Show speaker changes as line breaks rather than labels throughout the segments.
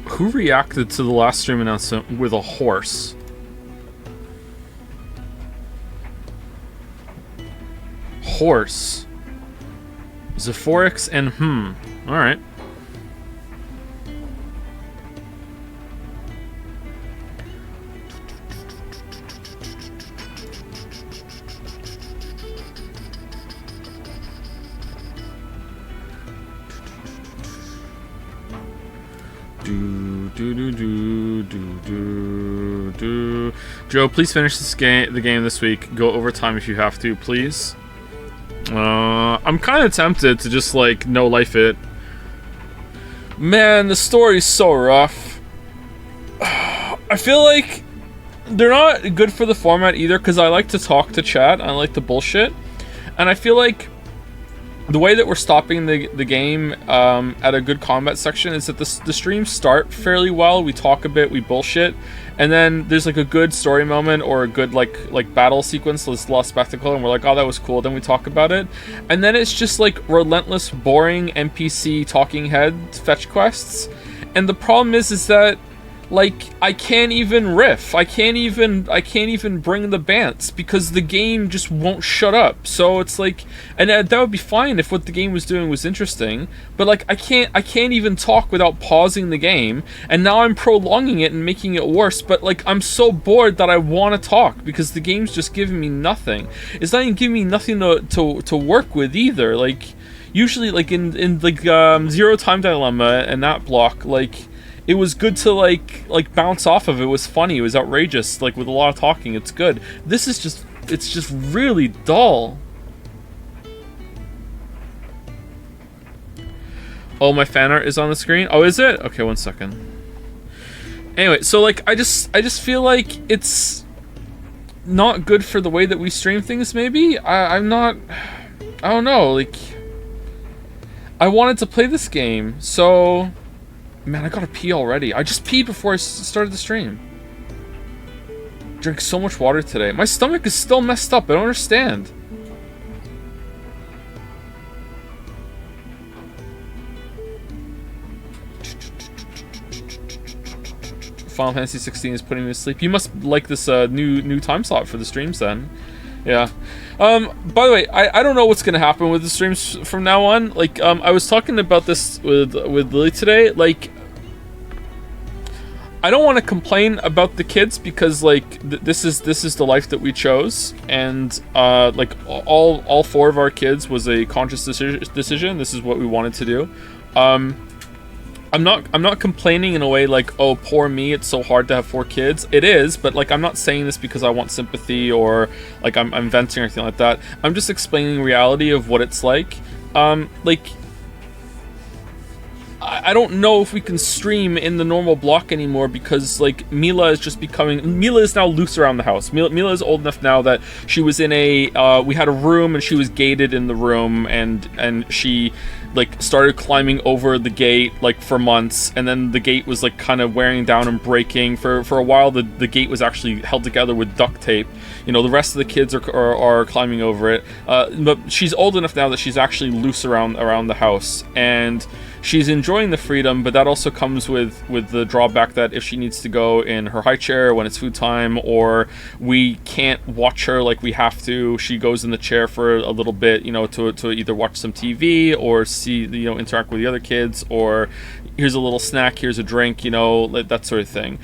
Who reacted to the last stream announcement with a horse? Horse. Zephorix and Alright. Joe, please finish the game this week. Go overtime if you have to, please. I'm kind of tempted to just, like, no life it. Man, the story's so rough. I feel like they're not good for the format either, because I like to talk to chat. I like to bullshit. And I feel like the way that we're stopping the game at a good combat section is that the streams start fairly well. We talk a bit, we bullshit, and then there's like a good story moment or a good like battle sequence, this lost spectacle, and we're like, oh, that was cool. Then we talk about it, and then it's just like relentless, boring NPC talking head fetch quests. And the problem is that, like, I can't even riff. I can't even bring the bants because the game just won't shut up. So it's like, and that would be fine if what the game was doing was interesting, but like I can't even talk without pausing the game, and now I'm prolonging it and making it worse. But like I'm so bored that I want to talk because the game's just giving me nothing. It's not even giving me nothing to work with either. Like usually, like in like Zero Time Dilemma and that block, like, it was good to like bounce off of. It was funny. It was outrageous. Like with a lot of talking, it's good. This is just, it's just really dull. Oh, my fan art is on the screen. Oh, is it? Okay, 1 second. Anyway, so like I just feel like it's not good for the way that we stream things. Maybe I don't know. Like I wanted to play this game, so. Man, I gotta pee already. I just peed before I started the stream. Drank so much water today. My stomach is still messed up. I don't understand. Final Fantasy XVI is putting me to sleep. You must like this new time slot for the streams then. Yeah. By the way, I don't know what's gonna happen with the streams from now on. Like, I was talking about this with Lily today. Like, I don't want to complain about the kids because like this is the life that we chose, and like all 4 of our kids was a conscious decision. This is what we wanted to do. I'm not complaining in a way like, oh, poor me, it's so hard to have 4 kids. It is, but like I'm not saying this because I want sympathy or like I'm venting or anything like that. I'm just explaining reality of what it's like. Like I don't know if we can stream in the normal block anymore because like Mila is now loose around the house. Mila is old enough now that she was in we had a room and she was gated in the room, and she like started climbing over the gate like for months, and then the gate was like kind of wearing down and breaking. For a while the gate was actually held together with duct tape. You know, the rest of the kids are climbing over it, but she's old enough now that she's actually loose around the house, and she's enjoying the freedom, but that also comes with the drawback that if she needs to go in her high chair when it's food time, or we can't watch her like we have to, she goes in the chair for a little bit, you know, to either watch some TV or see, you know, interact with the other kids, or here's a little snack, here's a drink, you know, that sort of thing.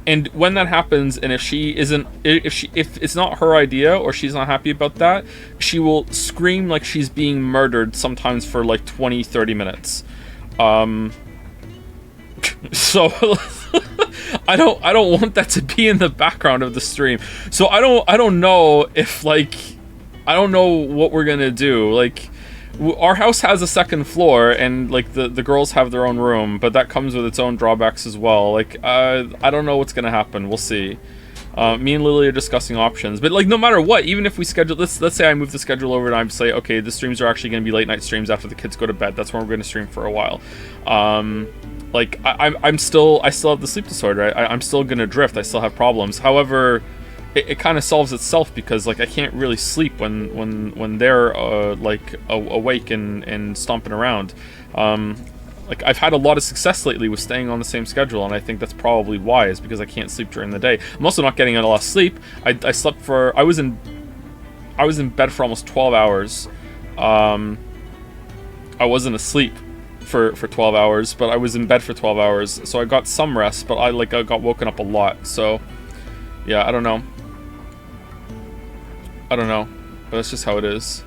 And when that happens, and if it's not her idea or she's not happy about that, she will scream like she's being murdered sometimes for like 20-30 minutes. So I don't want that to be in the background of the stream. So I don't know if, like, I don't know what we're gonna do. Like, our house has a second floor, and like the girls have their own room, but that comes with its own drawbacks as well. Like, I don't know what's gonna happen. We'll see. Me and Lily are discussing options, but like, no matter what, even if we schedule, let's say I move the schedule over and I say, okay, the streams are actually going to be late night streams after the kids go to bed. That's when we're going to stream for a while. Like, I still have the sleep disorder. I'm still going to drift. I still have problems. However, it kind of solves itself, because like I can't really sleep when they're like awake and stomping around. Like, I've had a lot of success lately with staying on the same schedule, and I think that's probably why, is because I can't sleep during the day. I'm also not getting a lot of sleep. I slept for, I was in bed for almost 12 hours. I wasn't asleep for 12 hours, but I was in bed for 12 hours, so I got some rest, but I got woken up a lot. So yeah, I don't know, but that's just how it is.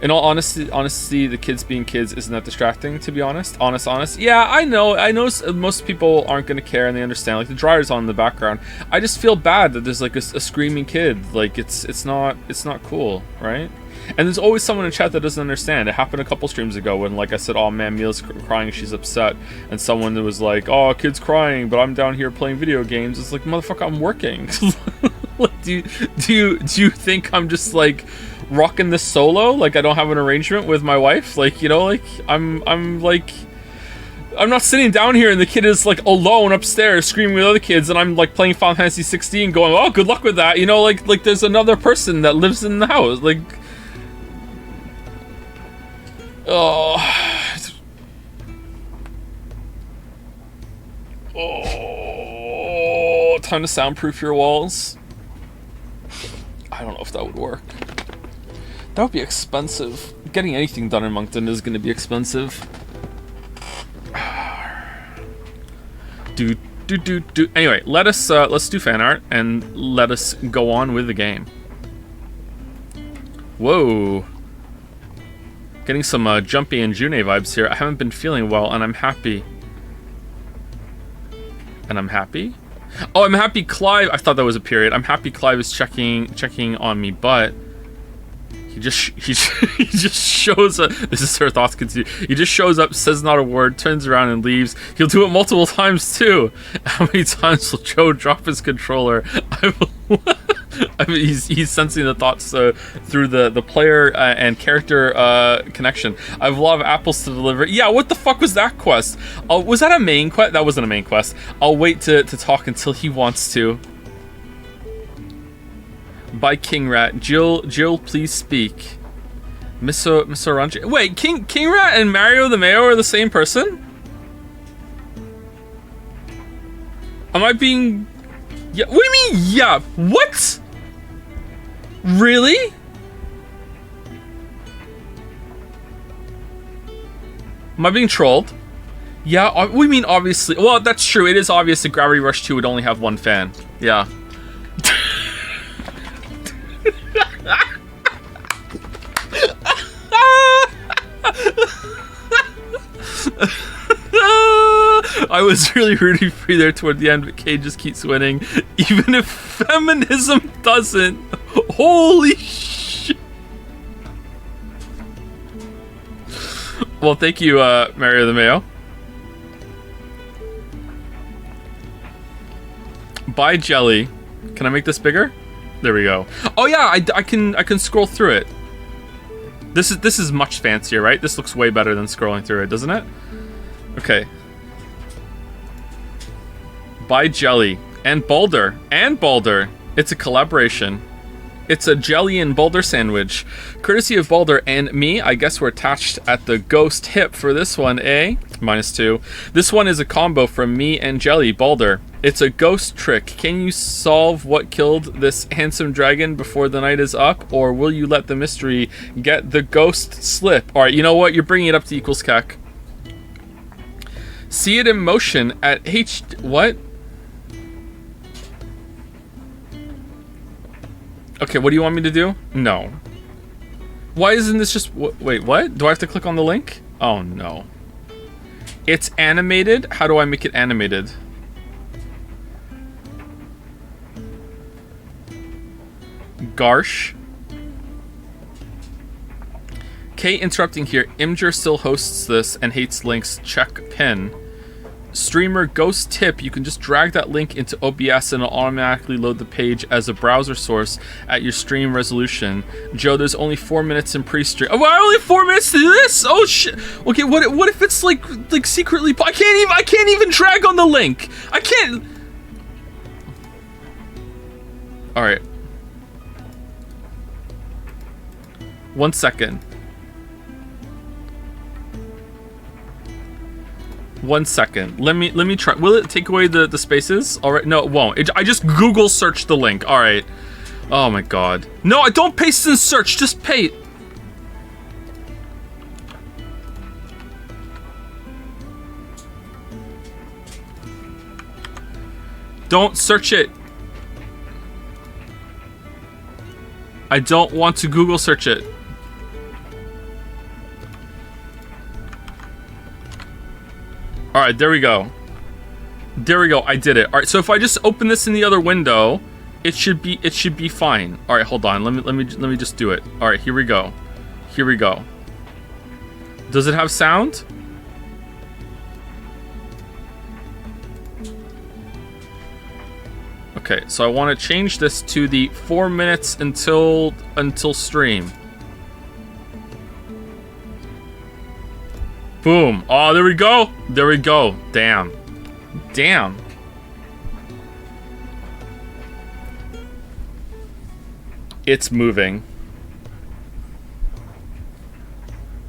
In all honesty, the kids being kids isn't that distracting, to be honest. Honest. Yeah, I know most people aren't going to care, and they understand. Like, the dryer's on in the background. I just feel bad that there's like a screaming kid. Like, it's not cool, right? And there's always someone in chat that doesn't understand. It happened a couple streams ago when, like, I said, oh man, Mia's crying, she's upset, and someone was like, oh, kid's crying, but I'm down here playing video games. It's like, motherfucker, I'm working. Like, do you think I'm just like rocking this solo? Like, I don't have an arrangement with my wife? Like, you know, like, I'm not sitting down here and the kid is like alone upstairs screaming with other kids, and I'm like playing Final Fantasy XVI going, oh, good luck with that, you know, like there's another person that lives in the house. Like, oh, time to soundproof your walls. I don't know if that would work. That would be expensive. Getting anything done in Moncton is going to be expensive. Anyway, let's do fan art and let us go on with the game. Whoa. Getting some Jumpy and June vibes here. I haven't been feeling well, and I'm happy. Oh, I'm happy Clive. I thought that was a period. I'm happy Clive is checking on me, but he just shows up. This is her thoughts continue. He just shows up, says not a word, turns around and leaves. He'll do it multiple times too. How many times will Joe drop his controller? I mean, he's sensing the thoughts through the player and character connection. I have a lot of apples to deliver. Yeah, what the fuck was that quest? Was that a main quest? That wasn't a main quest. I'll wait to talk until he wants to. By King Rat. Jill, please speak. Miss Orange. Wait, King Rat and Mario the Mayo are the same person? Am I being... Yeah, what do you mean, yeah? What? Really? Am I being trolled? Yeah, we mean obviously. Well, that's true. It is obvious that Gravity Rush 2 would only have one fan. Yeah. I was really rooting for you there toward the end, but Kay just keeps winning. Even if feminism doesn't. Holy shit. Well, thank you, Mario the Mayo. Buy jelly. Can I make this bigger? There we go. Oh yeah, I can scroll through it. This is much fancier, right? This looks way better than scrolling through it, doesn't it? Okay. Buy jelly and Boulder. It's a collaboration. It's a jelly and Boulder sandwich. Courtesy of Boulder and me. I guess we're attached at the ghost hip for this one, eh? -2. This one is a combo from me and Jelly Boulder. It's a ghost trick. Can you solve what killed this handsome dragon before the night is up? Or will you let the mystery get the ghost slip? Alright, you know what? You're bringing it up to equals CAC. See it in motion at What? Okay, what do you want me to do? No. Why isn't this just... Wait, what? Do I have to click on the link? Oh, no. It's animated. How do I make it animated? Garsh. Kate interrupting here. Imgur still hosts this and hates links. Check pin. Streamer Ghost tip, you can just drag that link into OBS and it'll automatically load the page as a browser source at your stream resolution. Joe, there's only 4 minutes in pre-stream. Oh, I only have 4 minutes to do this? Oh shit. Okay, what if it's like secretly I can't even drag on the link. I can't. All right. 1 second. 1 second. Let me try. Will it take away the spaces? All right. No, it won't. I just Google search the link. All right. Oh my god. No, I don't paste in search. Just paste. Don't search it. I don't want to Google search it. Alright, there we go. There we go, I did it. Alright, so if I just open this in the other window, it should be fine. Alright, hold on. Let me just do it. Alright, here we go. Here we go. Does it have sound? Okay, so I want to change this to the 4 minutes until stream. Boom. Oh, there we go. There we go. Damn. Damn. It's moving.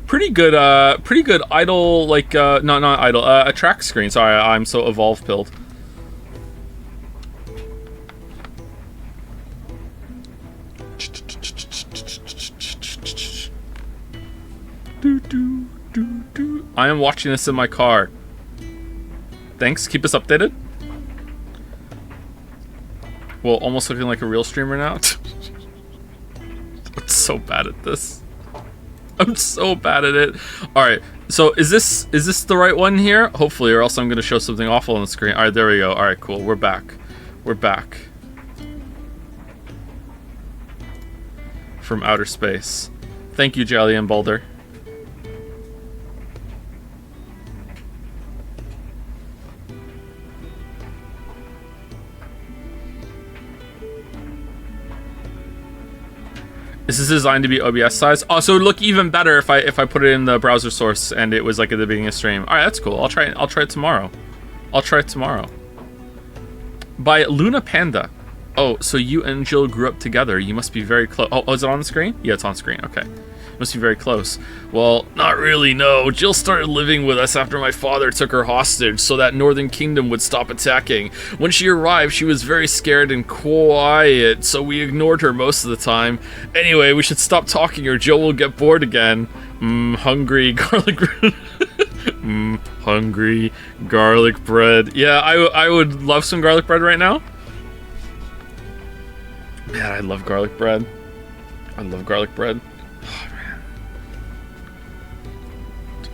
Pretty good idle, like, not idle, a track screen. Sorry, I'm so evolve pilled. I am watching this in my car. Thanks, keep us updated. Well, almost looking like a real streamer now. I'm so bad at this. I'm so bad at it. Alright, so is this the right one here? Hopefully, or else I'm gonna show something awful on the screen. Alright, there we go. Alright, cool. We're back. We're back. From outer space. Thank you, Jelly and Boulder. This is designed to be OBS size. Oh, so it would look even better if I put it in the browser source and it was like at the beginning of stream. All right, that's cool. I'll try it tomorrow. I'll try it tomorrow. By Luna Panda. Oh, so you and Jill grew up together. You must be very close. Oh, is it on the screen? Yeah, it's on screen. Okay. Must be very close. Well, not really, no. Jill started living with us after my father took her hostage so that Northern Kingdom would stop attacking. When she arrived, she was very scared and quiet, so we ignored her most of the time. Anyway, we should stop talking or Jill will get bored again. Hungry garlic bread. Hungry garlic bread. Yeah, I would love some garlic bread right now. Man, I love garlic bread. I love garlic bread. Oh, man.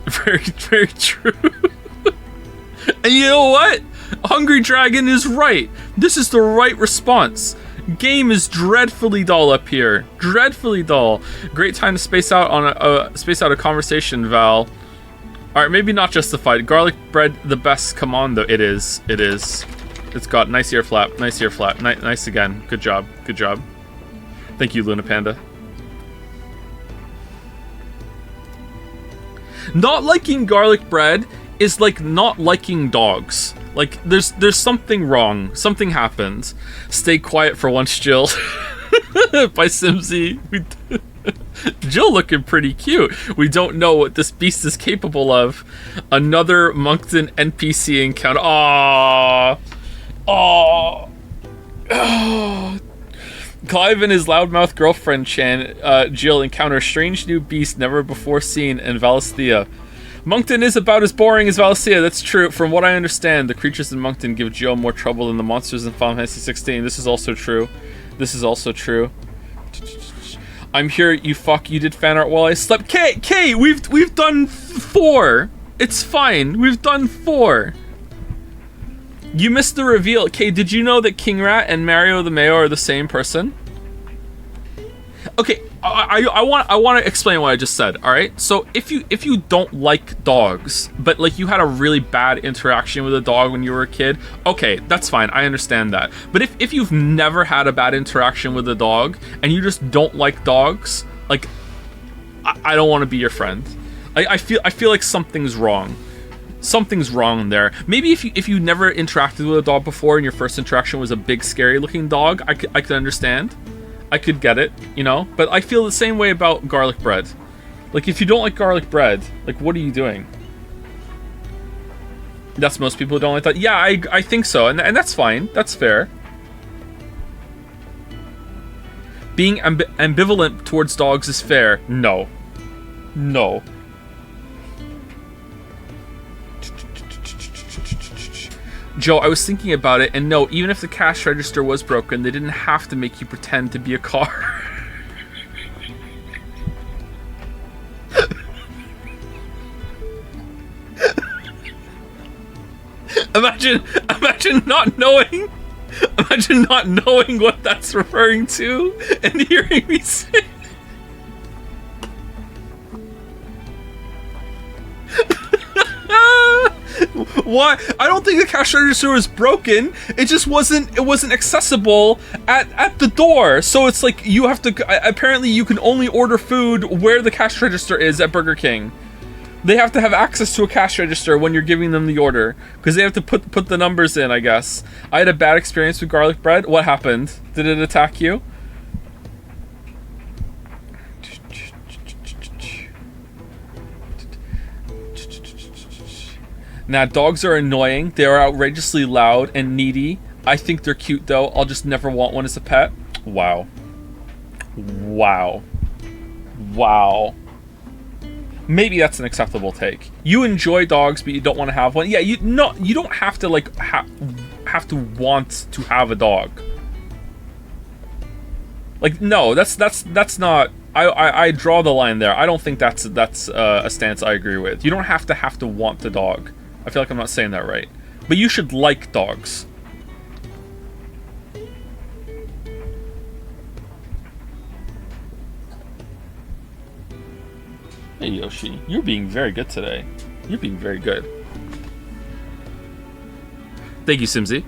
Very, very true. And you know what? Hungry Dragon is right. This is the right response. Game is dreadfully dull up here. Dreadfully dull. Great time to space out on a conversation, Val. All right, maybe not justified. Garlic bread, the best. Come on, though. It is. It is. It's got nice ear flap. Nice ear flap. Nice again. Good job. Good job. Thank you, Luna Panda. Not liking garlic bread is like not liking dogs. Like there's something wrong. Something happened. Stay quiet for once, Jill. By Simsy. Jill looking pretty cute. We don't know what this beast is capable of. Another Moncton NPC encounter. Aww. Aww. Oh. Clive and his loudmouth girlfriend Jill encounter strange new beast never before seen in Valisthea. Moncton is about as boring as Valisthea, that's true. From what I understand, the creatures in Moncton give Jill more trouble than the monsters in Final Fantasy XVI. This is also true. This is also true. I'm here, you fuck, you did fan art while I slept. K, we've done 4. It's fine. We've done 4. You missed the reveal. Okay, did you know that King Rat and Mario the Mayo are the same person? Okay, I want to explain what I just said. All right, so if you don't like dogs, but like you had a really bad interaction with a dog when you were a kid, okay, that's fine. I understand that. But if you've never had a bad interaction with a dog and you just don't like dogs, like I don't want to be your friend. I feel like something's wrong. Something's wrong there. Maybe if you never interacted with a dog before and your first interaction was a big scary looking dog, I could understand. I could get it, you know? But I feel the same way about garlic bread. Like, if you don't like garlic bread, like, what are you doing? That's most people who don't like that. Yeah, I think so, and that's fine. That's fair. Being ambivalent towards dogs is fair. No. No. Joe, I was thinking about it, and no, even if the cash register was broken, they didn't have to make you pretend to be a car. Imagine not knowing what that's referring to, and hearing me say. Why? I don't think the cash register was broken. It just wasn't accessible at the door. So it's like you have to. Apparently, you can only order food where the cash register is at Burger King. They have to have access to a cash register when you're giving them the order because they have to put the numbers in. I guess I had a bad experience with garlic bread. What happened? Did it attack you? Now, dogs are annoying. They are outrageously loud and needy. I think they're cute, though. I'll just never want one as a pet. Wow. Wow. Wow. Maybe that's an acceptable take. You enjoy dogs, but you don't want to have one. Yeah, you don't have to like have to want to have a dog. Like, no, that's not. I draw the line there. I don't think that's a stance I agree with. You don't have to want the dog. I feel like I'm not saying that right. But you should like dogs. Hey Yoshi, you're being very good today. You're being very good. Thank you, Simsy.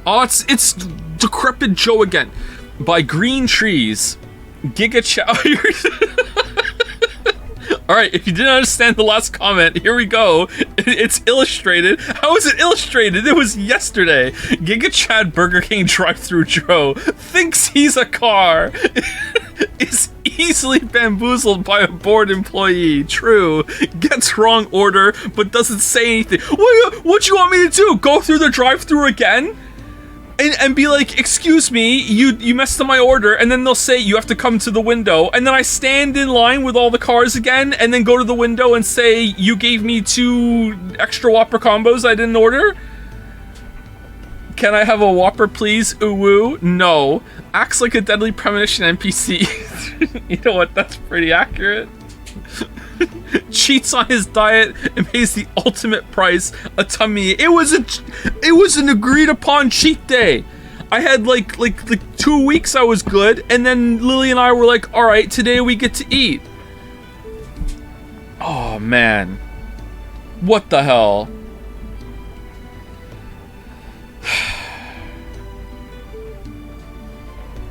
Oh, it's Decrepit Joe again. By Green Trees. Giga Chow. Alright, if you didn't understand the last comment, here we go. It's illustrated. How is it illustrated? It was yesterday. Giga Chad Burger King drive-thru Joe thinks he's a car. Is easily bamboozled by a bored employee. True. Gets wrong order, but doesn't say anything. What you want me to do? Go through the drive-thru again? And be like, excuse me, you messed up my order, and then they'll say you have to come to the window, and then I stand in line with all the cars again, and then go to the window and say you gave me 2 extra Whopper combos I didn't order? Can I have a Whopper, please? Ooh woo? No. Acts like a deadly premonition NPC. You know what? That's pretty accurate. Cheats on his diet and pays the ultimate price, a tummy. It was an agreed upon cheat day. I had like 2 weeks I was good, and then Lily and I were like, all right, today we get to eat. Oh man, what the hell?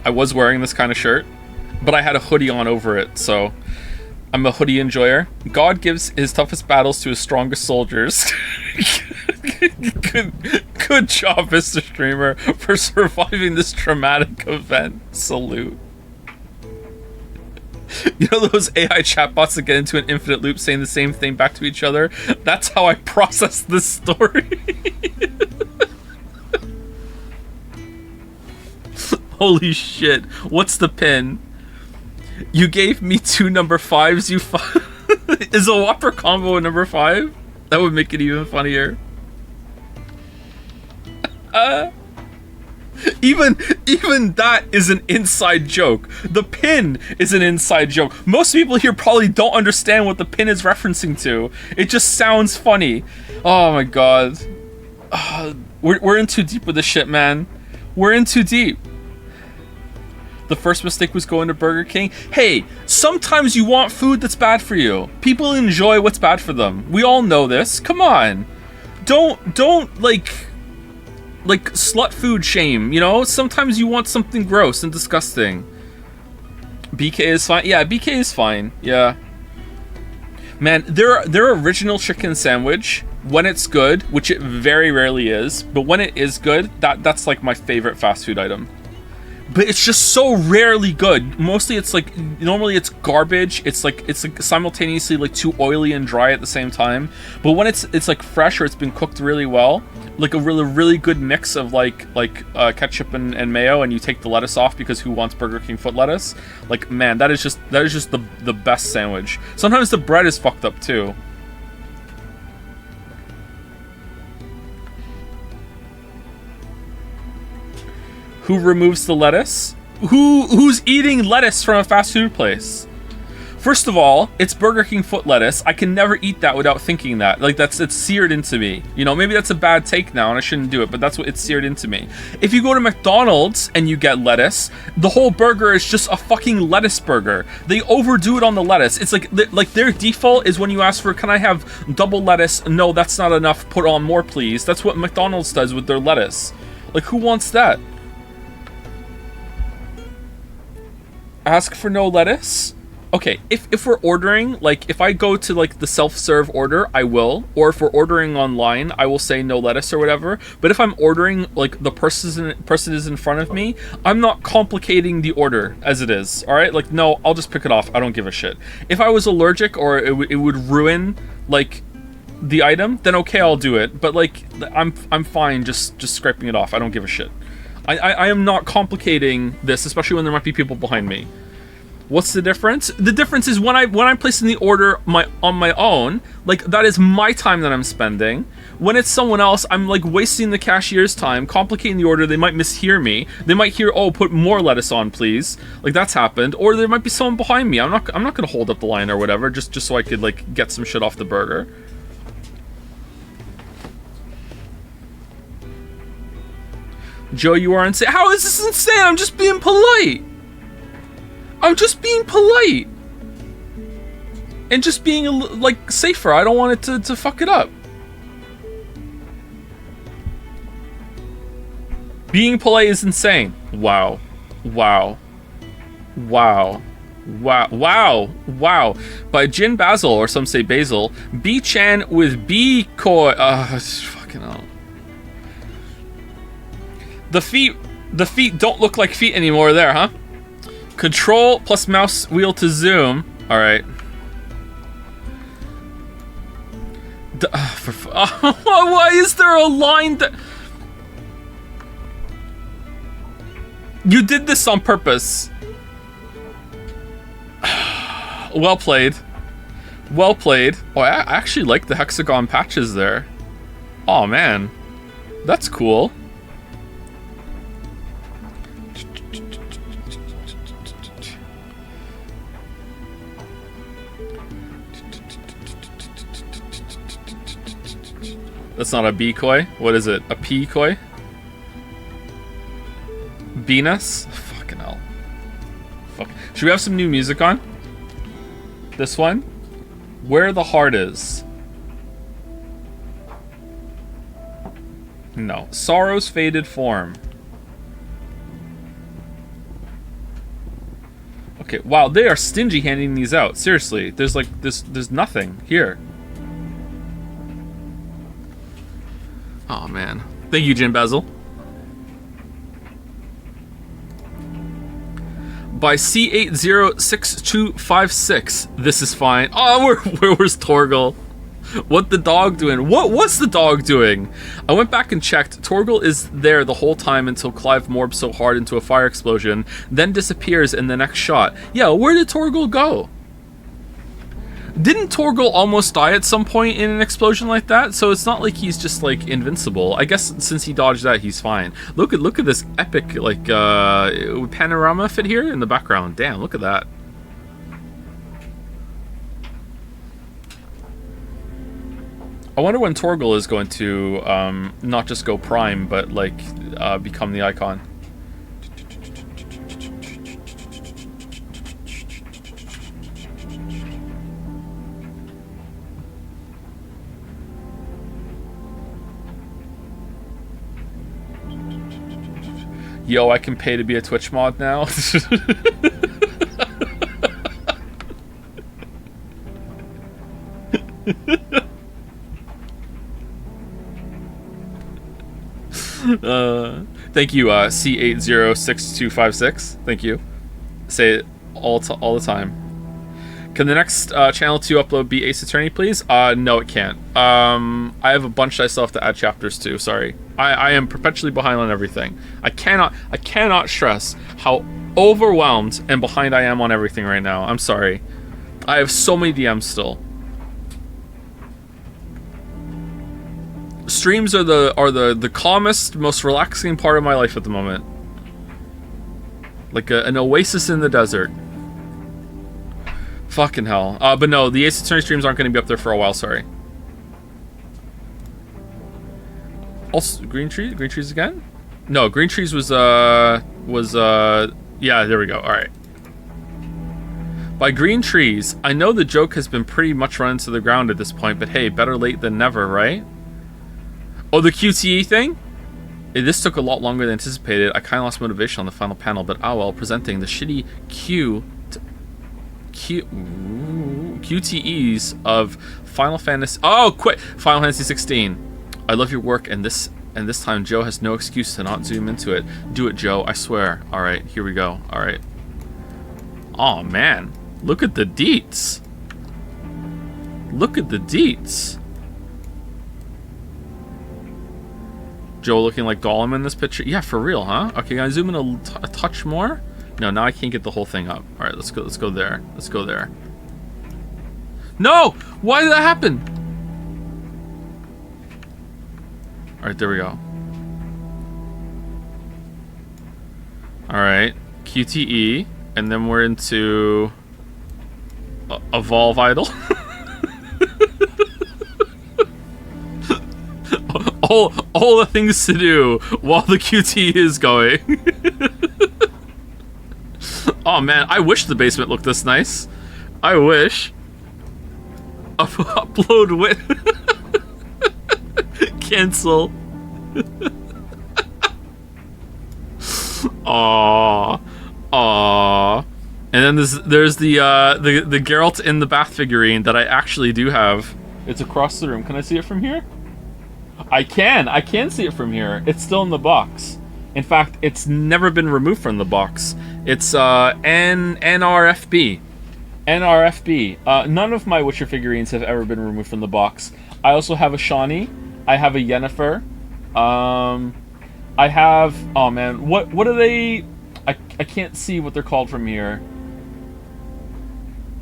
I was wearing this kind of shirt, but I had a hoodie on over it, so I'm a hoodie enjoyer. God gives his toughest battles to his strongest soldiers. Good job, Mr. Streamer, for surviving this traumatic event. Salute. You know those AI chatbots that get into an infinite loop saying the same thing back to each other? That's how I process this story. Holy shit. What's the pin? You gave me 2 number 5s, you Is a Whopper combo a number 5? That would make it even funnier. Even that is an inside joke. The pin is an inside joke. Most people here probably don't understand what the pin is referencing to. It just sounds funny. Oh my god. We're in too deep with this shit, man. We're in too deep. The first mistake was going to Burger King. Hey, sometimes you want food that's bad for you. People enjoy what's bad for them. We all know this. Come on. Don't like slut food shame, you know? Sometimes you want something gross and disgusting. BK is fine. Yeah, BK is fine. Yeah. Man, their original chicken sandwich, when it's good, which it very rarely is, but when it is good, that's like my favorite fast food item. But it's just so rarely good. Mostly it's like, normally it's garbage. It's like simultaneously like too oily and dry at the same time. But when it's like fresh or it's been cooked really well, like a really good mix of like ketchup and mayo, and you take the lettuce off because who wants Burger King foot lettuce? Like, man, that is just the best sandwich. Sometimes the bread is fucked up too. Who removes the lettuce? Who's eating lettuce from a fast food place? First of all, it's Burger King foot lettuce. I can never eat that without thinking that. Like, it's seared into me. You know, maybe that's a bad take now and I shouldn't do it, but that's what it's seared into me. If you go to McDonald's and you get lettuce, the whole burger is just a fucking lettuce burger. They overdo it on the lettuce. It's like their default is when you ask for, can I have double lettuce? No, that's not enough. Put on more, please. That's what McDonald's does with their lettuce. Like, who wants that? Ask for no lettuce? Okay, if we're ordering, like, if I go to, like, the self-serve order, I will. Or if we're ordering online, I will say no lettuce or whatever. But if I'm ordering, like, the person is in front of me, I'm not complicating the order as it is, alright? Like, no, I'll just pick it off. I don't give a shit. If I was allergic or it would ruin, like, the item, then okay, I'll do it. But, like, I'm fine just scraping it off. I don't give a shit. I am not complicating this, especially when there might be people behind me. What's the difference? The difference is when I'm placing the order on my own, like, that is my time that I'm spending. When it's someone else, I'm like wasting the cashier's time, complicating the order. They might mishear me. They might hear, "Oh, put more lettuce on, please." Like, that's happened. Or there might be someone behind me. I'm not gonna hold up the line or whatever, just so I could, like, get some shit off the burger. Joe, you are insane. How is this insane? I'm just being polite. I'm just being polite. And just being, like, safer. I don't want it to fuck it up. Being polite is insane. Wow. Wow. Wow. Wow. Wow. Wow. By Jin Basil, or some say Basil. B-Chan with B-Koi. Fucking hell. The feet don't look like feet anymore there, huh? Control plus mouse wheel to zoom. All right. Why is there a line that... You did this on purpose. Well played. Well played. Oh, I actually like the hexagon patches there. Oh, man. That's cool. That's not a B-Koi. What is it? A P-Koi? Venus? Fucking hell. Fuck. Should we have some new music on? This one? Where the Heart Is. No. Sorrow's Faded Form. Okay, wow, they are stingy handing these out. Seriously, there's like, there's nothing here. Oh man. Thank you, Jim Basil. By C806256. This is fine. Oh, where's Torgal? What the dog doing? What's the dog doing? I went back and checked. Torgal is there the whole time until Clive morbs so hard into a fire explosion, then disappears in the next shot. Yeah, where did Torgal go? Didn't Torgal almost die at some point in an explosion like that? So it's not like he's just like invincible. I guess since he dodged that, he's fine. Look at this epic like panorama fit here in the background. Damn, look at that. I wonder when Torgal is going to not just go prime, but like become the icon. Yo, I can pay to be a Twitch mod now. Thank you, C806256. Thank you. Say it all the time. Can the next channel 2 upload be Ace Attorney, please? No, it can't. I have a bunch I still have to add chapters to. Sorry, I am perpetually behind on everything. I cannot stress how overwhelmed and behind I am on everything right now. I'm sorry. I have so many DMs still. Streams are the calmest, most relaxing part of my life at the moment. Like an oasis in the desert. Fucking hell. But no, the Ace Attorney streams aren't going to be up there for a while, sorry. Also, Green Trees again? No, Green Trees was, yeah, there we go, alright. By Green Trees, I know the joke has been pretty much run into the ground at this point, but hey, better late than never, right? Oh, the QTE thing? This took a lot longer than anticipated. I kind of lost motivation on the final panel, but oh well, presenting the shitty QTEs of Final Fantasy. Oh, quit! Final Fantasy XVI. I love your work, and this time Joe has no excuse to not zoom into it. Do it, Joe. I swear. All right, here we go. All right. Oh man, look at the deets. Look at the deets. Joe looking like Gollum in this picture. Yeah, for real, huh? Okay, can I zoom in a touch more? No, now I can't get the whole thing up. All right, let's go there. Let's go there. No! Why did that happen? All right, there we go. All right, QTE, and then we're into Evolve Idol. all the things to do while the QTE is going. Oh man, I wish the basement looked this nice. I wish. Upload with cancel. Aww. And then there's the Geralt in the bath figurine that I actually do have. It's across the room. Can I see it from here? I can see it from here. It's still in the box. In fact, it's never been removed from the box. It's NRFB. NRFB. None of my Witcher figurines have ever been removed from the box. I also have a Shawnee. I have a Yennefer. I have... Oh man, what are they... I can't see what they're called from here.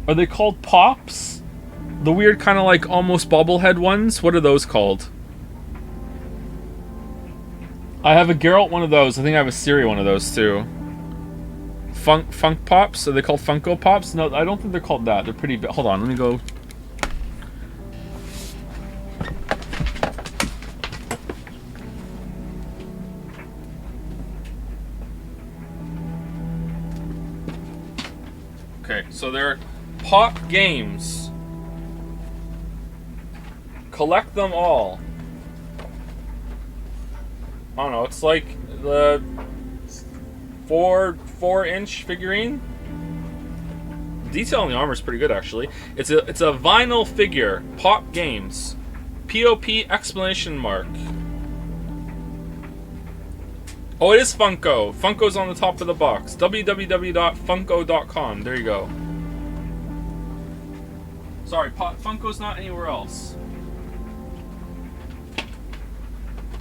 Are they called Pops? The weird kind of like almost bobblehead ones? What are those called? I have a Geralt one of those. I think I have a Ciri one of those too. Funk Pops? Are they called Funko Pops? No, I don't think they're called that. They're pretty big. Hold on, let me go. Okay, so they're Pop Games. Collect them all. I don't know, it's like the 4-inch figurine. Detail on the armor is pretty good, actually. It's a vinyl figure. Pop Games. POP exclamation mark. Oh, it is Funko. Funko's on the top of the box. www.funko.com. There you go. Sorry, Funko's not anywhere else.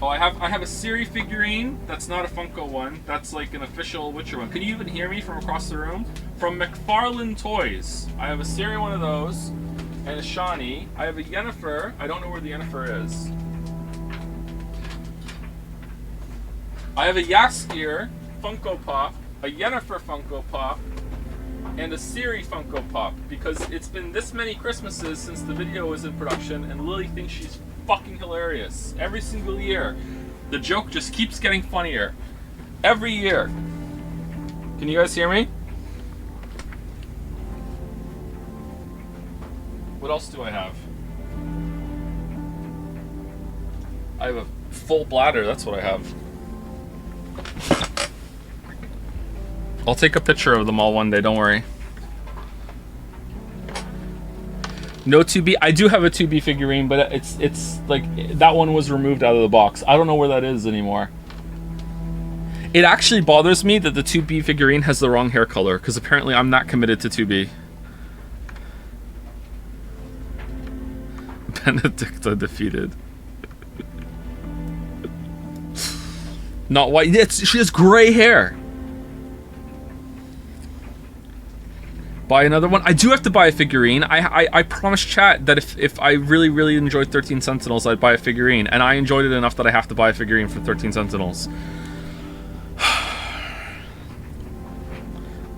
Oh, I have a Ciri figurine. That's not a Funko one. That's like an official Witcher one. Can you even hear me from across the room? From McFarlane Toys. I have a Ciri one of those. and a Shawnee. I have a Yennefer. I don't know where the Yennefer is. I have a Yaskier Funko Pop, a Yennefer Funko Pop, and a Siri Funko Pop, because it's been this many Christmases since the video was in production, and Lily thinks she's fucking hilarious. Every single year, the joke just keeps getting funnier. Every year. Can you guys hear me? What else do I have? I have a full bladder, that's what I have. I'll take a picture of them all one day, don't worry. No 2B. I do have a 2B figurine, but it's like that one was removed out of the box. I don't know where that is anymore. It actually bothers me that the 2B figurine has the wrong hair color, because apparently I'm not committed to 2B. Benedicta defeated. Not white. She has gray hair. Buy another one. I do have to buy a figurine. I promised chat that if I really enjoyed 13 Sentinels, I'd buy a figurine, and I enjoyed it enough that I have to buy a figurine for 13 Sentinels.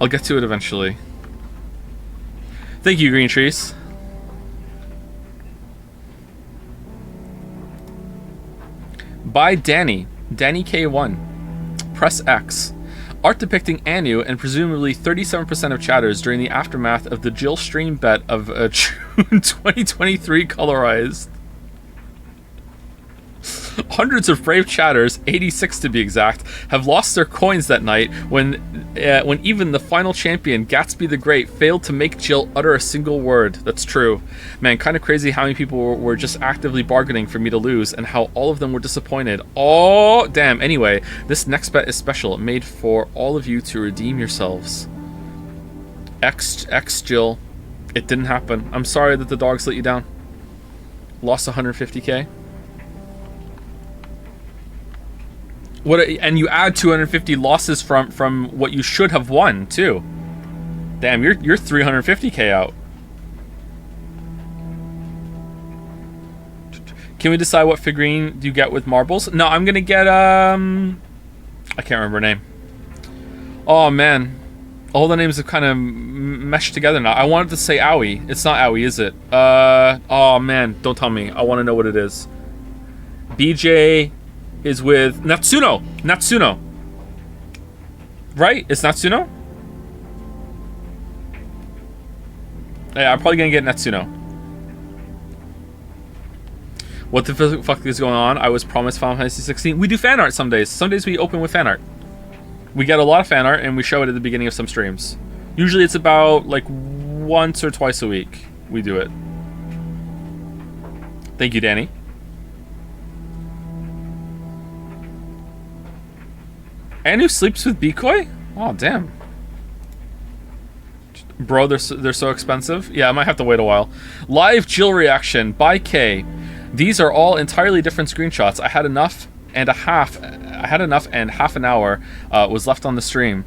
I'll get to it eventually. Thank you, Green Trees. By Danny K1. Press X. Art depicting Anu and presumably 37% of chatters during the aftermath of the Jill stream bet of June 2023 colorized. Hundreds of brave chatters, 86 to be exact, have lost their coins that night when even the final champion, Gatsby the Great, failed to make Jill utter a single word. That's true. Man, kind of crazy how many people were just actively bargaining for me to lose, and how all of them were disappointed. Oh, damn. Anyway, this next bet is special, made for all of you to redeem yourselves. X Jill. It didn't happen. I'm sorry that the dogs let you down. Lost 150k. What? And you add 250 losses from what you should have won too. Damn, you're 350k out. Can we decide what figurine do you get with marbles? No, I'm gonna get I can't remember her name. Oh man, all the names have kind of meshed together now. I wanted to say Owie. It's not Owie, is it? Oh man, don't tell me. I want to know what it is. BJ is with Natsuno. Natsuno. Right? It's Natsuno? Yeah, I'm probably gonna get Natsuno. What the fuck is going on? I was promised Final Fantasy XVI. We do fan art some days. Some days we open with fan art. We get a lot of fan art and we show it at the beginning of some streams. Usually it's about like once or twice a week we do it. Thank you, Danny. Anu sleeps with Bikoi? Oh, damn. Bro, they're so expensive. Yeah, I might have to wait a while. Live Jill reaction by K. These are all entirely different screenshots. I had enough and half an hour was left on the stream.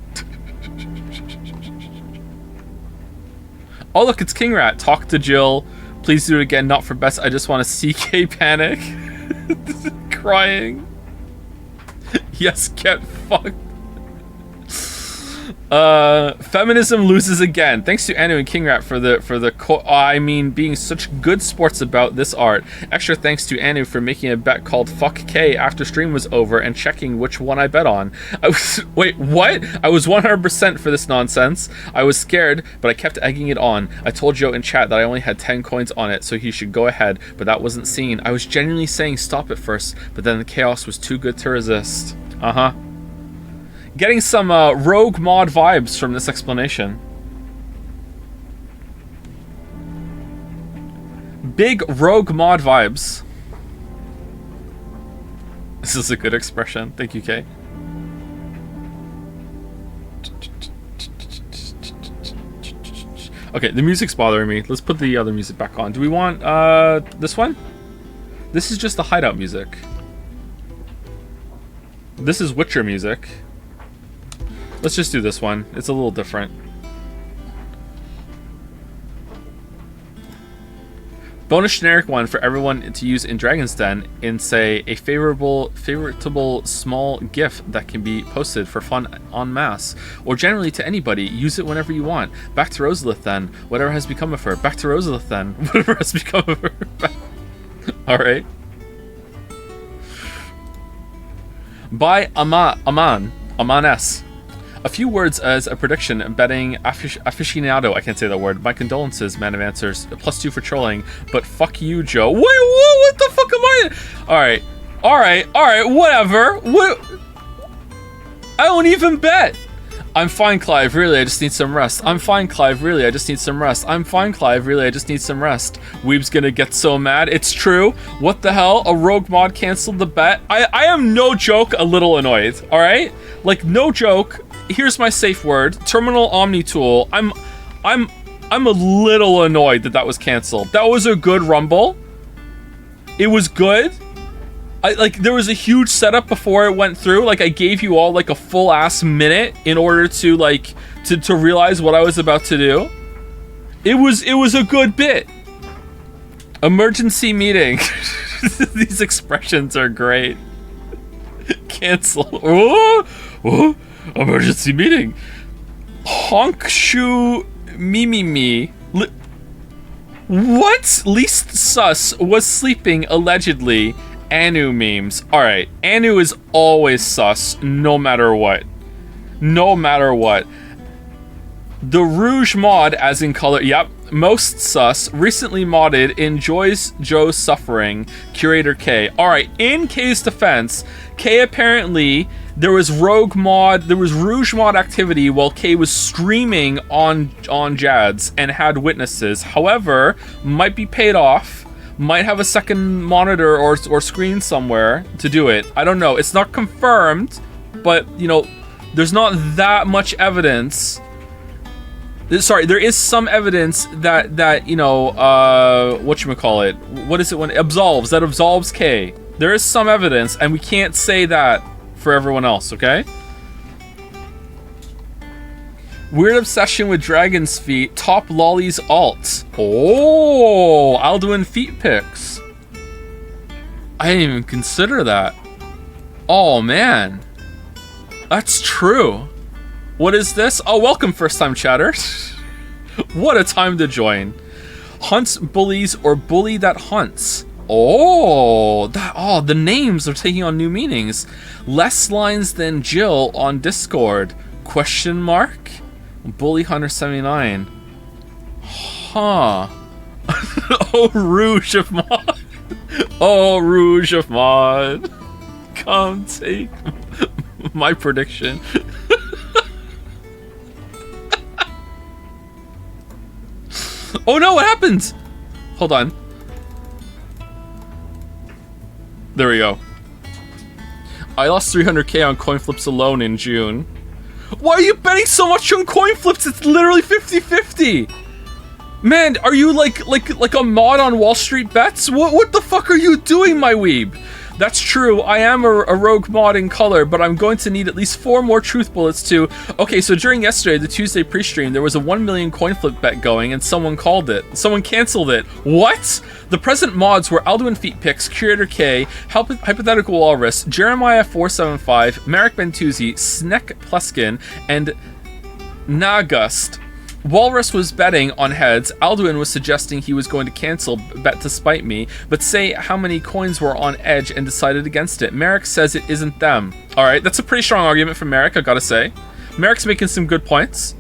Oh, look, it's King Rat. Talk to Jill. Please do it again. Not for best. I just want to CK panic. Crying. Yes, get fucked. Feminism loses again. Thanks to Anu and King Rat for being such good sports about this art. Extra thanks to Anu for making a bet called Fuck K after stream was over and checking which one I bet on. Wait, what? I was 100% for this nonsense. I was scared, but I kept egging it on. I told Joe in chat that I only had 10 coins on it, so he should go ahead, but that wasn't seen. I was genuinely saying stop at first, but then the chaos was too good to resist. Uh-huh. Getting some rogue mod vibes from this explanation. Big rogue mod vibes. This is a good expression. Thank you, Kay. Okay, the music's bothering me. Let's put the other music back on. Do we want this one? This is just the hideout music. This is Witcher music. Let's just do this one. It's a little different. Bonus generic one for everyone to use in Dragon's Den in, say, a favoritable small GIF that can be posted for fun en masse, or generally to anybody. Use it whenever you want. Back to Rosalith then. Whatever has become of her. Back to Rosalith then. Whatever has become of her. Alright. By Aman S. A few words as a prediction, betting aficionado. I can't say that word. My condolences, man of answers. +2 for trolling, but fuck you, Joe. Wait, what the fuck am I? Alright, whatever. What? I don't even bet. I'm fine, Clive, really, I just need some rest. I'm fine, Clive, really, I just need some rest. I'm fine, Clive, really, I just need some rest. Weeb's gonna get so mad. It's true. What the hell? A rogue mod canceled the bet? I am, no joke, a little annoyed, alright? Like, no joke. Here's my safe word. Terminal Omni Tool. I'm a little annoyed that was canceled. That was a good rumble. It was good. There was a huge setup before it went through. Like, I gave you all, like, a full-ass minute in order to, like, to realize what I was about to do. It was a good bit. Emergency meeting. These expressions are great. Cancel. Oh, emergency meeting. Honk shoe me. What? Least sus was sleeping allegedly. Anu memes. Alright, Anu is always sus, no matter what. No matter what. The Rouge mod, as in color, yep, most sus, recently modded, enjoys Joe's suffering, Curator K. Alright, in K's defense, K apparently, there was Rouge mod activity while K was streaming on Jads and had witnesses. However, might be paid off. Might have a second monitor or screen somewhere to do it. I don't know. It's not confirmed, but, you know, there's not that much evidence. Sorry, there is some evidence that you know, whatchamacallit, what is it when it absolves K. There is some evidence, and we can't say that for everyone else, okay? Weird obsession with dragon's feet. Top lollies alt. Oh, Alduin feet pics. I didn't even consider that. Oh, man. That's true. What is this? Oh, welcome, first-time chatter. What a time to join. Hunts bullies or bully that hunts. Oh, the names are taking on new meanings. Less lines than Jill on Discord. Question mark? Bully Hunter 79. Huh. Oh, Rouge of Mod. Oh, Rouge of Mod. Come take my prediction. Oh no, what happened? Hold on. There we go. I lost 300k on coin flips alone in June. Why are you betting so much on coin flips? It's literally 50-50. Man, are you like a mod on Wall Street Bets? What the fuck are you doing, my weeb? That's true, I am a rogue mod in color, but I'm going to need at least 4 more truth bullets to... Okay, so during yesterday, the Tuesday pre-stream, there was a 1 million coin flip bet going, and someone called it. Someone canceled it. What? The present mods were Alduin Feet Picks, Curator K, Hypothetical Walrus, Jeremiah 475, Merrick Bentuzzi, Sneck Pleskin, and Nagust. Walrus was betting on heads. Alduin was suggesting he was going to cancel bet to spite me, but say how many coins were on edge and decided against it. Merrick says it isn't them. Alright, that's a pretty strong argument from Merrick, I gotta say. Merrick's making some good points.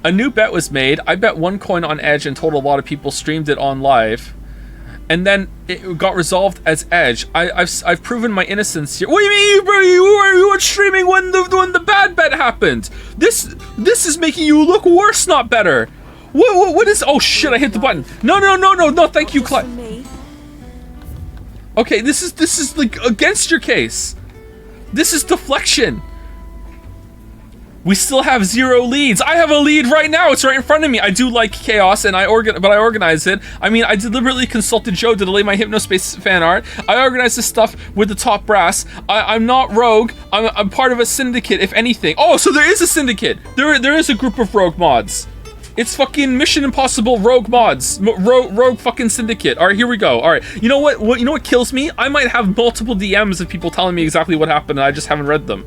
A new bet was made. I bet 1 coin on edge and told a lot of people streamed it on live. And then it got resolved as edge. I've proven my innocence here. What do you mean, bro? You were streaming when the bad bet happened. This is making you look worse, not better. What is? Oh shit! I hit the button. No! Thank you, Clive. Okay, this is like against your case. This is deflection. We still have 0 leads. I have a lead right now. It's right in front of me. I do like chaos, and but I organize it. I mean, I deliberately consulted Joe to delay my Hypnospace fan art. I organize this stuff with the top brass. I'm not rogue. I'm part of a syndicate, if anything. Oh, so there is a syndicate. There is a group of rogue mods. It's fucking Mission Impossible Rogue mods. Rogue fucking Syndicate. Alright, here we go. Alright, you know what? You know what kills me? I might have multiple DMs of people telling me exactly what happened and I just haven't read them.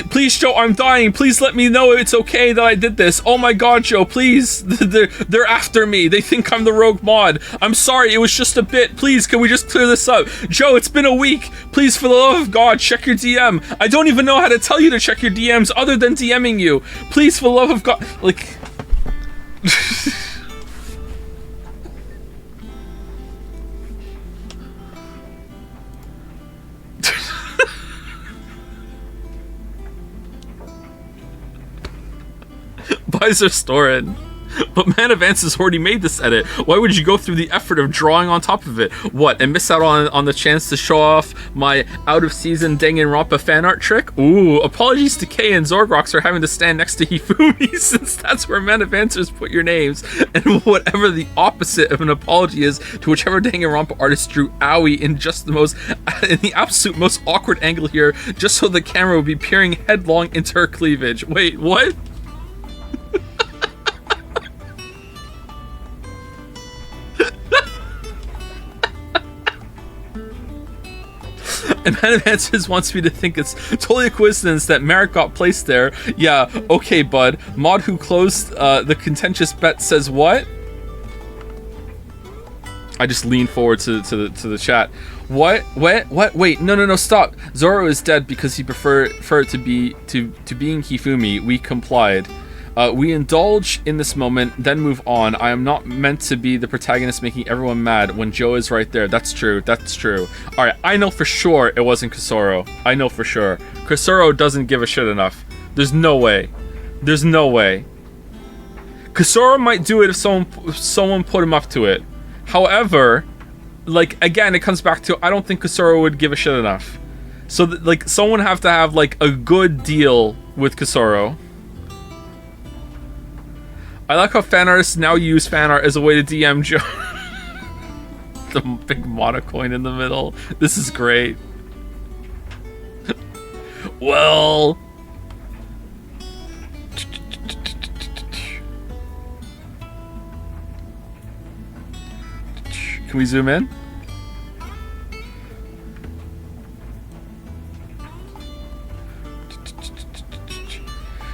Please, Joe, I'm dying. Please let me know it's okay that I did this. Oh my god, Joe, please. They're after me. They think I'm the rogue mod. I'm sorry, it was just a bit. Please, can we just clear this up? Joe, it's been a week. Please, for the love of God, check your DM. I don't even know how to tell you to check your DMs other than DMing you. Please, for the love of God. Like... Buys are storing. But Man Advance has already made this edit. Why would you go through the effort of drawing on top of it? What, and miss out on the chance to show off my out-of-season Danganronpa fan art trick? Ooh, apologies to Kay and Zorgrox for having to stand next to Hifumi, since that's where Man Advancers put your names. And whatever the opposite of an apology is to whichever Danganronpa artist drew Aoi in just in the absolute most awkward angle here, just so the camera would be peering headlong into her cleavage. Wait, what? And Man Advances wants me to think it's totally a coincidence that Merrick got placed there. Yeah, okay, bud. Mod who closed the contentious bet says what? I just leaned forward to the chat. What? Wait, no, stop. Zoro is dead because he preferred to being Hifumi. We complied. We indulge in this moment, then move on. I am not meant to be the protagonist making everyone mad when Joe is right there. That's true. Alright, I know for sure it wasn't Kusoro. I know for sure. Kusoro doesn't give a shit enough. There's no way. Kusoro might do it if someone put him up to it. However, like, again, it comes back to, I don't think Kusoro would give a shit enough. So, like, someone have to have, like, a good deal with Kusoro. I like how fan artists now use fan art as a way to DM Joe. The big monocoin in the middle. This is great. Well... Can we zoom in?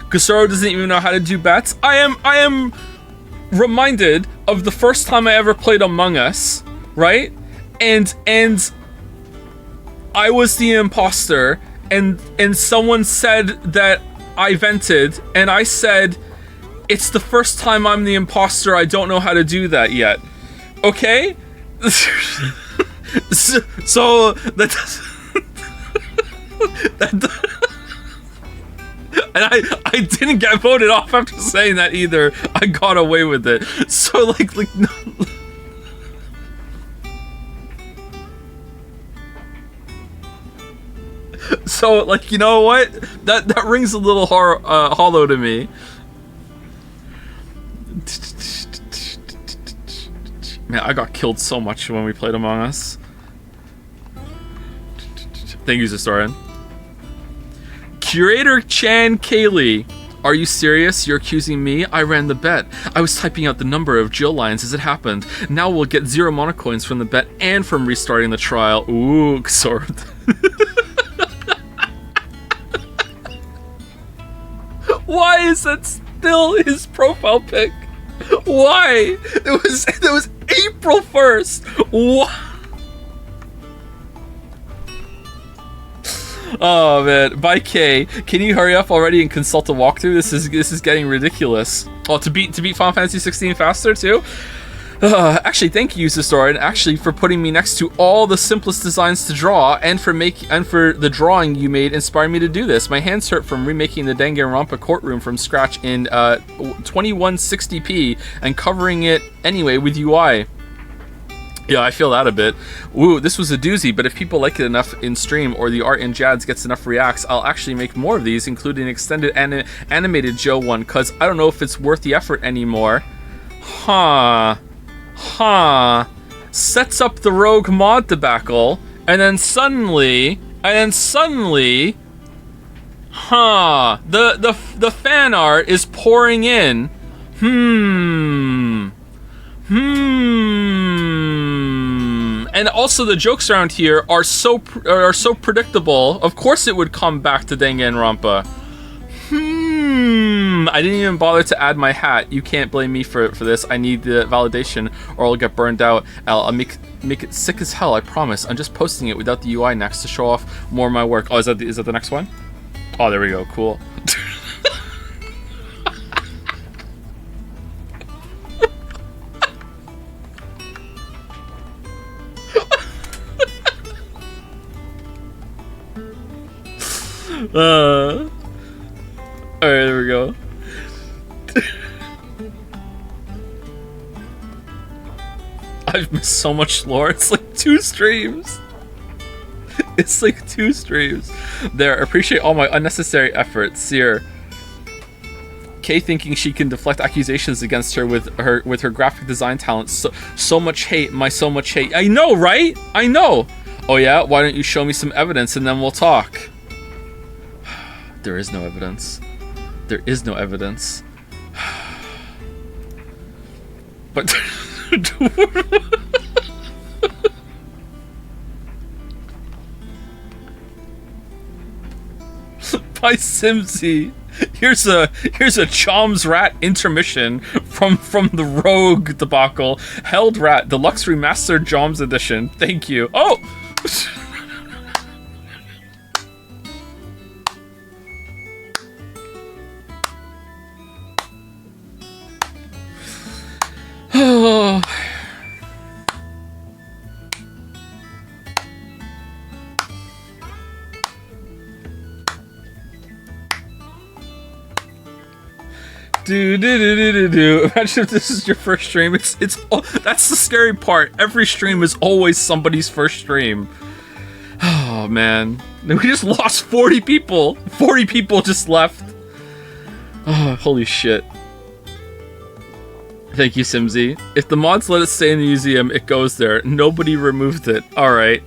Kusoro doesn't even know how to do bets. I am reminded of the first time I ever played Among Us, right? And I was the imposter, and someone said that I vented, and I said, it's the first time I'm the imposter, I don't know how to do that yet. Okay? so that and I didn't get voted off after saying that either. I got away with it. So like no. So like, you know what? That rings a little hollow to me. Man, I got killed so much when we played Among Us. Thank you, Zostoran. Curator Chan Kaylee. Are you serious? You're accusing me? I ran the bet. I was typing out the number of Jill lines as it happened. Now we'll get 0 monocoins from the bet and from restarting the trial. Ooh, sort of. Why is that still his profile pic? Why? It was April 1st. What? Oh man, by K, can you hurry up already and consult a walkthrough? This is getting ridiculous. Oh, to beat Final Fantasy XVI faster too? Actually, thank you, Historian, actually for putting me next to all the simplest designs to draw, and for the drawing you made inspiring me to do this. My hands hurt from remaking the Danganronpa courtroom from scratch in 2160p and covering it anyway with UI. Yeah, I feel that a bit. Ooh, this was a doozy, but if people like it enough in stream or the art in Jads gets enough reacts, I'll actually make more of these, including an extended animated Joe one, cause I don't know if it's worth the effort anymore. Huh. Sets up the rogue mod debacle, and then suddenly And then suddenly, the fan art is pouring in. And also the jokes around here are so predictable. Of course it would come back to Danganronpa. I didn't even bother to add my hat. You can't blame me for this. I need the validation or I'll get burned out. I'll make it sick as hell, I promise. I'm just posting it without the UI next to show off more of my work. Oh, is that the next one? Oh, there we go. Cool. Alright, there we go. I've missed so much lore. It's like 2 streams. It's like 2 streams. There, appreciate all my unnecessary efforts. Seer. Kay thinking she can deflect accusations against her with her graphic design talents. So much hate, so much hate. I know, right? I know. Oh yeah? Why don't you show me some evidence and then we'll talk? There is no evidence. There is no evidence. But by Simsy. Here's a Chom's Rat intermission from the Rogue debacle. Held Rat Deluxe Remastered Chom's Edition. Thank you. Oh. Oh. Imagine if this is your first stream. It's that's the scary part. Every stream is always somebody's first stream. Oh man, we just lost 40 people. 40 people just left. Oh, holy shit. Thank you, Simsy. If the mods let it stay in the museum, it goes there. Nobody removed it. Alright.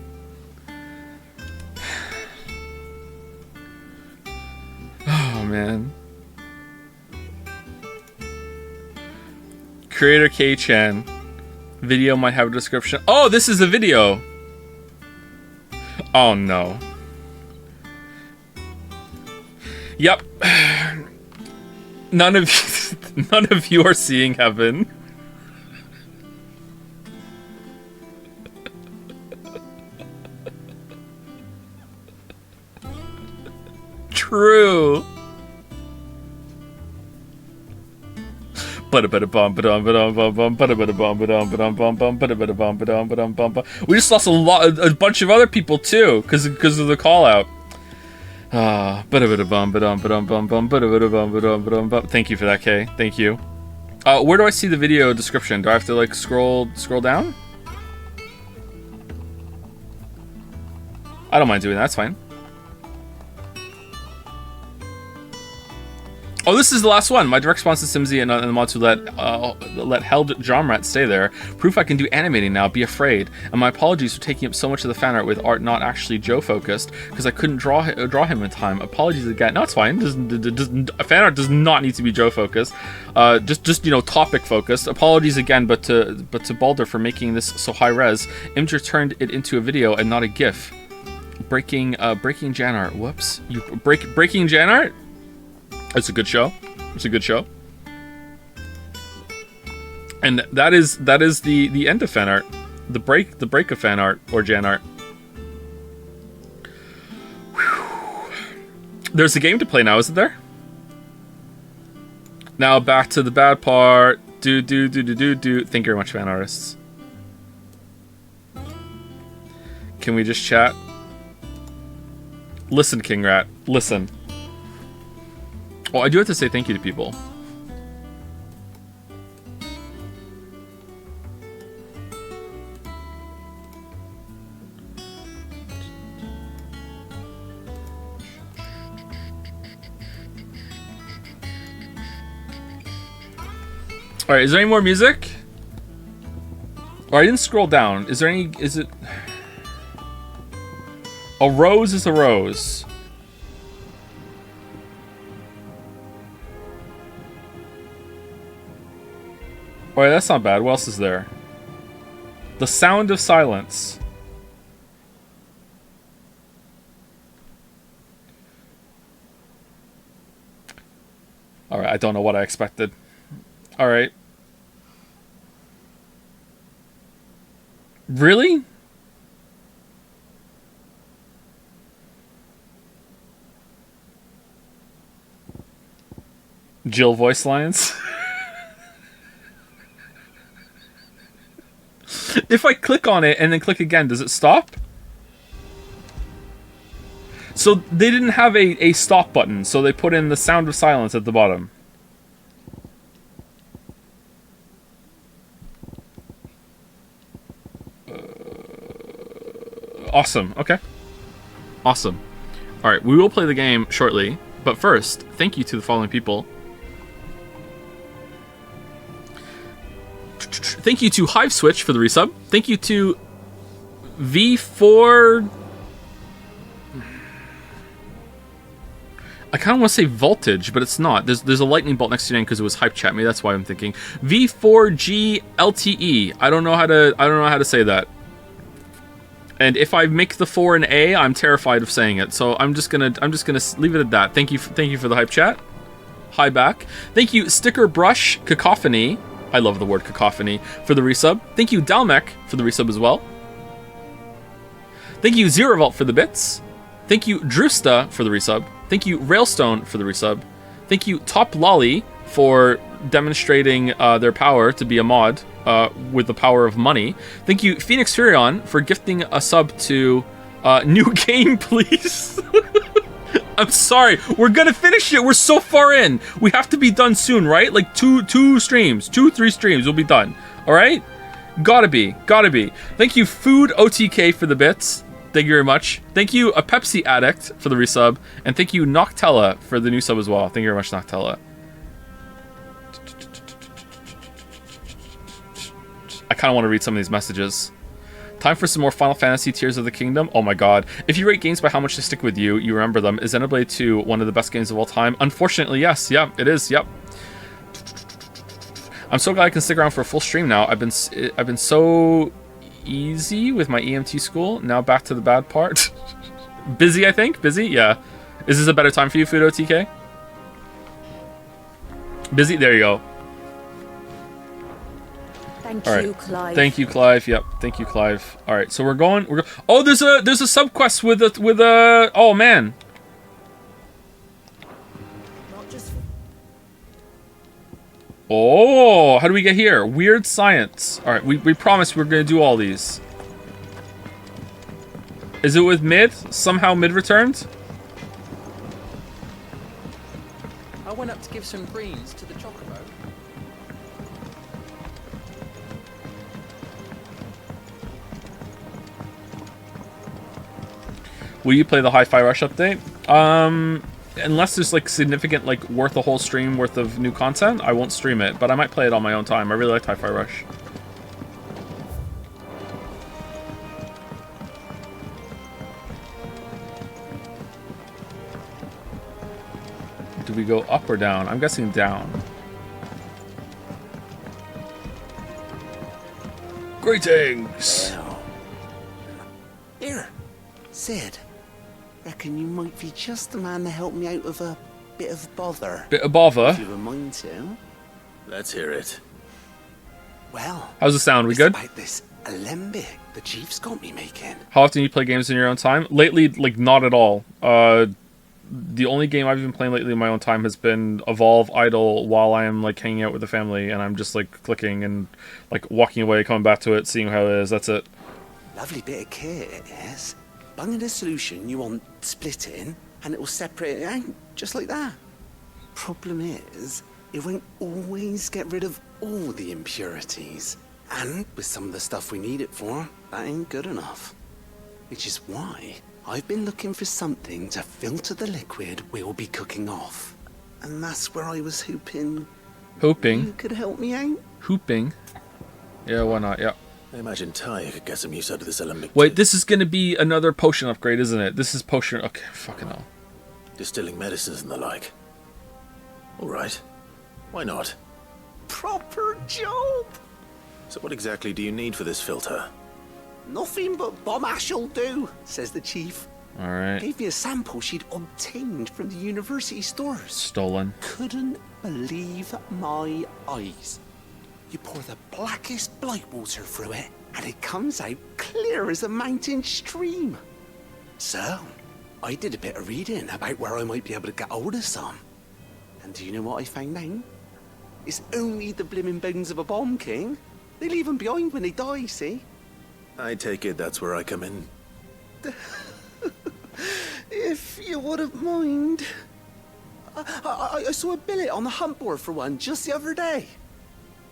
Oh, man. Creator K-chan. Video might have a description. Oh, this is a video! Oh, no. Yep. None of you are seeing heaven. True. We just lost a bunch of other people too, because of the call out. Thank you for that, Kay. Thank you. Where do I see the video description? Do I have to like scroll down? I don't mind doing that. That's fine. Oh, this is the last one. My direct response to Simsy and the mods who let Held Jomrat stay there. Proof I can do animating now. Be afraid. And my apologies for taking up so much of the fan art with art not actually Joe focused because I couldn't draw him in time. Apologies again. No, it's fine. Fan art does not need to be Joe focused. Just you know, topic focused. Apologies again, but to Balder for making this so high res. Imgur turned it into a video and not a GIF. Breaking Jan art. Whoops. You breaking Jan art? It's a good show. It's a good show. And that is the end of fan art. The break of fan art or Jan art. Whew. There's a game to play now, isn't there? Now back to the bad part. Do. Thank you very much, fan artists. Can we just chat? Listen, King Rat. Listen. Well, I do have to say thank you to people. Alright, is there any more music? Oh, I didn't scroll down. Is there any... Is it... A rose is a rose. Alright, that's not bad. What else is there? The sound of silence. Alright, I don't know what I expected. Alright. Really? Jill voice lines? If I click on it and then click again, does it stop? So they didn't have a stop button, so they put in the sound of silence at the bottom. Awesome. Okay. Awesome. Alright, we will play the game shortly, but first, thank you to the following people. Thank you to Hive Switch for the resub. Thank you to V4... I kind of want to say voltage, but it's not. There's a lightning bolt next to your name because it was hype chat. Maybe that's why I'm thinking V4G LTE. I don't know how to say that. And if I make the 4 an A, I'm terrified of saying it. So I'm just gonna leave it at that. Thank you for the hype chat. Hi back. Thank you Sticker Brush Cacophony. I love the word cacophony for the resub. Thank you Dalmec for the resub as well. Thank you Zerovault for the bits. Thank you Drusta for the resub. Thank you Railstone for the resub. Thank you Top Lolly for demonstrating their power to be a mod with the power of money. Thank you Phoenix Furion for gifting a sub to New Game Please. I'm sorry, we're gonna finish it. We're so far in. We have to be done soon, right? Like 3 streams, we'll be done. All right? Gotta be. Thank you Food OTK for the bits. Thank you very much. Thank you A Pepsi Addict for the resub, and thank you Noctella for the new sub as well. Thank you very much, Noctella. I kind of want to read some of these messages. Time for some more Final Fantasy Tears of the Kingdom. Oh my god. If you rate games by how much they stick with you, you remember them. Is Xenoblade 2 one of the best games of all time? Unfortunately, yes. Yeah, it is. Yep. I'm so glad I can stick around for a full stream now. I've been so easy with my EMT school. Now back to the bad part. Busy, I think. Busy? Yeah. Is this a better time for you, Fudo TK? Busy? There you go.
Thank
All right.
you, Clive.
Thank you, Clive. Yep. Thank you, Clive. All right. So we're going. Oh, there's a sub quest with a. Oh man.
Not just
Oh, how do we get here? Weird science. All right. We promised we're gonna do all these. Is it with Mid? Somehow Mid returned?
I went up to give some greens to the chocobo.
Will you play the Hi-Fi Rush update? Unless there's like significant, like worth a whole stream worth of new content, I won't stream it, but I might play it on my own time. I really like Hi-Fi Rush. Do we go up or down? I'm guessing down. Greetings!
Well, here, Sid. Reckon you might be just the man to help me out of a bit of bother.
Bit of bother.
If you were mine to.
Let's hear it.
Well,
How's it sound? We
it's
good?
about this alembic the chief's got me making.
How often do you play games in your own time? Lately, like, not at all. The only game I've been playing lately in my own time has been Evolve Idle while I am, like, hanging out with the family, and I'm just, like, clicking and, like, walking away, coming back to it, seeing how it is. That's it.
Lovely bit of kit it is. Bung in a solution you want splitting, and it'll separate it out, just like that. Problem is, it won't always get rid of all the impurities. And with some of the stuff we need it for, that ain't good enough. Which is why I've been looking for something to filter the liquid we'll be cooking off. And that's where I was hoping you
Hooping.
could help me out.
Hooping. Yeah, why not? Yeah.
I imagine Ty could get some use out of this alembic.
Wait, this is gonna be another potion upgrade, isn't it? This is potion... Okay, fucking hell.
Distilling medicines and the like. Alright. Why not?
Proper job.
So what exactly do you need for this filter?
Nothing but bomb ash'll do, says the chief.
Alright.
Gave me a sample she'd obtained from the university stores.
Stolen.
Couldn't believe my eyes. You pour the blackest blight water through it, and it comes out clear as a mountain stream. So, I did a bit of reading about where I might be able to get hold of some. And do you know what I found out? It's only the blimmin' bones of a bomb king. They leave them behind when they die, see?
I take it that's where I come in.
If you wouldn't mind. I saw a billet on the hunt board for one just the other day.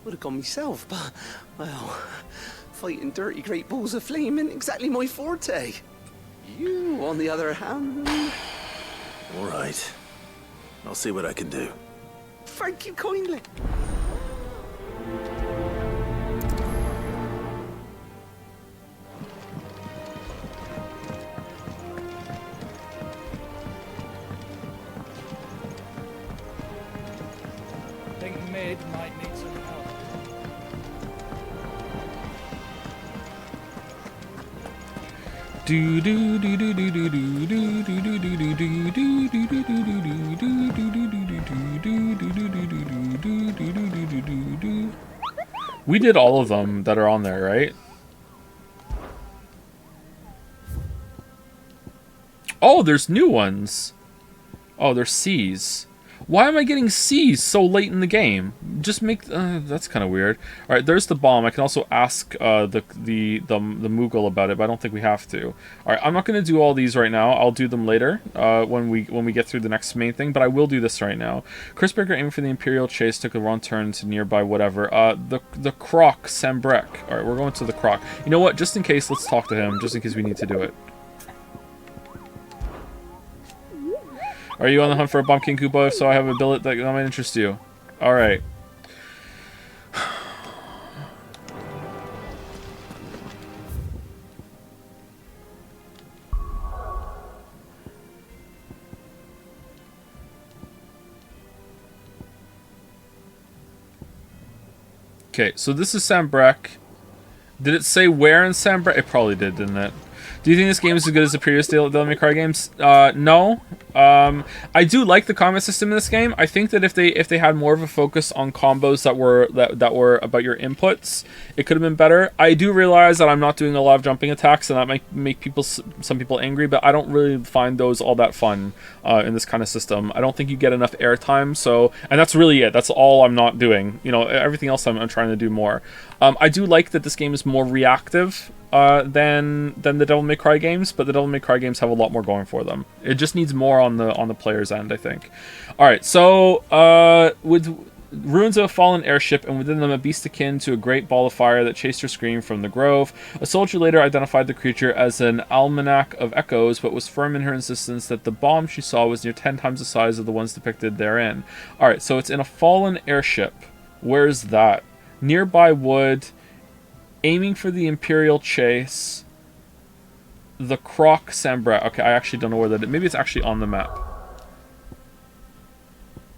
Would have gone myself, but, well, fighting dirty great balls of flame ain't exactly my forte. You, on the other hand...
Alright. I'll see what I can do.
Thank you kindly.
I think mid might need some help.
Do do do do do do do do do do do do do do do do do. We did all of them that are on there, right? Oh, there's new ones. Oh, there's C's. Why am I getting C's so late in the game? Just make... that's kind of weird. Alright, there's the bomb. I can also ask the Moogle about it, but I don't think we have to. Alright, I'm not going to do all these right now. I'll do them later when we get through the next main thing, but I will do this right now. Chris Baker aiming for the Imperial Chase took a wrong turn to nearby whatever. The Croc Sambrek. Alright, we're going to the Croc. You know what? Just in case, let's talk to him, just in case we need to do it. Are you on the hunt for a Bomb King Koopa? So I have a billet that might interest you. Alright. Okay, so this is Sambrek. Did it say where in Sambrek? It probably did, didn't it? Do you think this game is as good as the previous Devil May Cry games? No. I do like the combat system in this game. I think that if they had more of a focus on combos that were about your inputs, it could have been better. I do realize that I'm not doing a lot of jumping attacks, and that might make some people angry, but I don't really find those all that fun in this kind of system. I don't think you get enough airtime, so... And that's really it. That's all I'm not doing. You know, everything else I'm trying to do more. I do like that this game is more reactive than the Devil May Cry games, but the Devil May Cry games have a lot more going for them. It just needs more on the player's end, I think. All right, so with ruins of a fallen airship, and within them a beast akin to a great ball of fire that chased her scream from the grove. A soldier later identified the creature as an almanac of echoes, but was firm in her insistence that the bomb she saw was near 10 times the size of the ones depicted therein. All right, so it's in a fallen airship. Where's that? Nearby wood. Aiming for the Imperial Chase. The Croc Sambrek. Okay, I actually don't know where that is. Maybe it's actually on the map.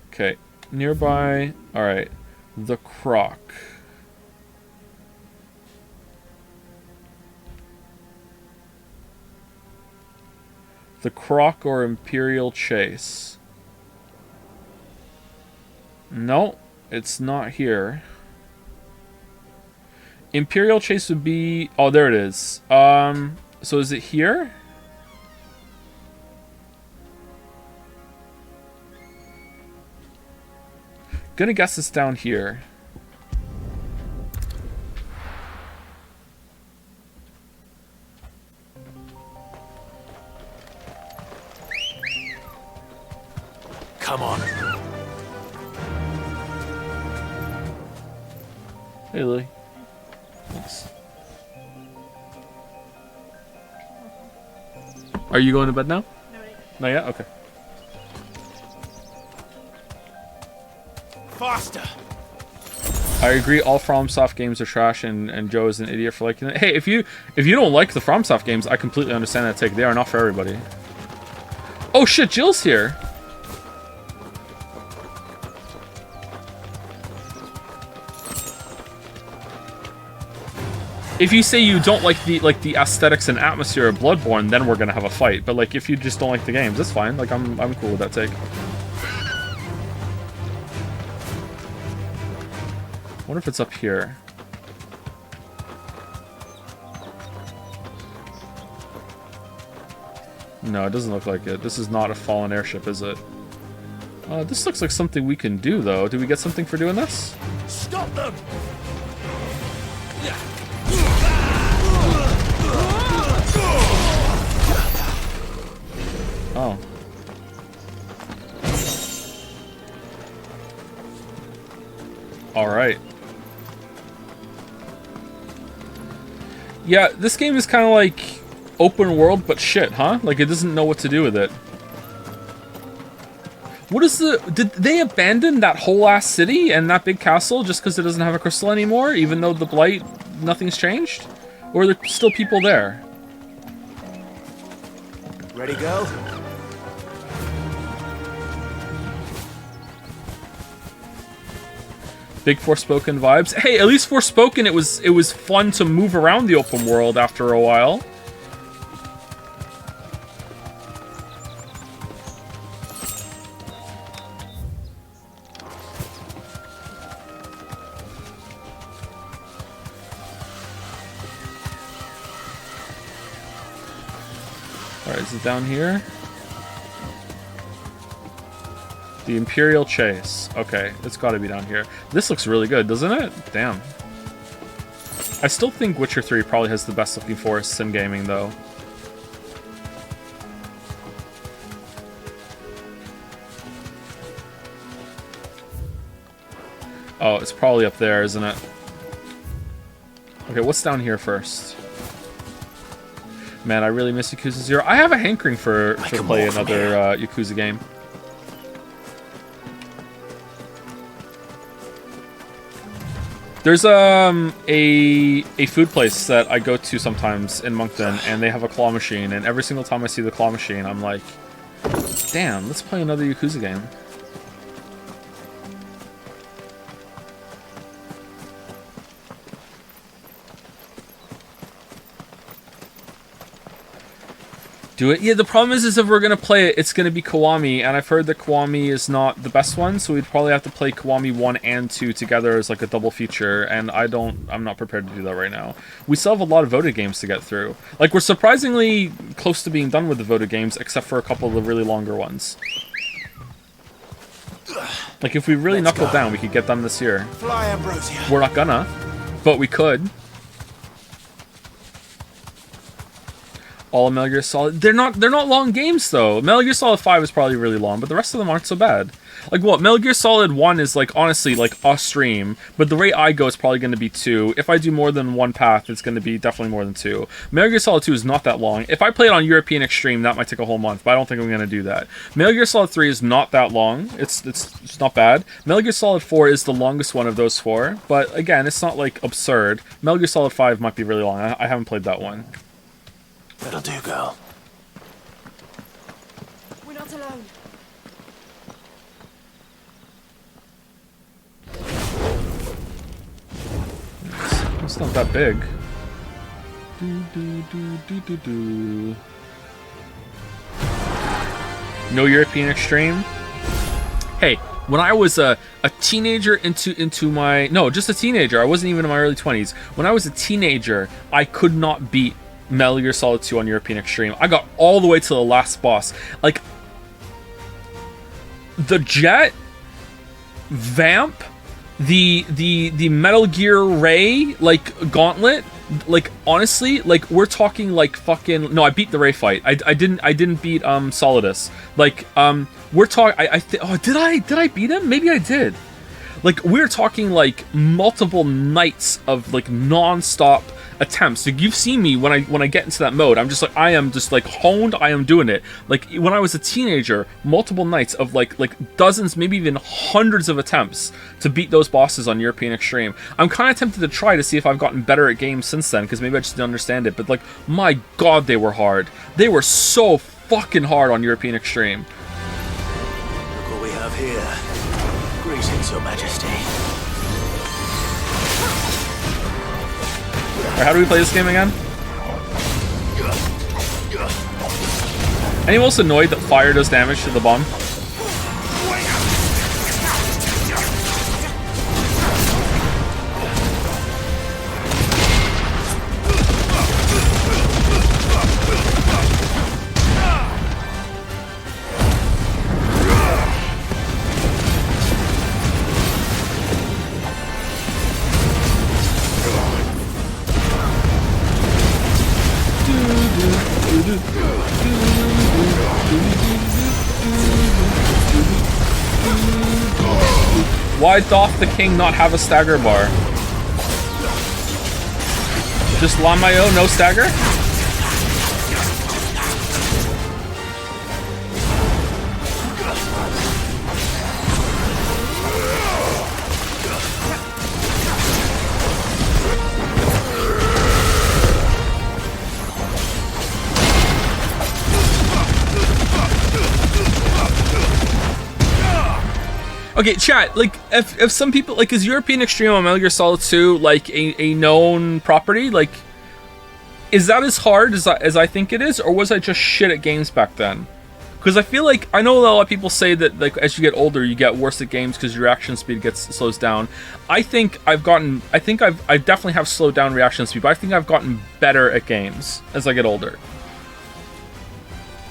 Okay, nearby. Alright. The Croc. The Croc or Imperial Chase. No, it's not here. Imperial Chase would be... Oh, there it is. So is it here? Gonna guess it's down here.
Come on.
Hey, Lily. Thanks. Are you going to bed now? No, not yet? Okay.
Faster!
I agree. All FromSoft games are trash, and Joe is an idiot for liking it. Hey, if you don't like the FromSoft games, I completely understand that take. They are not for everybody. Oh shit, Jill's here. If you say you don't like the aesthetics and atmosphere of Bloodborne, then we're gonna have a fight. But like, if you just don't like the games, that's fine. Like, I'm cool with that take. I wonder if it's up here. No, it doesn't look like it. This is not a fallen airship, is it? This looks like something we can do, though. Do we get something for doing this?
Stop them!
Oh. Alright. Yeah, this game is kind of like open world, but shit, huh? Like, it doesn't know what to do with it. What is the... Did they abandon that whole ass city and that big castle just because it doesn't have a crystal anymore, even though the Blight, nothing's changed? Or are there still people there?
Ready, go?
Big Forspoken vibes. Hey, at least Forspoken, it was fun to move around the open world after a while. Alright, is it down here? The Imperial Chase. Okay, it's got to be down here. This looks really good, doesn't it? Damn. I still think Witcher 3 probably has the best looking forests in gaming, though. Oh, it's probably up there, isn't it? Okay, what's down here first? Man, I really miss Yakuza 0. I have a hankering to play another Yakuza game. There's a food place that I go to sometimes in Moncton, and they have a claw machine, and every single time I see the claw machine, I'm like, damn, let's play another Yakuza game. Do it. Yeah, the problem is if we're gonna play it, it's gonna be Kiwami, and I've heard that Kiwami is not the best one, so we'd probably have to play Kiwami 1 and 2 together as like a double feature, and I'm not prepared to do that right now. We still have a lot of voted games to get through. Like, we're surprisingly close to being done with the voted games, except for a couple of the really longer ones. Like, if we really knuckle down, we could get done this year.
Fly, Ambrosia.
We're not gonna, but we could. All of Metal Gear Solid. They're not long games though. Metal Gear Solid 5 is probably really long, but the rest of them aren't so bad. Like what? Metal Gear Solid 1 is like honestly like a stream, but the rate I go is probably going to be 2. If I do more than one path, it's going to be definitely more than 2. Metal Gear Solid 2 is not that long. If I play it on European Extreme, that might take a whole month, but I don't think I'm going to do that. Metal Gear Solid 3 is not that long. It's not bad. Metal Gear Solid 4 is the longest one of those 4, but again, it's not like absurd. Metal Gear Solid 5 might be really long. I haven't played that one.
That'll do, girl.
We're not alone.
It's not that big. No European Extreme? Hey, when I was a teenager into my... No, just a teenager. I wasn't even in my early 20s. When I was a teenager, I could not beat Metal Gear Solid 2 on European Extreme. I got all the way to the last boss. Like, the jet, Vamp, the Metal Gear Ray, like, gauntlet, like, honestly, like, we're talking, like, fucking... No, I beat the Ray fight. I didn't beat, Solidus. Like, we're talking... Oh, did I beat him? Maybe I did. Like, we're talking, like, multiple nights of, like, non-stop attempts. Like, you've seen me when I get into that mode. I'm just like, I am just like honed. I am doing it. Like when I was a teenager, multiple nights of like dozens, maybe even hundreds of attempts to beat those bosses on European Extreme. I'm kind of tempted to try to see if I've gotten better at games since then, because maybe I just didn't understand it. But like, my God, they were hard. They were so fucking hard on European Extreme.
Look what we have here. Greetings, Your Majesty.
Alright, how do we play this game again? Anyone else annoyed that fire does damage to the bomb? Why doth the king not have a stagger bar? Just Lamayo, no stagger? Okay, chat, like, if some people, like, is European Extreme on Metal Gear Solid 2, like, a known property? Like, is that as hard as I think it is, or was I just shit at games back then? Because I feel like, I know a lot of people say that, like, as you get older, you get worse at games because your reaction speed slows down. I think I definitely have slowed down reaction speed, but I think I've gotten better at games as I get older.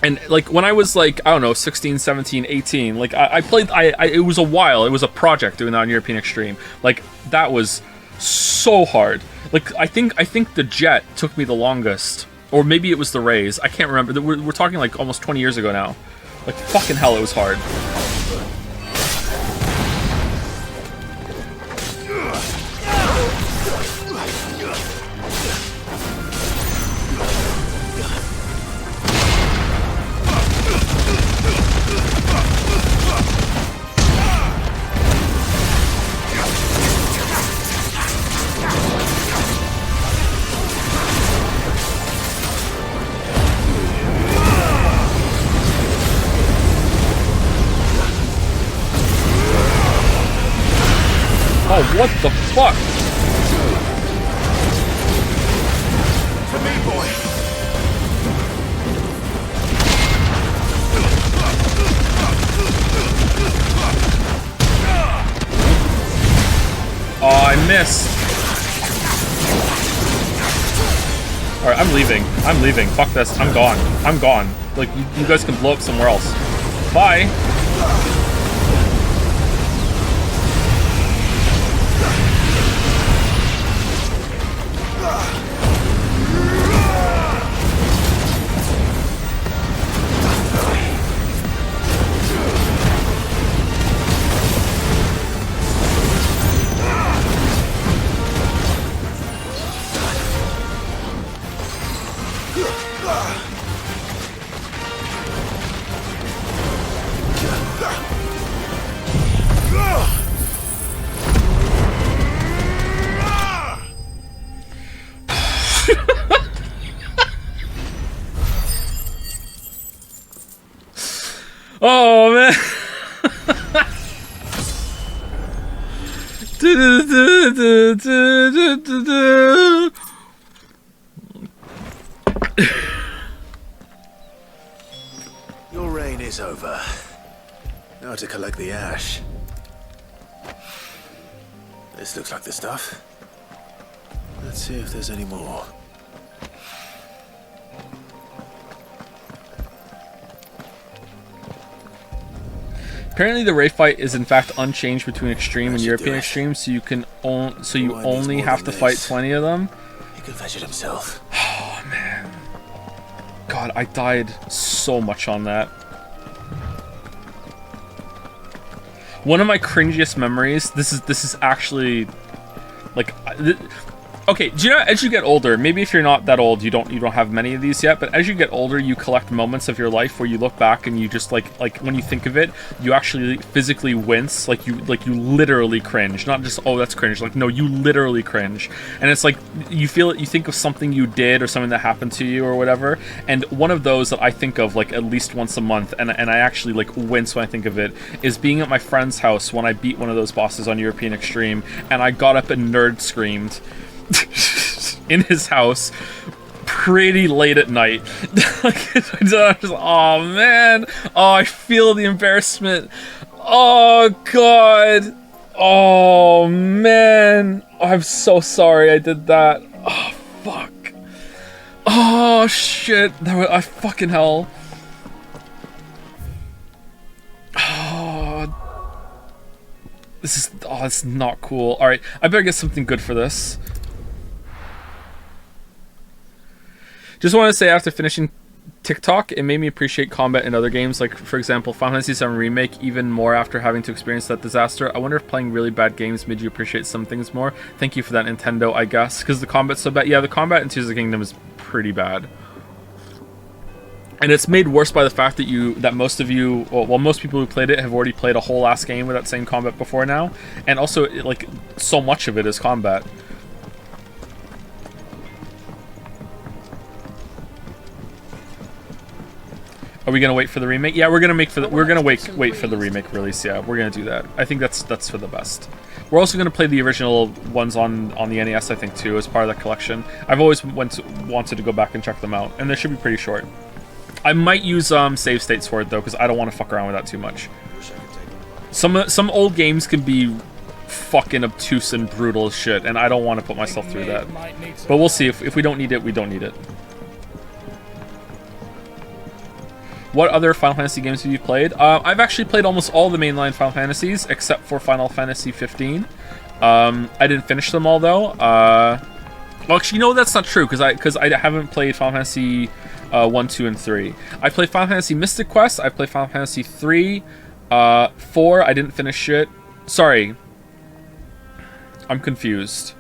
And, like, when I was, like, I don't know, 16, 17, 18, like, I played, it was a while, it was a project doing that on European Extreme. Like, that was so hard. Like, I think the Jet took me the longest. Or maybe it was the Rays, I can't remember. We're talking, like, almost 20 years ago now. Like, fucking hell, it was hard. Oh, what the fuck?
To me, boy.
Oh, I missed. Alright, I'm leaving. I'm leaving. Fuck this. I'm gone. I'm gone. Like, you guys can blow up somewhere else. Bye. Oh man.
Your reign is over. Now to collect the ash. This looks like the stuff. Let's see if there's any more.
Apparently the raid fight is in fact unchanged between Extreme and European Extreme, so you only have to fight 20 of them.
He can fetch it himself.
Oh man. God, I died so much on that. One of my cringiest memories, this is actually like Okay, do you know, as you get older, maybe if you're not that old, you don't have many of these yet, but as you get older, you collect moments of your life where you look back and you just like when you think of it, you actually physically wince, like you literally cringe, not just, oh, that's cringe, like, no, you literally cringe. And it's like you feel it, you think of something you did or something that happened to you or whatever, and one of those that I think of like at least once a month, and I actually like wince when I think of it, is being at my friend's house when I beat one of those bosses on European Extreme, and I got up and nerd screamed in his house pretty late at night. Oh man, oh, I feel the embarrassment. Oh god, oh man, I'm so sorry I did that. Oh fuck, oh shit, that was, I fucking hell. Oh, this is not cool. All right, I better get something good for this. Just want to say, after finishing TikTok, it made me appreciate combat in other games, like, for example, Final Fantasy VII Remake, even more after having to experience that disaster. I wonder if playing really bad games made you appreciate some things more. Thank you for that, Nintendo, I guess, because the combat's so bad. Yeah, the combat in Tears of the Kingdom is pretty bad. And it's made worse by the fact that most of you, well, most people who played it have already played a whole ass game with that same combat before now. And also, like, so much of it is combat. Are we gonna wait for the remake? Yeah, we're gonna wait for the remake release. Yeah, we're gonna do that. I think that's for the best. We're also gonna play the original ones on the NES, I think, too, as part of that collection. I've always wanted to go back and check them out, and they should be pretty short. I might use save states for it though, because I don't want to fuck around with that too much. Some old games can be fucking obtuse and brutal as shit, and I don't want to put myself through that. But we'll see. If we don't need it, we don't need it. What other Final Fantasy games have you played? I've actually played almost all the mainline Final Fantasies, except for Final Fantasy XV. I didn't finish them all, though. Well, actually, no, that's not true, because I haven't played Final Fantasy 1, 2, and 3. I played Final Fantasy Mystic Quest, I played Final Fantasy 3, 4, I didn't finish it. Sorry. I'm confused.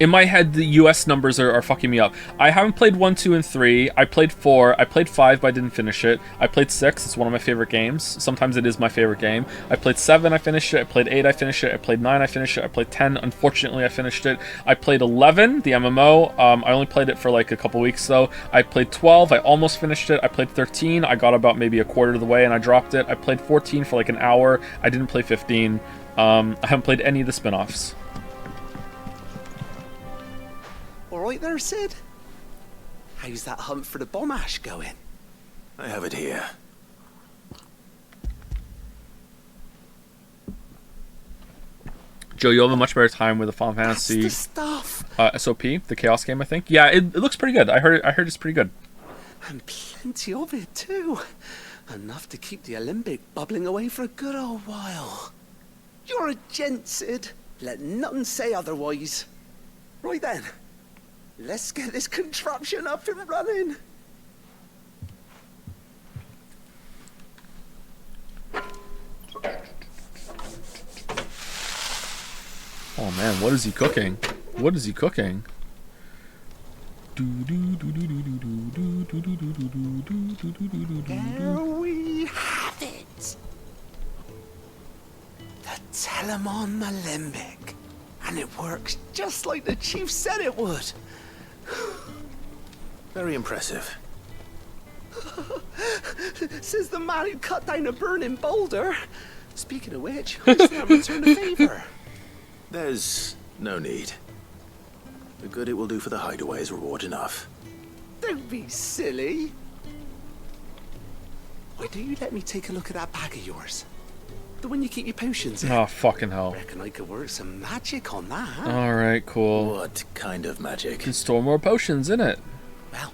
In my head, the US numbers are fucking me up. I haven't played 1, 2, and 3. I played 4. I played 5, but I didn't finish it. I played 6. It's one of my favorite games. Sometimes it is my favorite game. I played 7. I finished it. I played 8. I finished it. I played 9. I finished it. I played 10. Unfortunately, I finished it. I played 11, the MMO. I only played it for like a couple weeks, though. I played 12. I almost finished it. I played 13. I got about maybe a quarter of the way, and I dropped it. I played 14 for like an hour. I didn't play 15. I haven't played any of the spin-offs.
All right there, Sid? How's that hunt for the bomb ash going?
I have it here.
Joe, you'll have a much better time with the Final Fantasy
That's the stuff.
SOP, the Chaos game, I think. Yeah, it looks pretty good. I heard it's pretty good.
And plenty of it, too. Enough to keep the Olympic bubbling away for a good old while. You're a gent, Sid. Let nothing say otherwise. Right then. Let's get this contraption up and running.
Oh man, what is he cooking? What is he cooking?
There we have it. The Telemon Malembic. And it works just like the chief said it would.
Very impressive.
Says the man who cut down a burning boulder. Speaking of which, who's there to return the favor?
There's no need. The good it will do for the hideaway is reward enough.
Don't be silly. Why don't you let me take a look at that bag of yours? The one you keep your potions in.
Oh, fucking hell.
Reckon I could work some magic on that.
Alright, cool.
What kind of magic?
You can store more potions in it.
Well,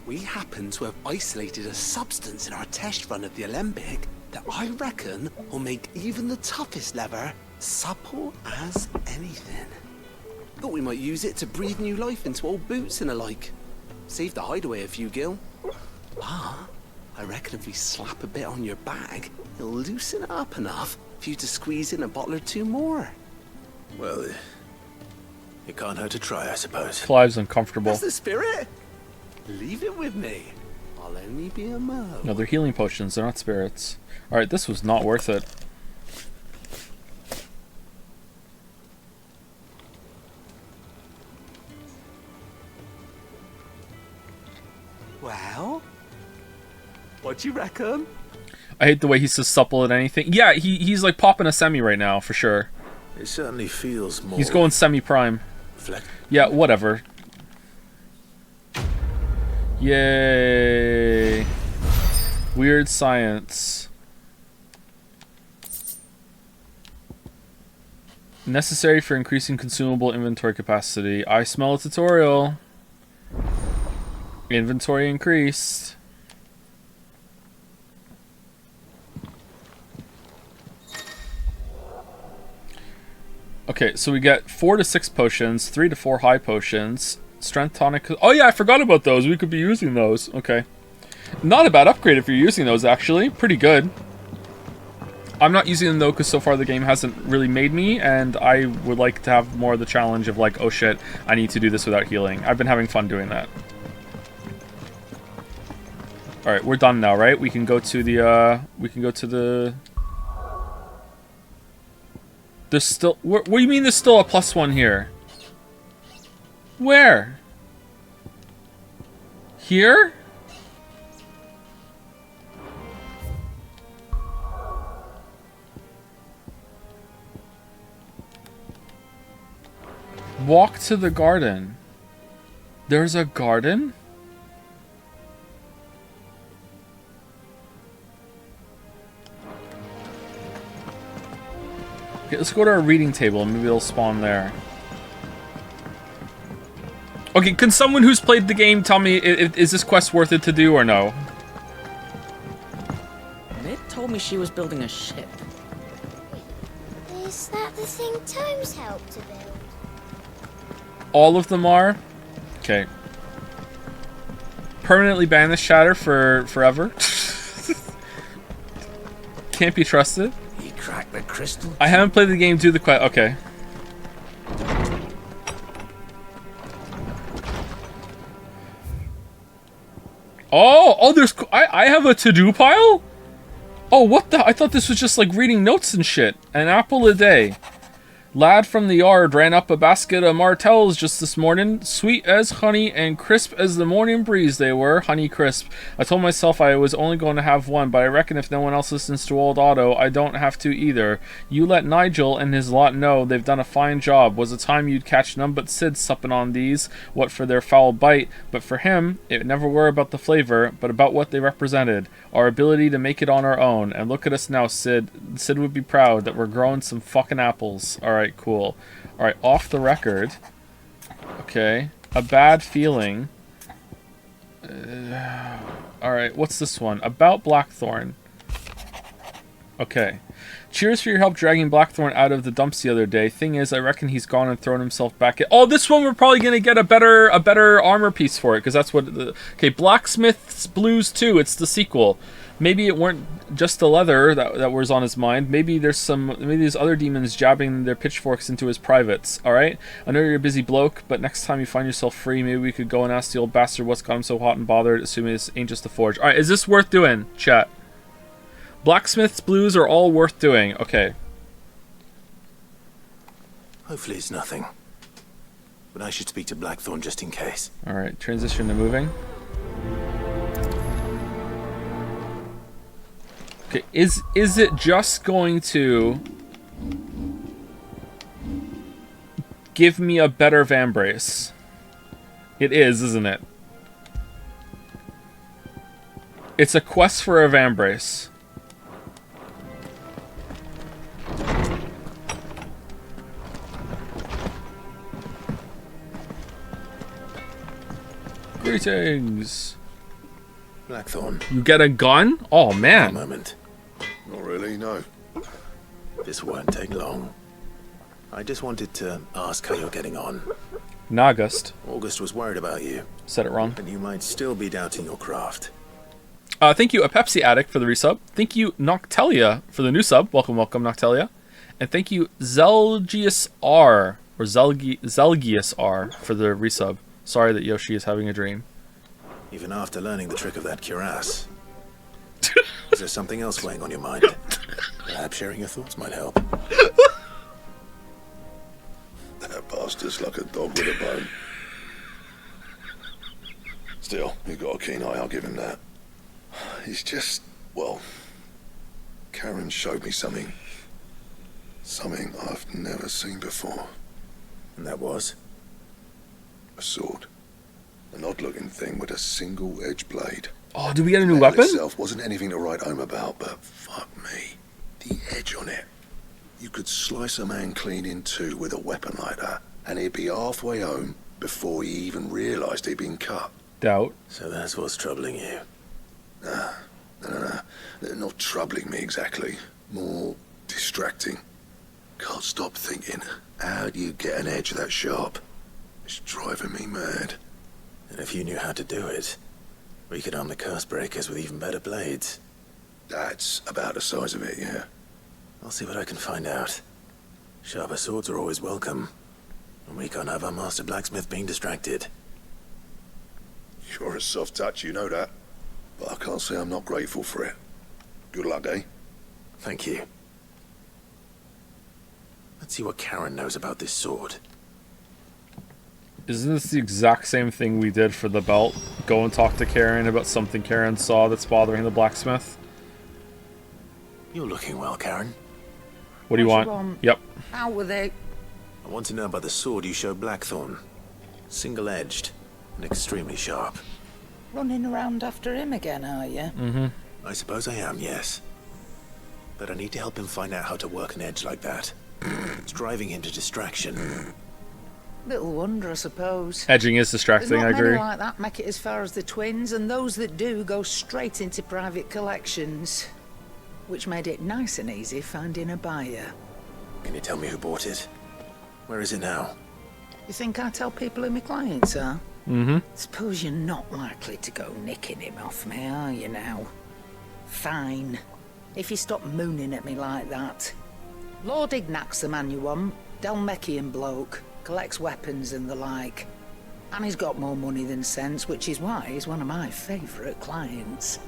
we happen to have isolated a substance in our test run of the Alembic that I reckon will make even the toughest lever supple as anything. Thought we might use it to breathe new life into old boots and the like. Save the hideaway a few gil. Ah, I reckon if we slap a bit on your bag, It'll loosen it up enough for you to squeeze in a bottle or two more.
Well, it can't hurt to try, I suppose.
Clive's uncomfortable.
That's the spirit. Leave it with me. I'll only be a mo.
No, they're healing potions. They're not spirits. Alright, this was not worth it.
Well, what do you reckon?
I hate the way he's so supple at anything. Yeah, he's like popping a semi right now, for sure.
It certainly feels more...
He's going semi-prime. Yeah, whatever. Yay. Weird science. Necessary for increasing consumable inventory capacity. I smell a tutorial. Inventory increased. Okay, so we get 4 to 6 potions, 3 to 4 high potions, strength tonic. Oh yeah, I forgot about those. We could be using those. Okay. Not a bad upgrade if you're using those, actually. Pretty good. I'm not using them though because so far the game hasn't really made me, and I would like to have more of the challenge of like, oh shit, I need to do this without healing. I've been having fun doing that. Alright, we're done now, right? We can go to the, There's still... What do you mean there's still a +1 here? Where? Here? Walk to the garden. There's a garden? Okay, let's go to our reading table and maybe it'll spawn there. Okay, can someone who's played the game tell me, is this quest worth it to do or no?
Mid told me she was building a ship.
Is that the thing Tomes helped to build?
All of them are? Okay. Permanently ban this shatter for forever. Can't be trusted.
He cracked the crystal.
I haven't played the game, do the quest. Okay. Oh, there's... I have a to-do pile? Oh, what the... I thought this was just like reading notes and shit. An apple a day. Lad from the yard ran up a basket of martels just this morning. Sweet as honey and crisp as the morning breeze they were. Honey crisp. I told myself I was only going to have one, but I reckon if no one else listens to old Otto, I don't have to either. You let Nigel and his lot know they've done a fine job. Was the time you'd catch none but Sid supping on these. What for their foul bite. But for him, it never were about the flavor, but about what they represented. Our ability to make it on our own. And look at us now, Sid. Sid would be proud that we're growing some fucking apples. Alright. Cool. Alright, off the record. Okay. A bad feeling. Alright, what's this one? About Blackthorn. Okay. Cheers for your help dragging Blackthorn out of the dumps the other day. Thing is, I reckon he's gone and thrown himself back in. Oh, this one we're probably gonna get a better armor piece for it, because that's what the... Okay, Blacksmith's Blues 2, it's the sequel. Maybe it weren't just the leather that was on his mind. Maybe there's other demons jabbing their pitchforks into his privates, alright? I know you're a busy bloke, but next time you find yourself free, maybe we could go and ask the old bastard what's got him so hot and bothered, assuming this ain't just a forge. Alright, is this worth doing, chat? Blacksmith's Blues are all worth doing. Okay.
Hopefully it's nothing. But I should speak to Blackthorn just in case.
Alright, transition to moving. Okay, is it just going to give me a better Vambrace? It is, isn't it? It's a quest for a Vambrace. Greetings.
Blackthorn.
You get a gun? Oh, man.
A moment.
Not really, no.
This won't take long. I just wanted to ask how you're getting on.
August.
August was worried about you.
Said it wrong.
But you might still be doubting your craft.
Thank you, a Pepsi Addict, for the resub. Thank you, Noctelia, for the new sub. Welcome, welcome, Noctelia. And thank you, Zelgius R, or Zelgius R, for the resub. Sorry that Yoshi is having a dream.
Even after learning the trick of that cuirass. Is there something else weighing on your mind? Perhaps sharing your thoughts might help.
That bastard's like a dog with a bone. Still, he got a keen eye, I'll give him that. He's just, well, Karen showed me something. Something I've never seen before.
And that was?
A sword. An odd-looking thing with a single edge blade.
Oh, did we get a new
The metal
weapon?
itself wasn't anything to write home about, but fuck me. The edge on it. You could slice a man clean in two with a weapon like that, and he'd be halfway home before he even realised he'd been cut.
Doubt.
So that's what's troubling you.
No. They're not troubling me exactly. More distracting. Can't stop thinking, how do you get an edge that sharp? It's driving me mad.
And if you knew how to do it, we could arm the curse breakers with even better blades.
That's about the size of it, yeah.
I'll see what I can find out. Sharper swords are always welcome. And we can't have our master blacksmith being distracted.
You're a soft touch, you know that. But I can't say I'm not grateful for it. Good luck, eh?
Thank you. Let's see what Karen knows about this sword.
Isn't this the exact same thing we did for the belt? Go and talk to Karen about something Karen saw that's bothering the blacksmith?
You're looking well, Karen.
What do you
What
want?
you want?
Yep.
How were they?
I want to know about the sword you showed Blackthorn. Single-edged and extremely sharp.
Running around after him again, are you?
Mm-hmm.
I suppose I am, yes. But I need to help him find out how to work an edge like that. It's driving him to distraction.
Little wonder, I suppose.
Edging is
There's
distracting,
not
I agree.
many like that make it as far as the twins, and those that do go straight into private collections. Which made it nice and easy finding a buyer.
Can you tell me who bought it? Where is it now?
You think I tell people who my clients are?
Mm-hmm.
Suppose you're not likely to go nicking him off me, are you now? Fine. If you stop mooning at me like that. Lord Ignac's the man you want. Dalmekian bloke. Collects weapons and the like. And he's got more money than sense, which is why he's one of my favourite clients.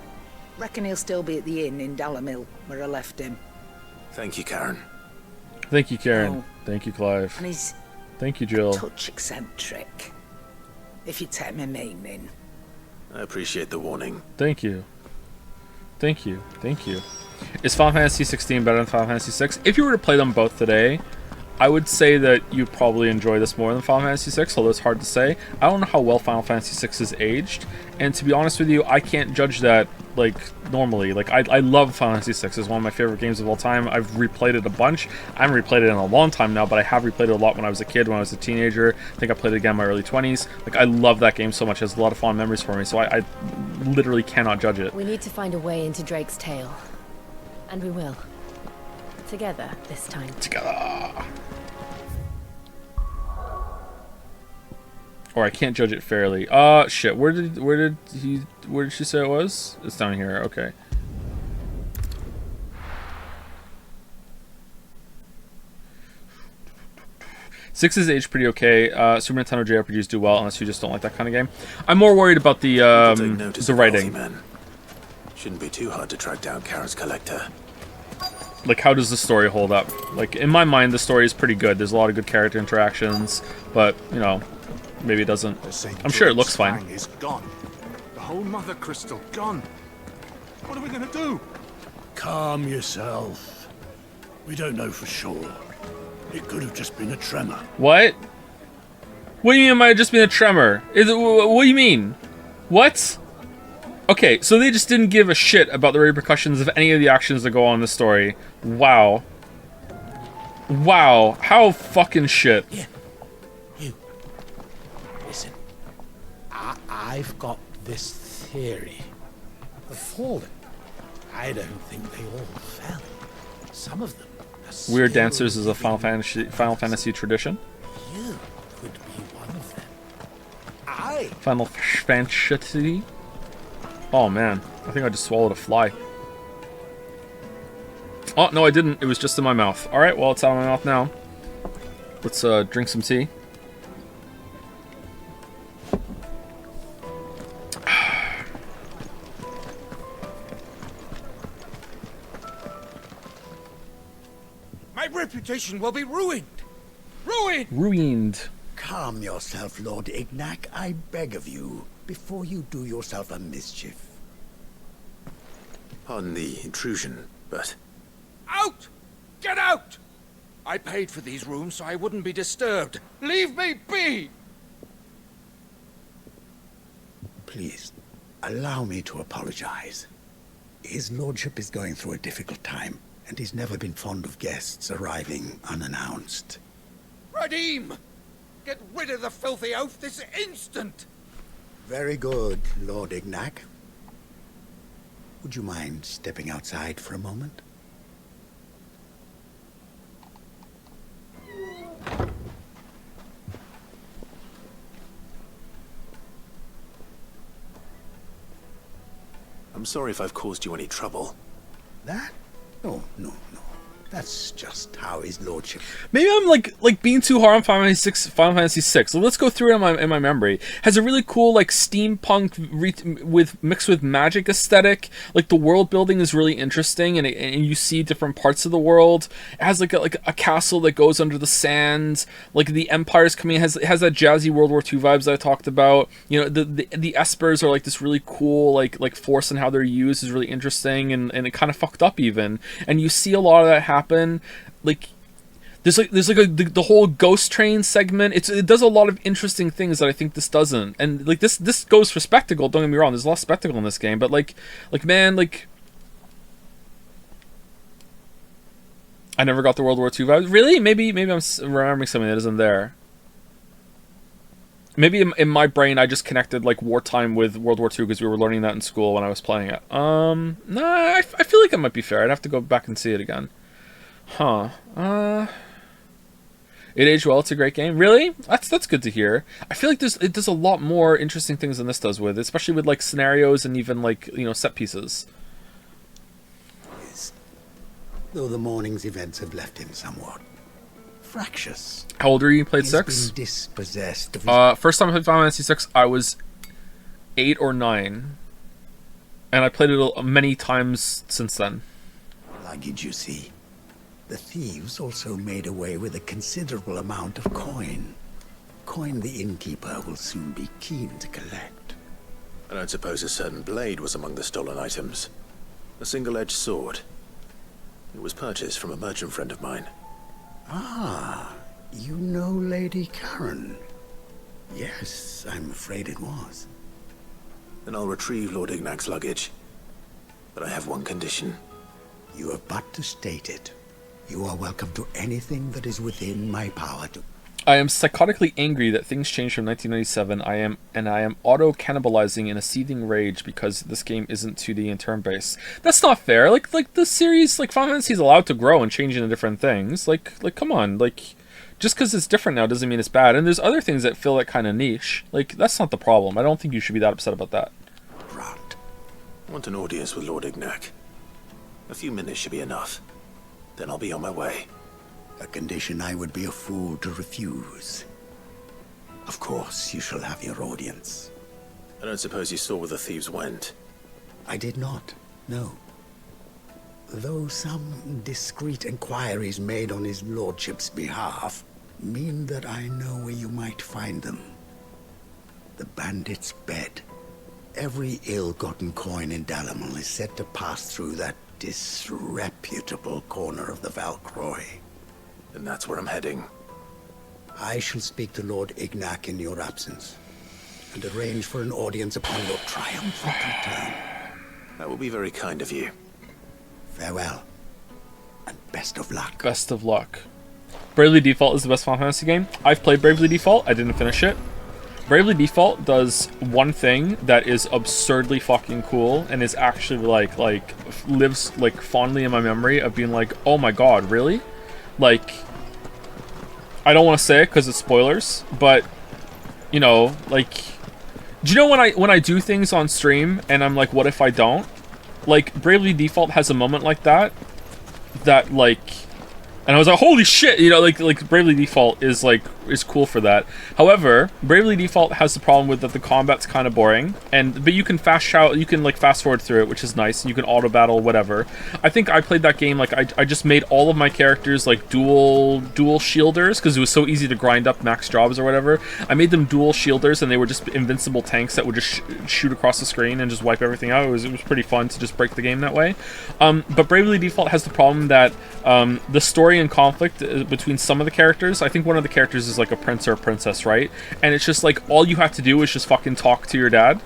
Reckon he'll still be at the inn in Dalamil, where I left him.
Thank you, Karen.
Thank you, Karen.
Oh.
Thank you, Clive.
And he's
Thank you, Jill.
touch eccentric. If you take my meaning.
I appreciate the warning.
Thank you. Thank you. Thank you. Is Final Fantasy XVI better than Final Fantasy VI? If you were to play them both today, I would say that you probably enjoy this more than Final Fantasy VI, although it's hard to say. I don't know how well Final Fantasy VI is aged, and to be honest with you, I can't judge that, like, normally. Like, I love Final Fantasy VI. It's one of my favorite games of all time. I've replayed it a bunch. I haven't replayed it in a long time now, but I have replayed it a lot when I was a kid, when I was a teenager. I think I played it again in my early 20s. Like, I love that game so much. It has a lot of fond memories for me, so I literally cannot judge it.
We need to find a way into Drake's tail. And we will. Together, this time.
Together. Or I can't judge it fairly. Shit. Where did she say it was? It's down here. Okay. Six is aged pretty okay. Super Nintendo JRPGs do well, unless you just don't like that kind of game. I'm more worried about the writing.
Men. Shouldn't be too hard to track down Karen's collector.
Like, how does the story hold up? Like, in my mind, the story is pretty good. There's a lot of good character interactions, but, you know, maybe it doesn't. I'm sure it looks fine.
Is gone. The whole mother crystal gone. What are we gonna do?
Calm yourself. We don't know for sure. It could have just been a tremor.
What? What do you mean it might have just been a tremor? What do you mean? What? Okay, so they just didn't give a shit about the repercussions of any of the actions that go on in the story. Wow. Wow. How fucking shit.
Yeah. You. Listen. I've got this theory. The fallen. I don't think they all fell. Some of them are
Weird Dancers is a Final Fantasy tradition.
You could be one of them.
Final Fantasy. Oh man. I think I just swallowed a fly. Oh, no, I didn't. It was just in my mouth. Alright, well, it's out of my mouth now. Let's drink some tea.
My reputation will be ruined. Ruined!
Ruined.
Calm yourself, Lord Ignac, I beg of you, before you do yourself a mischief.
Pardon the intrusion, but...
Out! Get out! I paid for these rooms so I wouldn't be disturbed. Leave me be!
Please, allow me to apologize. His lordship is going through a difficult time, and he's never been fond of guests arriving unannounced.
Radim! Get rid of the filthy oaf this instant!
Very good, Lord Ignac. Would you mind stepping outside for a moment?
I'm sorry if I've caused you any trouble.
That? No. That's just how his lordship...
Maybe I'm like being too hard on Final Fantasy VI. So let's go through it in my memory. Has a really cool like steampunk mixed with magic aesthetic. Like the world building is really interesting, and you see different parts of the world. It has like a castle that goes under the sands. Like the Empire's coming. It has that jazzy World War II vibes that I talked about. You know, the Espers are like this really cool like force, and how they're used is really interesting, and it kind of fucked up even. And you see a lot of that happen. Like there's the whole ghost train segment. It does a lot of interesting things that I think this doesn't. And like this goes for spectacle, don't get me wrong, there's a lot of spectacle in this game, but like man, like I never got the World War II vibes. Really? Maybe I'm remembering something that isn't there. Maybe in my brain I just connected like wartime with World War II because we were learning that in school when I was playing it. Nah, I feel like it might be fair. I'd have to go back and see it again. Huh. It aged well. It's a great game. Really? That's good to hear. I feel like it does a lot more interesting things than this does with, especially with like scenarios and even like, you know, set pieces.
Yes. Though the morning's events have left him somewhat fractious.
How old are you? You played
He's
6?
been dispossessed of his...
First time I played Final Fantasy VI, I was 8 or 9, and I played it many times since then.
Luggage, you see. The thieves also made away with a considerable amount of coin. Coin the innkeeper will soon be keen to collect.
I don't suppose a certain blade was among the stolen items. A single-edged sword. It was purchased from a merchant friend of mine.
Ah, you know Lady Karen. Yes, I'm afraid it was.
Then I'll retrieve Lord Ignac's luggage. But I have one condition.
You have but to state it. You are welcome to anything that is within my power to...
I am psychotically angry that things changed from 1997. I am auto-cannibalizing in a seething rage because this game isn't 2D and turn-based. That's not fair. Like the series, like Final Fantasy is allowed to grow and change into different things. Like come on. Like just because it's different now doesn't mean it's bad. And there's other things that fill that kind of niche. Like that's not the problem. I don't think you should be that upset about that.
Grant.
I want an audience with Lord Ignac. A few minutes should be enough. Then I'll be on my way.
A condition I would be a fool to refuse. Of course, you shall have your audience.
I don't suppose you saw where the thieves went?
I did not, no. Though some discreet inquiries made on his lordship's behalf mean that I know where you might find them. The bandit's bed. Every ill-gotten coin in Dalamon is said to pass through that disreputable corner of the Valcroy.
And that's where I'm heading.
I shall speak to Lord Ignac in your absence, and arrange for an audience upon your triumphant return.
That will be very kind of you.
Farewell, and best of luck.
Best of luck. Bravely Default is the best Final Fantasy game. I've played Bravely Default. I didn't finish it. Bravely Default does one thing that is absurdly fucking cool and is actually like lives like fondly in my memory of being like, oh my god, really? Like, I don't want to say it because it's spoilers, but you know, like, do you know when I do things on stream and I'm like, what if I don't? like Bravely Default has a moment like that like, and I was like, holy shit, you know, like Bravely Default is cool for that. However, Bravely Default has the problem with that the combat's kind of boring, but you can fast forward through it, which is nice. You can auto battle, whatever. I think I played that game like I just made all of my characters like dual shielders because it was so easy to grind up max jobs or whatever. I made them dual shielders, and they were just invincible tanks that would just shoot across the screen and just wipe everything out. It was pretty fun to just break the game that way. But Bravely Default has the problem that the story and conflict between some of the characters. I think one of the characters is like a prince or a princess, right? And it's just like all you have to do is just fucking talk to your dad.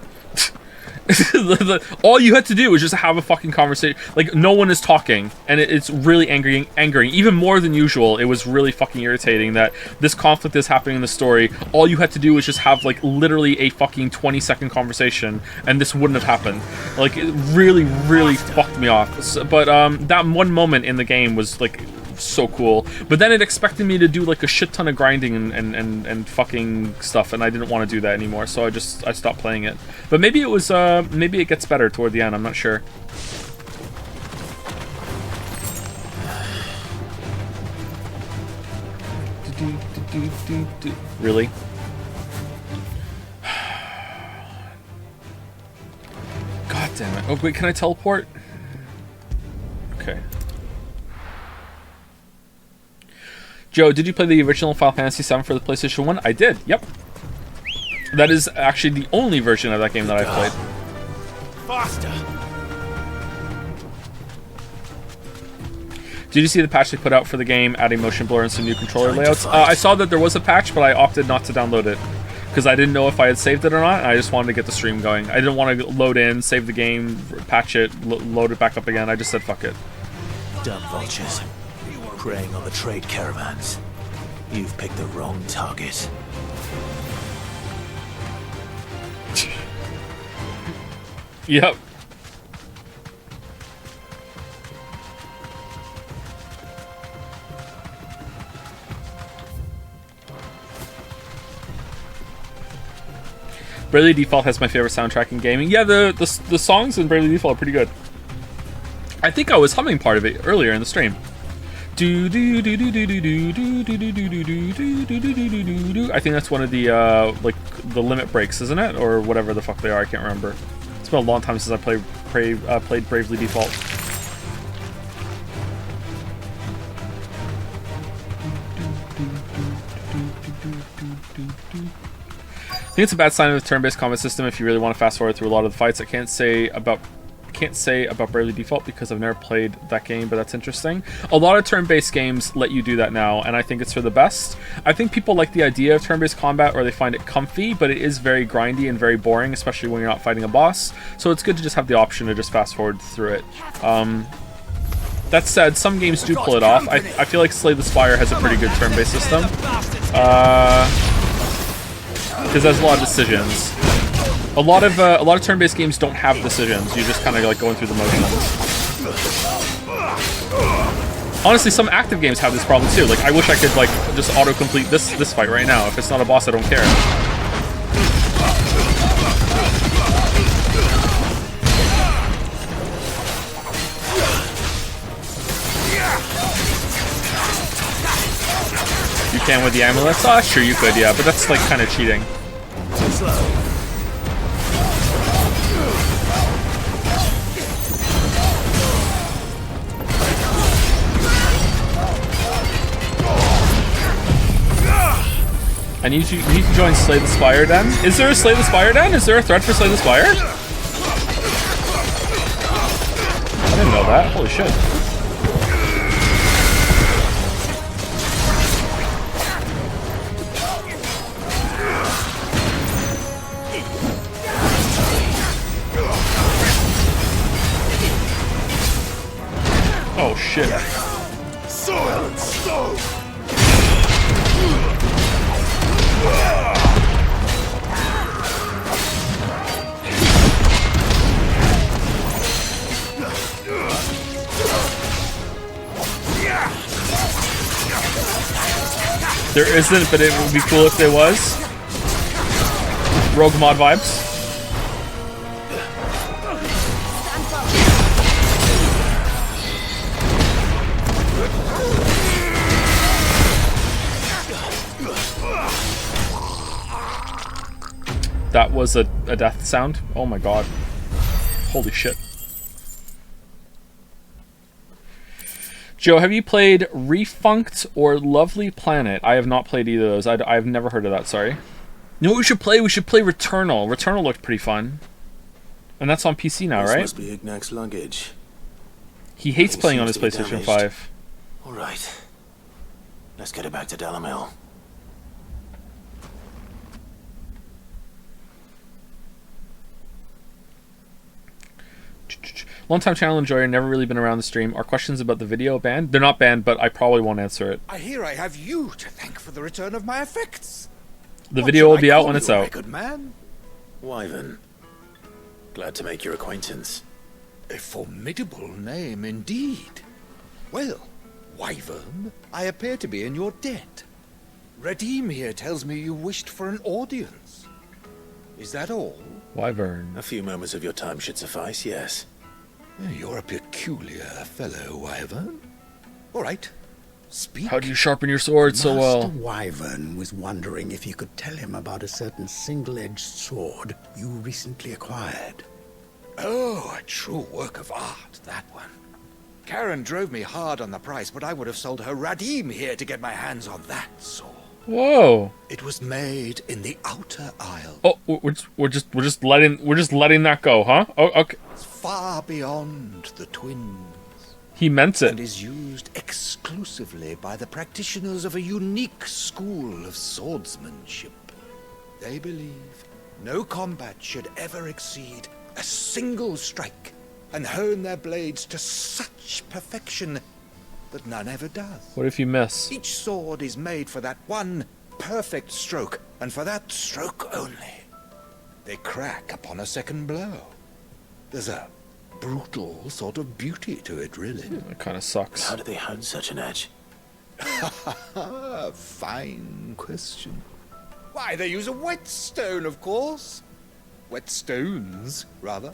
All you had to do was just have a fucking conversation. Like, no one is talking, and it's really angering, even more than usual. It was really fucking irritating that this conflict is happening in the story. All you had to do was just have like literally a fucking 20-second conversation, and this wouldn't have happened. Like, it really, really fucked me off. But that one moment in the game was like so cool, but then it expected me to do like a shit ton of grinding and fucking stuff, and I didn't want to do that anymore, so I stopped playing it. But maybe it was maybe it gets better toward the end, I'm not sure. Really? God damn it. Oh wait, can I teleport? Okay. Joe, did you play the original Final Fantasy VII for the PlayStation 1? I did, yep. That is actually the only version of that game that I've played.
Faster!
Did you see the patch they put out for the game, adding motion blur and some new controller layouts? I saw that there was a patch, but I opted not to download it. Because I didn't know if I had saved it or not, and I just wanted to get the stream going. I didn't want to load in, save the game, patch it, load it back up again. I just said, fuck it.
Dumb vultures. Preying on the trade caravans. You've picked the wrong target.
Yep. Bravely Default has my favorite soundtrack in gaming. Yeah, the songs in Bravely Default are pretty good. I think I was humming part of it earlier in the stream. I think that's one of the like the limit breaks, isn't it, or whatever the fuck they are? I can't remember. It's been a long time since I played Bravely Default. I think it's a bad sign of the turn-based combat system if you really want to fast forward through a lot of the fights. I can't say about Bravely Default because I've never played that game, but that's interesting. A lot of turn-based games let you do that now, and I think it's for the best. I think people like the idea of turn-based combat, or they find it comfy, but it is very grindy and very boring, especially when you're not fighting a boss. So it's good to just have the option to just fast forward through it. That said, some games do pull it off. I feel like Slay the Spire has a pretty good turn-based system. Because there's a lot of decisions. A lot of turn-based games don't have decisions. You're just kind of like going through the motions. Honestly, some active games have this problem too. Like, I wish I could like just auto-complete this fight right now. If it's not a boss, I don't care. You can with the amulets? Oh, sure you could, yeah, but that's like kind of cheating. I need you to join Slay the Spire Den. Is there a Slay the Spire Den? Is there a thread for Slay the Spire? I didn't know that. Holy shit. Oh shit.
Soil and stone!
There isn't, but it would be cool if there was. Rogue mod vibes. That was a death sound? Oh my god. Holy shit. Joe, have you played Refunct or Lovely Planet? I have not played either of those. I've never heard of that, sorry. You know what we should play? We should play Returnal. Returnal looked pretty fun. And that's on PC now,
This
right?
must be Ignac's luggage.
He hates
Nothing
playing on
seems
his
to be
PlayStation
damaged.
5.
Alright. Let's get it back to Delamil.
Long-time channel enjoyer, never really been around the stream. Are questions about the video banned? They're not banned, but I probably won't answer it.
I hear I have you to thank for the return of my effects.
The
What
video
shall
will
I
be out
call
when
you,
it's out.
my good man?
Wyvern. Glad to make your acquaintance.
A formidable name indeed. Well, Wyvern, I appear to be in your debt. Redeem here tells me you wished for an audience. Is that all?
Wyvern.
A few moments of your time should suffice, yes.
You're a peculiar fellow, Wyvern. All right, speak.
How do you sharpen your sword so well?
Master Wyvern was wondering if you could tell him about a certain single-edged sword you recently acquired.
Oh, a true work of art, that one. Karen drove me hard on the price, but I would have sold her Radim here to get my hands on that sword.
Whoa!
It was made in the Outer Isle.
Oh, we're just letting that go, huh? Oh, okay.
It's far beyond the twins.
He meant it.
And is used exclusively by the practitioners of a unique school of swordsmanship. They believe no combat should ever exceed a single strike, and hone their blades to such perfection that none ever does.
What if you miss?
Each sword is made for that one perfect stroke, and for that stroke only. They crack upon a second blow. There's a brutal sort of beauty to it, really.
That kind of sucks.
How do they hone such an edge?
Fine question. Why, they use a whetstone, of course. Whetstones, rather.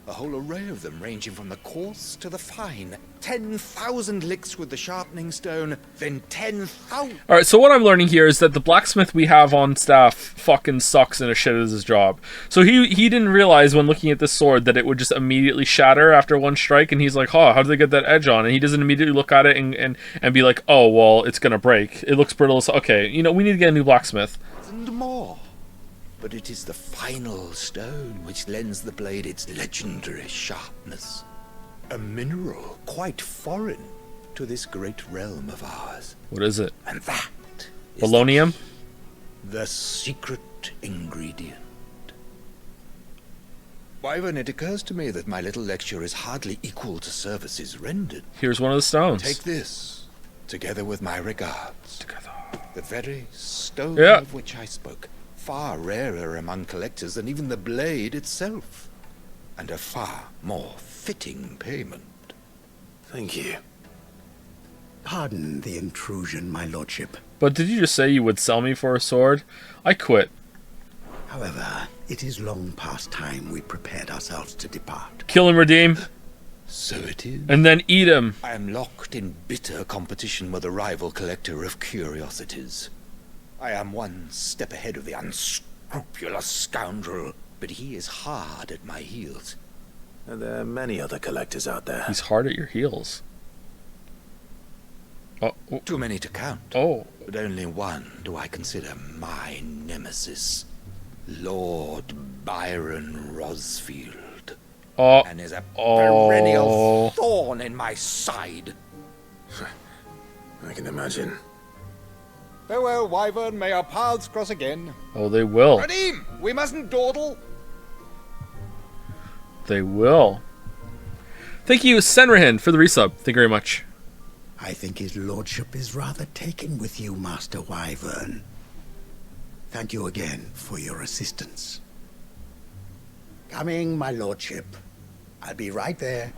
A whole array of them, ranging from the coarse to the fine. 10,000 licks with the sharpening stone, then 10,000...
Alright, so what I'm learning here is that the blacksmith we have on staff fucking sucks and a shit at his job. So he didn't realize when looking at this sword that it would just immediately shatter after one strike, and he's like, how did they get that edge on? And he doesn't immediately look at it and be like, oh, well, it's gonna break. It looks brittle, so okay, you know, we need to get a new blacksmith.
And more. But it is the final stone which lends the blade its legendary sharpness. A mineral quite foreign to this great realm of ours.
What is it?
And that is
Polonium?
the secret ingredient. Wyvern, it occurs to me that my little lecture is hardly equal to services rendered.
Here's one of the stones.
Take this, together with my regards.
Together.
The very stone
Yeah.
of which I spoke. Far rarer among collectors than even the blade itself, and a far more fitting payment.
Thank you.
Pardon the intrusion, my lordship.
But did you just say you would sell me for a sword? I quit.
However, it is long past time we prepared ourselves to depart.
Kill and redeem.
So it is.
And then eat him.
I am locked in bitter competition with a rival collector of curiosities. I am one step ahead of the unscrupulous scoundrel, but he is hard at my heels.
Are there many other collectors out there?
He's hard at your heels. Oh.
Too many to count.
Oh.
But only one do I consider my nemesis. Lord Byron Rosfield. And is a perennial thorn in my side.
I can imagine.
Farewell, Wyvern. May our paths cross again.
Oh, they will.
Radim, we mustn't dawdle.
They will. Thank you, Senrahin, for the resub. Thank you very much.
I think his lordship is rather taken with you, Master Wyvern. Thank you again for your assistance. Coming, my lordship. I'll be right there.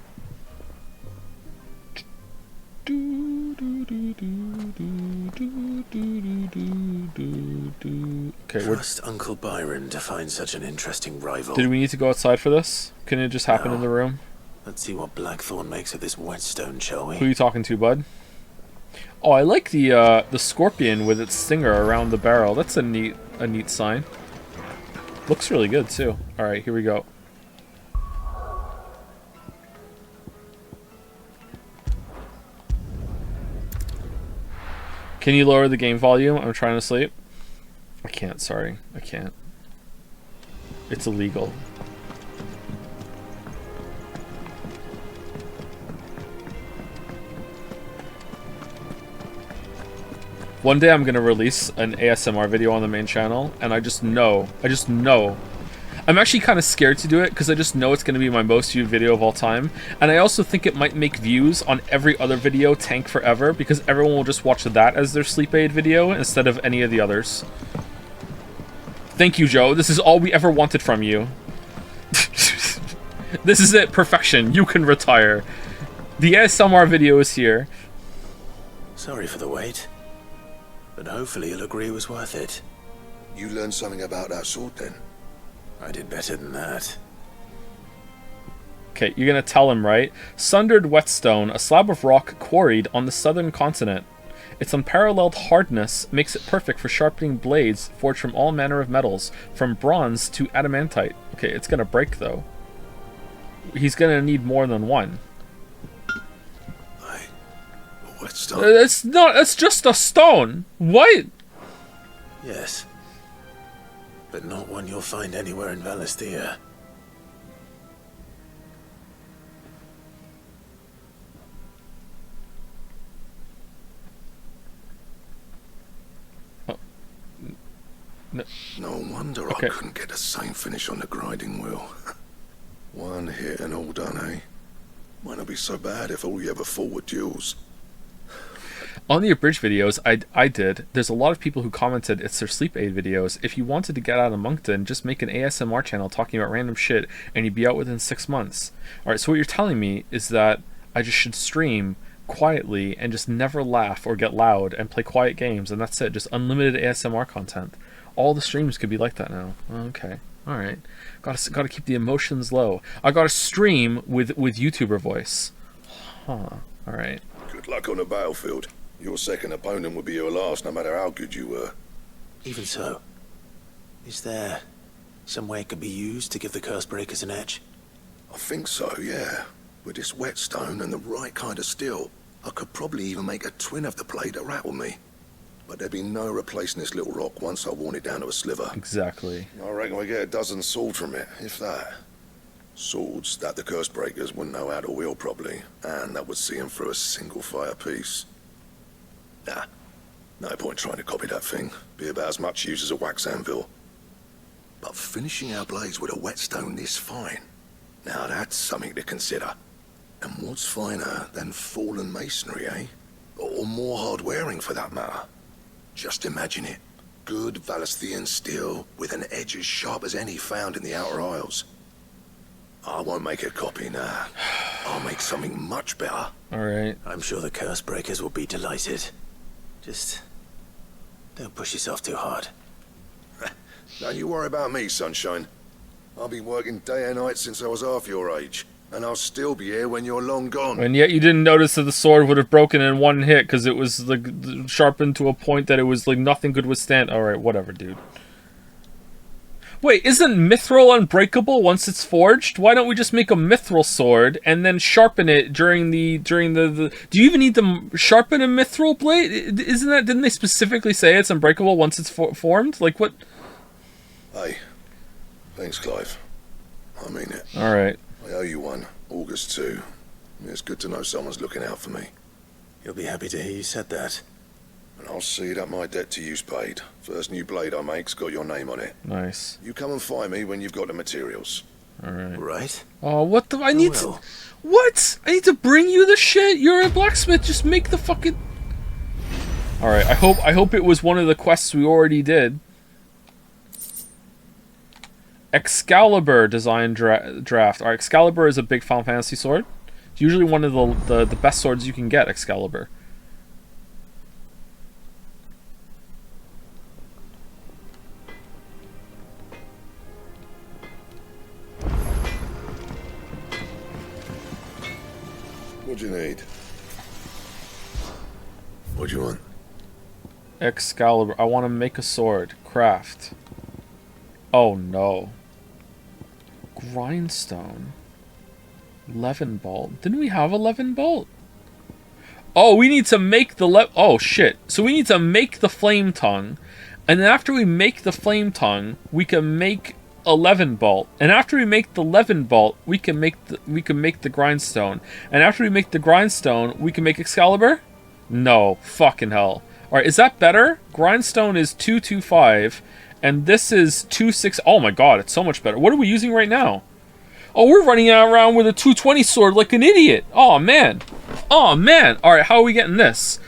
Okay,
Trust Uncle Byron to find such an interesting rival.
Did we need to go outside for this? Can it just happen in the room?
Let's see what Blackthorn makes of this whetstone, shall we?
Who are you talking to, bud? Oh, I like the scorpion with its stinger around the barrel. That's a neat sign. Looks really good too. Alright, here we go. Can you lower the game volume? I'm trying to sleep. I can't, sorry. I can't. It's illegal. One day I'm gonna release an ASMR video on the main channel, and I just know. I'm actually kind of scared to do it, because I just know it's gonna be my most viewed video of all time, and I also think it might make views on every other video tank forever, because everyone will just watch that as their sleep aid video, instead of any of the others. Thank you, Joe. This is all we ever wanted from you. This is it. Perfection. You can retire. The ASMR video is here.
Sorry for the wait. But hopefully you'll agree it was worth it.
You learned something about that sword then?
I did better than that.
Okay, you're gonna tell him, right? Sundered whetstone, a slab of rock quarried on the southern continent. Its unparalleled hardness makes it perfect for sharpening blades forged from all manner of metals, from bronze to adamantite. Okay, it's gonna break though. He's gonna need more than one.
Whetstone?
It's not, it's just a stone. What?
Yes. But not one you'll find anywhere in Valisthea.
No wonder I couldn't get the same finish on the grinding wheel. One hit and all done, eh? Might not be so bad if all you ever fought were duels.
On the abridged videos I did, there's a lot of people who commented it's their sleep aid videos. If you wanted to get out of Moncton, just make an ASMR channel talking about random shit and you'd be out within 6 months. Alright, so what you're telling me is that I just should stream quietly and just never laugh or get loud and play quiet games, and that's it. Just unlimited ASMR content. All the streams could be like that now. Okay. Alright. Gotta keep the emotions low. I gotta stream with YouTuber voice. Huh. Alright.
Good luck on the battlefield. Your second opponent would be your last, no matter how good you were.
Even so, is there some way it could be used to give the curse breakers an edge?
I think so, yeah. With this whetstone and the right kind of steel, I could probably even make a twin of the blade that rattled me. But there'd be no replacing this little rock once I worn it down to a sliver.
Exactly.
I reckon we get a dozen swords from it, if that. Swords that the curse breakers wouldn't know how to wield properly, and that would see them through a single fire piece. Nah, no point trying to copy that thing. Be about as much use as a wax anvil. But finishing our blades with a whetstone this fine, now that's something to consider. And what's finer than fallen masonry, eh? Or more hard-wearing, for that matter. Just imagine it. Good Valisthean steel with an edge as sharp as any found in the Outer Isles. I won't make a copy now. I'll make something much better.
Alright.
I'm sure the curse breakers will be delighted. Just don't push yourself too hard.
Don't you worry about me, sunshine. I've been working day and night since I was half your age, and I'll still be here when you're long gone.
And yet you didn't notice that the sword would have broken in one hit because it was like sharpened to a point that it was like nothing could withstand. Alright, whatever, dude. Wait, isn't mithril unbreakable once it's forged? Why don't we just make a mithril sword and then sharpen it during the do you even need to sharpen a mithril blade? Isn't that, didn't they specifically say it's unbreakable once it's formed? Like what?
Hey, thanks, Clive. I mean it.
Alright.
I owe you one. August too. It's good to know someone's looking out for me.
You'll be happy to hear you said that.
And I'll see that my debt to you's paid. First new blade I make's got your name on it.
Nice.
You come and find me when you've got the materials.
Alright.
Right?
Oh, what the? I need to. What? I need to bring you the shit? You're a blacksmith. Just make the fucking. Alright, I hope it was one of the quests we already did. Excalibur design draft. Alright, Excalibur is a big Final Fantasy sword. It's usually one of the best swords you can get, Excalibur.
What do you need? What do you want?
Excalibur. I want to make a sword. Craft. Oh no. Grindstone. 11 bolt. Didn't we have 11 bolt? Oh, we need to make the oh shit. So we need to make the flame tongue. And then after we make the flame tongue, we can make 11 bolt. And after we make the 11 bolt, we can make the grindstone. And after we make the grindstone, we can make Excalibur? No, fucking hell. All right, is that better? Grindstone is 225 and this is 26. Oh my god, it's so much better. What are we using right now? Oh, we're running around with a 220 sword like an idiot. Oh man. Oh man. All right, how are we getting this?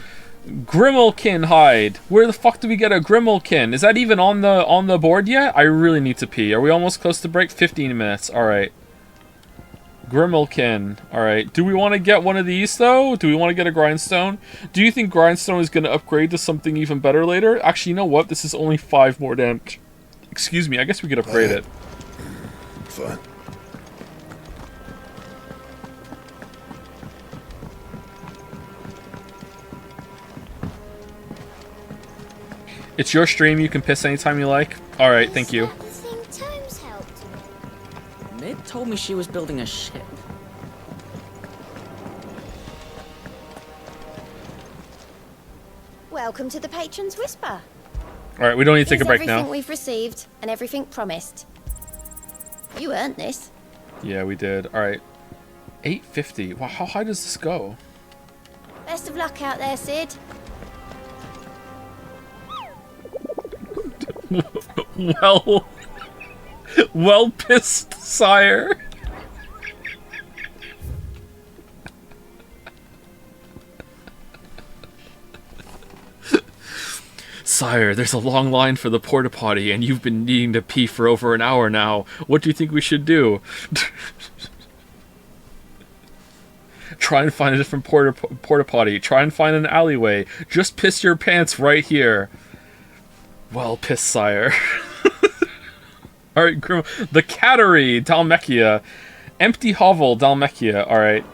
Grimalkin hide. Where the fuck do we get a Grimalkin? Is that even on the board yet? I really need to pee. Are we almost close to break? 15 minutes. All right. Grimalkin. All right. Do we want to get one of these though? Do we want to get a grindstone? Do you think grindstone is going to upgrade to something even better later? Actually, you know what? This is only 5 more damage. Excuse me. I guess we could upgrade it.
Fine.
It's your stream. You can piss anytime you like. All right, thank you.
Mid told me she was building a ship.
Welcome to the Patron's Whisper.
All right, we don't need to take a break
everything
now.
we've received and everything promised. You earned this.
Yeah, we did. All right. 850. Wow, how high does this go?
Best of luck out there, Sid.
Well pissed, sire. Sire, there's a long line for the porta potty, and you've been needing to pee for over an hour now. What do you think we should do? Try and find a different porta potty. Try and find an alleyway. Just piss your pants right here. Well pissed, sire. Alright, the Cattery, Dalmechia. Empty hovel, Dalmechia. Alright.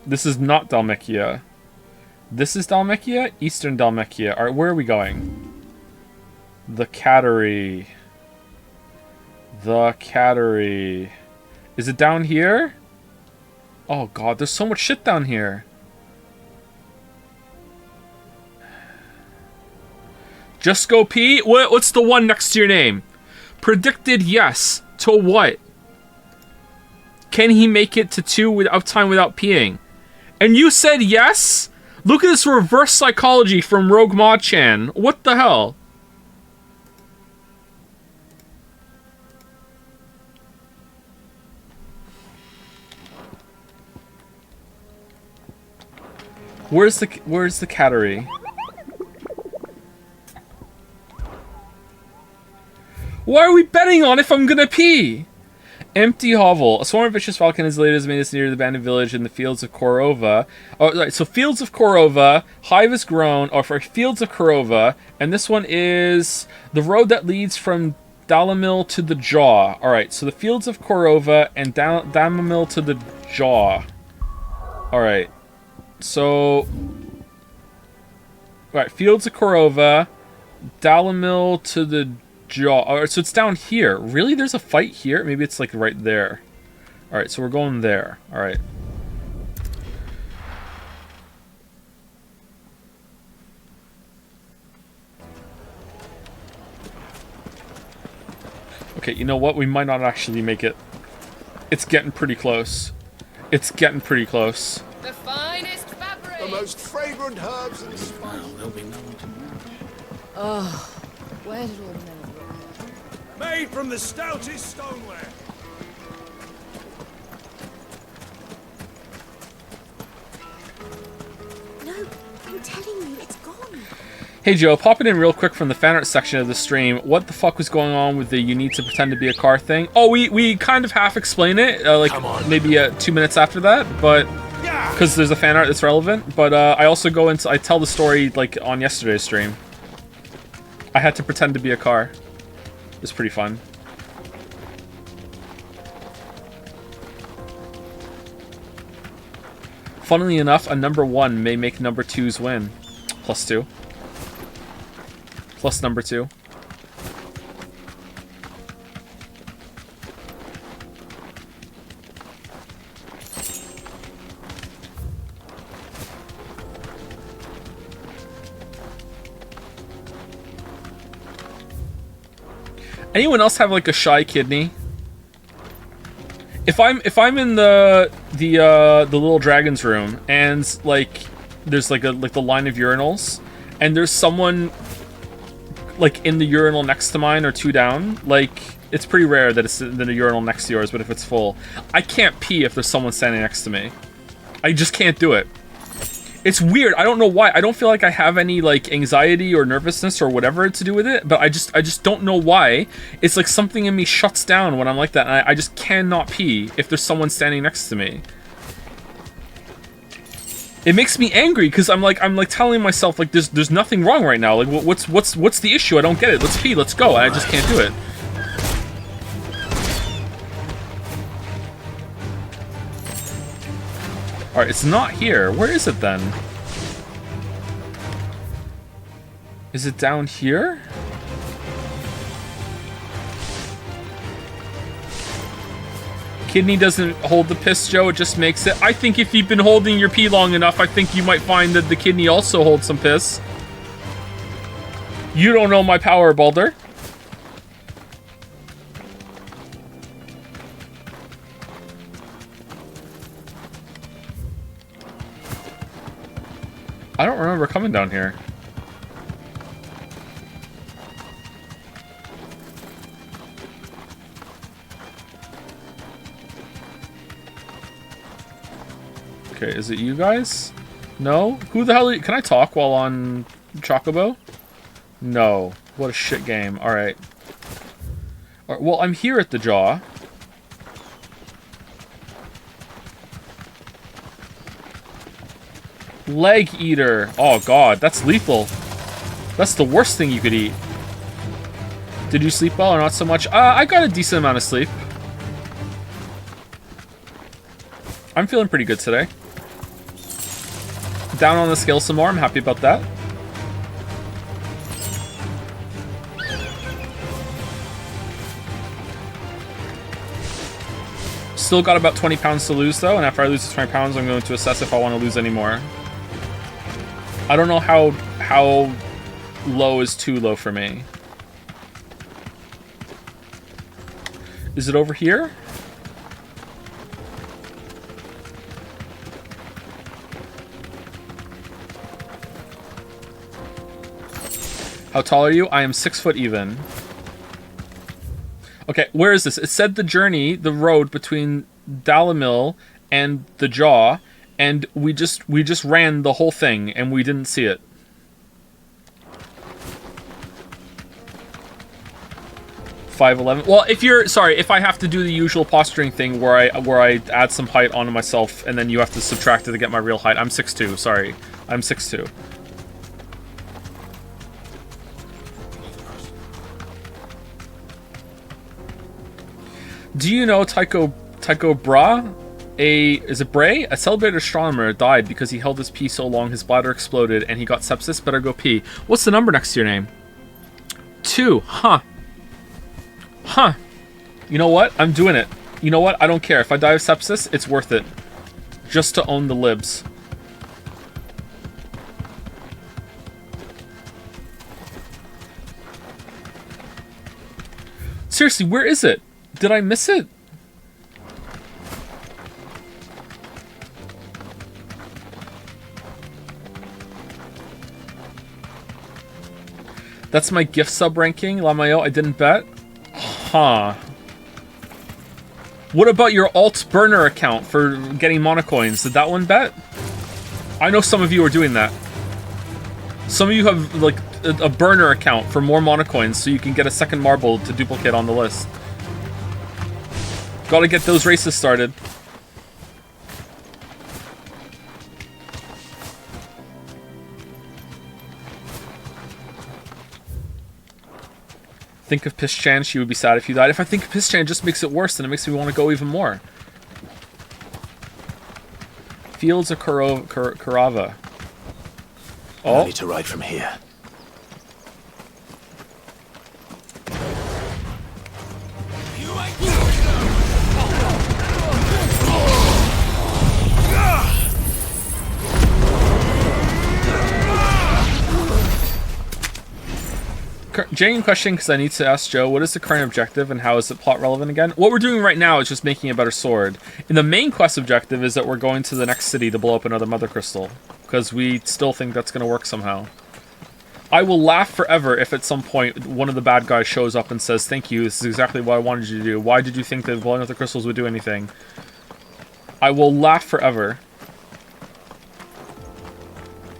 This is not Dalmechia. This is Dalmechia? Eastern Dalmechia. Alright, where are we going? The Cattery. The Cattery. Is it down here? Oh god, there's so much shit down here. Just go pee? What's the one next to your name? Predicted yes. To what? Can he make it to 2 without time without peeing? And you said yes? Look at this reverse psychology from Rogue Ma-chan. What the hell? Where's the Cattery? Why are we betting on if I'm gonna pee? Empty hovel. A swarm of vicious falcon as late as made us near the abandoned village in the fields of Korova. Oh, right. So fields of Korova, hive has grown, or for fields of Korova, and this one is the road that leads from Dalamil to the Jaw. All right. So the fields of Korova and Dalamil to the Jaw. All right. So, right, fields of Korova, Dalamil to the Jaw. Alright, so it's down here. Really? There's a fight here? Maybe it's like right there. Alright, so we're going there. Alright. Okay, you know what? We might not actually make it. It's getting pretty close. It's getting pretty close.
The finest fabric!
The most fragrant herbs and spices.
There'll be no one to match.
Oh, where did all the men
Made from the stoutest stoneware.
No, I'm telling you, it's gone.
Hey Joe, popping in real quick from the fan art section of the stream. What the fuck was going on with the you need to pretend to be a car thing? Oh, we kind of half explain it, like maybe 2 minutes after that, but because there's a fan art that's relevant. But I also go into, I tell the story like on yesterday's stream. I had to pretend to be a car. It was pretty fun. Funnily enough, a number 1 may make number 2's win. +2. Plus number 2. Anyone else have like a shy kidney? If I'm in the little dragon's room and like there's like the line of urinals and there's someone like in the urinal next to mine or 2 down, like it's pretty rare that it's in the urinal next to yours, but if it's full, I can't pee if there's someone standing next to me. I just can't do it. It's weird. I don't know why. I don't feel like I have any like anxiety or nervousness or whatever to do with it, but I just don't know why. It's like something in me shuts down when I'm like that, and I just cannot pee if there's someone standing next to me. It makes me angry because I'm like telling myself like there's nothing wrong right now. Like what's the issue? I don't get it. Let's pee. Let's go. And I just can't do it. Alright, it's not here. Where is it then? Is it down here? Kidney doesn't hold the piss, Joe. It just makes it. I think if you've been holding your pee long enough, I think you might find that the kidney also holds some piss. You don't know my power, Baldur. I don't remember coming down here. Okay, is it you guys? No? Who the hell are you? Can I talk while on Chocobo? No. What a shit game. Alright. Alright, well, I'm here at the jaw. Leg eater. Oh god, that's lethal. That's the worst thing you could eat. Did you sleep well or not so much? I got a decent amount of sleep. I'm feeling pretty good today. Down on the scale some more. I'm happy about that. Still got about 20 pounds to lose though, and after I lose the 20 pounds, I'm going to assess if I want to lose any more. I don't know how low is too low for me. Is it over here? How tall are you? I am 6 foot even. Okay, where is this? It said the journey, the road between Dalamil and the Jaw, and we just ran the whole thing and we didn't see it. $5'11". Well, if I have to do the usual posturing thing where I add some height onto myself and then you have to subtract it to get my real height, I'm 6'2". Sorry, I'm 6'2". Do you know Tycho Brahe? Is it Bray? A celebrated astronomer died because he held his pee so long his bladder exploded and he got sepsis. Better go pee. What's the number next to your name? 2. Huh. Huh. You know what? I'm doing it. You know what? I don't care. If I die of sepsis, it's worth it. Just to own the libs. Seriously, where is it? Did I miss it? That's my gift sub ranking, Lamayo. I didn't bet. Huh. What about your alt burner account for getting monocoins? Did that one bet? I know some of you are doing that. Some of you have like a burner account for more monocoins so you can get a second marble to duplicate on the list. Gotta get those races started. Think of Piss-chan, she would be sad if you died. If I think of Piss-chan, it just makes it worse, and it makes me want to go even more. Fields of Karava.
No need to ride from here.
Genuine question, because I need to ask Joe, what is the current objective and how is it plot relevant again? What we're doing right now is just making a better sword. And the main quest objective is that we're going to the next city to blow up another Mother Crystal, because we still think that's going to work somehow. I will laugh forever if at some point one of the bad guys shows up and says, thank you, this is exactly what I wanted you to do. Why did you think that blowing up the crystals would do anything? I will laugh forever.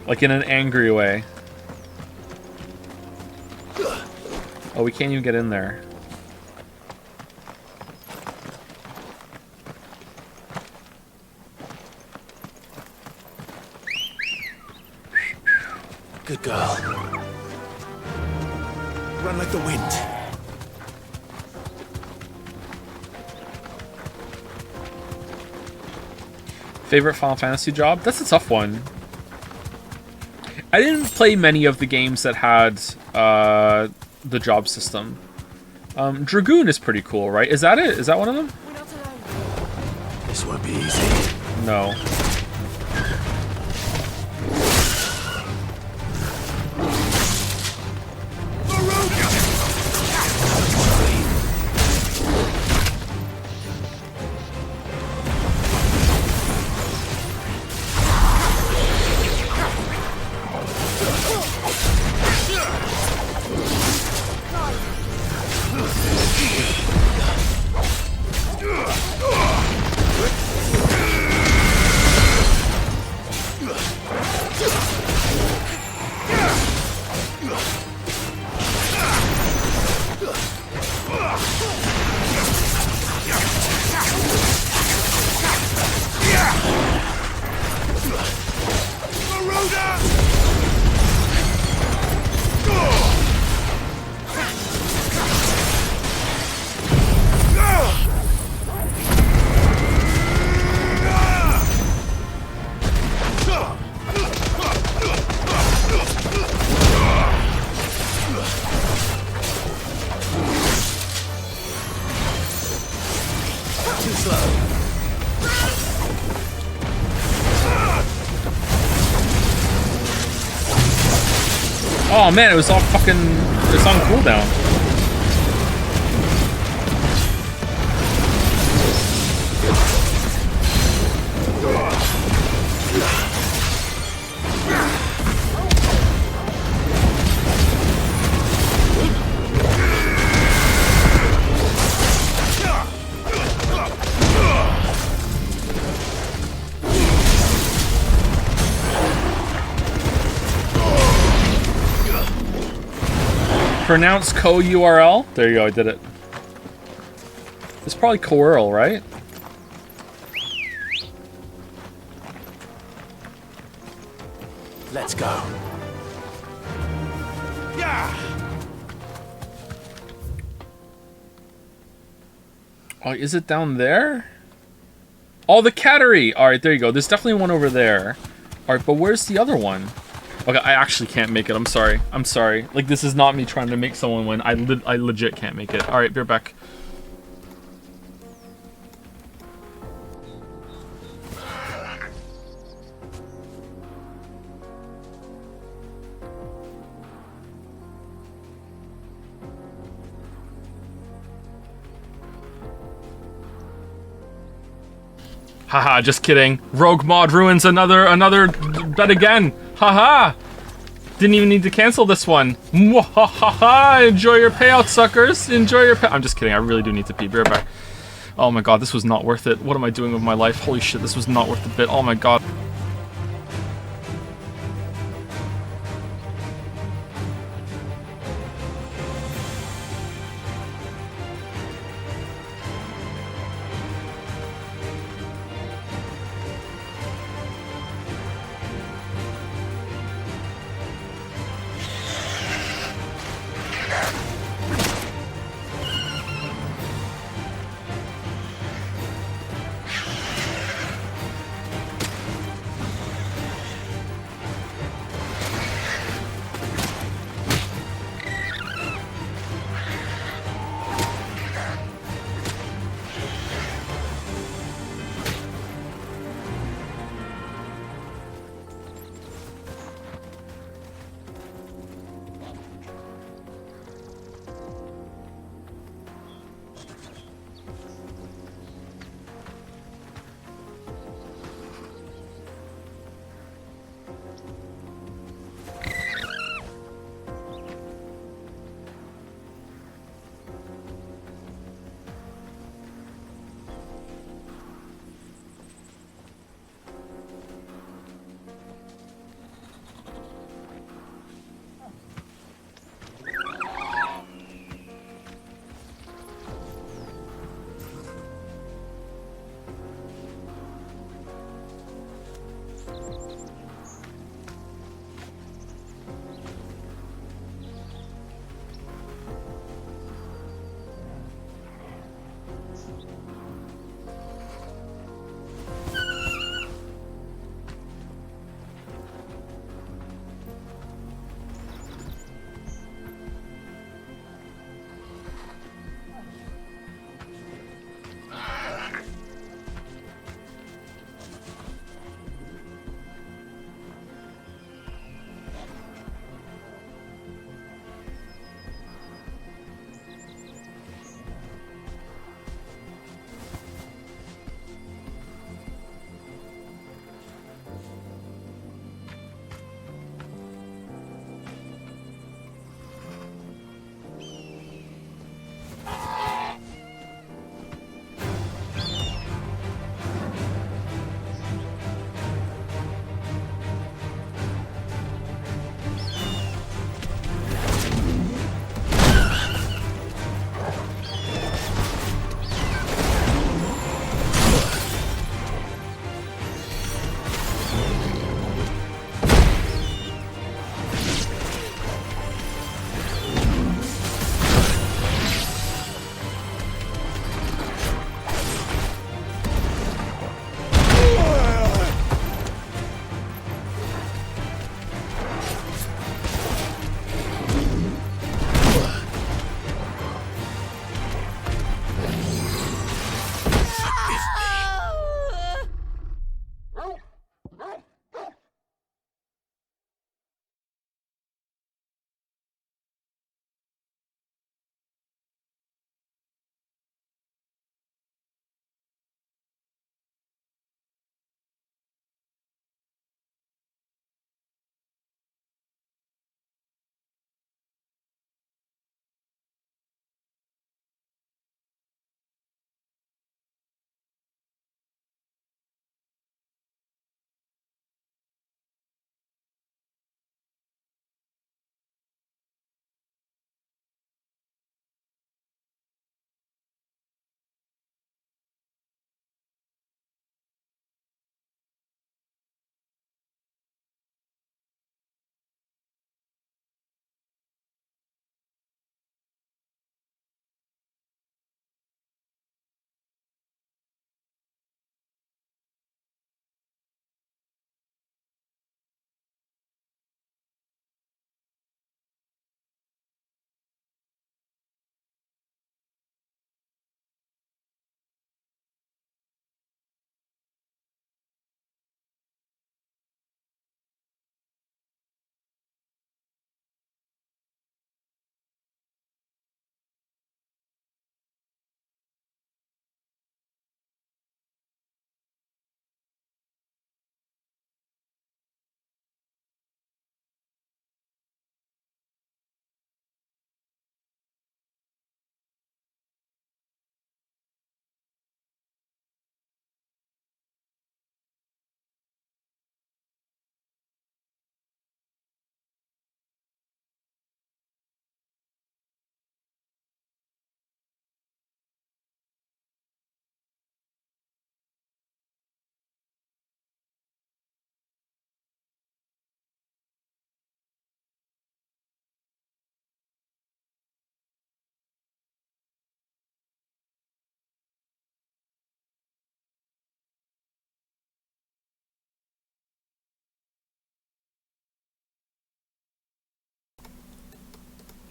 Like in an angry way. Oh, we can't even get in there.
Good girl. Run like the wind.
Favorite Final Fantasy job? That's a tough one. I didn't play many of the games that had the job system. Dragoon is pretty cool, right? Is that it? Is that one of them?
This won't be easy.
No. Oh man, it was all fucking... It's on cooldown. Pronounce co-URL. There you go, I did it. It's probably co-URL, right?
Let's go.
Yeah.
Oh, is it down there? Oh, the cattery! Alright, there you go. There's definitely one over there. Alright, but where's the other one? Okay, I actually can't make it. I'm sorry. I'm sorry. Like, this is not me trying to make someone win. I legit can't make it. Alright, be right back. Haha, just kidding. Rogue mod ruins another bet again. Haha. Didn't even need to cancel this one. Mwahaha. Enjoy your payout, suckers. Enjoy your I'm just kidding. I really do need to pee. Be right back. Oh my god, this was not worth it. What am I doing with my life? Holy shit, this was not worth the bit. Oh my god.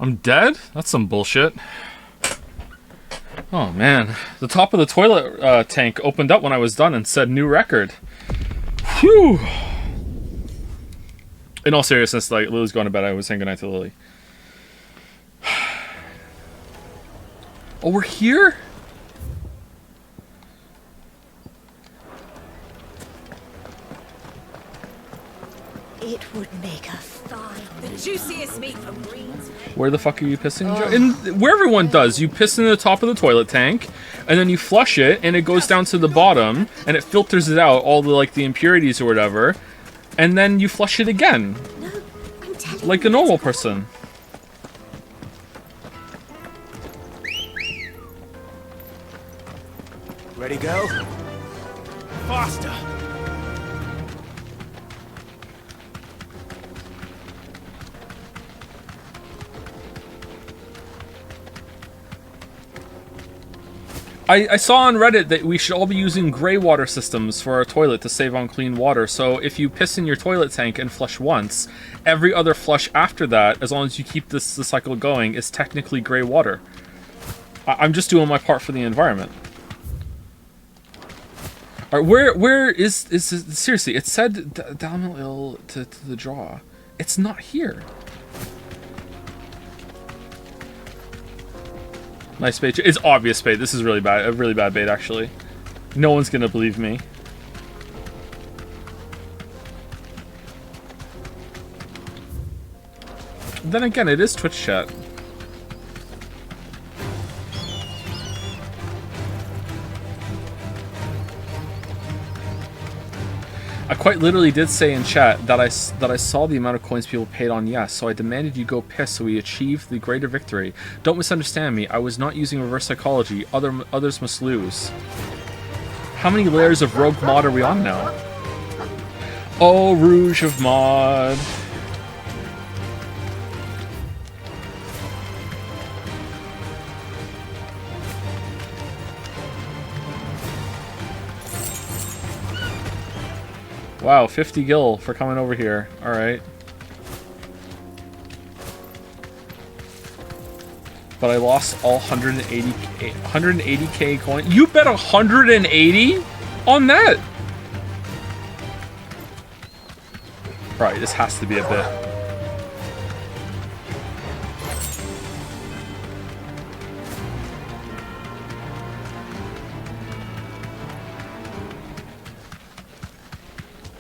I'm dead? That's some bullshit. Oh man, the top of the toilet tank opened up when I was done and said new record. Phew. In all seriousness, like, Lily's going to bed. I was saying goodnight to Lily. Oh, we're here?
It would make a fine. The juiciest meat from greens.
Where the fuck are you pissing, Joe? And where everyone does, you piss in the top of the toilet tank, and then you flush it, and it goes down to the bottom, and it filters it out, all the, like, the impurities or whatever, and then you flush it again.
No, I'm telling
like a normal person.
Ready, go? Faster!
I saw on Reddit that we should all be using gray water systems for our toilet to save on clean water. So if you piss in your toilet tank and flush once, every other flush after that, as long as you keep the cycle going, is technically gray water. I'm just doing my part for the environment. All right, where is seriously? It said Dalmil to the draw. It's not here. Nice bait. It's obvious bait. This is really bad. A really bad bait, actually. No one's gonna believe me. Then again, it is Twitch chat. I quite literally did say in chat that I saw the amount of coins people paid on yes, so I demanded you go piss so we achieve the greater victory. Don't misunderstand me, I was not using reverse psychology. Others must lose. How many layers of rogue mod are we on now? Oh, Rouge of mod. Wow, 50 gil for coming over here. Alright. But I lost all 180k coin. You bet 180 on that? Right, this has to be a bit.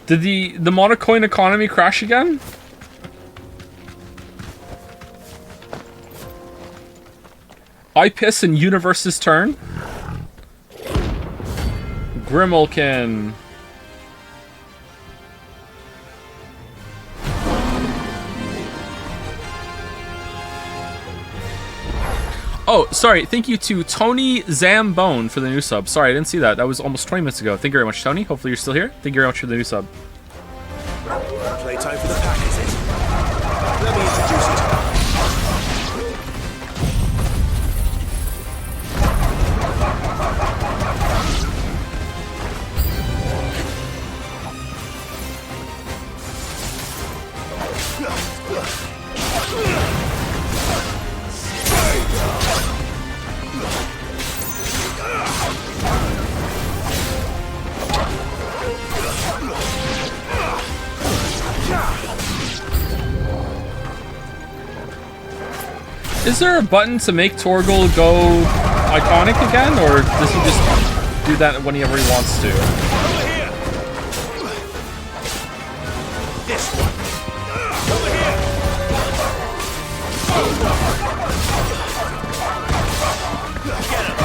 Did the monocoin economy crash again? I piss in Universe's turn. Grimalkin. Oh, sorry. Thank you to Tony Zambone for the new sub. Sorry, I didn't see that. That was almost 20 minutes ago. Thank you very much, Tony. Hopefully you're still here. Thank you very much for the new sub.
Playtime for the pack, is it? Let me introduce you to
Is there a button to make Torgal go iconic again, or does he just do that whenever he wants to?
this one. Over here. Get him.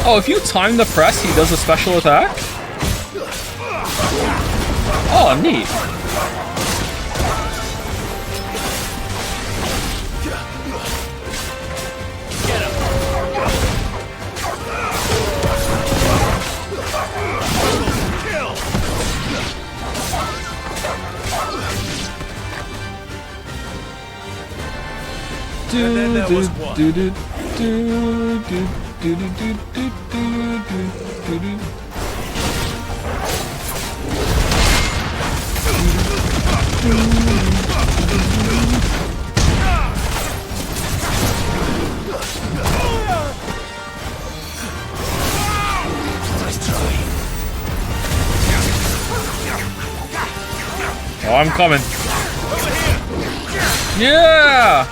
Oh, if you time the press, he does a special attack? Oh, neat. Oh, I'm coming. Yeah!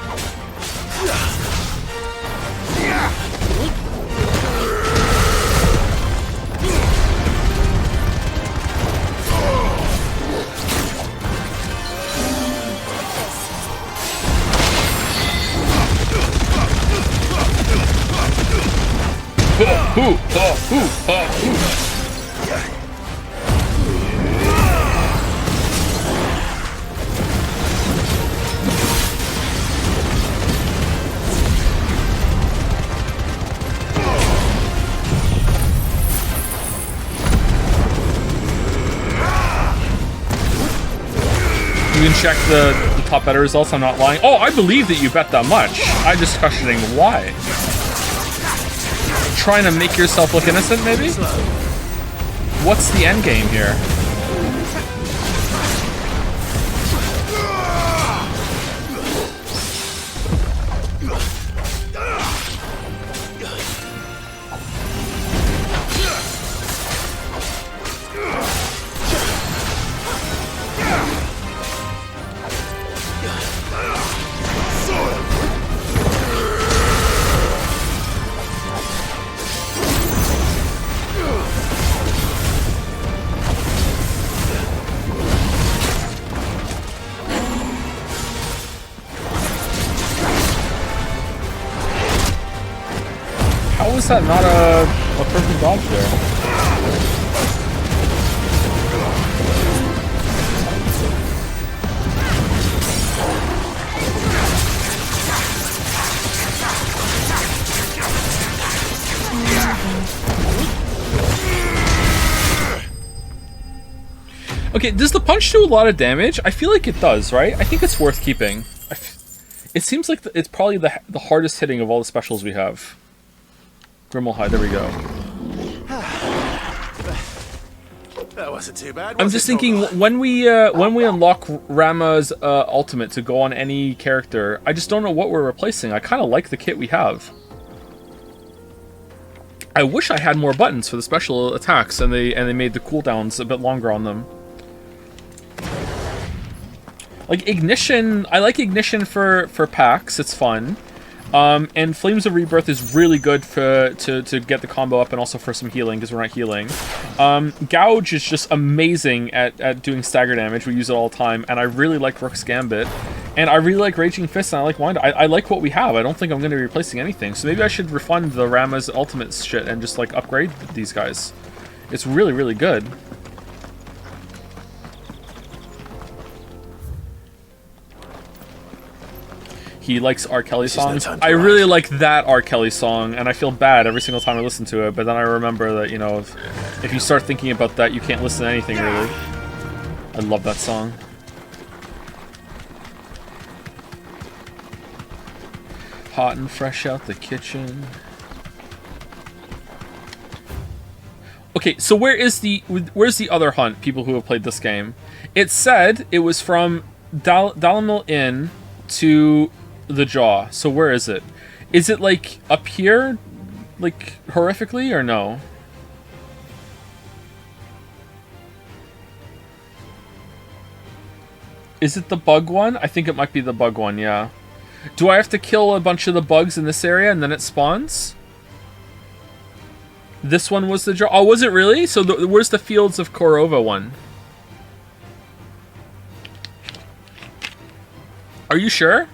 You can check the top better results, I'm not lying. Oh, I believe that you bet that much. I'm just questioning why. Trying to make yourself look innocent, maybe? What's the end game here? How is that not a perfect dodge there? Okay, does the punch do a lot of damage? I feel like it does, right? I think it's worth keeping. It seems like it's probably the hardest hitting of all the specials we have. Grimmelhide, there we go.
That wasn't too bad.
I'm just thinking when we unlock Rama's ultimate to go on any character, I just don't know what we're replacing. I kind of like the kit we have. I wish I had more buttons for the special attacks, and they made the cooldowns a bit longer on them. Like Ignition, I like Ignition for packs. It's fun. And Flames of Rebirth is really good to get the combo up and also for some healing, because we're not healing. Gouge is just amazing at doing stagger damage. We use it all the time. And I really like Rook's Gambit. And I really like Raging Fist, and I like Wind. I like what we have. I don't think I'm going to be replacing anything. So maybe I should refund the Rama's ultimate shit and just like upgrade these guys. It's really, really good. He likes R. Kelly songs. I really like that R. Kelly song, and I feel bad every single time I listen to it, but then I remember that, you know, if you start thinking about that, you can't listen to anything, really. I love that song. Hot and fresh out the kitchen. Okay, so where's the other hunt, people who have played this game? It said it was from Dalimil Inn to the Jaw. So where is it? Is it like up here, like horrifically, or no? Is it the bug one? I think it might be the bug one, yeah. Do I have to kill a bunch of the bugs in this area and then it spawns? This one was the Jaw. Oh, was it really? So where's the Fields of Korova one? Are you sure?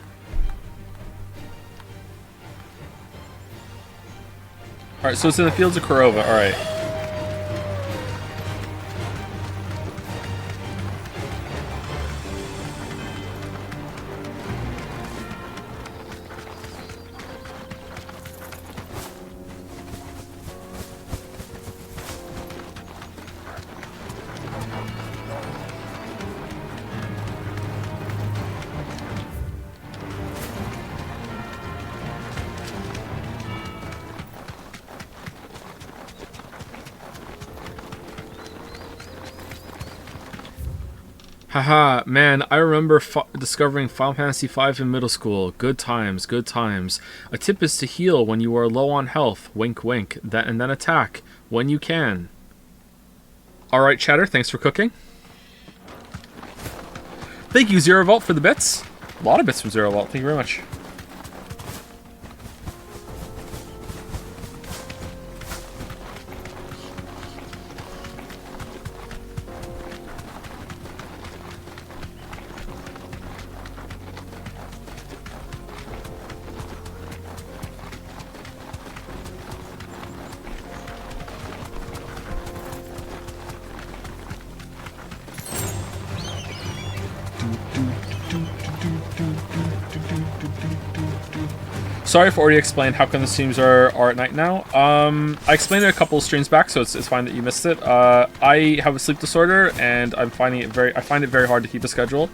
Alright, so it's in the Fields of Korova, alright. Haha, man, I remember discovering Final Fantasy V in middle school. Good times, good times. A tip is to heal when you are low on health. Wink, wink. And then attack when you can. Alright, chatter, thanks for cooking. Thank you, Zero Vault, for the bits. A lot of bits from Zero Vault. Thank you very much. Sorry if I already explained how come the streams are at night now. I explained it a couple of streams back, so it's fine that you missed it. I have a sleep disorder, and I find it very hard to keep a schedule.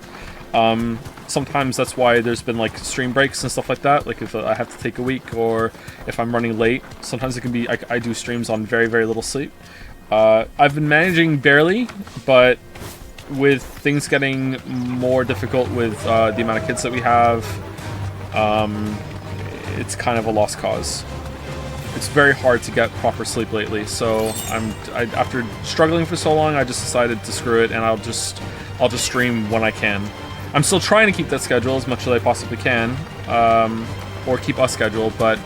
Sometimes that's why there's been like stream breaks and stuff like that. Like if I have to take a week, or if I'm running late, sometimes it can be I do streams on very, very little sleep. I've been managing barely, but with things getting more difficult with the amount of kids that we have, it's kind of a lost cause. It's very hard to get proper sleep lately, so after struggling for so long, I just decided to screw it, and I'll just stream when I can. I'm still trying to keep that schedule as much as I possibly can, or keep a schedule, but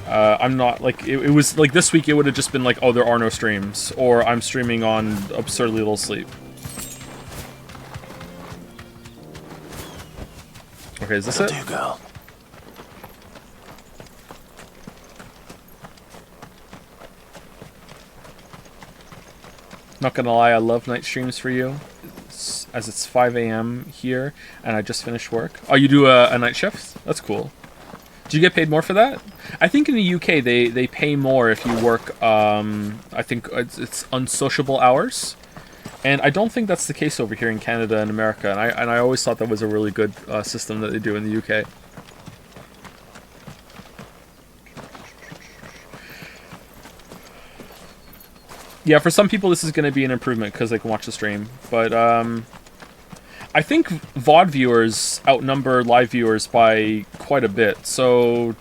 I'm not like it was like this week. It would have just been like, oh, there are no streams, or I'm streaming on absurdly little sleep. Okay, is this it?
Girl.
Not gonna lie, I love night streams for you, as it's 5 a.m. here, and I just finished work. Oh, you do a night shift? That's cool. Do you get paid more for that? I think in the UK they pay more if you work, I think it's unsociable hours. And I don't think that's the case over here in Canada and America, and I always thought that was a really good system that they do in the UK. Yeah, for some people this is going to be an improvement because they can watch the stream, but I think VOD viewers outnumber live viewers by quite a bit. So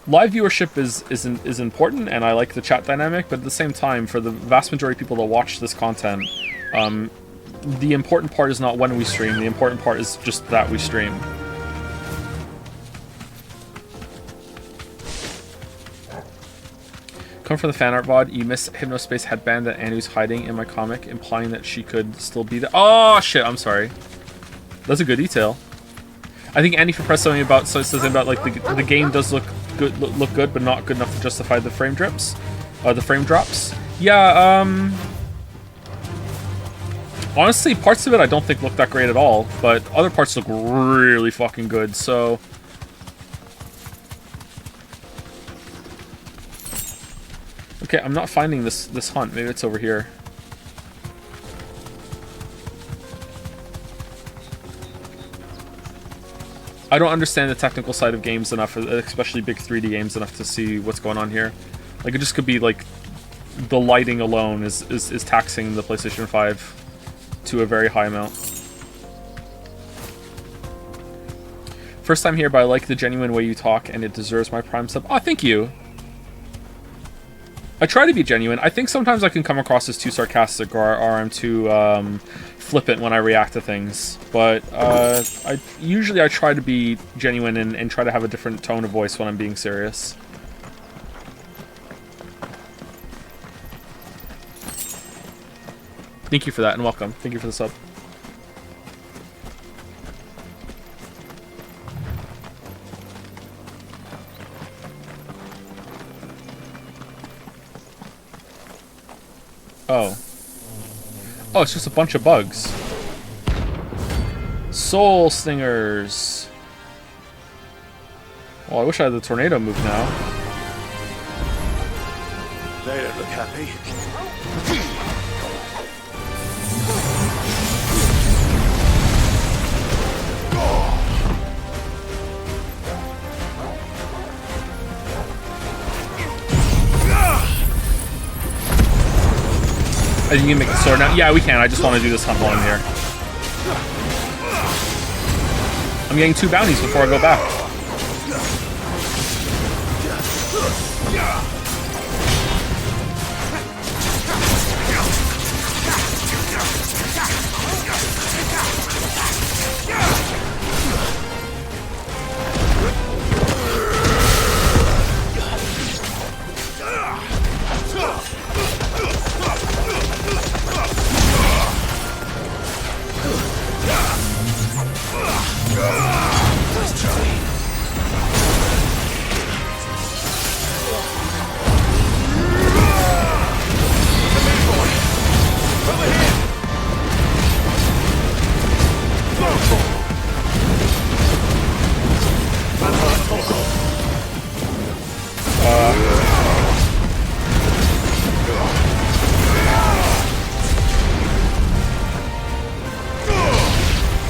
live viewership is important, and I like the chat dynamic, but at the same time, for the vast majority of people that watch this content, the important part is not when we stream, the important part is just that we stream. Come from the fan art VOD, you miss Hypnospace headband that Anu's hiding in my comic, implying that she could still be there. Oh shit, I'm sorry. That's a good detail. I think Annie pressed something about, so it says about like the game does look good, but not good enough to justify the frame drops. Yeah, honestly, parts of it I don't think look that great at all, but other parts look really fucking good, so... Okay, I'm not finding this hunt. Maybe it's over here. I don't understand the technical side of games enough, especially big 3D games, enough to see what's going on here. Like, it just could be like the lighting alone is taxing the PlayStation 5 to a very high amount. First time here, but I like the genuine way you talk, and it deserves my Prime sub. Oh, thank you. I try to be genuine. I think sometimes I can come across as too sarcastic, or I'm too flippant when I react to things. But I usually try to be genuine and try to have a different tone of voice when I'm being serious. Thank you for that, and welcome. Thank you for the sub. Oh. Oh, it's just a bunch of bugs. Soul Stingers. Well, I wish I had the tornado move now.
They don't look happy.
Are you gonna make the sword now? Yeah, we can. I just want to do this hunt while I'm here. I'm getting 2 bounties before I go back.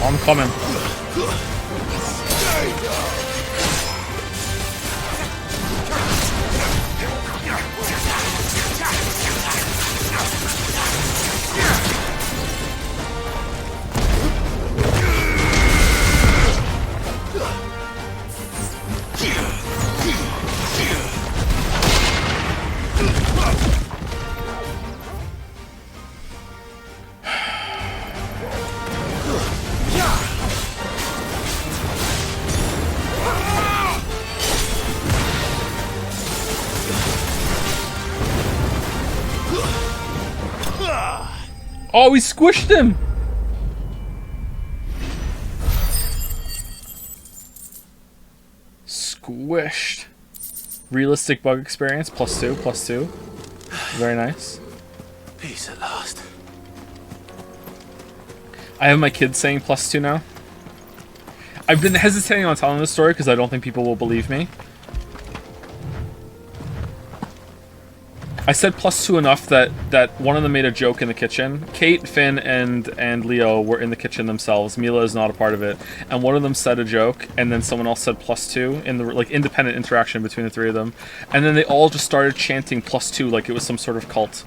I'm coming. Oh, we squished him! Squished. Realistic bug experience, +2, +2. Very nice.
Peace at last.
I have my kids saying +2 now. I've been hesitating on telling this story because I don't think people will believe me. I said +2 enough that one of them made a joke in the kitchen. Kate, Finn, and Leo were in the kitchen themselves. Mila is not a part of it. And one of them said a joke, and then someone else said +2 in the like independent interaction between the three of them. And then they all just started chanting +2 like it was some sort of cult.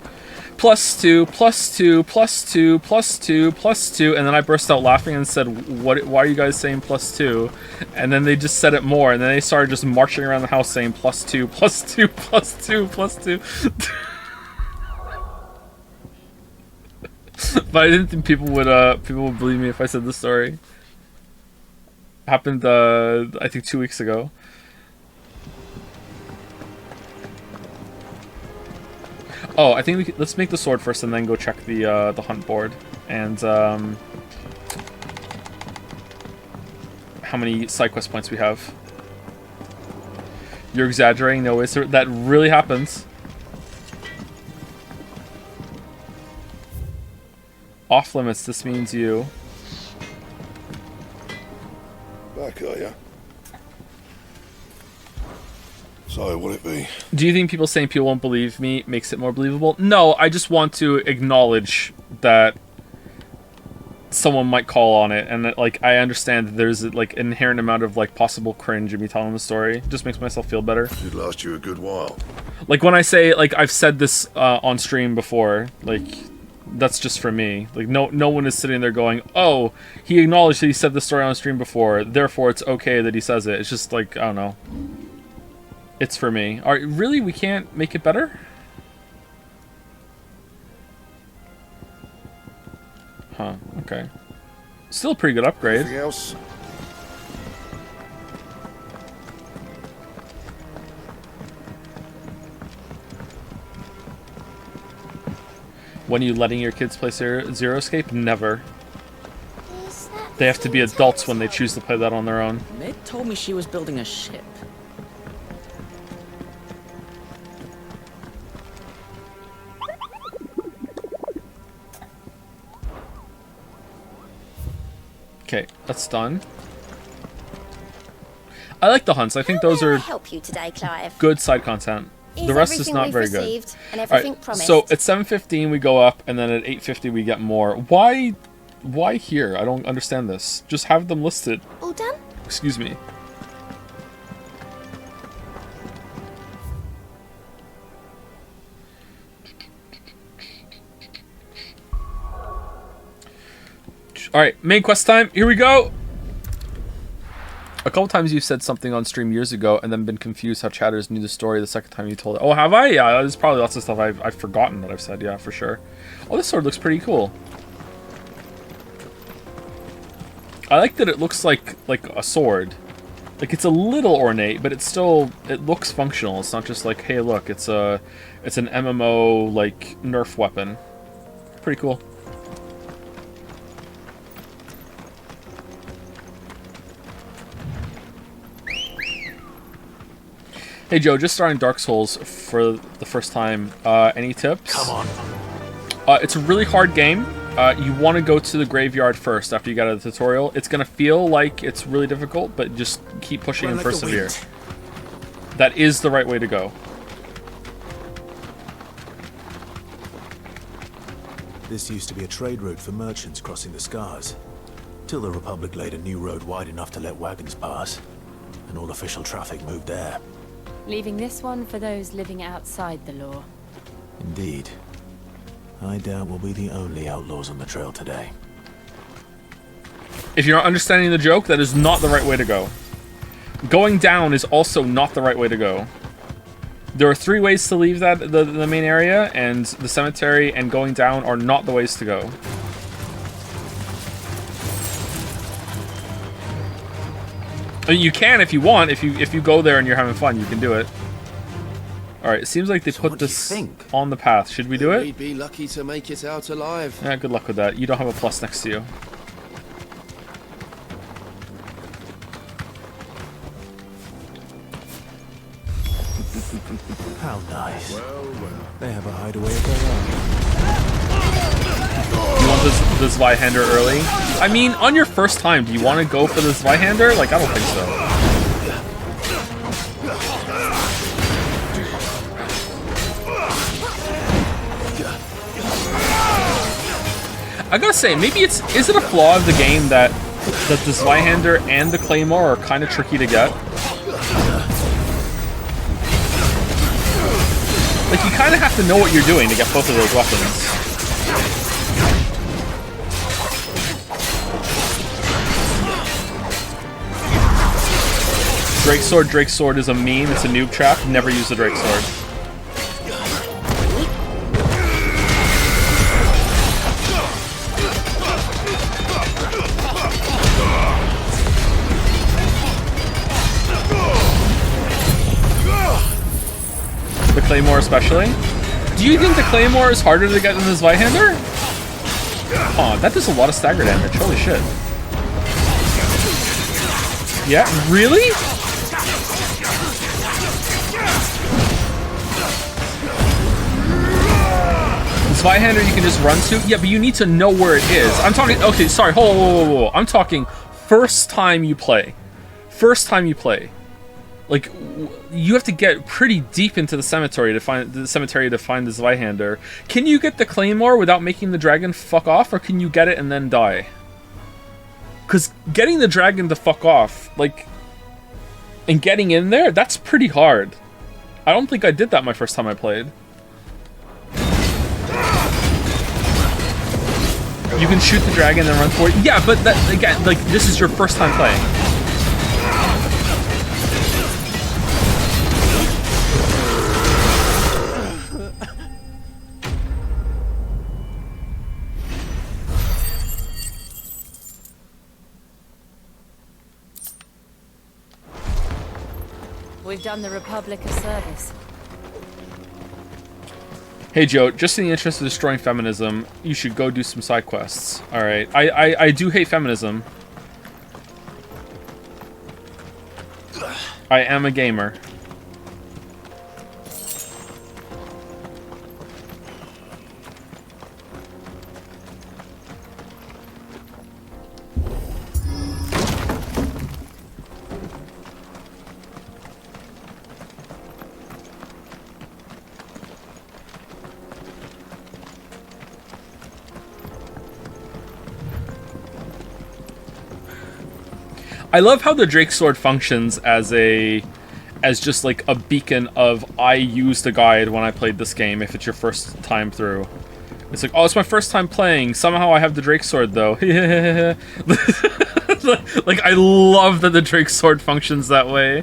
+2, +2, +2, +2, +2, and then I burst out laughing and said, "What? Why are you guys saying +2?" And then they just said it more, and then they started just marching around the house saying +2, +2, +2, +2. But I didn't think people would believe me if I said the story. Happened, I think 2 weeks ago. Oh, I think let's make the sword first and then go check the hunt board. And, how many side quest points we have. You're exaggerating, no way, sir. That really happens. Off limits, this means you.
Back, are ya? So, what'll it be?
Do you think people saying people won't believe me makes it more believable? No, I just want to acknowledge that someone might call on it, and that, like, I understand that there's like an inherent amount of like possible cringe in me telling the story. It just makes myself feel better.
It'd last you a good while.
Like when I say, like, I've said this on stream before, like, that's just for me. Like, no one is sitting there going, oh, he acknowledged that he said this story on stream before, therefore it's okay that he says it. It's just like, I don't know. It's for me. Really? We can't make it better? Huh, okay. Still a pretty good upgrade.
Anything else?
When are you letting your kids play Zero Escape? Never. They have to be adults when they choose to play that on their own.
Mid told me she was building a ship.
Okay, that's done. I like the hunts. I think those are
help you today, Clive?
good side content. The rest is not very good.
And everything promised.
So at 7:15 we go up, and then at 8:50 we get more. Why here? I don't understand this. Just have them listed.
All done?
Excuse me. Alright, main quest time. Here we go. A couple times you said something on stream years ago and then been confused how chatters knew the story the second time you told it. Oh, have I? Yeah, there's probably lots of stuff I've forgotten that I've said, yeah, for sure. Oh, this sword looks pretty cool. I like that it looks like a sword. Like, it's a little ornate, but it looks functional. It's not just like, hey, look, it's an MMO, like, Nerf weapon. Pretty cool. Hey Joe, just starting Dark Souls for the first time. Any tips?
Come on.
It's a really hard game. You want to go to the graveyard first after you get out of the tutorial. It's going to feel like it's really difficult, but just keep pushing and persevere. That is the right way to go.
This used to be a trade route for merchants crossing the Scars, till the Republic laid a new road wide enough to let wagons pass, and all official traffic moved there.
Leaving this one for those living outside the law.
Indeed. I doubt we'll be the only outlaws on the trail today.
If you're not understanding the joke, that is not the right way to go. Going down is also not the right way to go. There are 3 ways to leave the main area, and the cemetery and going down are not the ways to go. I mean, you can if you want. If you go there and you're having fun, you can do it. All right. It seems like they put this on the path. Should we do it?
We'd be lucky to make it out alive.
Yeah. Good luck with that. You don't have a plus next to you.
How nice. They have a hideaway of their own.
You want this Zweihander early? I mean, on your first time, do you want to go for the Zweihander? Like, I don't think so. I gotta say, maybe is it a flaw of the game that the Zweihander and the Claymore are kind of tricky to get? Like, you kind of have to know what you're doing to get both of those weapons. Drake Sword is a meme. It's a noob trap. Never use the Drake Sword. The Claymore especially. Do you think the Claymore is harder to get than the Zweihander? Oh, that does a lot of stagger damage. Holy shit. Yeah, really? Zweihander you can just run to? Yeah, but you need to know where it is. I'm talking... Okay, sorry. Whoa. I'm talking first time you play. First time you play. Like, you have to get pretty deep into the cemetery to find the Zweihander. Can you get the Claymore without making the dragon fuck off, or can you get it and then die? Because getting the dragon to fuck off, like, and getting in there, that's pretty hard. I don't think I did that my first time I played. You can shoot the dragon and then run for it. Yeah, but that, again, like, this is your first time playing.
We've done the Republic a service.
Hey Joe, just in the interest of destroying feminism, you should go do some side quests. Alright, I do hate feminism. I am a gamer. I love how the Drake Sword functions as just like a beacon of I used a guide when I played this game if it's your first time through. It's like, oh, it's my first time playing. Somehow I have the Drake Sword though. Like, I love that the Drake sword functions that way.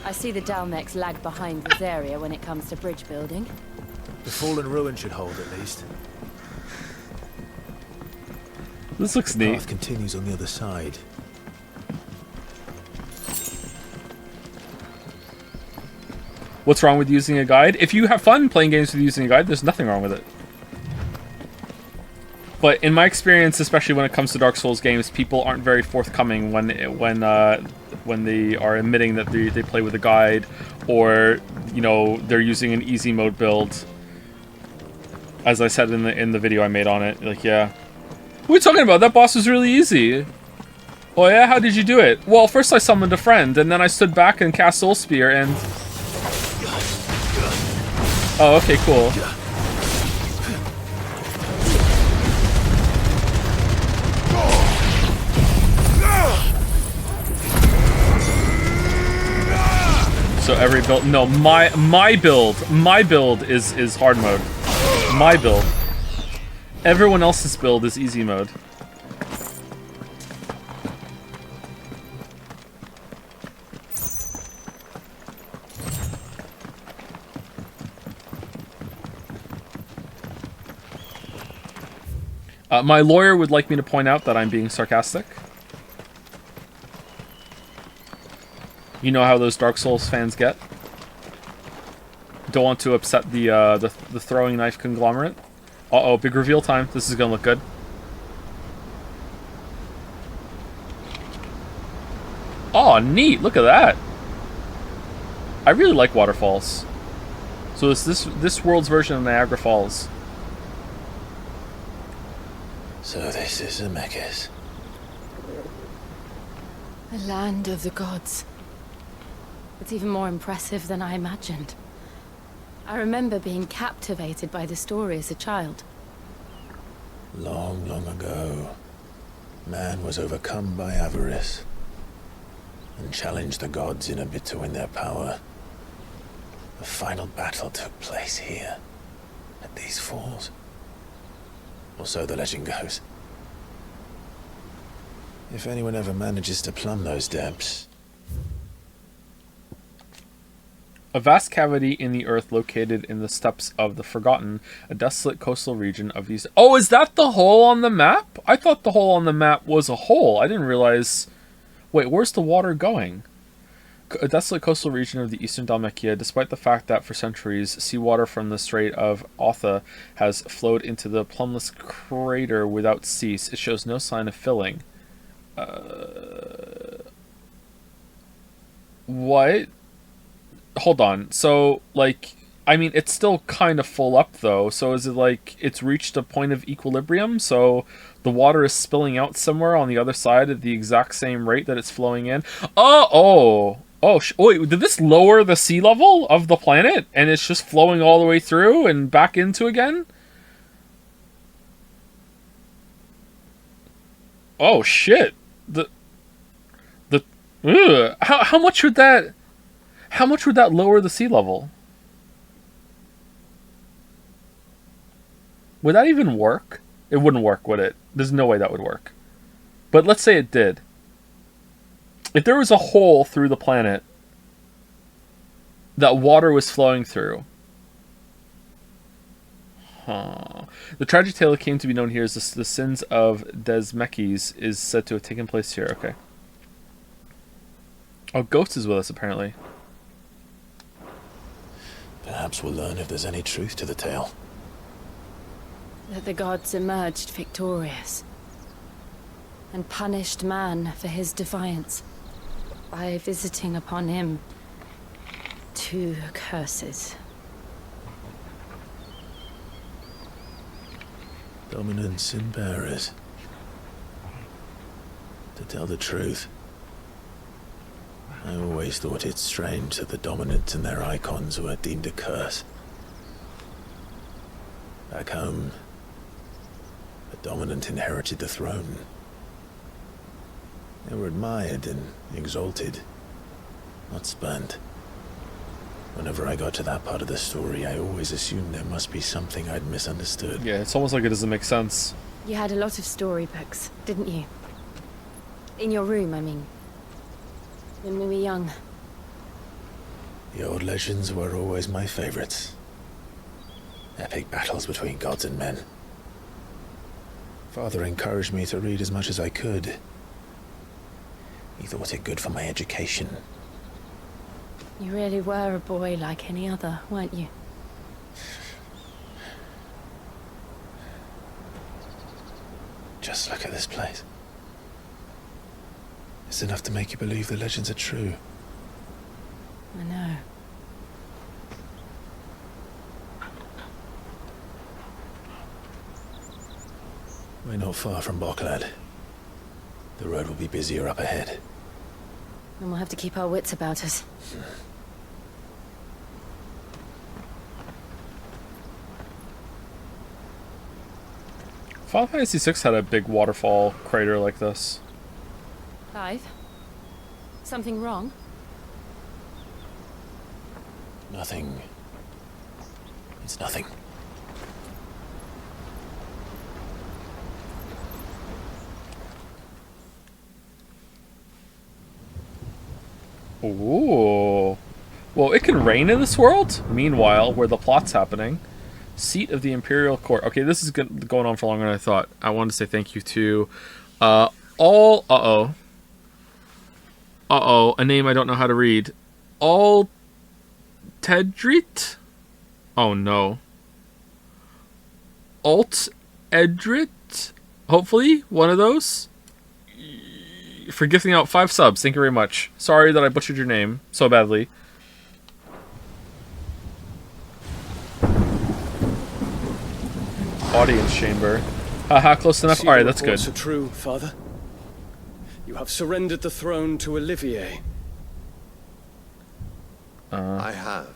I see the Dalmex lag behind this area when it comes to bridge building.
The fallen ruin should hold at least.
This looks
The
neat.
path continues on the other side.
What's wrong with using a guide? If you have fun playing games with using a guide, there's nothing wrong with it. But in my experience, especially when it comes to Dark Souls games, people aren't very forthcoming when they are admitting that they play with a guide, or you know, they're using an easy mode build. As I said in the video I made on it, like, yeah, what are you talking about? That boss was really easy. Oh yeah, how did you do it? Well, first I summoned a friend, and then I stood back and cast Soul Spear, and oh, okay, cool. So every build, no, my build is hard mode. My build. Everyone else's build is easy mode. My lawyer would like me to point out that I'm being sarcastic. You know how those Dark Souls fans get. Don't want to upset the throwing knife conglomerate. Uh-oh, big reveal time. This is gonna look good. Oh, neat! Look at that. I really like waterfalls. So it's this world's version of Niagara Falls.
So this is Zemeckis.
The land of the gods. It's even more impressive than I imagined. I remember being captivated by the story as a child.
Long, long ago, man was overcome by avarice and challenged the gods in a bid to win their power. The final battle took place here, at these falls. Or so the legend goes. If anyone ever manages to plumb those depths...
A vast cavity in the earth located in the steppes of the Forgotten, a desolate coastal region of these... Oh, is that the hole on the map? I thought the hole on the map was a hole. I didn't realize... Wait, where's the water going? A desolate coastal region of the eastern Dalmekia, despite the fact that for centuries, seawater from the Strait of Otha has flowed into the plumbless crater without cease, it shows no sign of filling. What? Hold on. So, like, I mean, it's still kind of full up, though. So is it like it's reached a point of equilibrium? So the water is spilling out somewhere on the other side at the exact same rate that it's flowing in? Wait, did this lower the sea level of the planet? And it's just flowing all the way through and back into again? Oh, shit. How much would that... How much would that lower the sea level? Would that even work? It wouldn't work, would it? There's no way that would work. But let's say it did. If there was a hole through the planet that water was flowing through. Huh. The tragic tale that came to be known here is the sins of Desmekis is said to have taken place here. Okay. Oh, Ghost is with us, apparently.
Perhaps we'll learn if there's any truth to the tale.
That the gods emerged victorious and punished man for his defiance by visiting upon him 2 curses.
Dominant sin bearers. To tell the truth, I always thought it strange that the dominant and their icons were deemed a curse. Back home, the dominant inherited the throne. They were admired and exalted, not spurned. Whenever I got to that part of the story, I always assumed there must be something I'd misunderstood.
Yeah, it's almost like it doesn't make sense.
You had a lot of storybooks, didn't you? In your room, I mean. When we were young.
The old legends were always my favorites. Epic battles between gods and men. Father encouraged me to read as much as I could. He thought it good for my education.
You really were a boy like any other, weren't you?
Just look at this place. It's enough to make you believe the legends are true.
I know.
We're not far from Boklad. The road will be busier up ahead.
And we'll have to keep our wits about us.
Final Fantasy VI had a big waterfall crater like this.
Clive? Something wrong?
Nothing. It's nothing.
Ooh. Well, it can rain in this world. Meanwhile, where the plot's happening. Seat of the Imperial Court. Okay, this is going on for longer than I thought. I wanted to say thank you to Uh-oh. A name I don't know how to read. All Tedrit? Oh no. Alt Edrit? Hopefully, one of those. For gifting out 5 subs. Thank you very much. Sorry that I butchered your name so badly. Audience chamber. Haha, close enough. Alright, that's good.
Are true, Father. You have surrendered the throne to Olivier.
I have.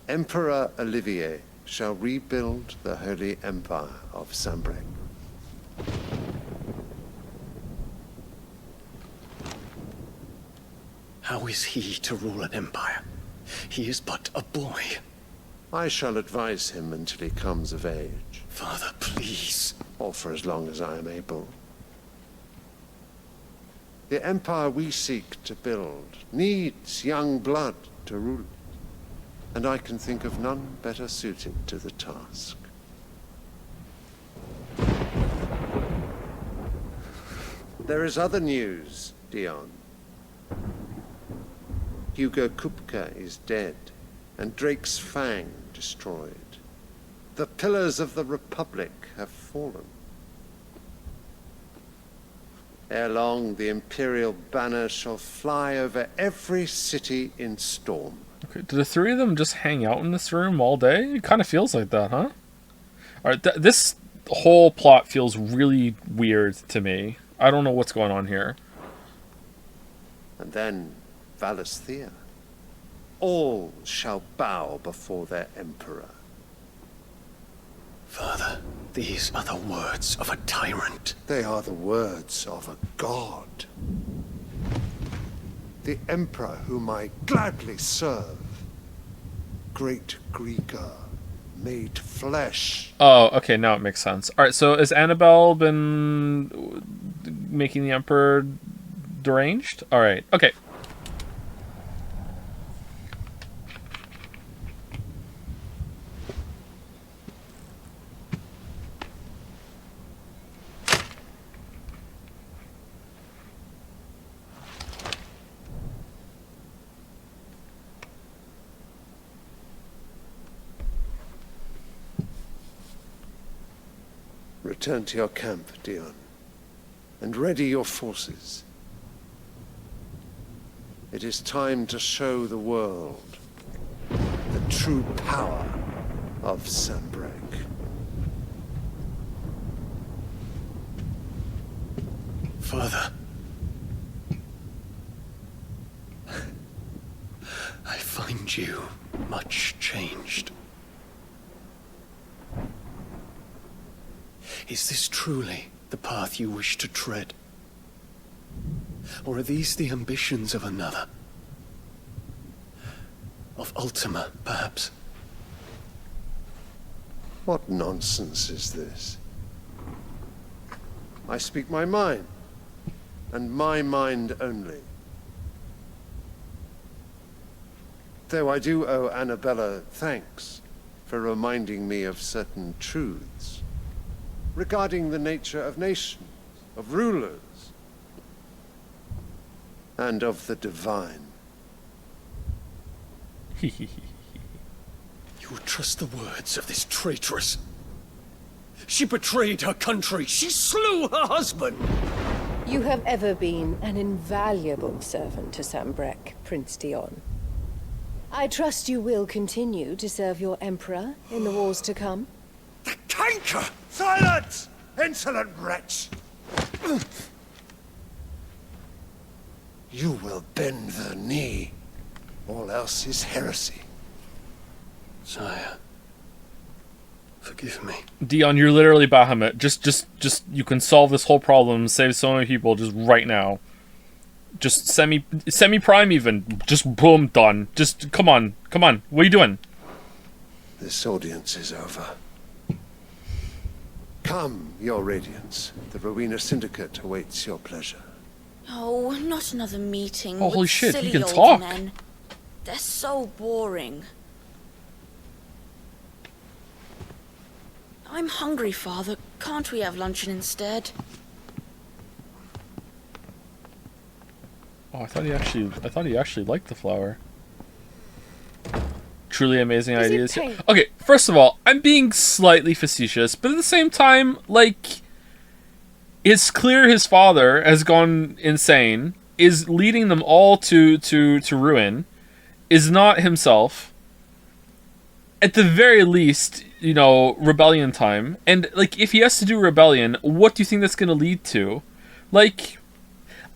Emperor Olivier shall rebuild the Holy Empire of Sanbreque.
How is he to rule an empire? He is but a boy.
I shall advise him until he comes of age.
Father, please.
Or for as long as I am able. The empire we seek to build needs young blood to rule it, and I can think of none better suited to the task. There is other news, Dion. Hugo Kupka is dead, and Drake's Fang destroyed. The pillars of the Republic have fallen. Ere long, the Imperial banner shall fly over every city in Storm.
Okay, do the 3 of them just hang out in this room all day? It kind of feels like that, huh? Alright, this whole plot feels really weird to me. I don't know what's going on here.
And then Valisthea. All shall bow before their emperor.
Father, these are the words of a tyrant.
They are the words of a god. The emperor whom I gladly serve. Great Greeker, made flesh.
Oh, okay, now it makes sense. Alright, so has Annabelle been making the Emperor deranged? Alright, okay.
Return to your camp, Dion, and ready your forces. It is time to show the world the true power of Sanbreque.
Father. I find you much changed. Is this truly the path you wish to tread? Or are these the ambitions of another? Of Ultima, perhaps?
What nonsense is this? I speak my mind, and my mind only. Though I do owe Annabella thanks for reminding me of certain truths regarding the nature of nations, of rulers, and of the divine.
You trust the words of this traitress? She betrayed her country. She slew her husband.
You have ever been an invaluable servant to Sambrek, Prince Dion. I trust you will continue to serve your Emperor in the wars to come.
The canker!
Silence! Insolent wretch!
You will bend the knee. All else is heresy.
Sire, forgive me.
Dion, you're literally Bahamut. Just, you can solve this whole problem, save so many people just right now. Just semi-prime even. Just boom, done. Just, come on. What are you doing?
This audience is over. Come, your radiance. The Rowena Syndicate awaits your pleasure.
Oh, not another meeting.
Oh, holy
with
shit,
silly
he can
old
talk.
Men. They're so boring. I'm hungry, Father. Can't we have luncheon instead?
Oh, I thought he actually liked the flower. Truly amazing ideas. Okay, first of all, I'm being slightly facetious, but at the same time, like, it's clear his father has gone insane, is leading them all to ruin, is not himself. At the very least, you know, rebellion time. And, like, if he has to do rebellion, what do you think that's going to lead to? Like,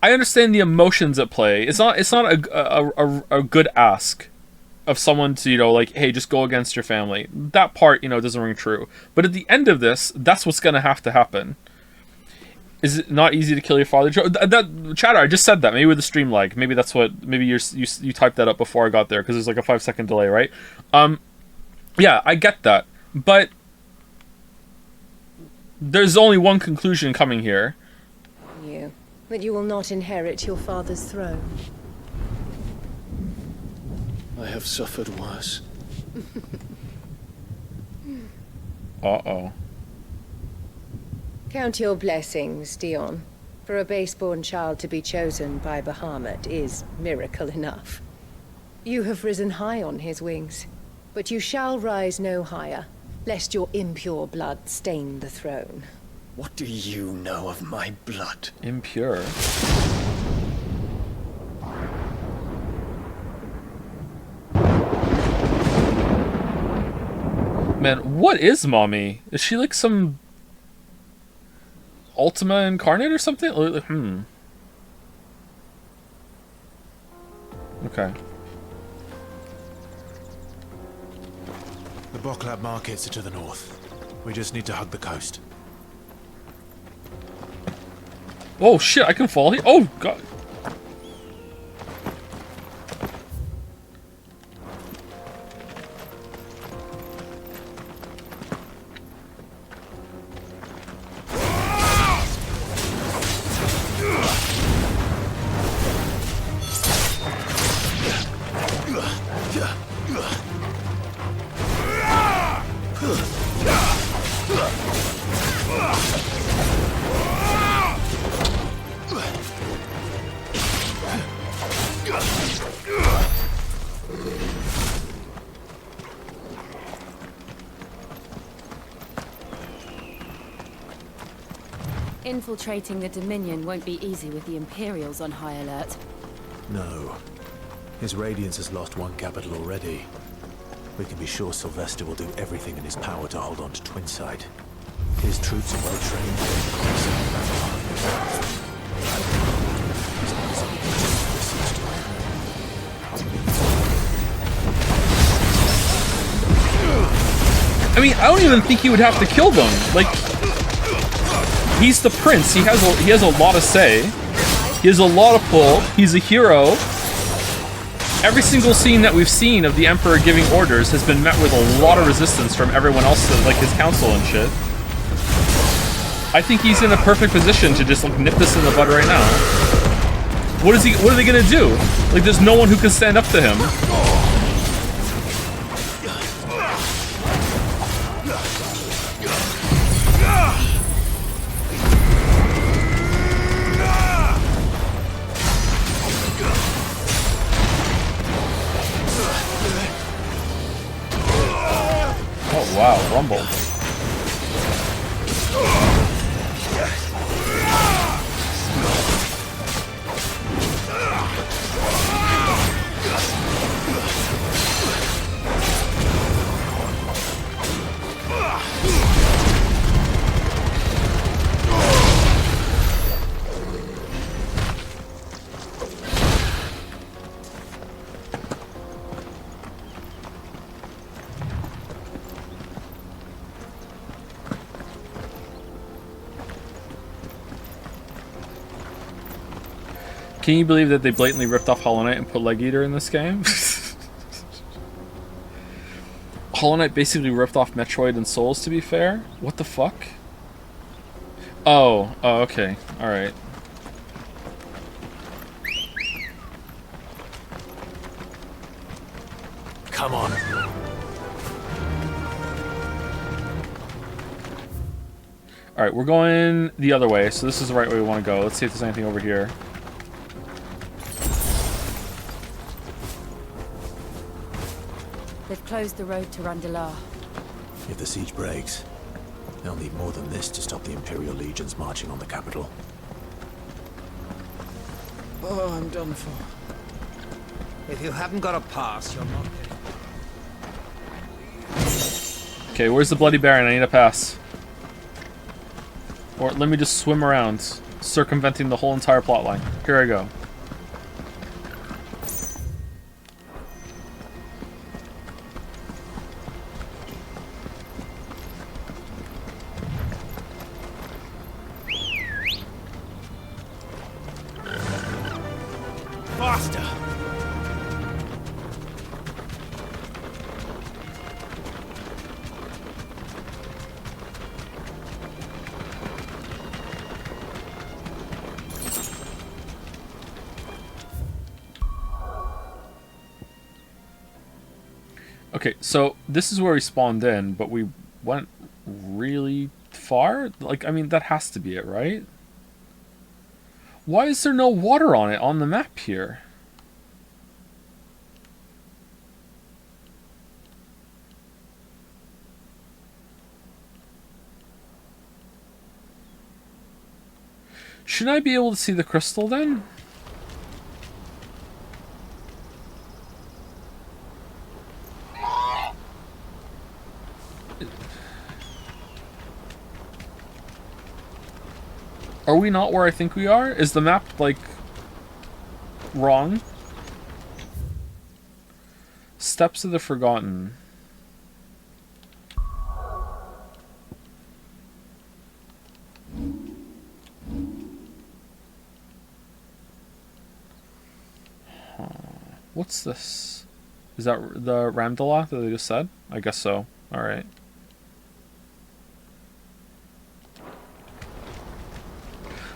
I understand the emotions at play. It's not a good ask of someone to, you know, like, hey, just go against your family. That part, you know, doesn't ring true. But at the end of this, that's what's going to have to happen. Is it not easy to kill your father? That chatter, I just said that. Maybe with the stream lag. Maybe that's what. Maybe you typed that up before I got there because there's like a 5-second delay, right? Yeah, I get that, but there's only one conclusion coming here.
That you will not inherit your father's throne.
I have suffered worse.
Uh-oh.
Count your blessings, Dion. For a base-born child to be chosen by Bahamut is miracle enough. You have risen high on his wings, but you shall rise no higher, lest your impure blood stain the throne.
What do you know of my blood?
Impure? Man, what is Mommy? Is she like some Ultima incarnate or something? Okay.
The Boklab markets are to the north. We just need to hug the coast.
Oh shit, I can fall here. Oh god.
Infiltrating the Dominion won't be easy with the Imperials on high alert.
No. His Radiance has lost one capital already. We can be sure Sylvester will do everything in his power to hold on to Twinside. His troops are well trained.
I mean, I don't even think he would have to kill them. Like, he's the prince. He has a lot of say. He has a lot of pull. He's a hero. Every single scene that we've seen of the Emperor giving orders has been met with a lot of resistance from everyone else, like his council and shit. I think he's in a perfect position to just like nip this in the bud right now. What are they gonna do? Like, there's no one who can stand up to him. Oh wow, rumble. Can you believe that they blatantly ripped off Hollow Knight and put Leg Eater in this game? Hollow Knight basically ripped off Metroid and Souls, to be fair. What the fuck? Oh, okay. Alright.
Come on.
Alright, we're going the other way, so this is the right way we want to go. Let's see if there's anything over here.
They've closed the road to Randalar.
If the siege breaks, they'll need more than this to stop the Imperial legions marching on the capital.
Oh, I'm done for. If you haven't got a pass, you're not getting...
Okay, where's the Bloody Baron? I need a pass. Or let me just swim around, circumventing the whole entire plotline. Here I go.
Faster!
Okay, so this is where we spawned in, but we went really far? Like, I mean, that has to be it, right? Why is there no water on it on the map here? Shouldn't I be able to see the crystal then? Are we not where I think we are? Is the map, like, wrong? Steps of the Forgotten. What's this? Is that the Ramdala that they just said? I guess so. Alright.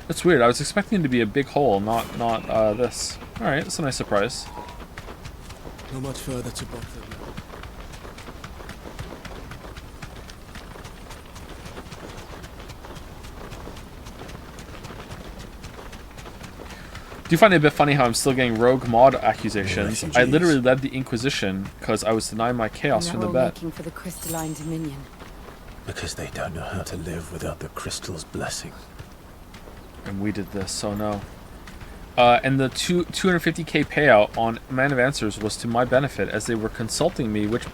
That's weird. I was expecting it to be a big hole, not this. Alright, that's a nice surprise.
Not much further to bother.
Do you find it a bit funny how I'm still getting rogue mod accusations? I literally led the Inquisition because I was denied my chaos from the bet.
Looking for the crystalline dominion.
Because they don't know how to live without the crystal's blessing.
And we did this, so no. And the 250k payout on Man of Answers was to my benefit as they were consulting me which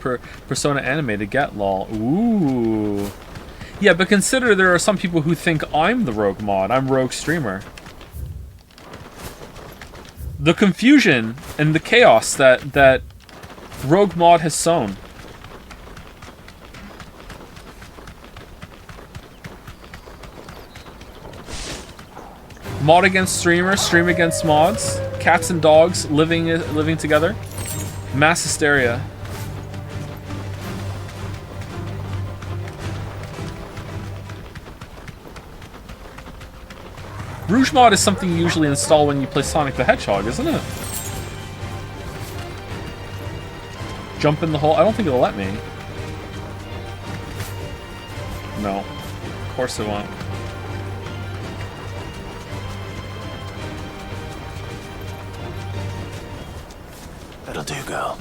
persona anime to get, lol. Ooh. Yeah, but consider there are some people who think I'm the rogue mod. I'm rogue streamer. The confusion and the chaos that rogue mod has sown. Mod against streamer, stream against mods, cats and dogs living together, mass hysteria. Rouge mod is something you usually install when you play Sonic the Hedgehog, isn't it? Jump in the hole. I don't think it'll let me. No. Of course it won't.
That'll do, girl.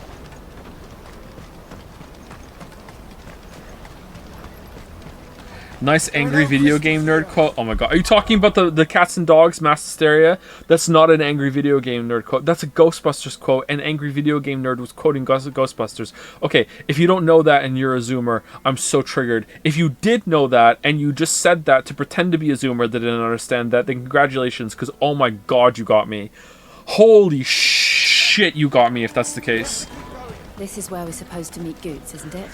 Nice angry video game nerd quote. Oh my god. Are you talking about the cats and dogs mass hysteria? That's not an angry video game nerd quote. That's a Ghostbusters quote. An angry video game nerd was quoting Ghostbusters. Okay, if you don't know that and you're a Zoomer, I'm so triggered. If you did know that and you just said that to pretend to be a Zoomer that didn't understand that, then congratulations, because oh my god, you got me. Holy shit, you got me if that's the case.
This is where we're supposed to meet Goots, isn't it?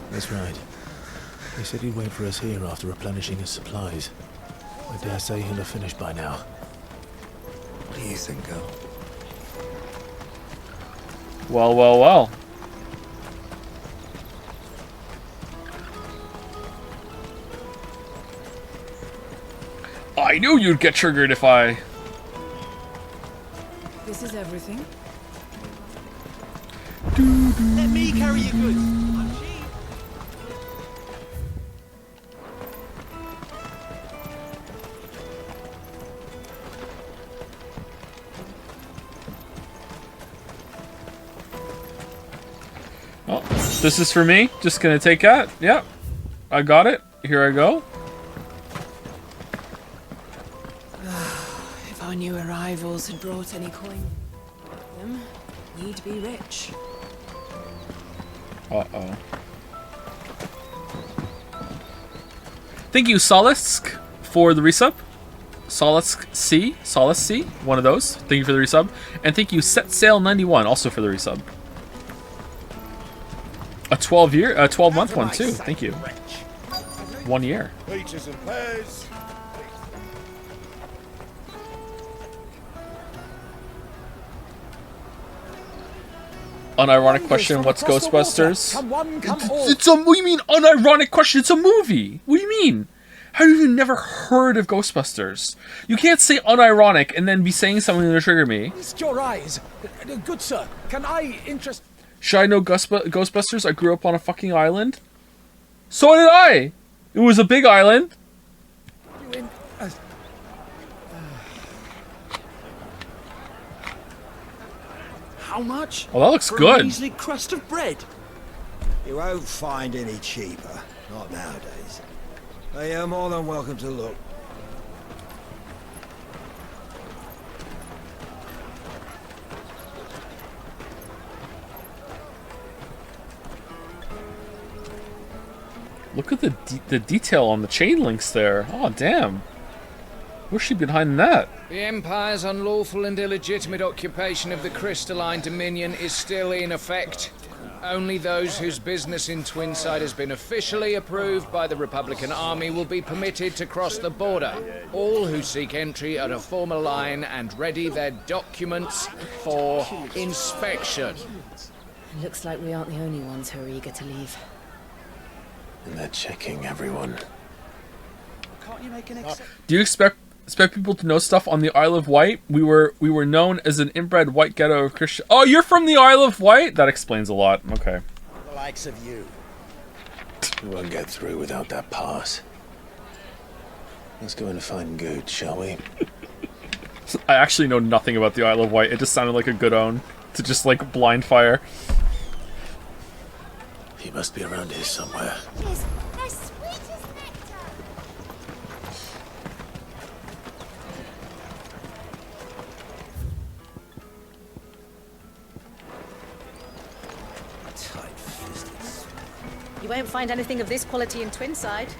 That's right. He said he'd wait for us here after replenishing his supplies. I dare say he'll have finished by now.
What do you think, girl?
Well, well, well. I knew you'd get triggered if I...
This is everything.
Let me carry your goods.
Oh, this is for me. Just gonna take that. Yep. I got it. Here I go.
If our new arrivals had brought any coin, them, we'd be rich.
Uh-oh. Thank you, Solisk, for the resub. Solisk C, one of those. Thank you for the resub. And thank you, Set Sail 91, also for the resub. A 12-month one too. Thank you. 1 year.
Peaches and pears.
Unironic question, what's Ghostbusters?
Come one, come all.
It's a, what do you mean unironic question? It's a movie. What do you mean? How have you never heard of Ghostbusters? You can't say unironic and then be saying something to trigger me.
Feast your eyes. Good sir, can I interest...
Should I know Ghostbusters? I grew up on a fucking island. So did I! It was a big island.
you in...
How much?
Oh, that looks
for
good.
A measly crust of bread.
You won't find any cheaper. Not nowadays. But you're more than welcome to look.
Look at the detail on the chain links there. Oh, damn. Where's she behind that?
The Empire's unlawful and illegitimate occupation of the crystalline dominion is still in effect. Only those whose business in Twinside has been officially approved by the Republican Army will be permitted to cross the border. All who seek entry are to form a line and ready their documents for inspection.
It looks like we aren't the only ones who are eager to leave.
And they're checking everyone.
Can't you make an exception?
Do you expect people to know stuff on the Isle of Wight? We were known as an inbred white ghetto of Christian. Oh, you're from the Isle of Wight? That explains a lot. Okay.
The likes of you.
We won't get through without that pass. Let's go in and find Good, shall we?
I actually know nothing about the Isle of Wight. It just sounded like a good own to just like blind fire.
He must be around here somewhere.
Yes, the sweetest nectar.
Tight-fisted.
You won't find anything of this quality in Twinside.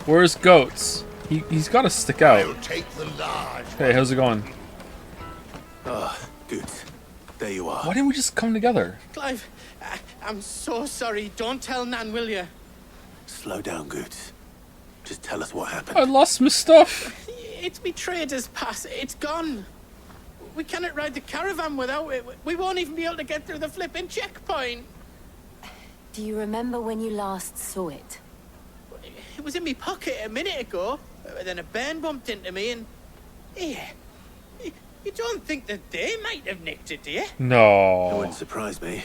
Where's Goats? He's got to stick out.
Take the large.
Hey, how's it going?
Ah, Good. There you are.
Why didn't we just come together?
Clive, I'm so sorry. Don't tell Nan, will you?
Slow down, Good. Just tell us what happened.
I lost my stuff.
It's me trader's pass. It's gone. We cannot ride the caravan without it. We won't even be able to get through the flipping checkpoint.
Do you remember when you last saw it?
was in my pocket a minute ago. Then a bairn bumped into me and... Here. You don't think that they might have nicked it, do you?
No.
It wouldn't surprise me.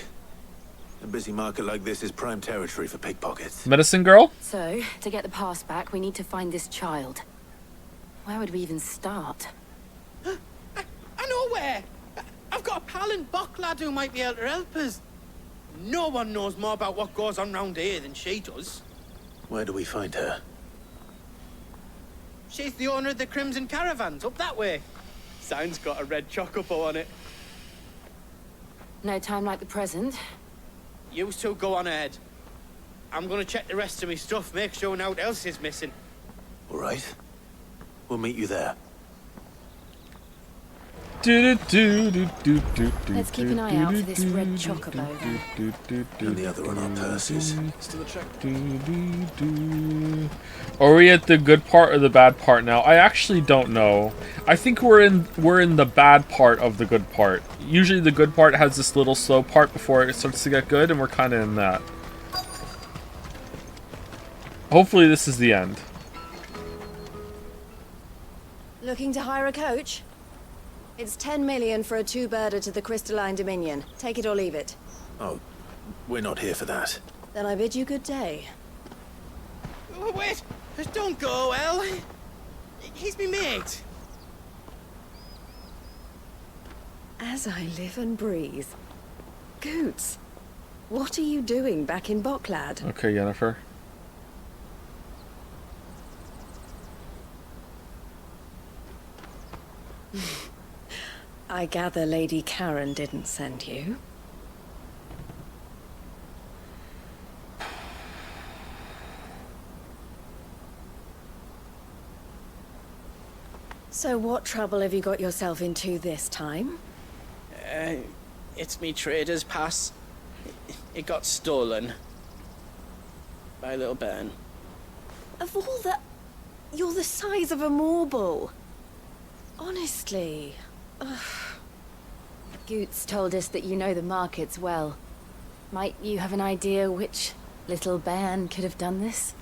A busy market like this is prime territory for pickpockets.
Medicine girl?
So, to get the pass back, we need to find this child. Where would we even start?
I know where. I've got a pal in Bock lad who might be able to help us. No one knows more about what goes on round here than she does.
Where do we find her?
She's the owner of the Crimson Caravans, up that way. Sign's got a red chocobo on it.
No time like the present.
You two go on ahead. I'm gonna check the rest of my stuff, make sure nothing else is missing.
All right. We'll meet you there.
Let's keep an eye out for this red chocobo.
And the other on our purses.
Are we at the good part or the bad part now? I actually don't know. I think we're in the bad part of the good part. Usually the good part has this little slow part before it starts to get good, and we're kind of in that. Hopefully this is the end.
Looking to hire a coach? It's 10 million for a two-birder to the Crystalline Dominion. Take it or leave it.
Oh, we're not here for that.
Then I bid you good day.
Oh, wait! Don't go, El. He's me mate.
As I live and breathe. Goots, what are you doing back in Bocklad?
Okay, Yennefer.
I gather Lady Karen didn't send you. So what trouble have you got yourself into this time?
It's me trader's pass. It got stolen. By a little bairn.
Of all the... You're the size of a marble. Honestly. Ugh.
Goots told us that you know the markets well. Might you have an idea which little bairn could have done this?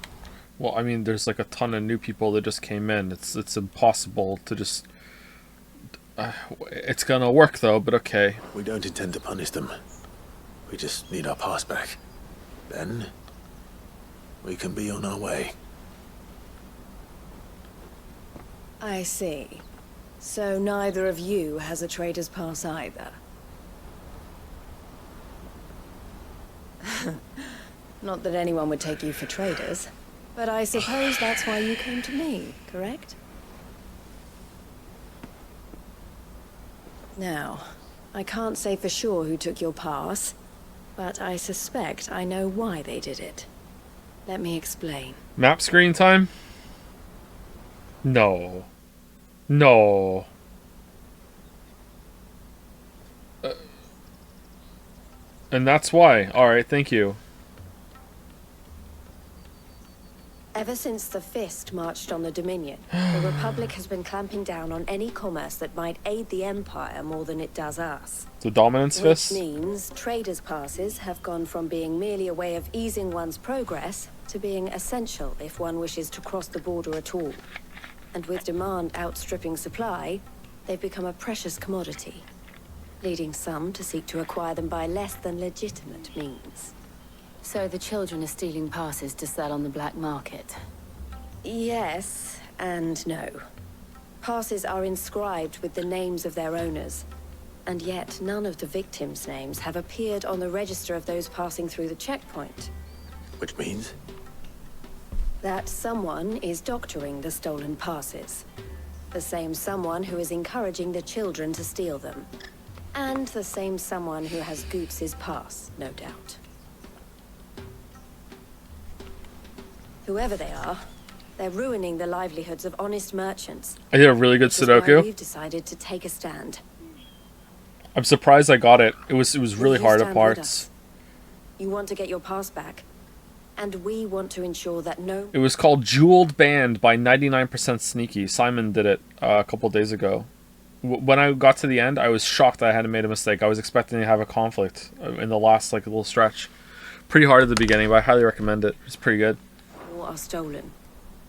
Well, I mean, there's like a ton of new people that just came in. It's impossible to just... it's gonna work though, but okay.
We don't intend to punish them. We just need our pass back. Then, we can be on our way.
I see. So neither of you has a trader's pass either. Not that anyone would take you for traders, but I suppose that's why you came to me, correct? Now, I can't say for sure who took your pass, but I suspect I know why they did it. Let me explain.
Map screen time? No. No. And that's why. Alright, thank you.
Ever since the Fist marched on the Dominion, the Republic has been clamping down on any commerce that might aid the Empire more than it does us.
The Dominance Fist?
Which means traders' passes have gone from being merely a way of easing one's progress to being essential if one wishes to cross the border at all. And with demand outstripping supply, they've become a precious commodity, leading some to seek to acquire them by less than legitimate means.
So the children are stealing passes to sell on the black market?
Yes, and no. Passes are inscribed with the names of their owners, and yet none of the victims' names have appeared on the register of those passing through the checkpoint.
Which means?
That someone is doctoring the stolen passes. The same someone who is encouraging the children to steal them. And the same someone who has Goots' pass, no doubt. Whoever they are, they're ruining the livelihoods of honest merchants.
I did a really good Sudoku.
We've decided to take a stand.
I'm surprised I got it. It was really hard at parts.
You want to get your pass back, and we want to ensure that no...
It was called Jeweled Band by 99% Sneaky. Simon did it a couple days ago. When I got to the end, I was shocked that I hadn't made a mistake. I was expecting to have a conflict in the last little stretch. Pretty hard at the beginning, but I highly recommend it. It's pretty good.
All are stolen.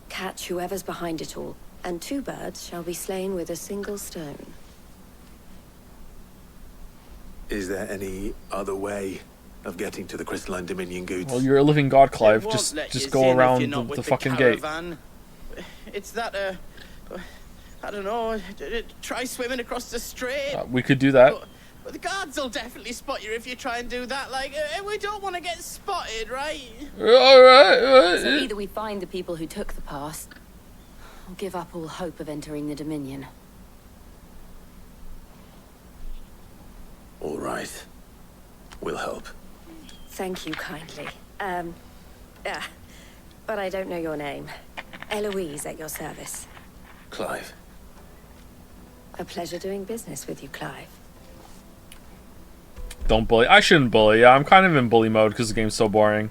Catch whoever's behind it all, and 2 birds shall be slain with a single stone.
Is there any other way of getting to the Crystalline Dominion goods?
Well, you're a living god, Clive.
They
Just
won't let
just
yous
go
in if
around
you're not
the
with
fucking gate.
caravan. It's that, I don't know, try swimming across the strait.
We could do that.
But the guards will definitely spot you if you try and do that. Like, we don't want to get spotted, right?
Alright.
So either we find the people who took the pass, or give up all hope of entering the Dominion.
All right. We'll help.
Thank you kindly. But I don't know your name. Eloise at your service.
Clive.
A pleasure doing business with you, Clive.
Don't bully. I shouldn't bully. Yeah, I'm kind of in bully mode because the game's so boring.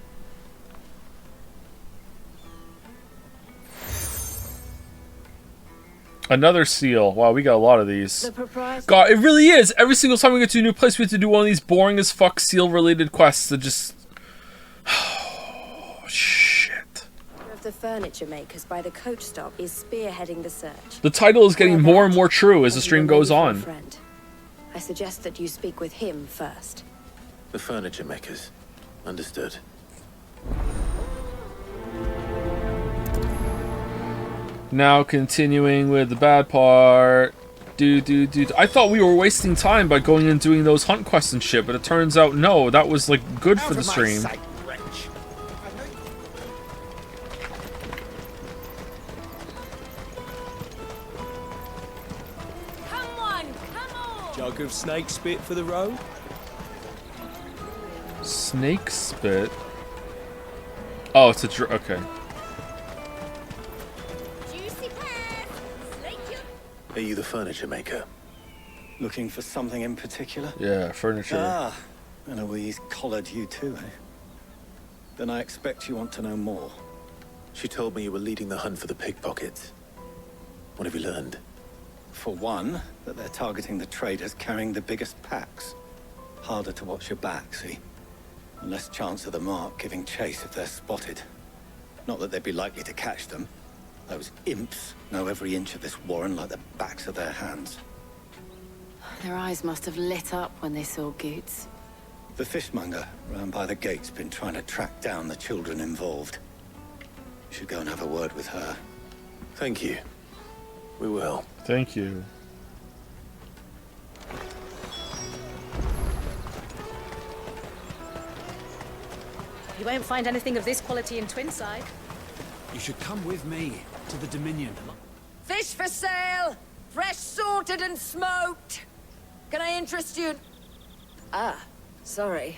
Another seal. Wow, we got a lot of these. God, it really is. Every single time we get to a new place, we have to do one of these boring as fuck seal-related quests that just... Oh, shit.
Of the furniture makers by the coach stop is spearheading the search.
The title is getting more and more true as the stream goes on.
I suggest that you speak with him first.
The furniture makers. Understood.
Now continuing with the bad part. I thought we were wasting time by going and doing those hunt quests and shit, but it turns out no, that was like good for the stream.
Jug of snake spit for the road?
Snake spit? Oh, it's a okay.
Are you the furniture maker?
Looking for something in particular?
Yeah, furniture.
Ah, Eloise collared you too, eh? Then I expect you want to know more.
She told me you were leading the hunt for the pickpockets. What have you learned?
For one, that they're targeting the traders carrying the biggest packs. Harder to watch your back, see? And less chance of the mark giving chase if they're spotted. Not that they'd be likely to catch them. Those imps know every inch of this warren like the backs of their hands.
Their eyes must have lit up when they saw Goots.
The fishmonger round by the gate's been trying to track down the children involved. You should go and have a word with her.
Thank you. We will.
Thank you.
You won't find anything of this quality in Twinside.
You should come with me to the Dominion.
Fish for sale! Fresh sorted and smoked! Can I interest you? Ah, sorry.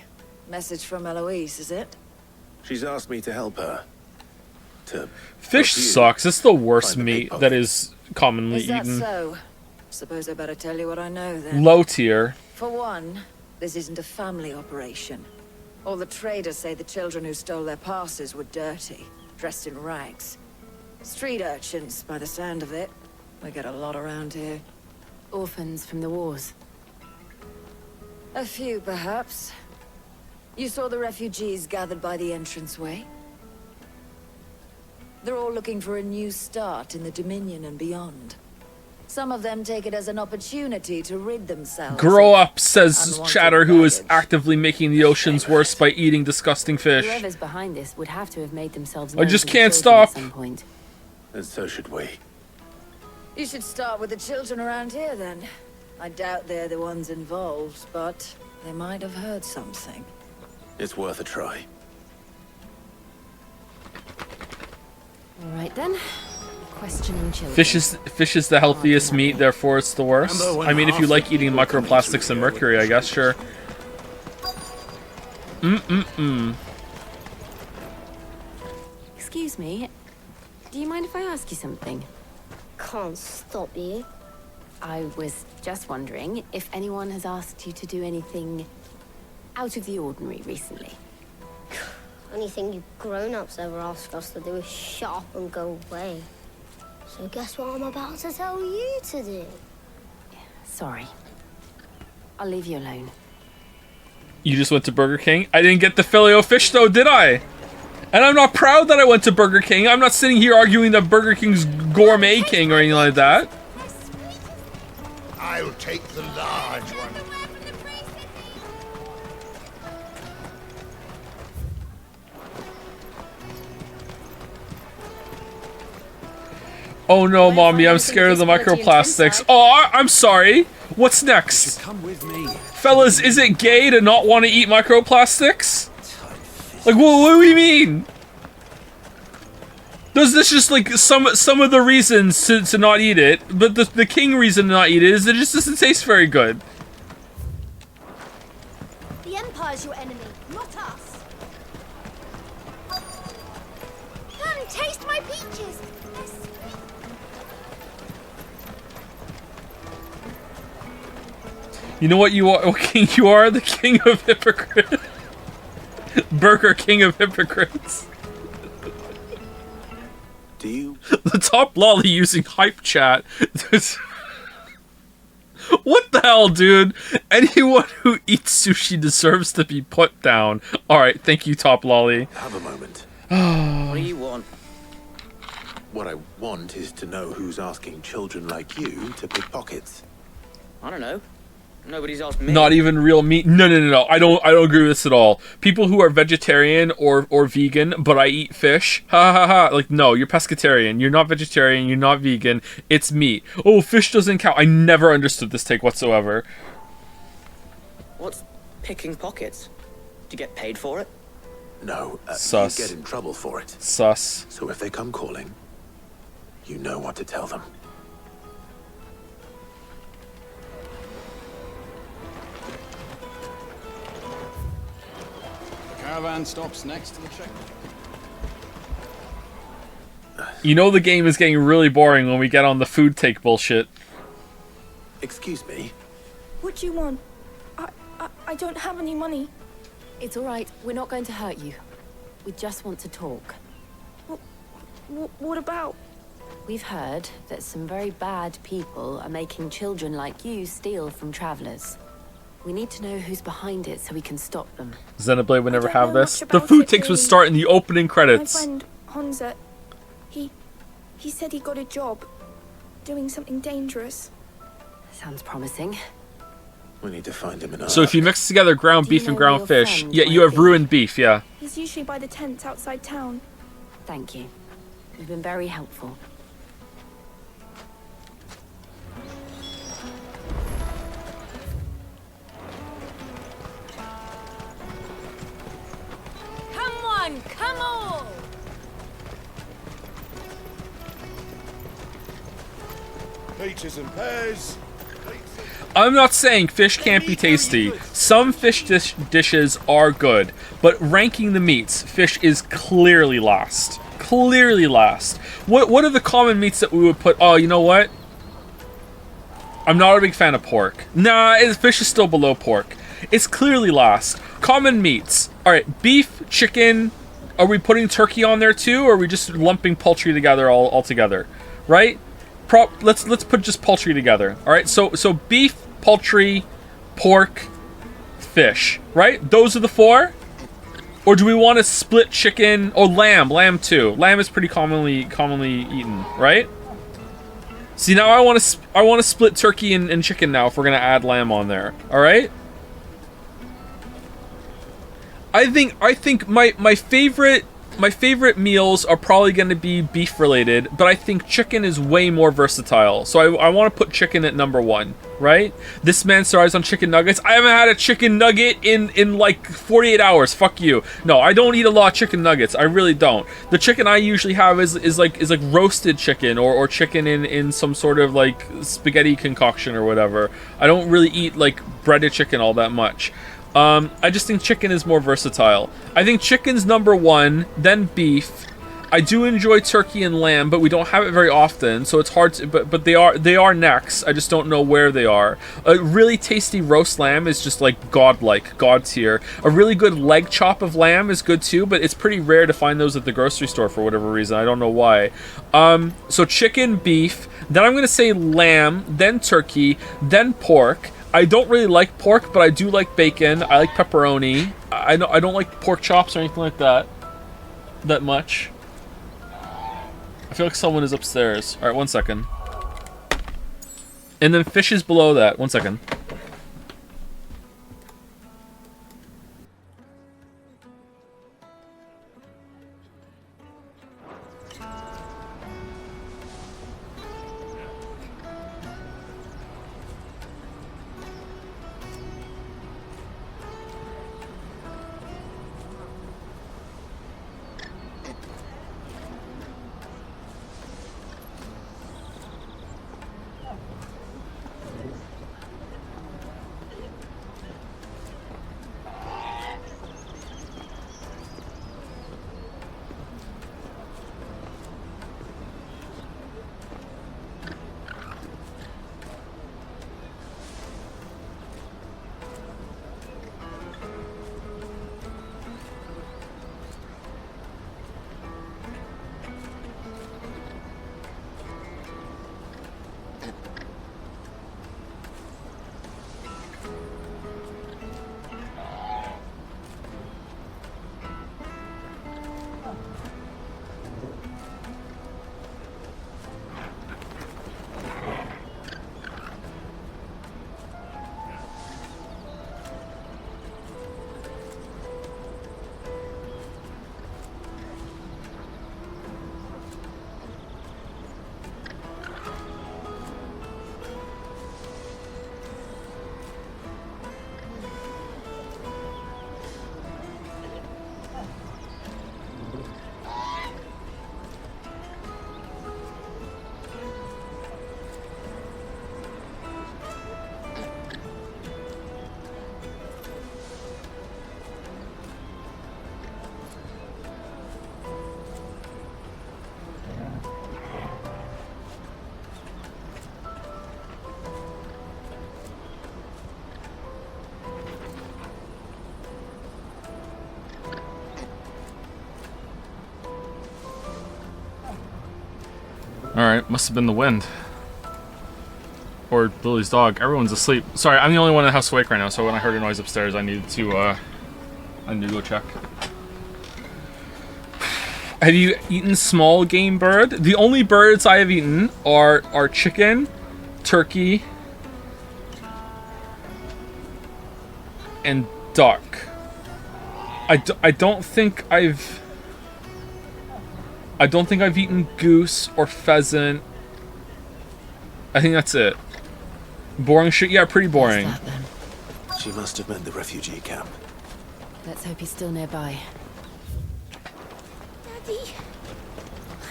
Message from Eloise, is it?
She's asked me to help her.
Fish sucks. It's the worst meat that is commonly
Is that
eaten.
so? Suppose I better tell you what I know then.
Low tier.
For one, this isn't a family operation. All the traders say the children who stole their passes were dirty, dressed in rags. Street urchins, by the sound of it. We get a lot around here.
Orphans from the wars.
A few, perhaps. You saw the refugees gathered by the entranceway? They're all looking for a new start in the Dominion and beyond. Some of them take it as an opportunity to rid themselves.
Grow up, says
unwanted
Chatter, who is actively making the oceans worse by eating disgusting fish.
Whoever's behind this would have to have made themselves
I
known
just
to the
can't
children
stop.
At some point.
And so should we.
You should start with the children around here, then. I doubt they're the ones involved, but they might have heard something.
It's worth a try.
All right then. Questioning children.
Fish is the healthiest meat, therefore it's the worst. I mean, if you like eating microplastics and mercury, I guess, sure.
Excuse me. Do you mind if I ask you something?
Can't stop you.
I was just wondering if anyone has asked you to do anything out of the ordinary recently.
Anything you grown-ups ever ask us to do is shut up and go away. So guess what I'm about to tell you to do?
Sorry. I'll leave you alone.
You just went to Burger King? I didn't get the filet-o-fish though, did I? And I'm not proud that I went to Burger King. I'm not sitting here arguing that Burger King's Gourmet King or anything like that.
I'll take the large one.
Oh no, Mommy, I'm scared of the microplastics. Oh, I'm sorry. What's next?
Come with me.
Fellas, is it gay to not want to eat microplastics? Like, what do you mean? Does this just like some of the reasons to not eat it, but the king reason to not eat it is it just doesn't taste very good.
The Empire's your enemy, not us. Come, taste my peaches. They're sweet.
You know what you are, what king you are? The king of hypocrites. Burger King of hypocrites.
Do you?
The top lolly using hype chat. What the hell, dude? Anyone who eats sushi deserves to be put down. Alright, thank you, top lolly.
Have a moment.
What do you want?
What I want is to know who's asking children like you to pick pockets.
I don't know. Nobody's asked me.
Not even real meat. No. I don't agree with this at all. People who are vegetarian or vegan, but I eat fish. Ha ha ha. Like, no, you're pescatarian. You're not vegetarian. You're not vegan. It's meat. Oh, fish doesn't count. I never understood this take whatsoever.
What's picking pockets? Do you get paid for it?
No,
Sus.
you get in trouble for it.
Sus.
So if they come calling, you know what to tell them.
Caravan stops next to the checkpoint.
You know the game is getting really boring when we get on the food take bullshit.
Excuse me?
What do you want? I don't have any money.
It's all right. We're not going to hurt you. We just want to talk.
What about?
We've heard that some very bad people are making children like you steal from travelers. We need to know who's behind it so we can stop them.
Xenoblade would never
I don't
have
know
this.
much
The
about
food
it,
takes would
really.
start in the opening
My
credits.
friend Honza, he said he got a job doing something dangerous.
Sounds promising.
We need to find him in
So if you mix together ground
Do you
beef and
know
ground
your
fish,
friend
yeah, you
might
have
be?
ruined beef, yeah.
He's usually by the tents outside town.
Thank you. You've been very helpful.
Come on, come on!
Peaches and pears.
I'm not saying fish can't be tasty. Some fish dishes are good, but ranking the meats, fish is clearly last. Clearly last. What are the common meats that we would put? Oh, you know what? I'm not a big fan of pork. Nah, fish is still below pork. It's clearly last. Common meats. All right, beef, chicken. Are we putting turkey on there too, or are we just lumping poultry together all together? Right? Let's put just poultry together. All right. So beef, poultry, pork, fish. Right? Those are the four. Or do we want to split chicken or lamb? Lamb too. Lamb is pretty commonly eaten. Right? See, now I want to split turkey and chicken now if we're gonna add lamb on there. All right. I think my favorite meals are probably going to be beef related, but I think chicken is way more versatile. So I want to put chicken at number 1, right? This man thrives on chicken nuggets. I haven't had a chicken nugget in like 48 hours. Fuck you. No, I don't eat a lot of chicken nuggets. I really don't. The chicken I usually have is like roasted chicken or chicken in some sort of like spaghetti concoction or whatever. I don't really eat like breaded chicken all that much. I just think chicken is more versatile. I think chicken's number 1, then beef. I do enjoy turkey and lamb, but we don't have it very often, so it's hard to, but they are next. I just don't know where they are. A really tasty roast lamb is just like god tier. A really good leg chop of lamb is good too, but it's pretty rare to find those at the grocery store for whatever reason. I don't know why. So chicken, beef, then I'm gonna say lamb, then turkey, then pork. I don't really like pork, but I do like bacon. I like pepperoni. I don't like pork chops or anything like that. that much. I feel like someone is upstairs. Alright, 1 second. And then fish is below that. 1 second. Alright, must have been the wind. Or Lily's dog. Everyone's asleep. Sorry, I'm the only one in the house awake right now, so when I heard a noise upstairs, I needed to go check. Have you eaten small game bird? The only birds I have eaten are chicken, turkey, and duck. I don't think I've eaten goose or pheasant. I think that's it. Boring shit? Yeah, pretty boring.
What's that, then?
She must have meant the refugee camp.
Let's hope he's still nearby.
Daddy, I'm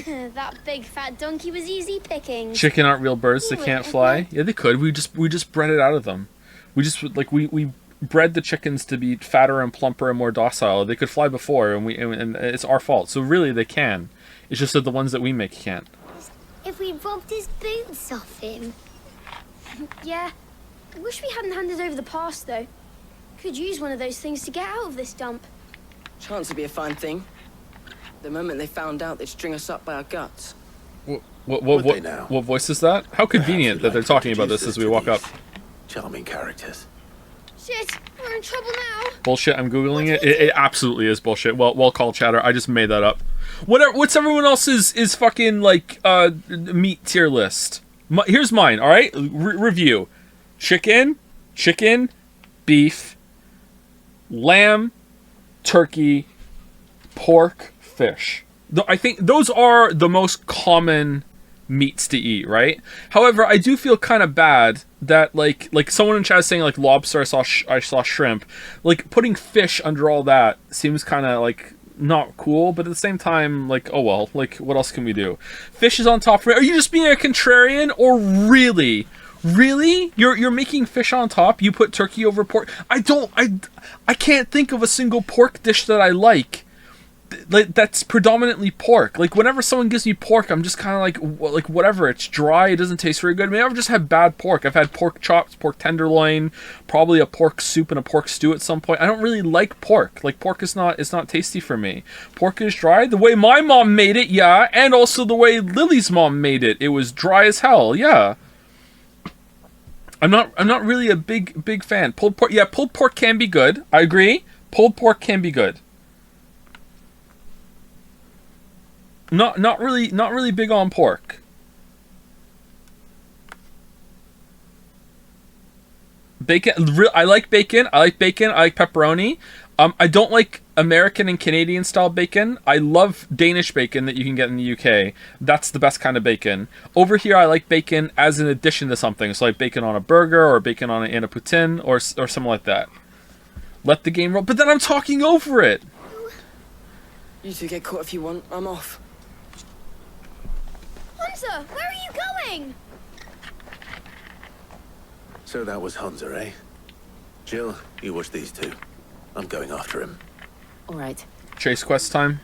hungry.
That big fat donkey was easy picking.
Chicken aren't real birds, they can't fly. Yeah, they could. We just bred it out of them. We just we bred the chickens to be fatter and plumper and more docile. They could fly before, and it's our fault. So really, they can. It's just that the ones that we make can't.
If we robbed his boots off him.
Yeah. I wish we hadn't handed over the pass, though. Could use one of those things to get out of this dump.
Chance would be a fine thing. The moment they found out, they'd string us up by our guts.
What voice is that? How convenient that they're talking about this as we walk up.
Charming characters.
Shit, we're in trouble now.
Bullshit, I'm Googling it. It absolutely is bullshit. Well called, chatter. I just made that up. What's everyone else's is fucking, like, meat tier list? Here's mine, alright? Review. Chicken, beef, lamb, turkey, pork, fish. I think those are the most common meats to eat, right? However, I do feel kind of bad that like someone in chat is saying like lobster, I saw shrimp. Like putting fish under all that seems kind of like not cool, but at the same time, like, oh well, like what else can we do? Fish is on top. Are you just being a contrarian, or really you're making fish on top? You put turkey over pork? I can't think of a single pork dish that I like that's predominantly pork. Like whenever someone gives me pork, I'm just kind of like whatever. It's dry. It doesn't taste very good. Maybe I've just had bad pork. I've had pork chops, pork tenderloin, probably a pork soup and a pork stew at some point. I don't really like pork. Like pork is not tasty for me. Pork is dry. The way my mom made it, yeah, and also the way Lily's mom made it. It was dry as hell, yeah. I'm not really a big fan. Pulled pork, yeah, pulled pork can be good. I agree. Pulled pork can be good. Not really big on pork. Bacon, I like bacon. I like pepperoni. I don't like American and Canadian style bacon. I love Danish bacon that you can get in the UK. That's the best kind of bacon. Over here, I like bacon as an addition to something. So like bacon on a burger or bacon in a poutine or something like that. Let the game roll. But then I'm talking over it.
You two get caught if you want. I'm off.
Hunter, where are you going?
So that was Hunter, eh? Jill, you watch these two. I'm going after him.
All right.
Chase quest time.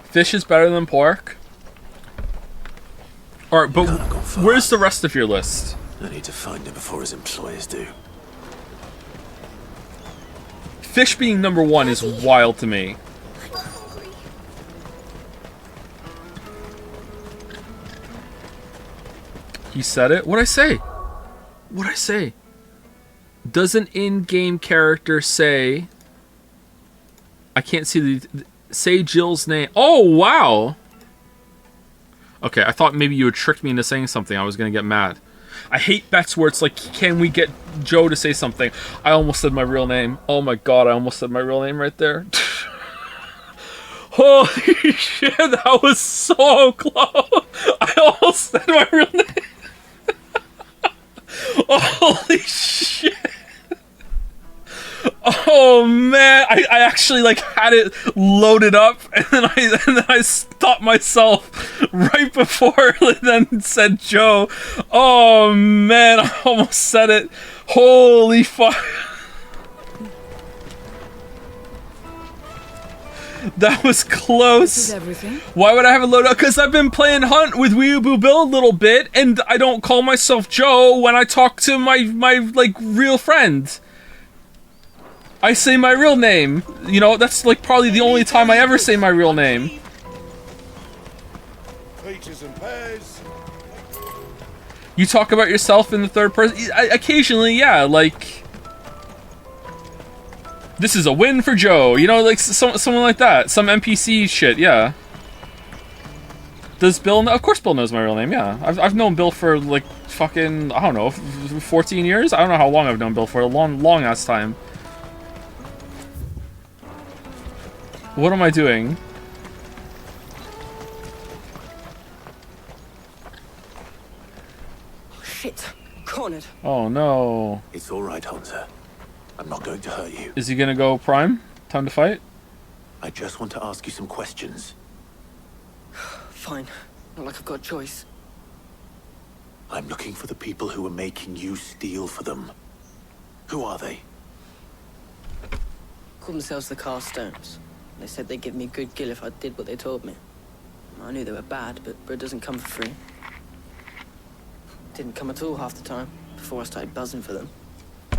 Fish is better than pork. Alright, but where's the rest of your list?
I need to find him before his employers do.
Fish being number 1 is wild to me. He said it? What'd I say? What'd I say? Does an in-game character say... I can't see the... Say Jill's name. Oh, wow! Okay, I thought maybe you would trick me into saying something. I was gonna get mad. I hate bets where it's like, can we get Joe to say something? I almost said my real name. Oh my god, I almost said my real name right there. Holy shit, that was so close! I almost said my real name. Holy shit! Oh man, I actually like had it loaded up, and then I stopped myself right before it then said Joe. Oh man, I almost said it. Holy fuck! That was close.
This is everything.
Why would I have it loaded up? Because I've been playing Hunt with Weeaboo Bill a little bit, and I don't call myself Joe when I talk to my like real friend. I say my real name. You know, that's like probably the only time I ever say my real name.
Peaches and pears.
You talk about yourself in the third person. Occasionally, yeah, like... This is a win for Joe. You know, like someone like that. Some NPC shit, yeah. Does Bill know? Of course Bill knows my real name, yeah. I've known Bill for like fucking, I don't know, 14 years? I don't know how long I've known Bill for. A long ass time. What am I doing?
Shit. Cornered.
Oh no.
It's alright, Hunter. I'm not going to hurt you.
Is he gonna go prime? Time to fight?
I just want to ask you some questions.
Fine. Not like I've got a choice.
I'm looking for the people who are making you steal for them. Who are they?
Call themselves the Carstones. They said they'd give me a good gill if I did what they told me. I knew they were bad, but bread doesn't come for free. Didn't come at all half the time, before I started buzzing for them.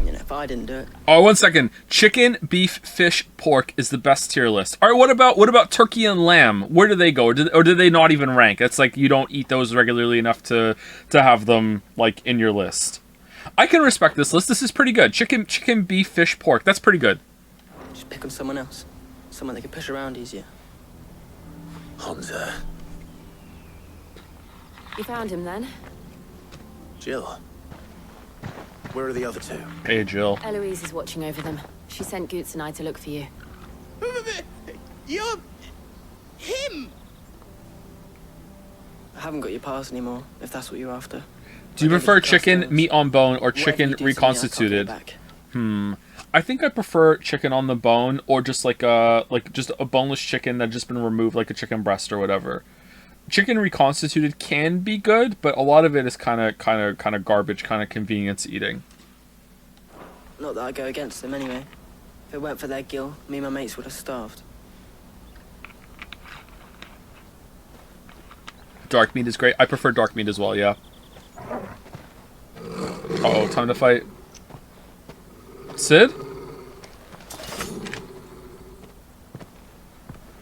You know, if I didn't do it...
Oh, 1 second. Chicken, beef, fish, pork is the best tier list. Alright, what about turkey and lamb? Where do they go? Or do they not even rank? It's like you don't eat those regularly enough to have them, like, in your list. I can respect this list. This is pretty good. Chicken, beef, fish, pork. That's pretty good.
Just pick on someone else. Someone they can push around easier.
Hunter.
You found him then?
Jill. Where are the other two?
Hey, Jill.
Eloise is watching over them. She sent Goots and I to look for you.
You're... him!
I haven't got your pass anymore, if that's what you're after.
Do you prefer chicken, meat on bone, or chicken reconstituted? I think I prefer chicken on the bone, or just like just a boneless chicken that just been removed, like a chicken breast or whatever. Chicken reconstituted can be good, but a lot of it is kind of garbage, kind of convenience eating.
Not that I go against them anyway. If it weren't for their gill, me and my mates would have starved.
Dark meat is great. I prefer dark meat as well, yeah. Uh-oh, time to fight. Sid?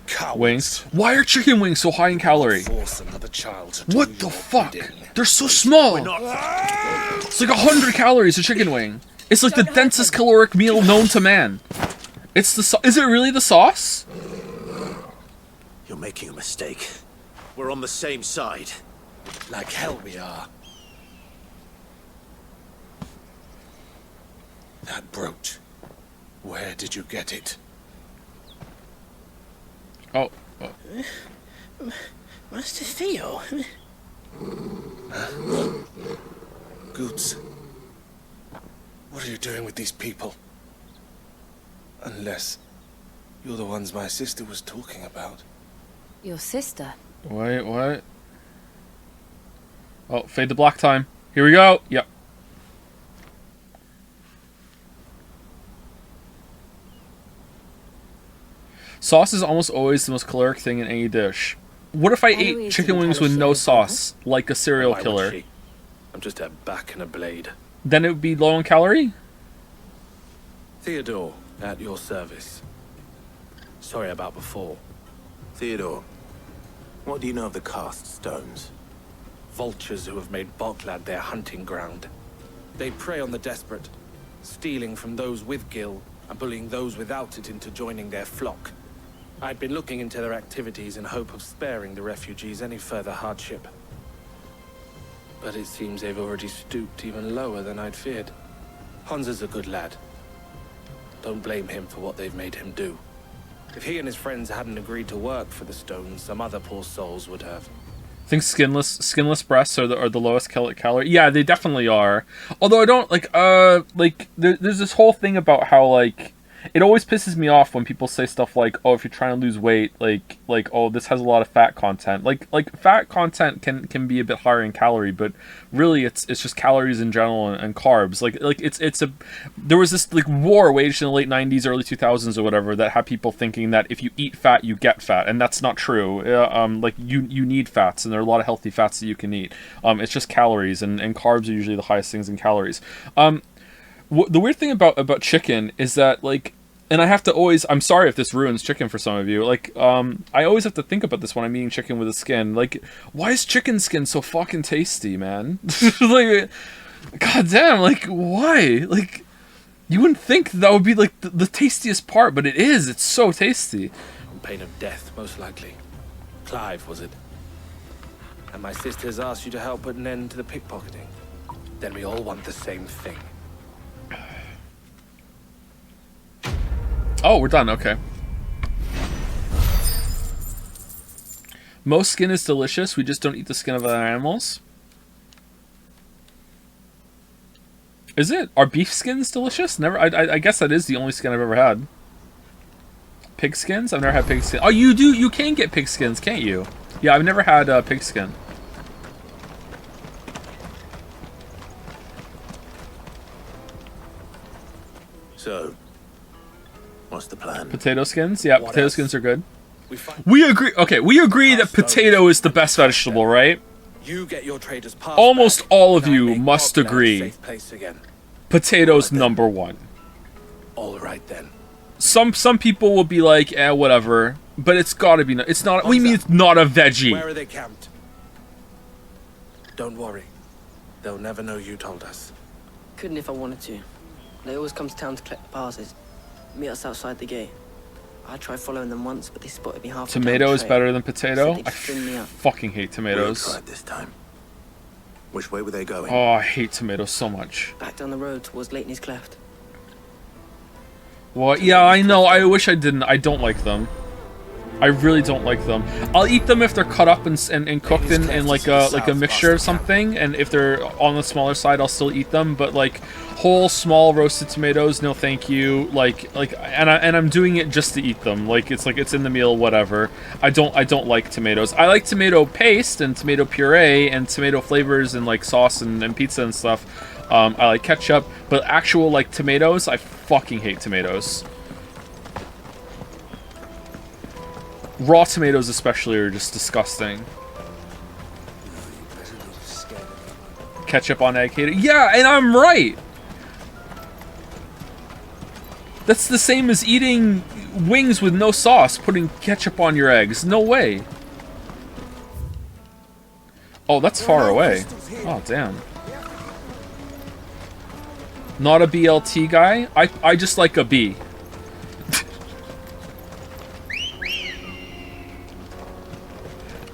Cowards.
Wings. Why are chicken wings so high in calorie?
Force another child to
What the fuck? They're so small! It's like 100 calories a chicken wing. It's like the densest caloric meal known to man. It's the is it really the sauce?
You're making a mistake. We're on the same side.
Like hell we are. That brooch. Where did you get it?
Oh.
Master Theo?
Goots. What are you doing with these people? Unless you're the ones my sister was talking about.
Your sister?
Wait, what? Oh, fade to black time. Here we go. Yep. Sauce is almost always the most caloric thing in any dish. What if I ate chicken wings with no sauce, like a serial killer?
I'm just a back and a blade.
Then it would be low in calorie?
Theodore, at your service. Sorry about before.
Theodore, what do you know of the cast stones?
Vultures who have made Boklad their hunting ground. They prey on the desperate, stealing from those with gil and bullying those without it into joining their flock. I'd been looking into their activities in hope of sparing the refugees any further hardship. But it seems they've already stooped even lower than I'd feared. Hansa's a good lad. Don't blame him for what they've made him do. If he and his friends hadn't agreed to work for the stones, some other poor souls would have.
I think skinless breasts are the lowest calorie. Yeah, they definitely are. Although I don't like there's this whole thing about how like it always pisses me off when people say stuff like, oh, if you're trying to lose weight, like oh, this has a lot of fat content. Like fat content can be a bit higher in calorie, but really it's just calories in general and carbs. There was this like war waged in the late 90s, early 2000s or whatever that had people thinking that if you eat fat, you get fat, and that's not true. Like you need fats, and there are a lot of healthy fats that you can eat. It's just calories, and carbs are usually the highest things in calories. The weird thing about chicken is that, like, and I have to always, I'm sorry if this ruins chicken for some of you, like, I always have to think about this when I'm eating chicken with a skin. Like, why is chicken skin so fucking tasty, man? Like, goddamn, like, why? Like, you wouldn't think that would be, like, the tastiest part, but it is. It's so tasty.
On pain of death, most likely. Clive, was it? And my sisters asked you to help put an end to the pickpocketing. Then we all want the same thing.
Oh, we're done. Okay. Most skin is delicious. We just don't eat the skin of other animals. Is it? Are beef skins delicious? Never. I guess that is the only skin I've ever had. Pig skins? I've never had pig skin. Oh, you do. You can get pig skins, can't you? Yeah, I've never had pig skin.
So, what's the plan?
Potato skins? Yeah, potato skins are good. We agree. Okay, we agree that potato is the best vegetable, right?
You get your traders passed
Almost
back,
all of
and I
you
make
must
Boklad a
agree.
safe place again.
Potatoes number one.
All right then.
Some people will be like, eh, whatever. But it's gotta be. It's not. We mean it's not a veggie.
Where are they camped? Don't worry. They'll never know you told us.
Couldn't if I wanted to. They always come to town to collect the passes. Meet us outside the gate. I tried following them once, but they spotted me halfway down the
Tomato is
trail.
better than potato.
Said they'd string me up.
Fucking hate tomatoes.
We'll try this time. Which way were they going?
Oh, I hate tomatoes so much.
Back down the road towards Leighton's Cleft.
Well, yeah, I know. I wish I didn't. I don't like them. I really don't like them. I'll eat them if they're cut up and cooked in like a mixture of something. And if they're on the smaller side, I'll still eat them. But like whole small roasted tomatoes, no thank you. And I'm doing it just to eat them. Like it's in the meal, whatever. I don't like tomatoes. I like tomato paste and tomato puree and tomato flavors and like sauce and pizza and stuff. I like ketchup, but actual like tomatoes, I fucking hate tomatoes. Raw tomatoes especially are just disgusting. Ketchup on egg hater. Yeah, and I'm right! That's the same as eating wings with no sauce, putting ketchup on your eggs. No way. Oh, that's far away. Oh, damn. Not a BLT guy. I just like a B.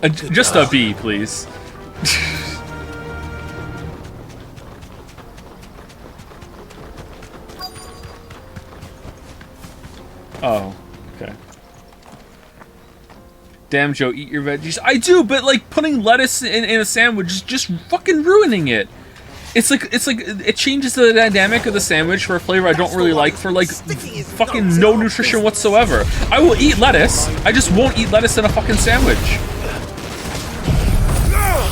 Just a B, please. Oh, okay. Damn, Joe, eat your veggies. I do, but like putting lettuce in a sandwich is just fucking ruining it. It's like it changes the dynamic of the sandwich for a flavor I don't really like for like fucking no nutrition whatsoever. I will eat lettuce. I just won't eat lettuce in a fucking sandwich.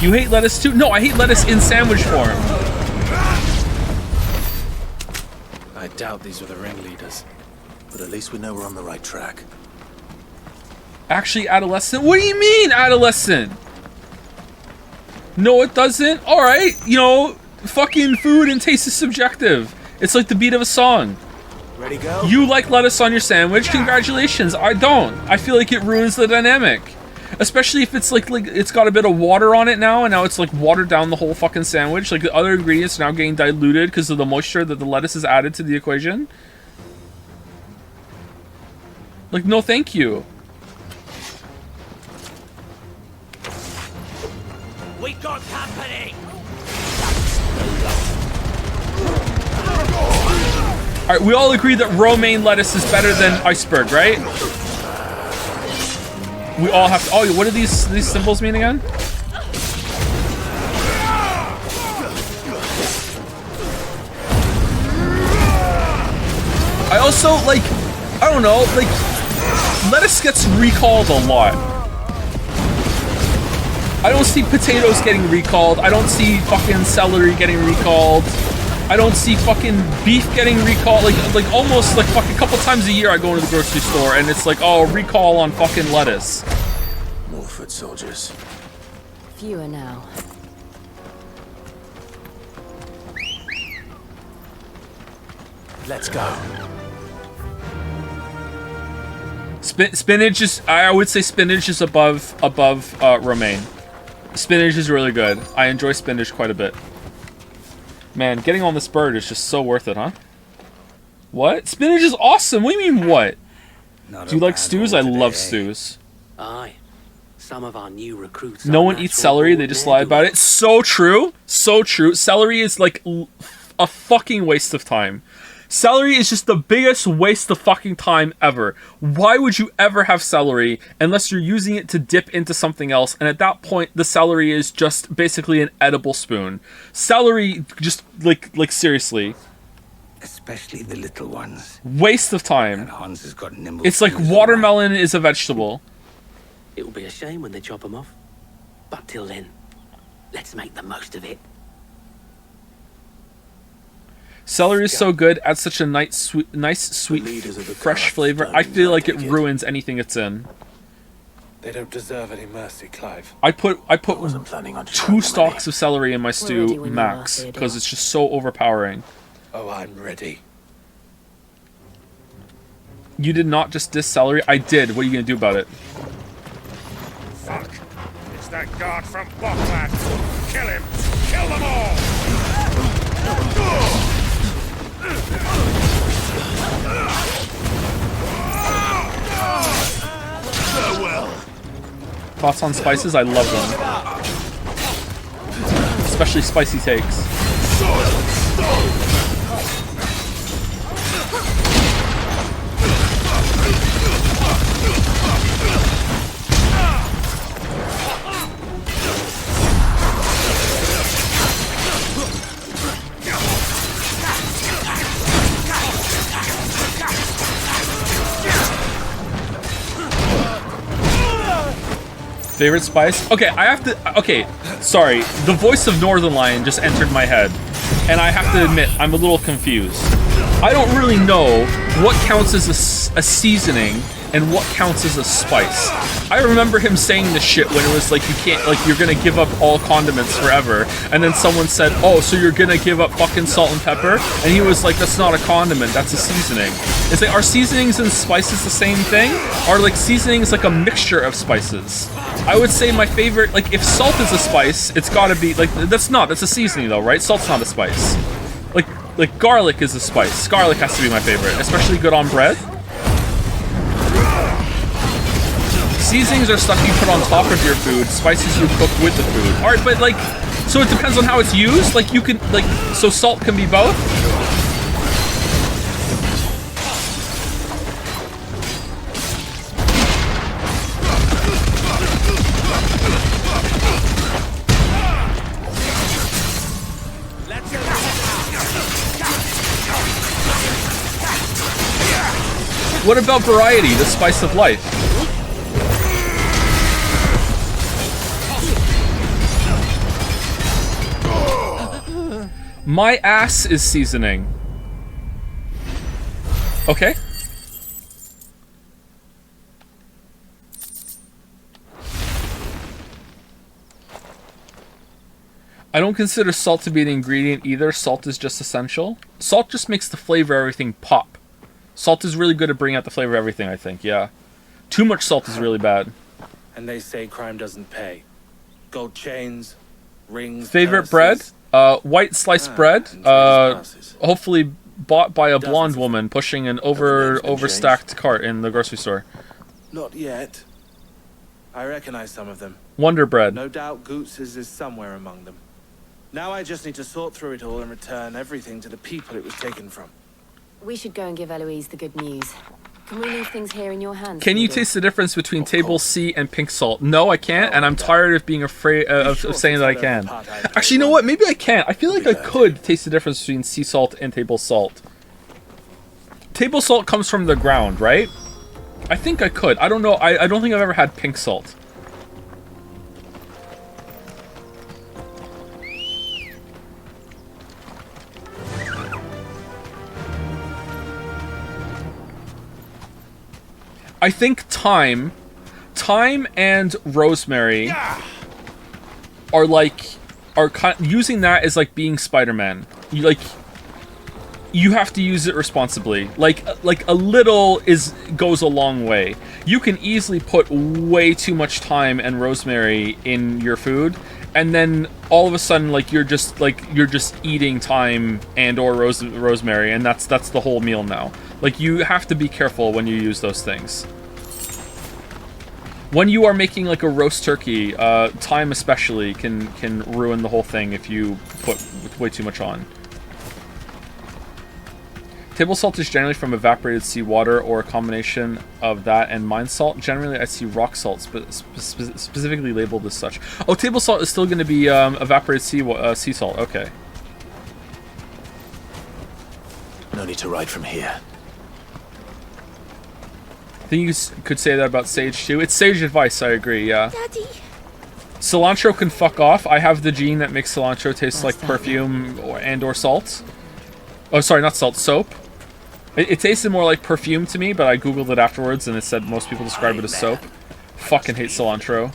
You hate lettuce too? No, I hate lettuce in sandwich form.
I doubt these were the ringleaders, but at least we know we're on the right track.
Actually, adolescent? What do you mean, adolescent? No, it doesn't. All right, you know, fucking food and taste is subjective. It's like the beat of a song.
Ready, go?
You like lettuce on your sandwich? Congratulations. I don't. I feel like it ruins the dynamic. Especially if it's like it's got a bit of water on it now, and now it's like watered down the whole fucking sandwich. Like the other ingredients are now getting diluted because of the moisture that the lettuce has added to the equation. Like, no thank you.
We got company.
Alright, we all agree that romaine lettuce is better than iceberg, right? We all have to... Oh, what do these symbols mean again? I also, like... I don't know, like... lettuce gets recalled a lot. I don't see potatoes getting recalled. I don't see fucking celery getting recalled. I don't see fucking beef getting recalled. Like almost like fucking a couple times a year I go into the grocery store and it's like, oh, recall on fucking lettuce.
More foot soldiers.
Fewer now.
Let's go.
Spinach is, I would say spinach is above romaine. Spinach is really good. I enjoy spinach quite a bit. Man, getting on this bird is just so worth it, huh? What? Spinach is awesome! What do you mean, what? Do you like stews? I love stews.
Aye. Some of our new recruits.
No one eats celery, they just lie about it. So true! So true. Celery is like a fucking waste of time. Celery is just the biggest waste of fucking time ever. Why would you ever have celery unless you're using it to dip into something else? And at that point, the celery is just basically an edible spoon. Celery, just like seriously.
Especially the little ones.
Waste of time.
And Hans has got nimble.
It's like watermelon is a vegetable.
It will be a shame when they chop them off. But till then, let's make the most of it.
Celery is so good, adds such a nice, sweet, fresh flavor. I feel like it ruins anything it's in.
They don't deserve any mercy, Clive.
I put 2 stalks of celery in my stew, max, because it's just so overpowering.
Oh, I'm ready.
You did not just diss celery? I did. What are you gonna do about it?
Fuck! It's that guard from Boklat! Kill him! Kill them all!
Farewell.
Thoughts on spices? I love them. Especially spicy takes. Favorite spice? Okay, I have to... Okay, sorry. The voice of Northern Lion just entered my head. And I have to admit, I'm a little confused. I don't really know what counts as a seasoning and what counts as a spice. I remember him saying this shit when it was like, you can't... Like, you're gonna give up all condiments forever. And then someone said, oh, so you're gonna give up fucking salt and pepper? And he was like, that's not a condiment, that's a seasoning. It's like, are seasonings and spices the same thing? Are like seasonings like a mixture of spices? I would say my favorite, like if salt is a spice, it's gotta be, like, that's a seasoning though, right? Salt's not a spice. Like garlic is a spice. Garlic has to be my favorite, especially good on bread. Seasonings are stuff you put on top of your food. Spices you cook with the food. All right, but like, so it depends on how it's used. Like you can like, so salt can be both. What about variety, the spice of life? My ass is seasoning. Okay. I don't consider salt to be an ingredient either. Salt is just essential. Salt just makes the flavor of everything pop. Salt is really good at bringing out the flavor of everything, I think, yeah. Too much salt is really bad.
And they say crime doesn't pay. Gold chains, rings,
Favorite
purses.
bread? White sliced bread. Hopefully bought by a blonde woman pushing an overstacked cart in the grocery store.
Not yet. I recognize some of them.
Wonder bread.
No doubt Goots's is somewhere among them. Now I just need to sort through it all and return everything to the people it was taken from.
We should go and give Eloise the good news. Can we leave things here in your hands?
Can you taste the difference between table C and pink salt? No, I can't, and I'm tired of being afraid of saying that I can. Actually, you know what? Maybe I can't. I feel like I could taste the difference between sea salt and table salt. Table salt comes from the ground, right? I think I could. I don't know. I don't think I've ever had pink salt. I think thyme and rosemary are using that as like being Spider-Man. You have to use it responsibly. Like a little goes a long way. You can easily put way too much thyme and rosemary in your food, and then all of a sudden you're just eating thyme and or rosemary, and that's the whole meal now. Like, you have to be careful when you use those things. When you are making like a roast turkey, thyme especially can ruin the whole thing if you put way too much on. Table salt is generally from evaporated seawater or a combination of that and mine salt. Generally, I see rock salt specifically labeled as such. Oh, table salt is still going to be evaporated sea salt. Okay.
No need to ride from here.
I think you could say that about sage too. It's sage advice, I agree, yeah.
Daddy.
Cilantro can fuck off. I have the gene that makes cilantro taste like perfume or salt. Oh, sorry, not salt, soap. It tasted more like perfume to me, but I googled it afterwards and it said most people describe it as soap. Fucking hate cilantro.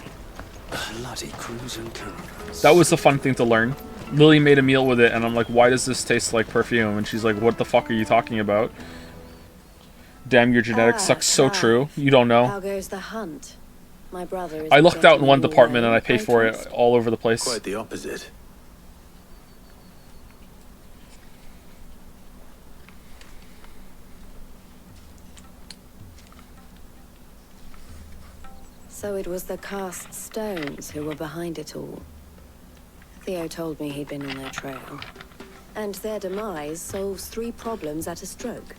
Bloody cruising caravans.
That was a fun thing to learn. Lily made a meal with it and I'm like, why does this taste like perfume? And she's like, what the fuck are you talking about? Damn, your genetics suck. So true. You don't know.
How goes the hunt? My brother is
I lucked out in one department and I pay for it all over the place.
Quite the opposite.
So it was the cast stones who were behind it all. Theo told me he'd been on their trail. And their demise solves 3 problems at a stroke.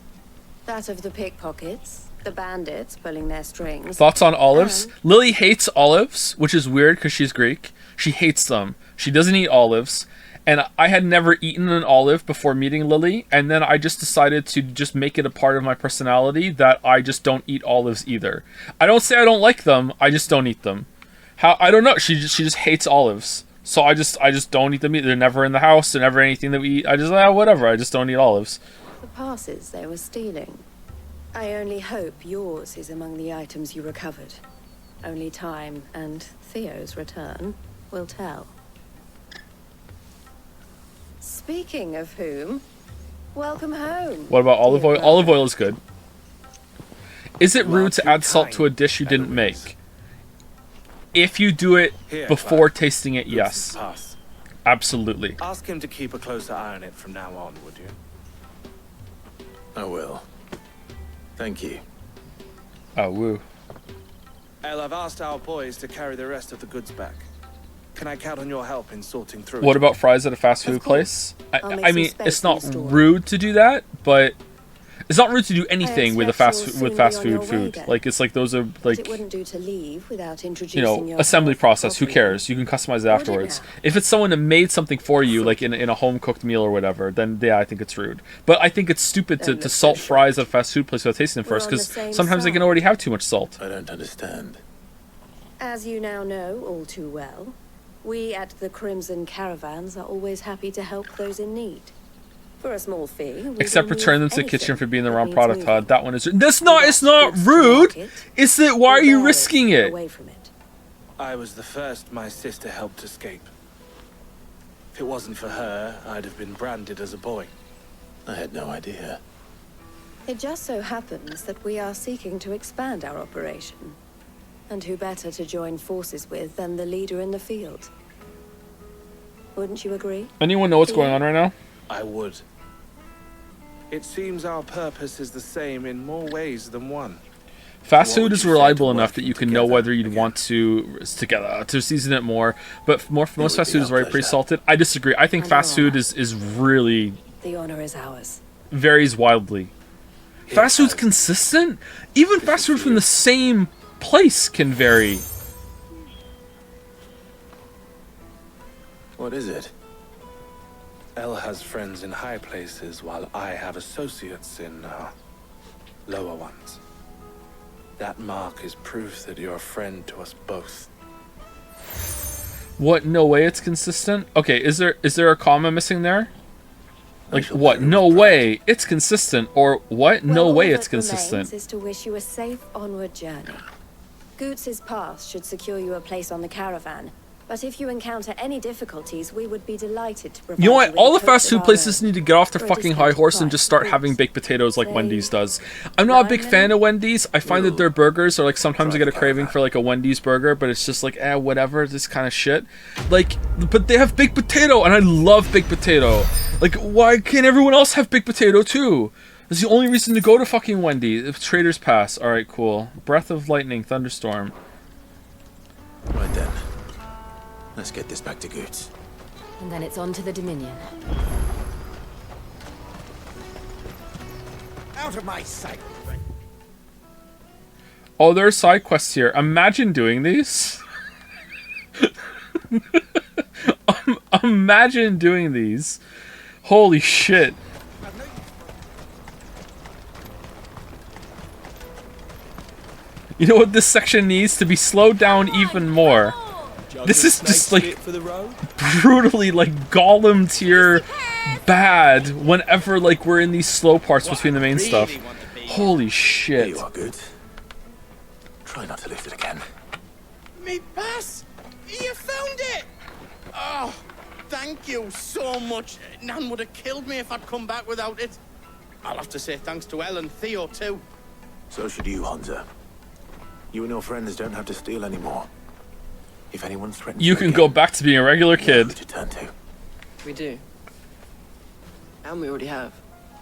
That of the pickpockets, the bandits pulling their strings.
Thoughts on olives? Lily hates olives, which is weird because she's Greek. She hates them. She doesn't eat olives. And I had never eaten an olive before meeting Lily, and then I just decided to just make it a part of my personality that I just don't eat olives either. I don't say I don't like them, I just don't eat them. I don't know, she just hates olives. So I just don't eat them either. They're never in the house, they're never anything that we eat. I just, whatever, I just don't eat olives.
The passes they were stealing. I only hope yours is among the items you recovered. Only time and Theo's return will tell. Speaking of whom, welcome home.
What about olive oil? Olive oil is good. Is it rude to add salt to a dish you didn't make? If you do it before tasting it, yes. Absolutely.
Ask him to keep a closer eye on it from now on, would you?
I will. Thank you.
Oh, woo.
El, I've asked our boys to carry the rest of the goods back. Can I count on your help in sorting through
What
it?
about fries at a fast food place? I mean, it's not rude to do that, but it's not rude to do anything with a fast food food. Like, it's like those are like,
It wouldn't do to leave without
you
introducing
know,
your
assembly process. Who cares? You can customize it afterwards. If it's someone that made something for you, like in a home cooked meal or whatever, then yeah, I think it's rude. But I think it's stupid to salt fries at a fast food place without tasting them first, because sometimes they can already have too much salt.
I don't understand.
As you now know all too well, we at the Crimson Caravans are always happy to help those in need. For a small fee.
Except return them to the kitchen for being the wrong product, Todd. That one is... That's not... It's not rude! It's that... Why are you risking it?
I was the first my sister helped escape. If it wasn't for her, I'd have been branded as a boy.
I had no idea.
It just so happens that we are seeking to expand our operation. And who better to join forces with than the leader in the field? Wouldn't you agree?
Anyone know what's going on right now?
I would. It seems our purpose is the same in more ways than one.
Fast food is reliable enough that you can know whether you'd want to season it more, but most fast food is very pre-salted. I disagree. I think fast food is really...
The honor is ours.
Varies wildly. Fast food's consistent? Even fast food from the same place can vary.
What is it?
El has friends in high places, while I have associates in lower ones. That mark is proof that you're a friend to us both.
What? No way it's consistent? Okay, is there a comma missing there? Like, what? No way it's consistent, or what? No way it's consistent.
Is to wish you a safe onward journey. Goots's path should secure you a place on the caravan. But if you encounter any difficulties, we would be delighted to provide
You know what?
you
All the
with a
fast
coach
food
of our
places
own.
need to get off their
For a
fucking high horse and just start having baked potatoes like Wendy's does. I'm not a big fan of Wendy's. I find that their burgers are like, sometimes I get a craving for like a Wendy's burger, but it's just like, whatever, this kind of shit. Like, but they have baked potato, and I love baked potato. Like, why can't everyone else have baked potato too? That's the only reason to go to fucking Wendy's. Trader's Pass. Alright, cool. Breath of lightning, thunderstorm.
Right then. Let's get this back to Goots.
And then it's on to the Dominion.
Out of my sight.
Oh, there are side quests here. Imagine doing these. Imagine doing these. Holy shit. You know what this section needs? To be slowed down even more. This is just like brutally like Gollum tier bad whenever like we're in these slow parts between the main stuff. Holy shit.
There you are, good. Try not to lift it again.
Me pass! You found it! Oh, thank you so much. Nan would have killed me if I'd come back without it. I'll have to say thanks to Elle and Theo too.
So should you, Hunter. You and your friends don't have to steal anymore. If anyone threatens
you can go back to being a regular kid.
To turn to.
We do. And we already have.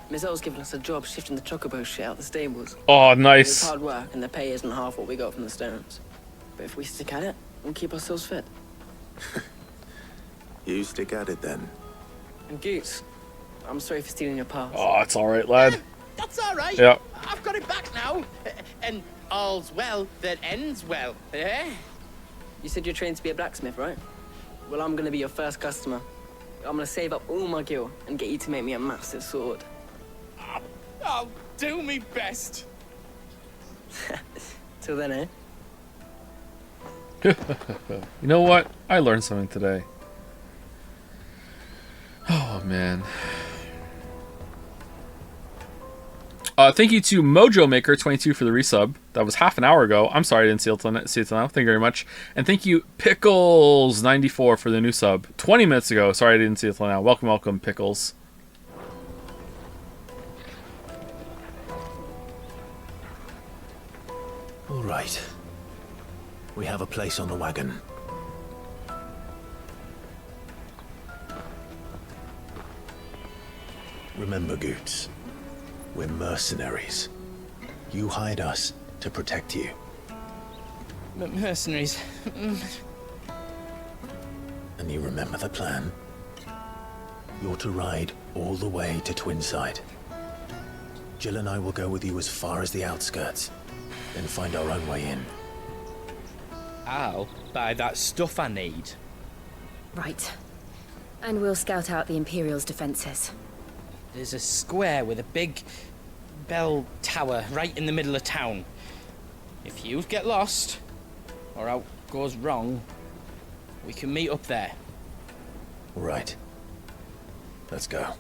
Miss L's given us a job shifting the chocobo shit out the stables.
Oh, nice.
It's hard work, and the pay isn't half what we got from the stones. But if we stick at it, we'll keep ourselves fit.
You stick at it then.
And Goots, I'm sorry for stealing your pass.
Oh, it's alright, lad.
That's all right.
Yeah.
I've got it back now. And all's well that ends well. Eh?
You said you're trained to be a blacksmith, right? Well, I'm gonna be your first customer. I'm gonna save up all my gil and get you to make me a massive sword.
I'll do me best.
Till then, eh?
You know what? I learned something today. Oh, man. Thank you to Mojo Maker 22 for the resub. That was half an hour ago. I'm sorry I didn't see it till now. Thank you very much. And thank you Pickles 94 for the new sub. 20 minutes ago. Sorry I didn't see it till now. Welcome, welcome, Pickles.
All right. We have a place on the wagon. Remember, Goots, we're mercenaries. You hide us to protect you.
But mercenaries...
And you remember the plan? You're to ride all the way to Twinside. Jill and I will go with you as far as the outskirts, then find our own way in.
I'll buy that stuff I need.
Right. And we'll scout out the Imperial's defenses.
There's a square with a big bell tower right in the middle of town. If you get lost, or out goes wrong, we can meet up there.
Right. Let's go.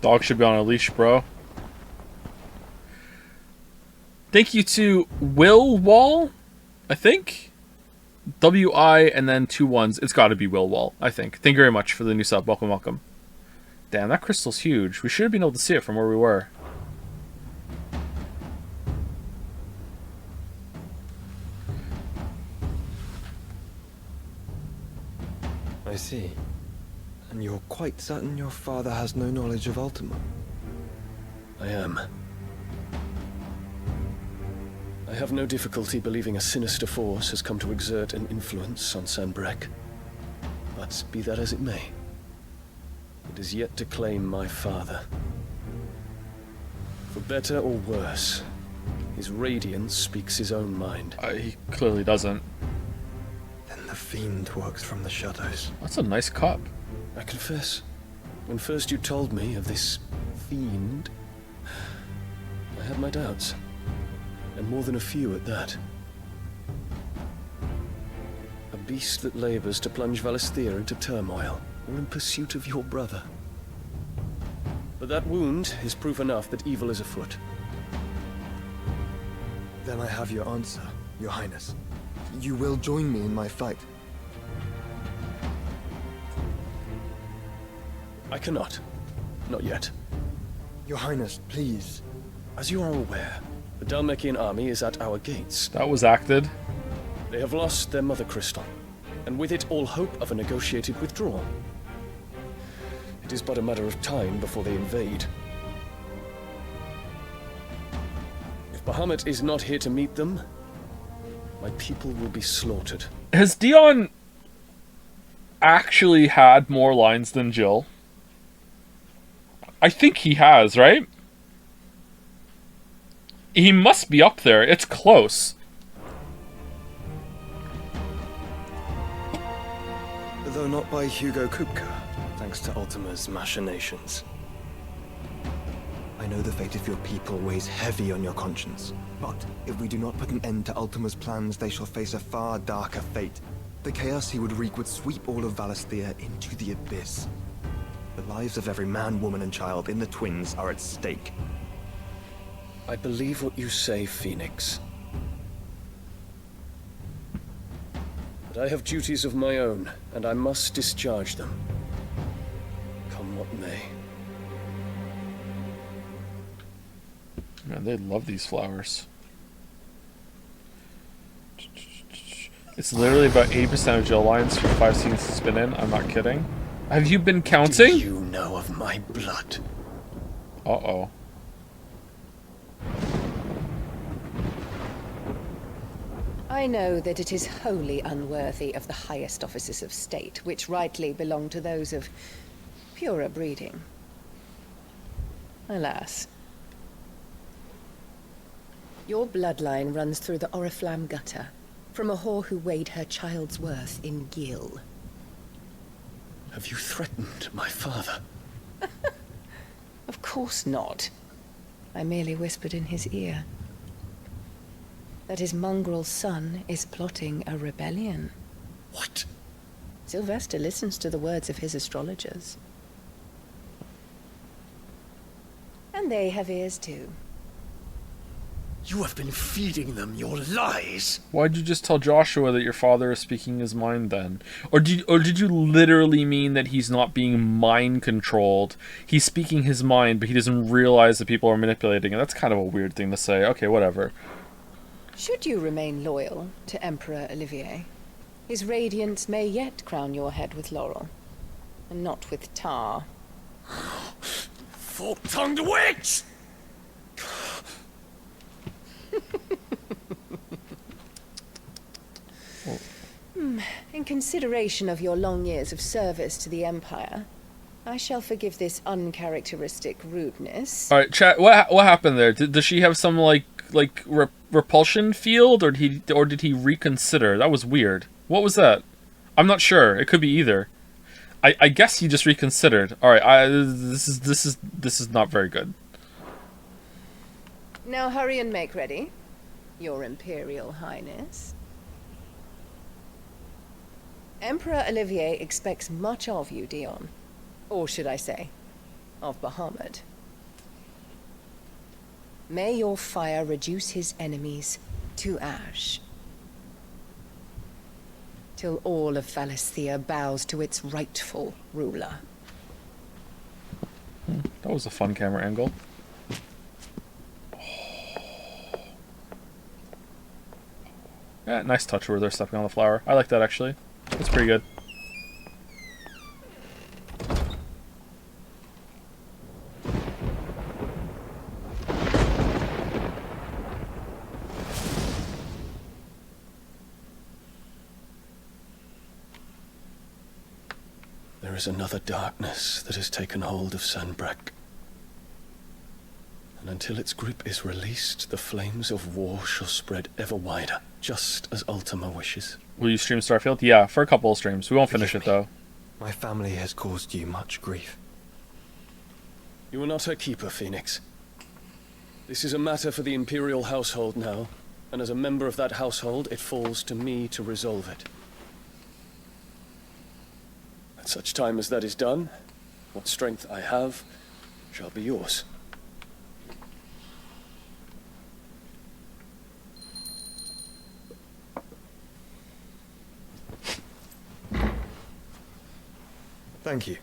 Dog should be on a leash, bro. Thank you to Will Wall, I think. W-I and then 2 1s. It's got to be Will Wall, I think. Thank you very much for the new sub. Welcome, welcome. Damn, that crystal's huge. We should have been able to see it from where we were.
I see. And you're quite certain your father has no knowledge of Ultima? I am. I have no difficulty believing a sinister force has come to exert an influence on Sanbreque. But be that as it may, it is yet to claim my father. For better or worse, his radiance speaks his own mind.
He clearly doesn't.
Then the fiend works from the shadows.
That's a nice cup.
I confess, when first you told me of this fiend, I had my doubts. And more than a few at that. A beast that labors to plunge Valisthea into turmoil, all in pursuit of your brother. But that wound is proof enough that evil is afoot.
Then I have your answer, Your Highness. You will join me in my fight.
I cannot. Not yet.
Your Highness, please.
As you are aware, the Dhalmekian army is at our gates.
That was acted.
They have lost their mother crystal, and with it all hope of a negotiated withdrawal. It is but a matter of time before they invade. If Bahamut is not here to meet them, my people will be slaughtered.
Has Dion actually had more lines than Jill? I think he has, right? He must be up there. It's close.
Though not by Hugo Kupka, thanks to Ultima's machinations.
I know the fate of your people weighs heavy on your conscience. But if we do not put an end to Ultima's plans, they shall face a far darker fate. The chaos he would wreak would sweep all of Valisthea into the abyss. The lives of every man, woman, and child in the Twins are at stake.
I believe what you say, Phoenix. But I have duties of my own, and I must discharge them. Come what may.
Man, they love these flowers. It's literally about 80% of Jill lines for 5 scenes it's been in. I'm not kidding. Have you been counting?
Do you know of my blood?
Uh-oh.
I know that it is wholly unworthy of the highest offices of state, which rightly belong to those of purer breeding. Alas. Your bloodline runs through the Oriflamme gutter, from a whore who weighed her child's worth in gil.
Have you threatened my father?
Of course not. I merely whispered in his ear that his mongrel son is plotting a rebellion.
What?
Sylvester listens to the words of his astrologers. And they have ears too.
You have been feeding them your lies.
Why'd you just tell Joshua that your father is speaking his mind then? Or did you literally mean that he's not being mind controlled? He's speaking his mind, but he doesn't realize that people are manipulating it. That's kind of a weird thing to say. Okay, whatever.
Should you remain loyal to Emperor Olivier, his radiance may yet crown your head with laurel, and not with tar.
Fork-tongued witch!
In consideration of your long years of service to the Empire, I shall forgive this uncharacteristic rudeness.
All right, chat. What happened there? Does she have some repulsion field, or did he reconsider? That was weird. What was that? I'm not sure. It could be either. I guess he just reconsidered. All right. This is not very good.
Now hurry and make ready, Your Imperial Highness. Emperor Olivier expects much of you, Dion. Or should I say, of Bahamut. May your fire reduce his enemies to ash, till all of Valisthea bows to its rightful ruler.
That was a fun camera angle. Yeah, nice touch where they're stepping on the flower. I like that, actually. That's pretty good.
There is another darkness that has taken hold of Sanbreque. And until its grip is released, the flames of war shall spread ever wider, just as Ultima wishes.
Will you stream Starfield? Yeah, for a couple of streams. We won't finish it, though.
My family has caused you much grief.
You are not her keeper, Phoenix. This is a matter for the Imperial household now, and as a member of that household, it falls to me to resolve it. At such time as that is done, what strength I have shall be yours.
Thank you,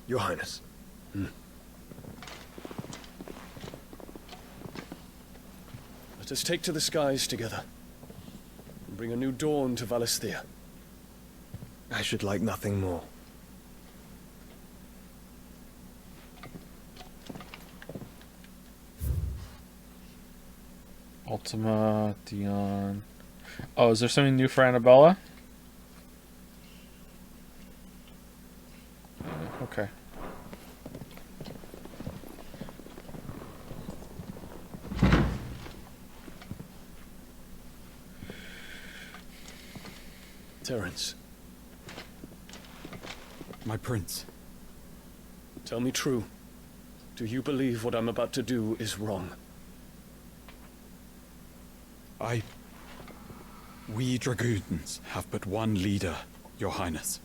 Your Highness.
Let us take to the skies together, and bring a new dawn to Valisthea.
I should like nothing more.
Ultima, Dion. Oh, is there something new for Annabella? Okay.
Terence.
My prince.
Tell me true. Do you believe what I'm about to do is wrong?
We dragoons have but one leader, Your Highness.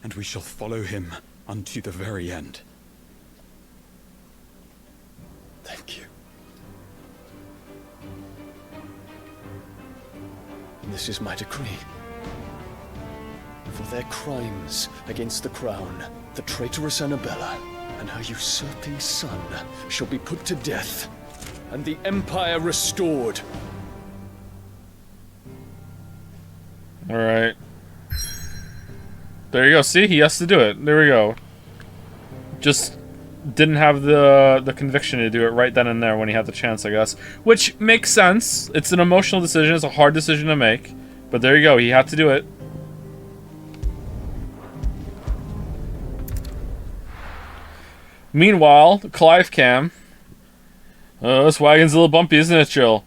And we shall follow him unto the very end.
Thank you. And this is my decree. For their crimes against the crown, the traitorous Annabella and her usurping son shall be put to death, and the Empire restored.
Alright. There you go. See? He has to do it. There we go. Just didn't have the conviction to do it right then and there when he had the chance, I guess. Which makes sense. It's an emotional decision. It's a hard decision to make. But there you go. He had to do it. Meanwhile, Clive Cam. Oh, this wagon's a little bumpy, isn't it, Jill?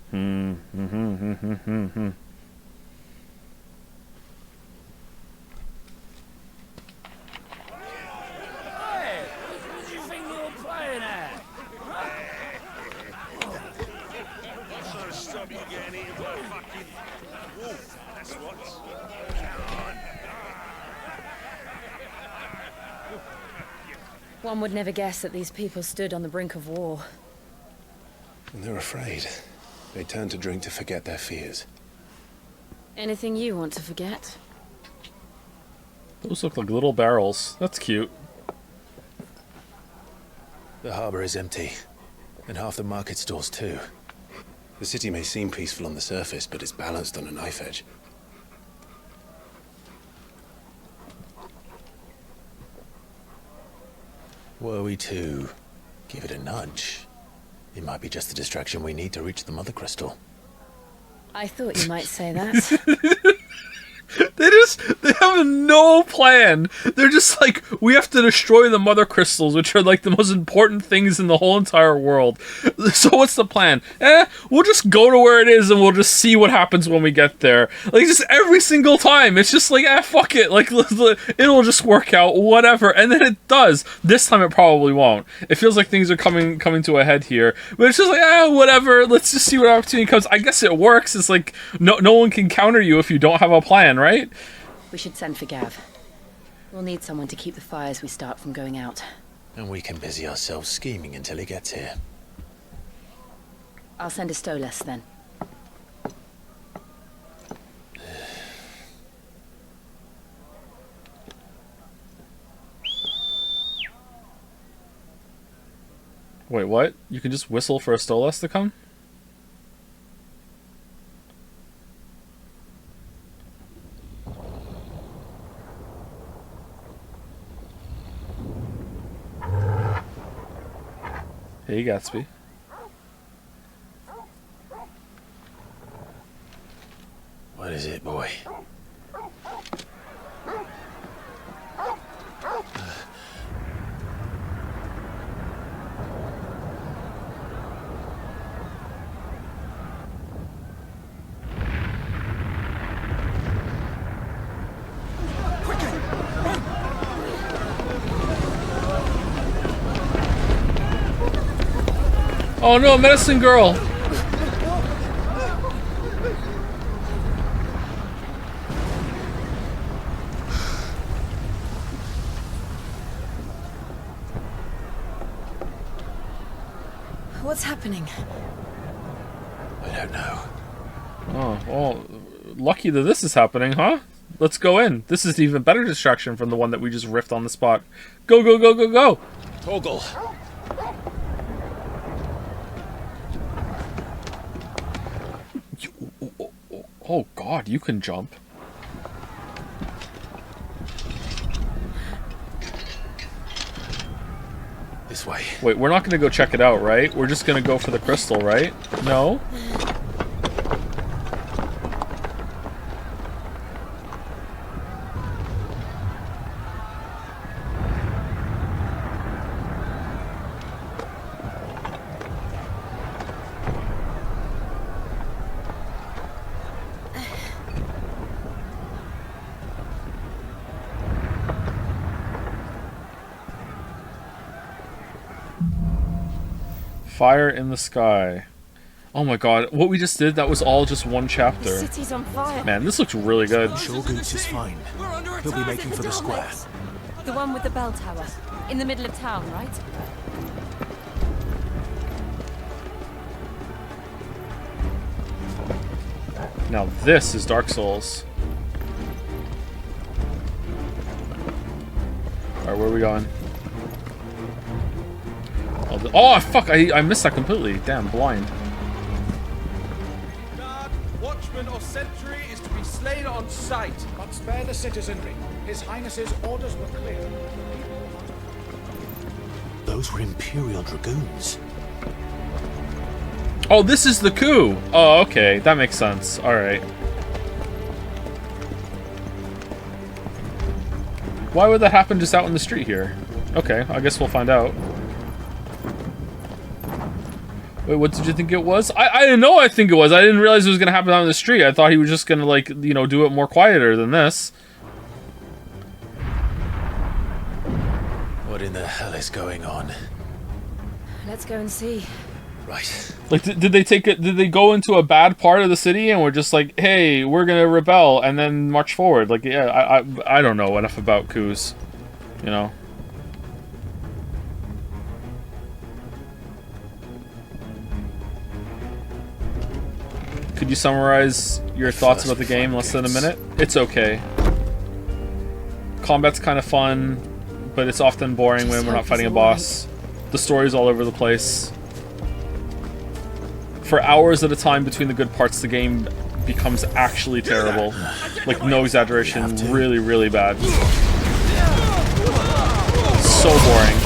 One would never guess that these people stood on the brink of war.
And they're afraid. They turn to drink to forget their fears.
Anything you want to forget?
Those look like little barrels. That's cute.
The harbor is empty, and half the market stalls too. The city may seem peaceful on the surface, but it's balanced on a knife edge. Were we to give it a nudge, it might be just the distraction we need to reach the Mother Crystal.
I thought you might say that.
They have no plan. They're just like, we have to destroy the Mother Crystals, which are like the most important things in the whole entire world. So what's the plan? We'll just go to where it is and we'll just see what happens when we get there. Like, just every single time. It's just like, fuck it. Like, it'll just work out, whatever. And then it does. This time it probably won't. It feels like things are coming to a head here. But it's just like, whatever. Let's just see what opportunity comes. I guess it works. It's like, no one can counter you if you don't have a plan, right?
We should send for Gav. We'll need someone to keep the fires we start from going out.
And we can busy ourselves scheming until he gets here.
I'll send a Stolas then.
Wait, what? You can just whistle for a Stolas to come? Hey, Gatsby.
What is it, boy?
Oh no, medicine girl!
What's happening?
I don't know.
Oh, well, lucky that this is happening, huh? Let's go in. This is an even better distraction from the one that we just riffed on the spot. Go, go, go, go, go!
Torgal!
Oh god, you can jump.
This way.
Wait, we're not gonna go check it out, right? We're just gonna go for the crystal, right? No? Fire in the sky. Oh my god, what we just did, that was all just one chapter.
The city's on fire.
Man, this looks really good.
Sure, Goots is fine. He'll be making for the square.
The one with the bell tower. In the middle of town, right?
Now this is Dark Souls. Alright, where are we going? Oh, fuck! I missed that completely. Damn, blind.
Guard, watchman, or sentry is to be slain on sight.
But spare the citizenry. His Highness's orders were clear.
Those were Imperial Dragoons.
Oh, this is the coup! Oh, okay. That makes sense. Alright. Why would that happen just out in the street here? Okay, I guess we'll find out. Wait, what did you think it was? I didn't know I think it was. I didn't realize it was going to happen out in the street. I thought he was just going to, like, you know, do it more quieter than this.
What in the hell is going on?
Let's go and see.
Right.
Like, did they take it? Did they go into a bad part of the city and we're just like, hey, we're going to rebel and then march forward? Like, yeah, I don't know enough about coups, you know. Could you summarize your thoughts about the game in less than a minute? It's okay. Combat's kind of fun, but it's often boring when we're not fighting a boss. The story's all over the place. For hours at a time between the good parts, the game becomes actually terrible. Like, no exaggeration, really, really bad. So boring.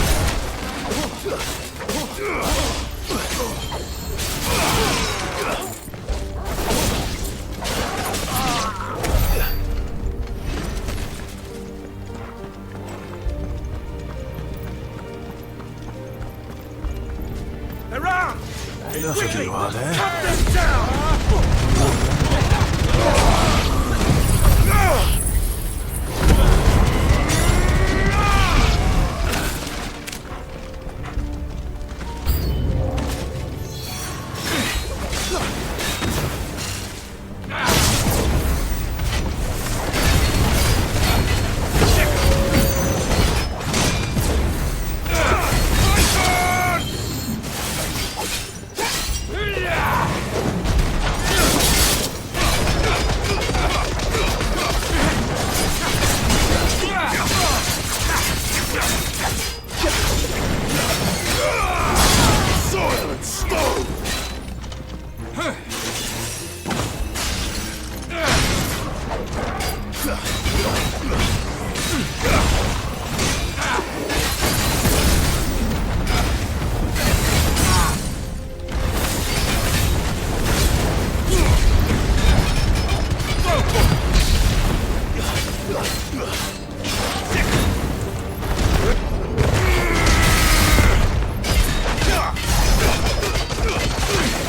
Enough of you, are there?
Cut them down!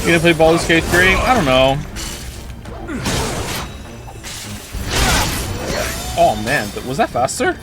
You gonna play Baldur's Gate 3? I don't know. Oh man, was that faster?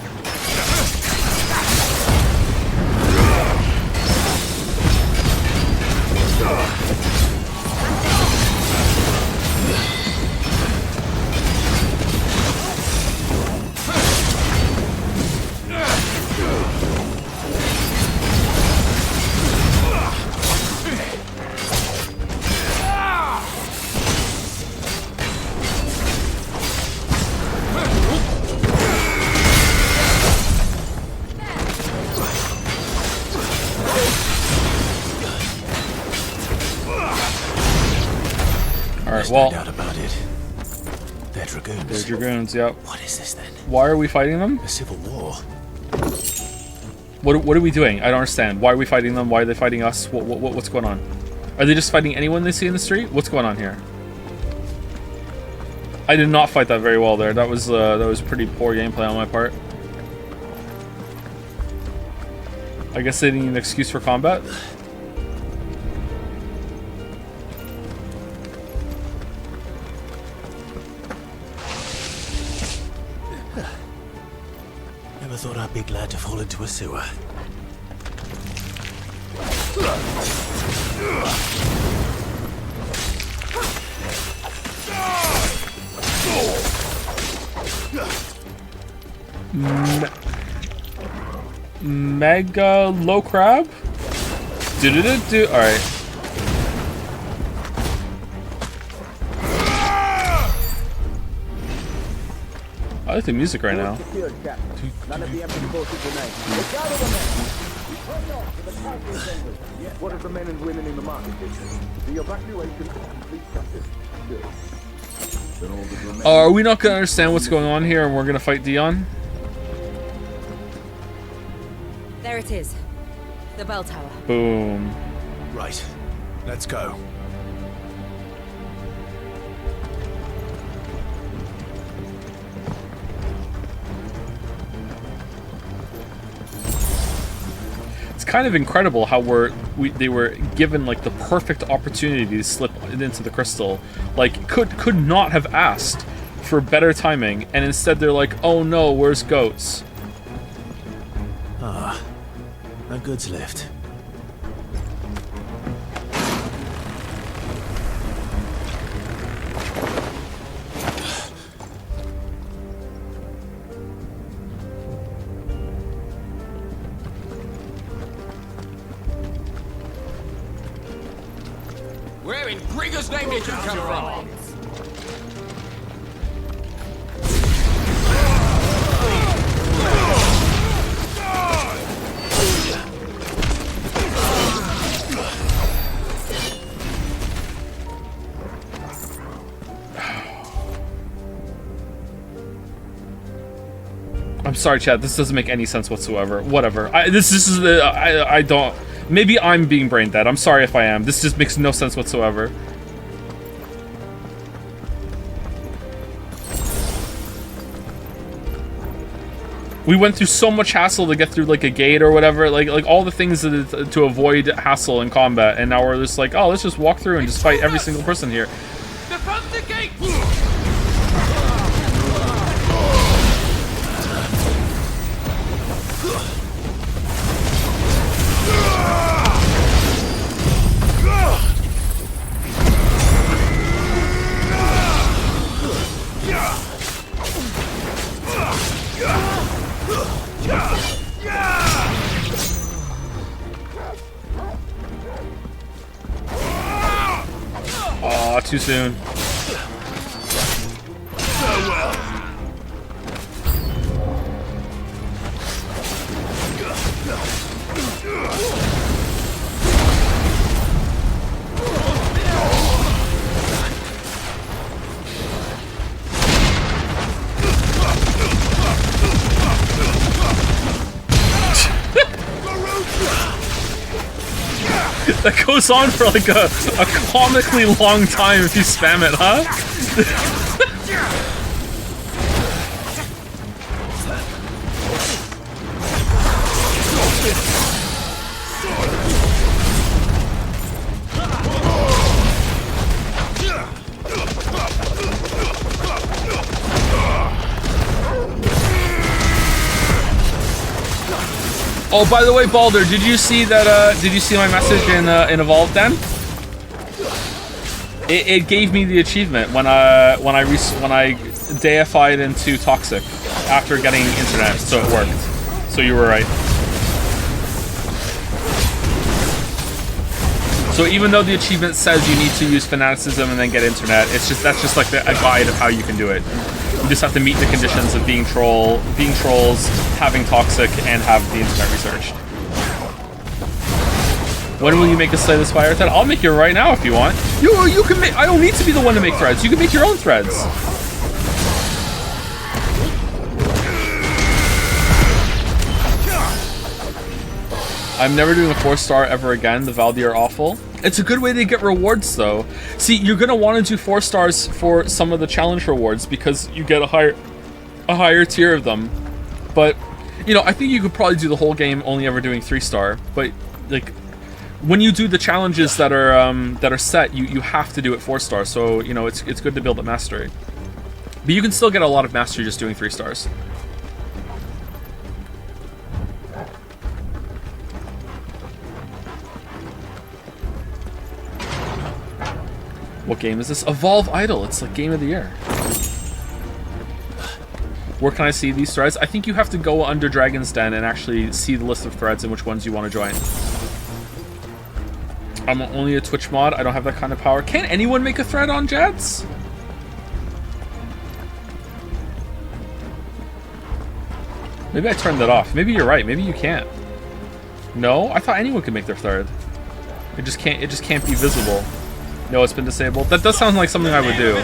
Well,
no doubt about it. They're dragoons.
They're dragoons, yep.
What is this then?
Why are we fighting them?
A civil war.
What are we doing? I don't understand. Why are we fighting them? Why are they fighting us? What's going on? Are they just fighting anyone they see in the street? What's going on here? I did not fight that very well there. That was pretty poor gameplay on my part. I guess they need an excuse for combat.
Never thought I'd be glad to fall into a sewer.
Mega low crab? Do. Alright. I like the music right now.
None of the empty forces remain. What of the men and women in the market district? The evacuation complete justice. Good.
Are we not gonna understand what's going on here and we're gonna fight Dion?
There it is. The bell tower.
Boom.
Right. Let's go.
It's kind of incredible how they were given like the perfect opportunity to slip into the crystal. Like could not have asked for better timing, and instead they're like, "Oh no, where's goats?"
Ah, a goods lift.
Where in Gregor's name did you come from?
I'm sorry, Chad. This doesn't make any sense whatsoever. Whatever. This is the. I don't. Maybe I'm being brain dead. I'm sorry if I am. This just makes no sense whatsoever. We went through so much hassle to get through like a gate or whatever, like all the things to avoid hassle in combat, and now we're just like, oh, let's just walk through and just fight every single person here.
Defend the gate!
Aw, too soon. That goes on for like a comically long time if you spam it, huh? Oh, by the way, Baldur, did you see that? Did you see my message in Evolved Den? It gave me the achievement when I deified into Toxic after getting internet, so it worked. So you were right. So even though the achievement says you need to use fanaticism and then get internet, that's just like a guide of how you can do it. You just have to meet the conditions of being trolls, having Toxic, and have the internet researched. When will you make a Slay the Spire thread? I'll make it right now if you want. You can make. I don't need to be the one to make threads. You can make your own threads. I'm never doing a 4-star ever again. The Valdi are awful. It's a good way to get rewards, though. See, you're gonna want to do 4 stars for some of the challenge rewards because you get a higher tier of them. But you know, I think you could probably do the whole game only ever doing 3-star. But like, when you do the challenges that are set, you have to do it 4-star. So you know, it's good to build up mastery. But you can still get a lot of mastery just doing 3 stars. What game is this? Evolve Idol. It's like Game of the Year. Where can I see these threads? I think you have to go under Dragon's Den and actually see the list of threads and which ones you want to join. I'm only a Twitch mod. I don't have that kind of power. Can anyone make a thread on Jads? Maybe I turned that off. Maybe you're right. Maybe you can't. No? I thought anyone could make their thread. It just can't be visible. No, it's been disabled. That does sound like something I would do.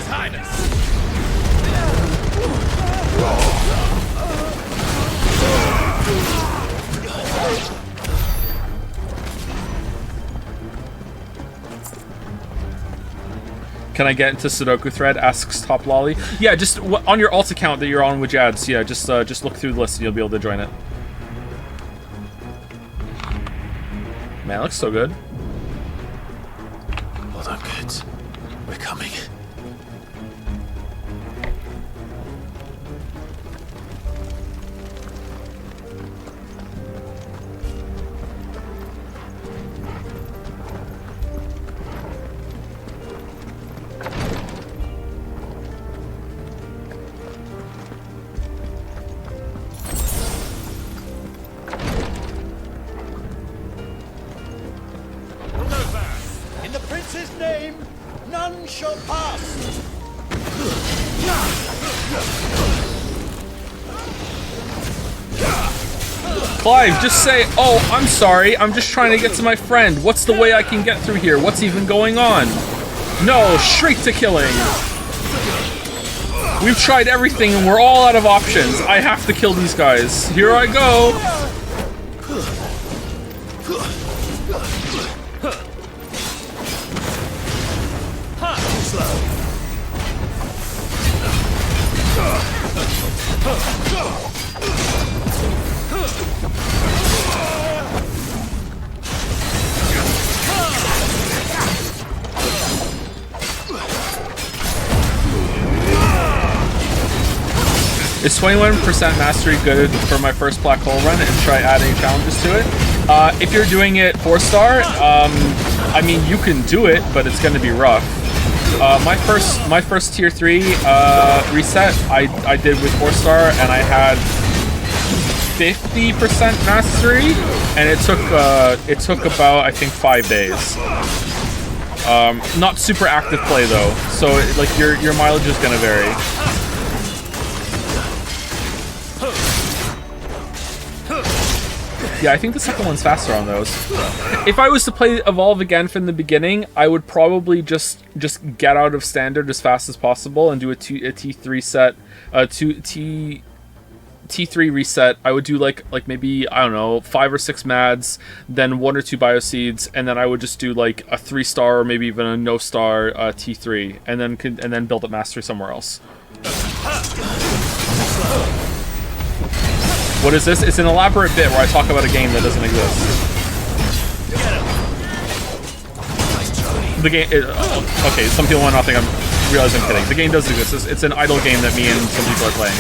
Can I get into Sudoku thread? Asks Top Lolly. Yeah, just on your alt account that you're on with Jads. Yeah, just look through the list and you'll be able to join it. Man, it looks so good.
Well done, kids. We're coming.
his name, none shall pass.
Clive, just say, oh, I'm sorry, I'm just trying to get to my friend. What's the way I can get through here? What's even going on? No, shriek to killing. We've tried everything and we're all out of options. I have to kill these guys. Here I go. Is 21% mastery good for my first black hole run, and try adding challenges to it? If you're doing it 4-star, I mean, you can do it, but it's going to be rough. My first tier 3 reset I did with 4-star, and I had 50% mastery, and it took about, I think, 5 days. Not super active play though, so like your mileage is going to vary. Yeah, I think the second one's faster on those. If I was to play Evolve again from the beginning, I would probably just get out of standard as fast as possible and do a T3 set, T3 reset. I would do like maybe, I don't know, 5 or 6 mads, then 1 or 2 bioseeds, and then I would just do like a 3-star or maybe even a no-star T3, and then build up mastery somewhere else. What is this? It's an elaborate bit where I talk about a game that doesn't exist. The game... okay, some people might not think I'm... realize I'm kidding. The game does exist. It's an idle game that me and some people are playing.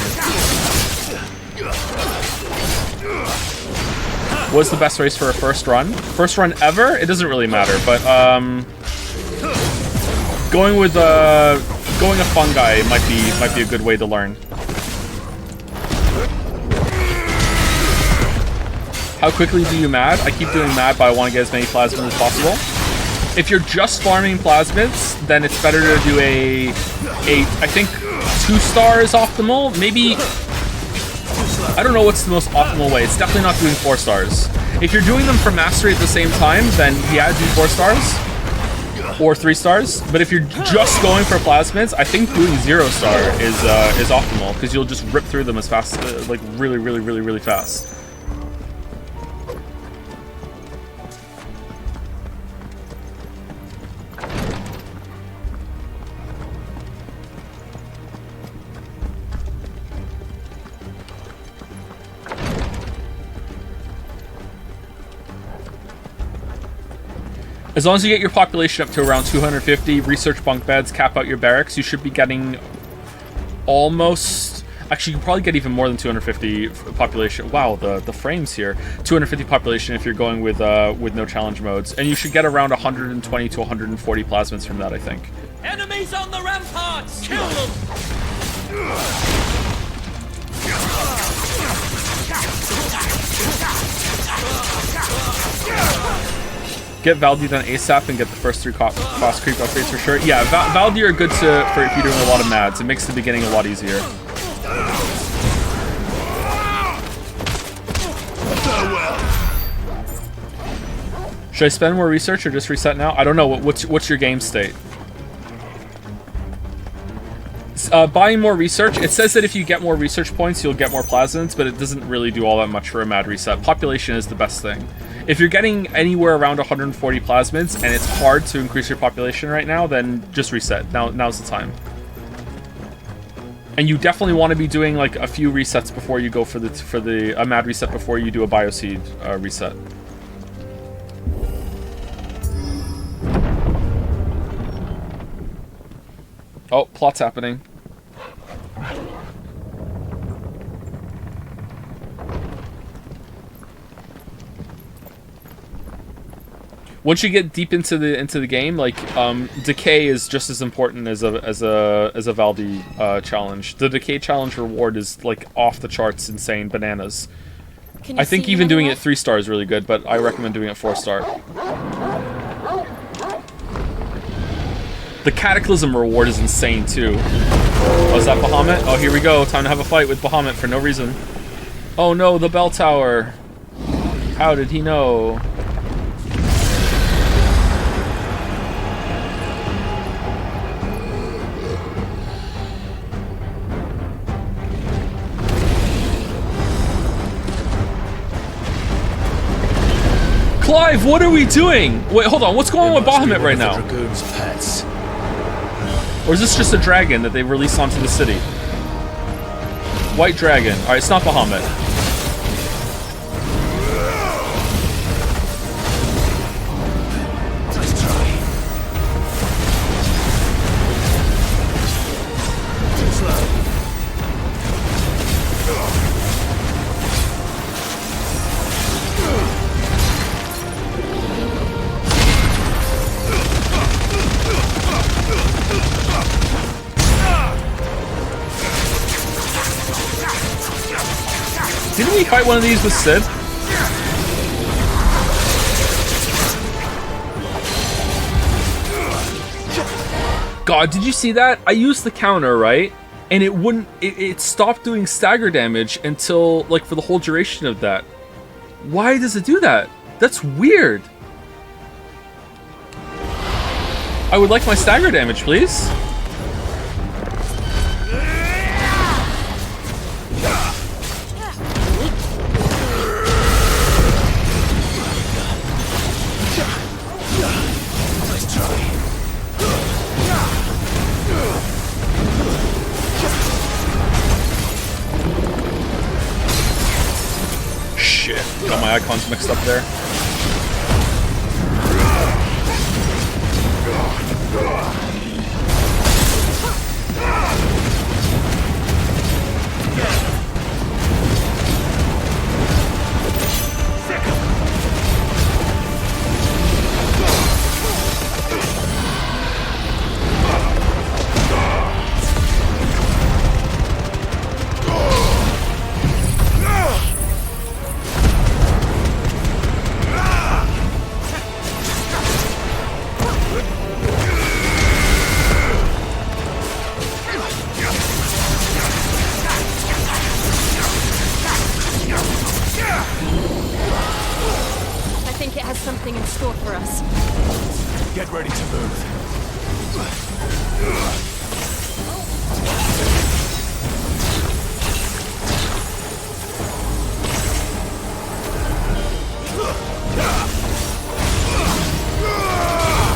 What's the best race for a first run? First run ever? It doesn't really matter, but going a fungi might be a good way to learn. How quickly do you mad? I keep doing mad, but I want to get as many plasmids as possible. If you're just farming plasmids, then it's better to do I think 2-star is optimal. Maybe, I don't know what's the most optimal way. It's definitely not doing 4 stars. If you're doing them for mastery at the same time, then yeah, do 4 stars or 3 stars. But if you're just going for plasmids, I think doing 0-star is optimal, because you'll just rip through them as fast, like really fast. As long as you get your population up to around 250, research bunk beds, cap out your barracks, you should be getting almost... Actually, you can probably get even more than 250 population. Wow, the frames here. 250 population if you're going with no challenge modes. And you should get around 120 to 140 plasmids from that, I think.
Enemies on the ramparts! Kill them!
Get Valdi done ASAP and get the first 3 cost creep upgrades for sure. Yeah, Valdi are good for if you're doing a lot of mads. It makes the beginning a lot easier. Should I spend more research or just reset now? I don't know. What's your game state? Buying more research, it says that if you get more research points, you'll get more plasmids, but it doesn't really do all that much for a mad reset. Population is the best thing. If you're getting anywhere around 140 plasmids and it's hard to increase your population right now, then just reset. Now's the time. And you definitely want to be doing like a few resets before you go for a mad reset before you do a bioseed reset. Oh, plot's happening. Once you get deep into the game, like decay is just as important as a Valdi challenge. The decay challenge reward is like off the charts, insane bananas. I think even doing it 3 star is really good, but I recommend doing it 4 star. The Cataclysm reward is insane too. Oh, is that Bahamut? Oh, here we go. Time to have a fight with Bahamut for no reason. Oh no, the bell tower. How did he know? Clive, what are we doing? Wait, hold on. What's going on with Bahamut right now?
Dragoon's pets.
Or is this just a dragon that they've released onto the city? White dragon. Alright, it's not Bahamut.
Nice try. Too slow.
Didn't we fight one of these with Sid? God, did you see that? I used the counter, right? And it wouldn't... It stopped doing stagger damage until, like, for the whole duration of that. Why does it do that? That's weird. I would like my stagger damage, please. Shit, got my icons mixed up there.
I think it has something in store for us.
Get ready to move.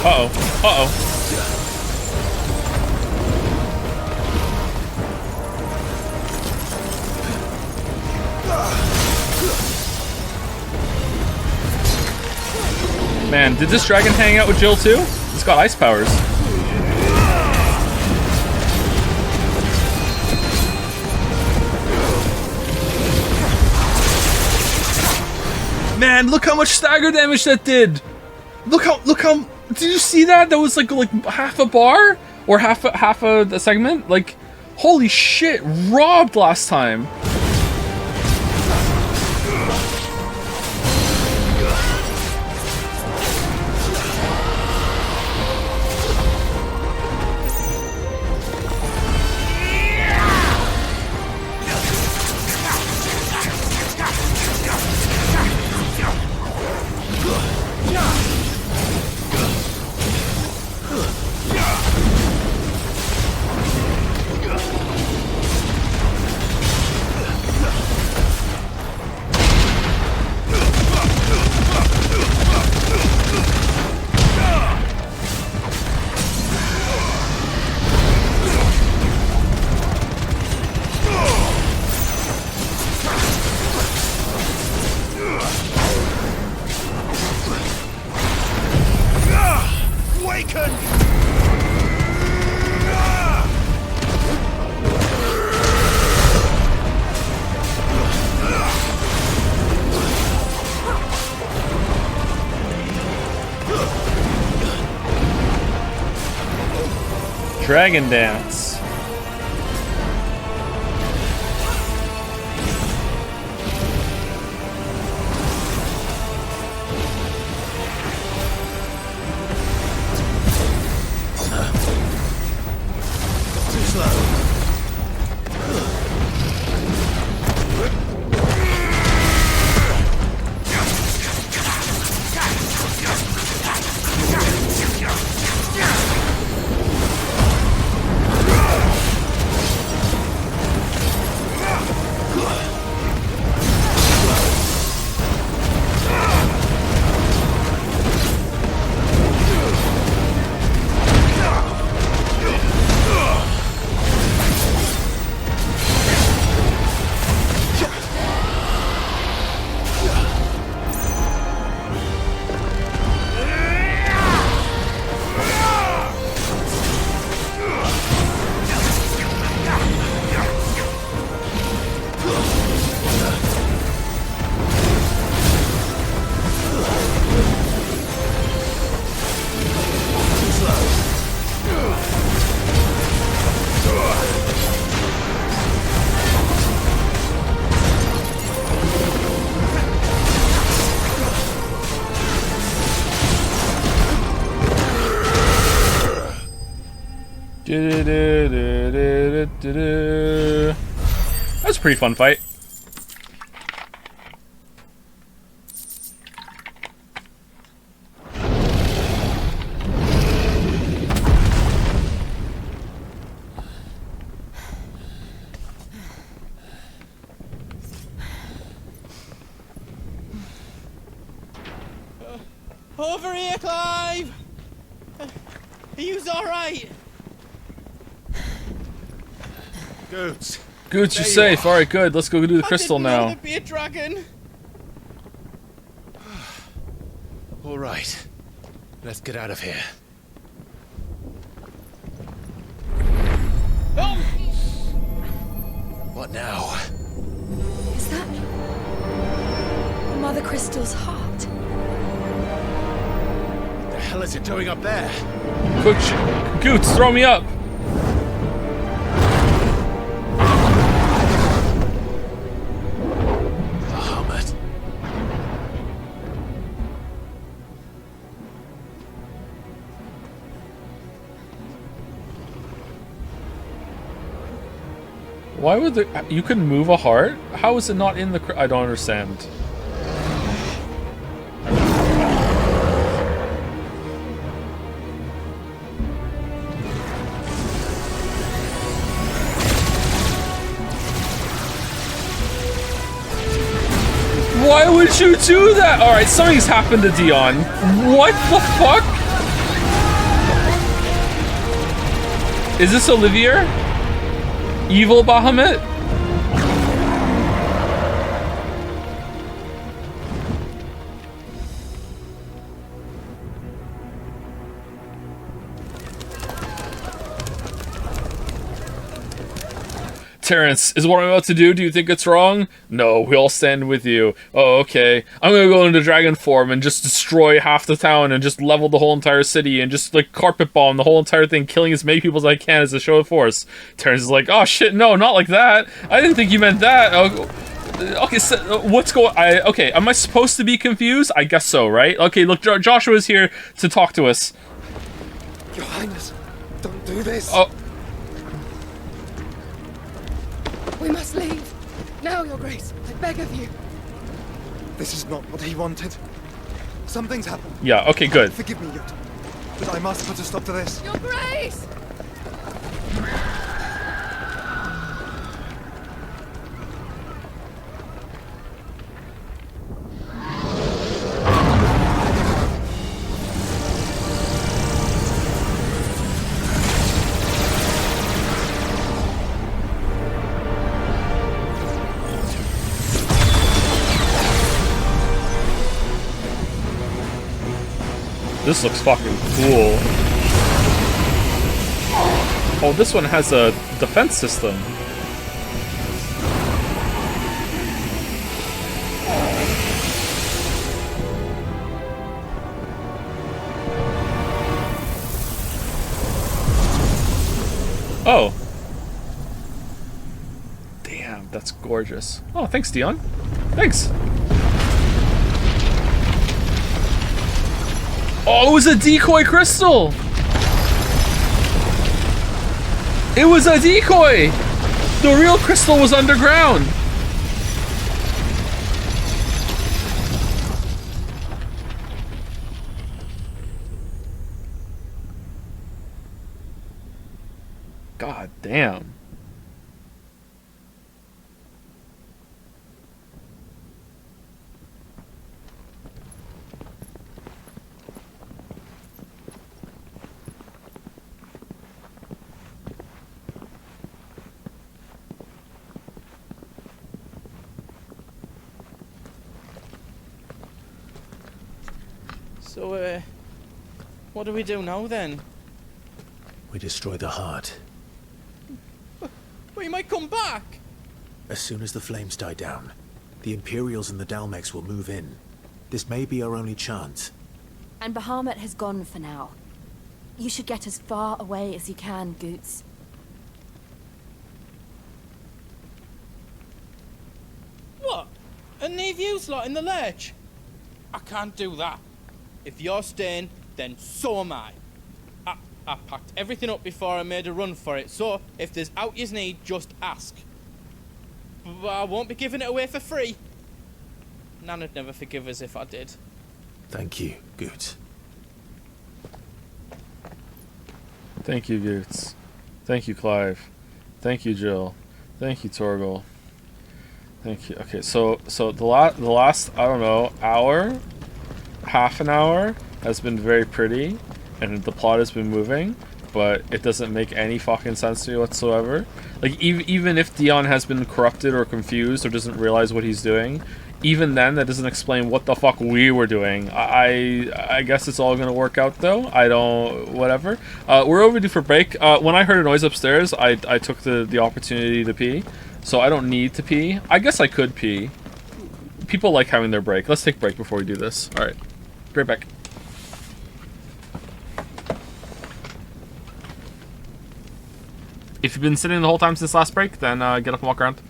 Uh-oh. Uh-oh. Man, did this dragon hang out with Jill too? It's got ice powers. Man, look how much stagger damage that did! Look how, did you see that? That was like half a bar? Or half a segment? Like, holy shit, robbed last time. Dragon Dance. That's a pretty fun fight.
Over here, Clive! Are you alright?
Goots.
Goots, you're safe. Alright, good. Let's go do the crystal
I didn't know
now.
there'd be a dragon.
All right. Let's get out of here.
Oh!
What now?
Is that Mother Crystal's heart?
What the hell is it doing up there?
Quick, Goots, throw me up.
Bahamut.
Why would you can move a heart? How is it not in the? I don't understand. Why would you do that? All right, something's happened to Dion. What the fuck? Is this Olivier? Evil Bahamut? Terrence, is what I'm about to do, do you think it's wrong? No, we all stand with you. Oh, okay. I'm gonna go into dragon form and just destroy half the town and just level the whole entire city and just, like, carpet bomb the whole entire thing, killing as many people as I can as a show of force. Terrence is like, oh shit, no, not like that. I didn't think you meant that. Okay, so, what's going... Okay, am I supposed to be confused? I guess so, right? Okay, look, Joshua's here to talk to us.
Your Highness, don't do this.
Oh.
We must leave. Now, Your Grace. I beg of you.
This is not what he wanted. Something's happened.
Yeah, okay, good.
Forgive me, Yot. But I must put a stop to this.
Your Grace!
This looks fucking cool. Oh, this one has a defense system. Oh. Damn, that's gorgeous. Oh, thanks, Dion. Thanks. Oh, it was a decoy crystal! It was a decoy! The real crystal was underground! God damn.
So, what do we do now then?
We destroy the heart.
We might come back!
As soon as the flames die down, the Imperials and the Dalmex will move in. This may be our only chance.
And Bahamut has gone for now. You should get as far away as you can, Goots.
What? And leave you lot in the lurch? I can't do that. If you're staying, then so am I. I packed everything up before I made a run for it, so if there's out you need, just ask. But I won't be giving it away for free. Nan'd never forgive us if I did.
Thank you, Goots.
Thank you, Goots. Thank you, Clive. Thank you, Jill. Thank you, Torgal. Thank you. Okay, so the last I don't know, hour, half an hour has been very pretty, and the plot has been moving, but it doesn't make any fucking sense to me whatsoever. Like, even if Dion has been corrupted or confused or doesn't realize what he's doing, even then, that doesn't explain what the fuck we were doing. I guess it's all gonna work out, though. I don't... whatever. We're overdue for break. When I heard a noise upstairs, I took the opportunity to pee, so I don't need to pee. I guess I could pee. People like having their break. Let's take a break before we do this. Alright. Be right back. If you've been sitting the whole time since last break, then get up and walk around.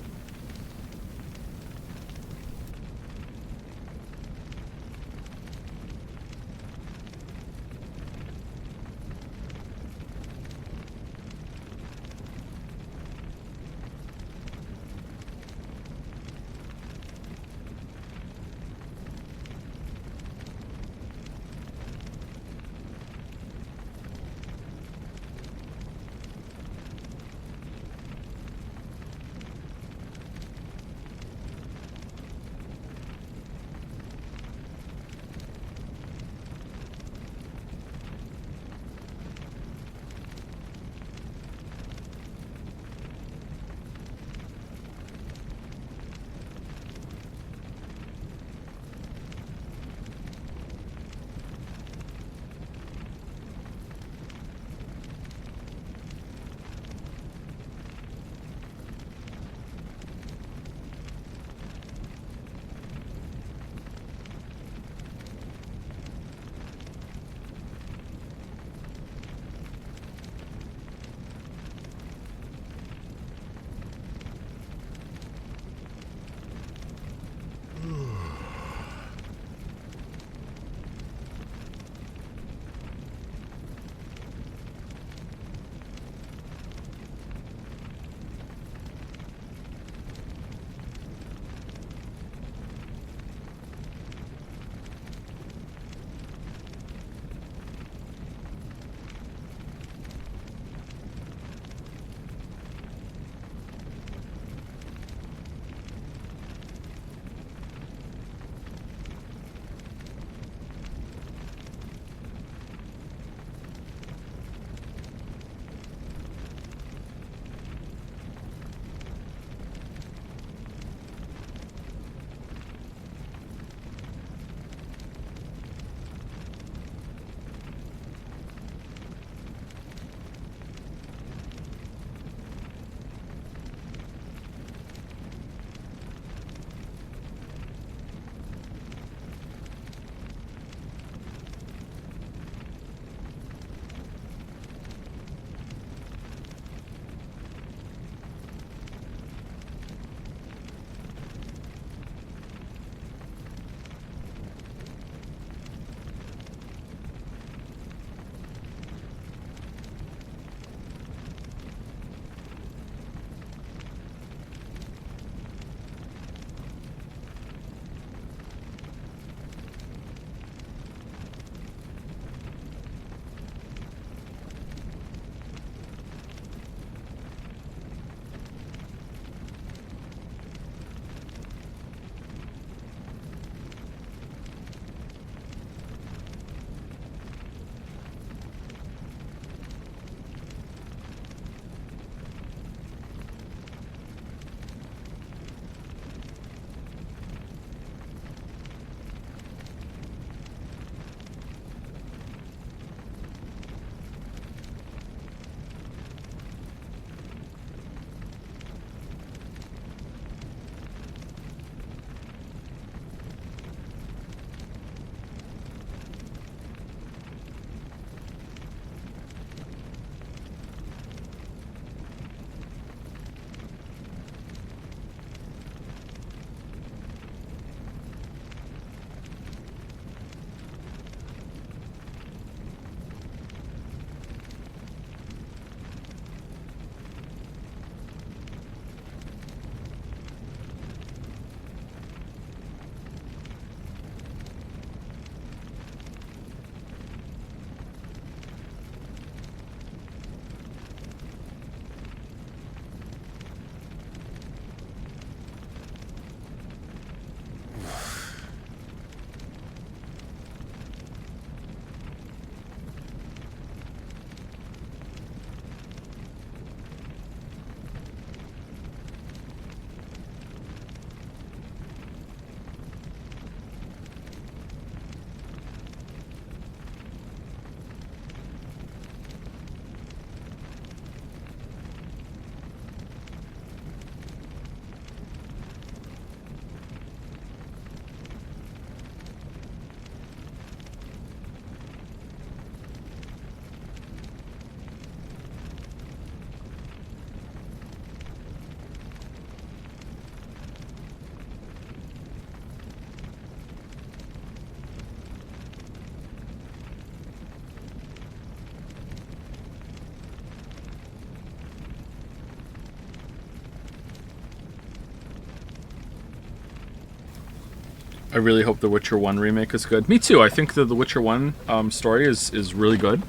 I really hope the Witcher 1 remake is good. Me too. I think that the Witcher 1 story is really good.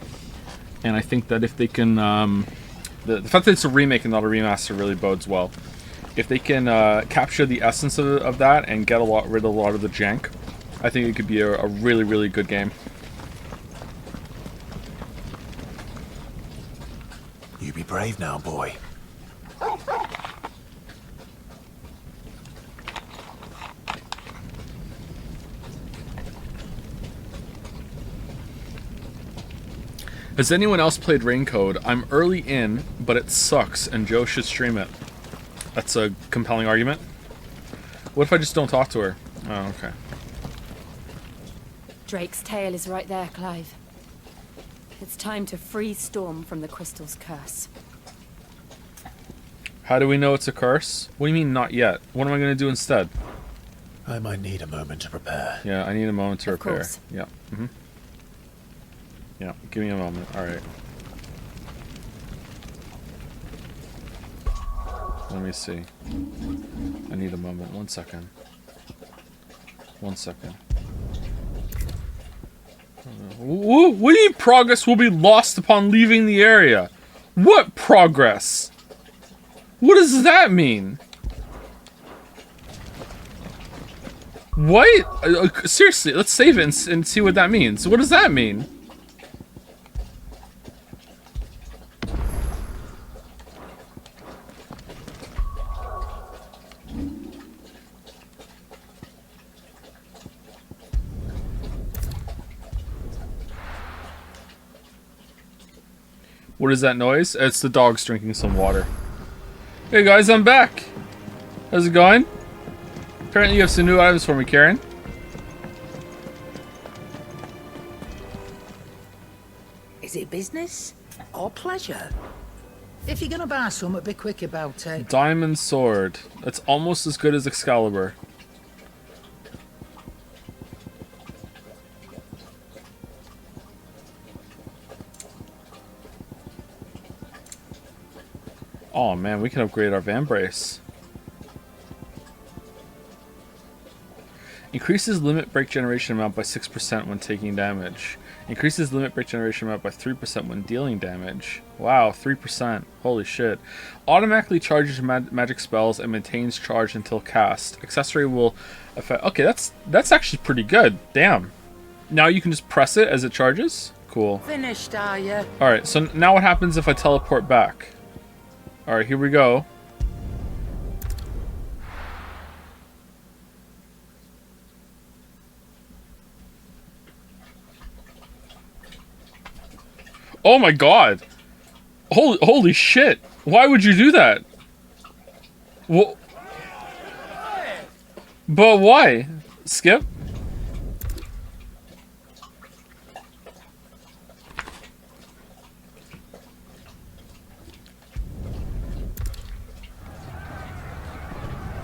And I think that if they can... the fact that it's a remake and not a remaster really bodes well. If they can capture the essence of that and get rid of a lot of the jank, I think it could be a really, really good game.
You be brave now, boy.
Has anyone else played Raincode? I'm early in, but it sucks, and Joe should stream it. That's a compelling argument. What if I just don't talk to her? Oh, okay.
Drake's tail is right there, Clive. It's time to free Storm from the Crystal's curse.
How do we know it's a curse? What do you mean, not yet? What am I going to do instead?
I might need a moment to prepare.
Yeah, I need a moment to repair.
Course.
Yeah. Mm-hmm. Yeah, give me a moment. Alright. Let me see. I need a moment. 1 second. 1 second. What do you mean progress will be lost upon leaving the area? What progress? What does that mean? What? Seriously, let's save it and see what that means. What does that mean? What is that noise? It's the dogs drinking some water. Hey guys, I'm back. How's it going? Apparently you have some new items for me, Karen.
Is it business or pleasure? If you're gonna buy something, be quick about it.
Diamond sword. That's almost as good as Excalibur. Oh man, we can upgrade our Vambrace. Increases limit break generation amount by 6% when taking damage. Increases limit break generation amount by 3% when dealing damage. Wow, 3%. Holy shit. Automatically charges magic spells and maintains charge until cast. Accessory will affect... Okay, that's actually pretty good. Damn. Now you can just press it as it charges? Cool.
Finished, are you?
Alright, so now what happens if I teleport back? Alright, here we go. Oh my god! Holy shit! Why would you do that? Well, but why? Skip?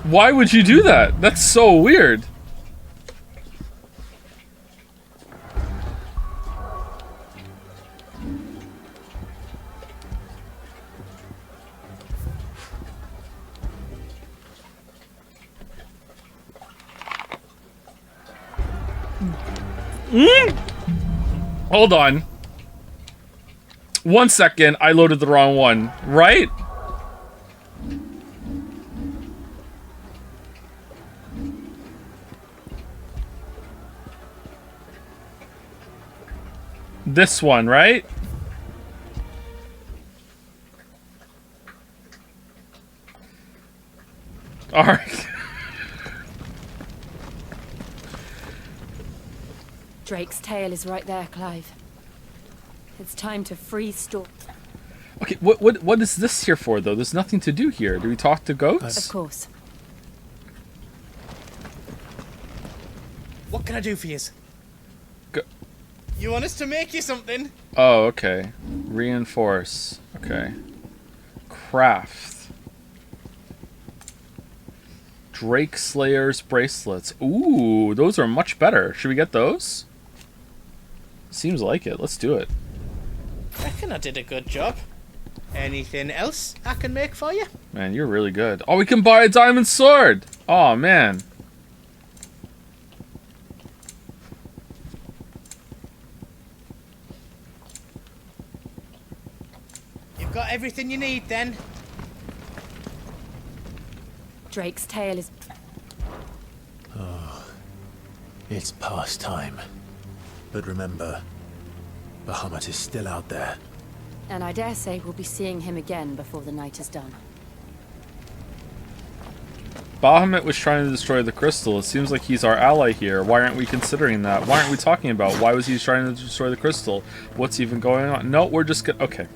Why would you do that? That's so weird. Hold on. 1 second, I loaded the wrong one, right? This one, right? Alright.
Drake's tail is right there, Clive. It's time to free Storm.
Okay, what is this here for, though? There's nothing to do here. Do we talk to goats?
Of course.
What can I do for you? You want us to make you something?
Oh, okay. Reinforce. Okay. Craft. Drake Slayer's bracelets. Ooh, those are much better. Should we get those? Seems like it. Let's do it.
Reckon I did a good job. Anything else I can make for you?
Man, you're really good. Oh, we can buy a diamond sword! Oh, man.
You've got everything you need, then?
Drake's tail is...
Oh, it's past time. But remember, Bahamut is still out there.
And I dare say we'll be seeing him again before the night is done.
Bahamut was trying to destroy the crystal. It seems like he's our ally here. Why aren't we considering that? Why aren't we talking about why was he trying to destroy the crystal? What's even going on? No, we're just gonna... Okay.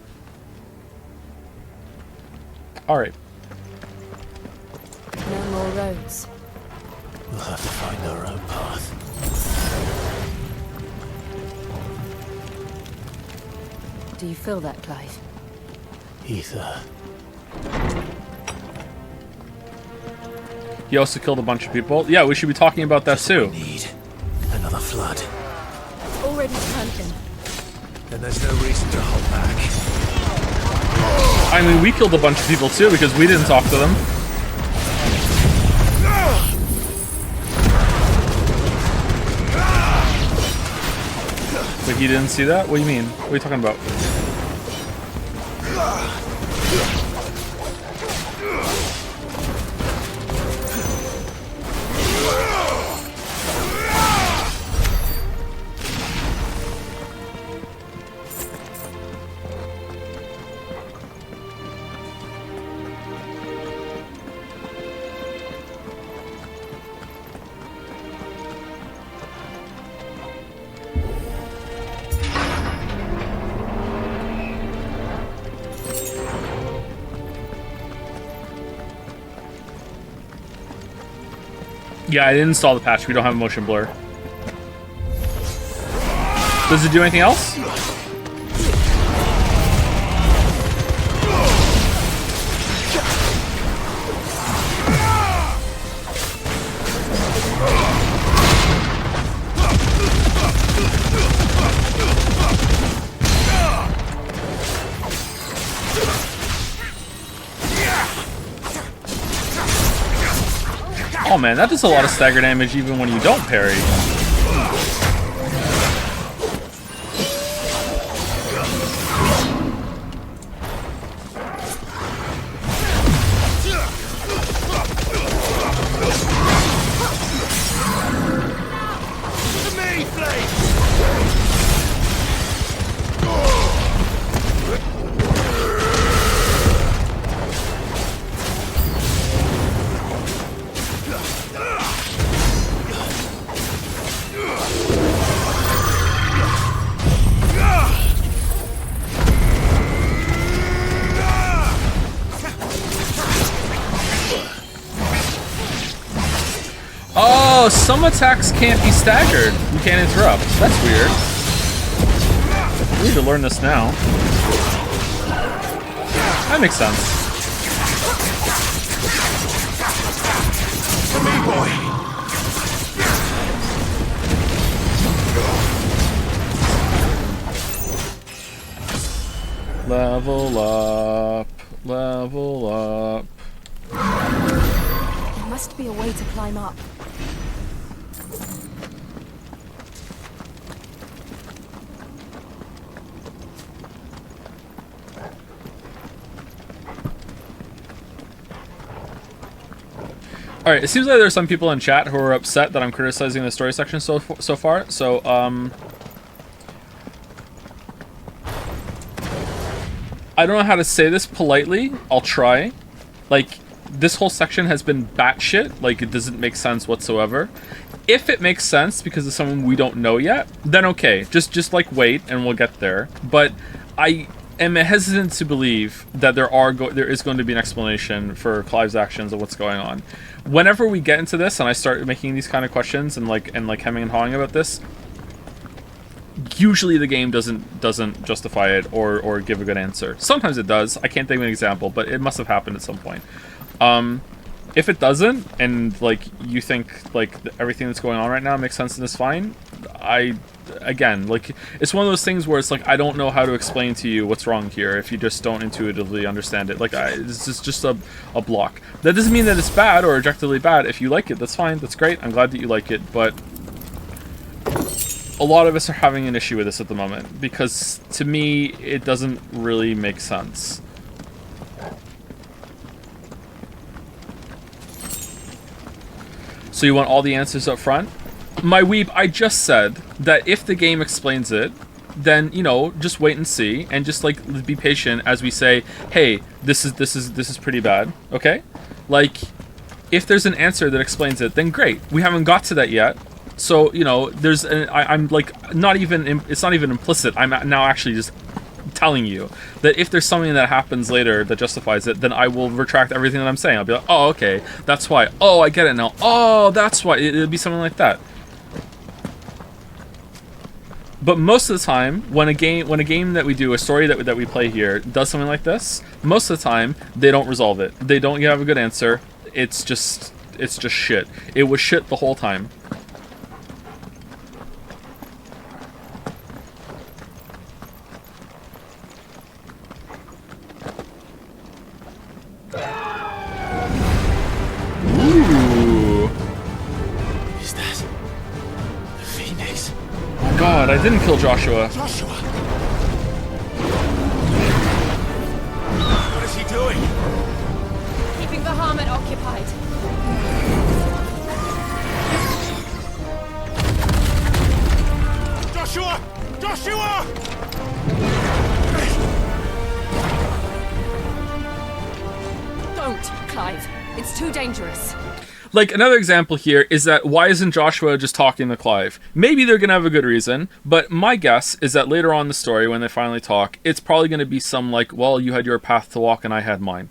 Alright.
No more roads.
We'll have to find our own path.
Do you feel that, Clive?
Ether.
He also killed a bunch of people. Yeah, we should be talking about that too.
Need another flood.
Already turned him.
Then there's no reason to hold back.
I mean, we killed a bunch of people too because we didn't talk to them. But he didn't see that? What do you mean? What are you talking about? Yeah, I didn't install the patch. We don't have a motion blur. Does it do anything else? Oh man, that does a lot of stagger damage even when you don't parry. Oh, some attacks can't be staggered. You can't interrupt. That's weird. We need to learn this now. That makes sense.
For me, boy.
Level up. Level up.
There must be a way to climb up.
Alright, it seems like there's some people in chat who are upset that I'm criticizing the story section so far, so, I don't know how to say this politely. I'll try. Like, this whole section has been batshit. Like, it doesn't make sense whatsoever. If it makes sense because of someone we don't know yet, then okay. Just like, wait, and we'll get there. But I am hesitant to believe that there is going to be an explanation for Clive's actions and what's going on. Whenever we get into this and I start making these kind of questions and hemming and hawing about this, usually the game doesn't justify it or give a good answer. Sometimes it does. I can't think of an example, but it must have happened at some point. If it doesn't, and like you think like everything that's going on right now makes sense and is fine, again, like, it's one of those things where it's like I don't know how to explain to you what's wrong here if you just don't intuitively understand it. Like, it's just a block. That doesn't mean that it's bad or objectively bad. If you like it, that's fine. That's great. I'm glad that you like it, but a lot of us are having an issue with this at the moment, because to me, it doesn't really make sense. So you want all the answers up front? My weeb, I just said that if the game explains it, then, you know, just wait and see, and just, like, be patient as we say, hey, this is pretty bad, okay? Like, if there's an answer that explains it, then great. We haven't got to that yet. So, you know, there's I'm like, not even, it's not even implicit. I'm now actually just telling you that if there's something that happens later that justifies it, then I will retract everything that I'm saying. I'll be like, oh, okay, that's why. Oh, I get it now. Oh, that's why. It'll be something like that. But most of the time, when a game that we do, a story that we play here, does something like this, most of the time, they don't resolve it. They don't have a good answer. It's just shit. It was shit the whole time. Ooh.
Is that the Phoenix?
Oh God, I didn't kill Joshua.
Joshua! What is he doing?
Keeping the Bahamut occupied.
Joshua! Joshua!
Don't, Clive. It's too dangerous.
Like, another example here is that why isn't Joshua just talking to Clive? Maybe they're gonna have a good reason, but my guess is that later on in the story, when they finally talk, it's probably gonna be some like, well, you had your path to walk and I had mine.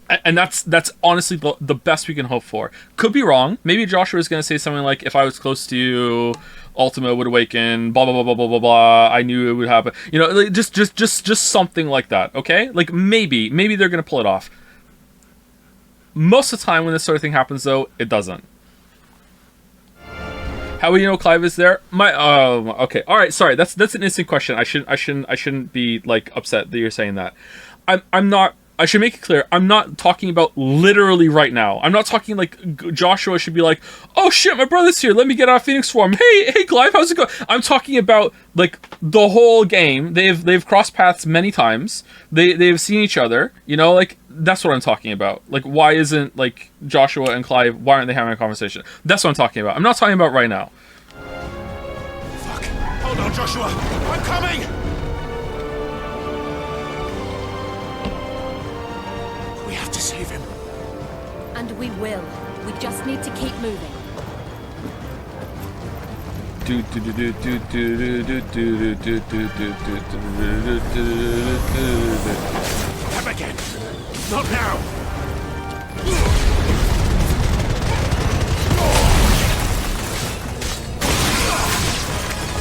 And that's honestly the best we can hope for. Could be wrong. Maybe Joshua is gonna say something like, if I was close to you, Ultima would awaken, blah, blah, blah, blah, blah, blah, blah, I knew it would happen. You know, like, just something like that, okay? Like, maybe they're gonna pull it off. Most of the time when this sort of thing happens, though, it doesn't. How would you know Clive is there? Okay, all right. Sorry, that's an innocent question. I shouldn't be like upset that you're saying that. I'm not. I should make it clear. I'm not talking about literally right now. I'm not talking like Joshua should be like, oh shit, my brother's here. Let me get out of Phoenix Form. Hey, Clive, how's it going? I'm talking about like the whole game. They've crossed paths many times. They've seen each other. You know, like that's what I'm talking about. Like, why isn't like Joshua and Clive? Why aren't they having a conversation? That's what I'm talking about. I'm not talking about right now.
Fuck! Hold on, Joshua. I'm coming. We have to save him.
And we will. We just need to keep moving.
Come again. Not now.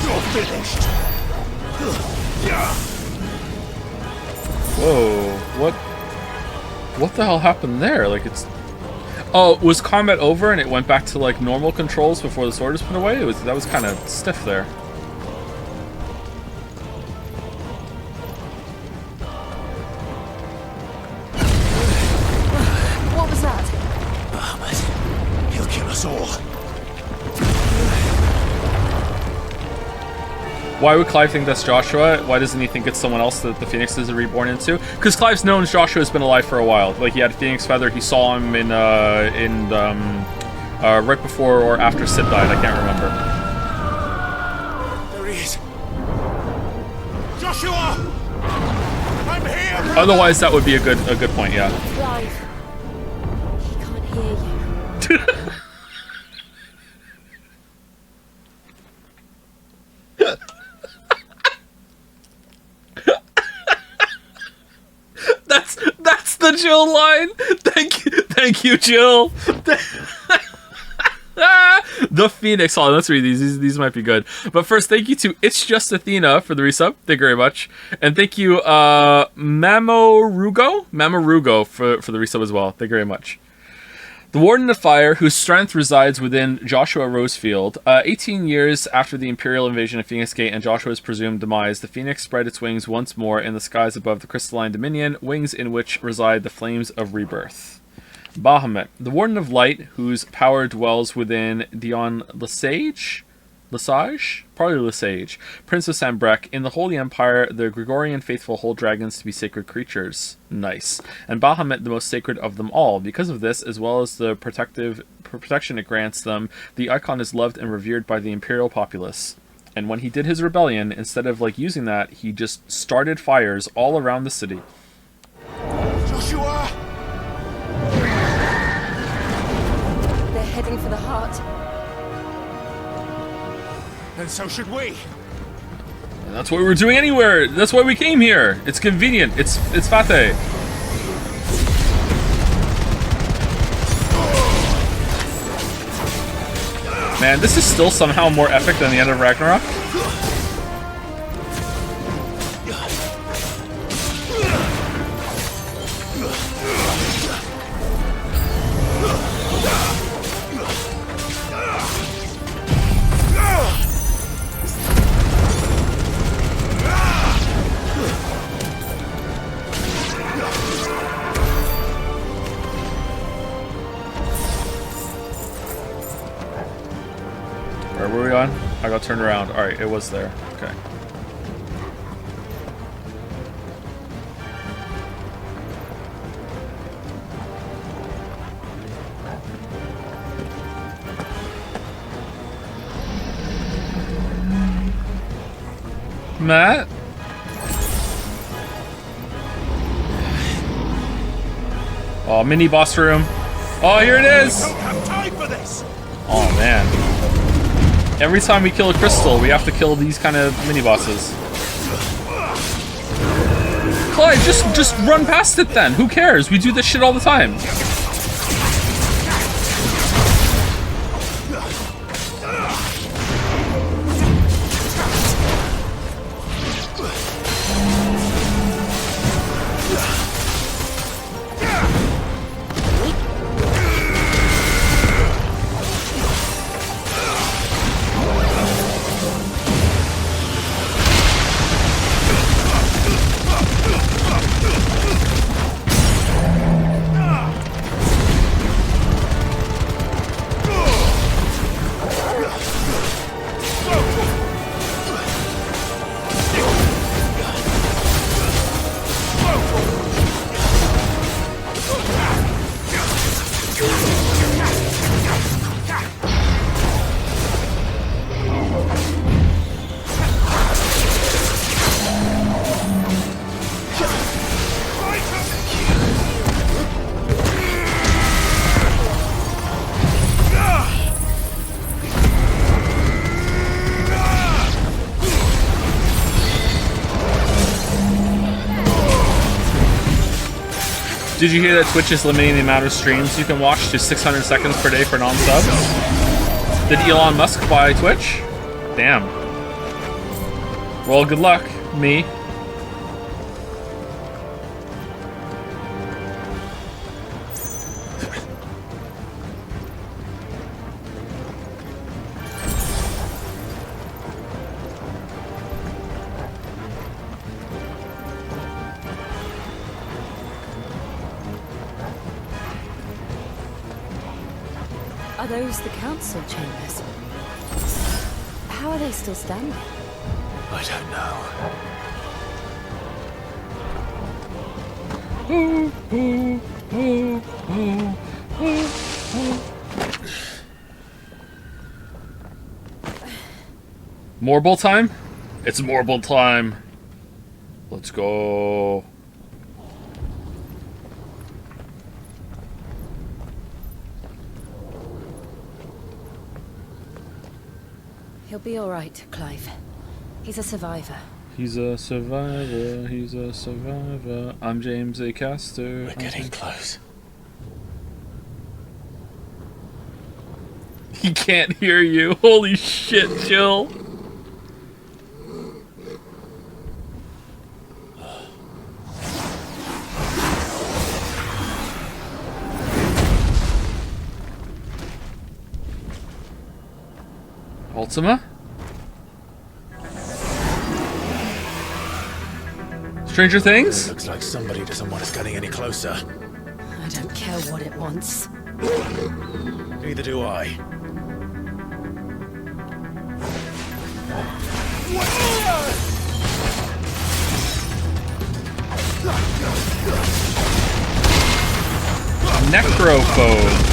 You're finished.
Whoa! What the hell happened there? Like it's... Oh, was combat over and it went back to like normal controls before the sword was put away? That was kind of stiff there.
What was that?
Bahamut. He'll kill us all.
Why would Clive think that's Joshua? Why doesn't he think it's someone else that the Phoenixes are reborn into? Because Clive's known Joshua's been alive for a while. Like, he had Phoenix Feather. He saw him in right before or after Sid died. I can't remember.
There he is. Joshua! I'm here!
Otherwise, that would be a good point, yeah.
Clive. He can't hear you. That's the Jill line. Thank you, Jill. The Phoenix. Hold on, let's read these. These might be good. But first, thank you to It's Just Athena for the resub. Thank you very much, and thank you, Mamorugo for the resub as well. Thank you very much. The Warden of Fire, whose strength resides within Joshua Rosefield. 18 years after the Imperial invasion of Phoenix Gate and Joshua's presumed demise, the Phoenix spread its wings once more in the skies above the crystalline dominion, wings in which reside the flames of rebirth. Bahamut, the Warden of Light, whose power dwells within Dion Lesage. Lesage? Probably Lesage. Prince of Sanbreque. In the Holy Empire, the Gregorian faithful hold dragons to be sacred creatures. Nice. And Bahamut the most sacred of them all. Because of this, as well as the protection it grants them, the icon is loved and revered by the imperial populace. And when he did his rebellion, instead of using that, he just started fires all around the city.
Joshua!
They're heading for the heart.
Then so should we.
And that's what we were doing anywhere. That's why we came here. It's convenient. It's Fate. Man, this is still somehow more epic than the end of Ragnarok. Where were we on? I got turned around. Alright, it was there. Okay. Matt? Oh, mini boss room. Oh, here it is!
Don't have time for this.
Oh, man. Every time we kill a crystal, we have to kill these kind of mini-bosses. Clyde, just run past it then. Who cares? We do this shit all the time. Did you hear that Twitch is limiting the amount of streams you can watch to 600 seconds per day for non-subs? Did Elon Musk buy Twitch? Damn. Well, good luck, me.
Are those the council chambers? How are they still standing?
I don't know.
Marble time? It's marble time. Let's go.
He'll be all right, Clive. He's a survivor.
He's a survivor. He's a survivor. I'm James A. Caster.
We're getting close.
He can't hear you. Holy shit, Jill. Ultima? Stranger Things?
Looks like somebody doesn't want us getting any closer.
I don't care what it wants.
Neither do I.
Necrophobe.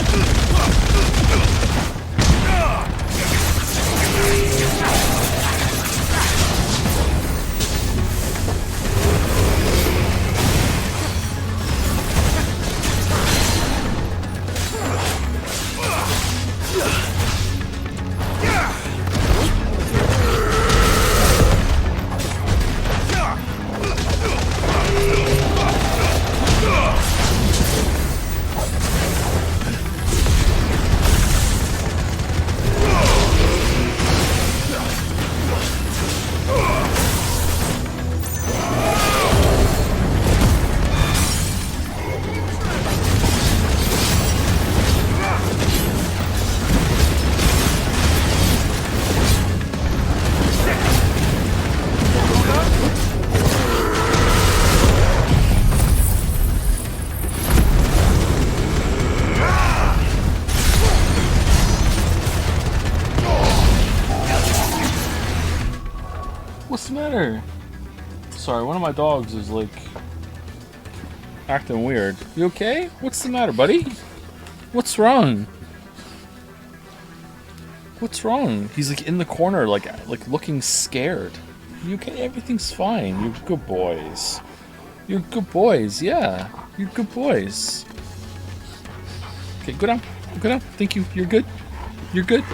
What's the matter? Sorry, one of my dogs is like acting weird. You okay? What's the matter, buddy? What's wrong? What's wrong? He's like in the corner, like looking scared. You okay? Everything's fine. You're good boys. You're good boys. Yeah, you're good boys. Okay, go down. Go down. Thank you. You're good. You're good.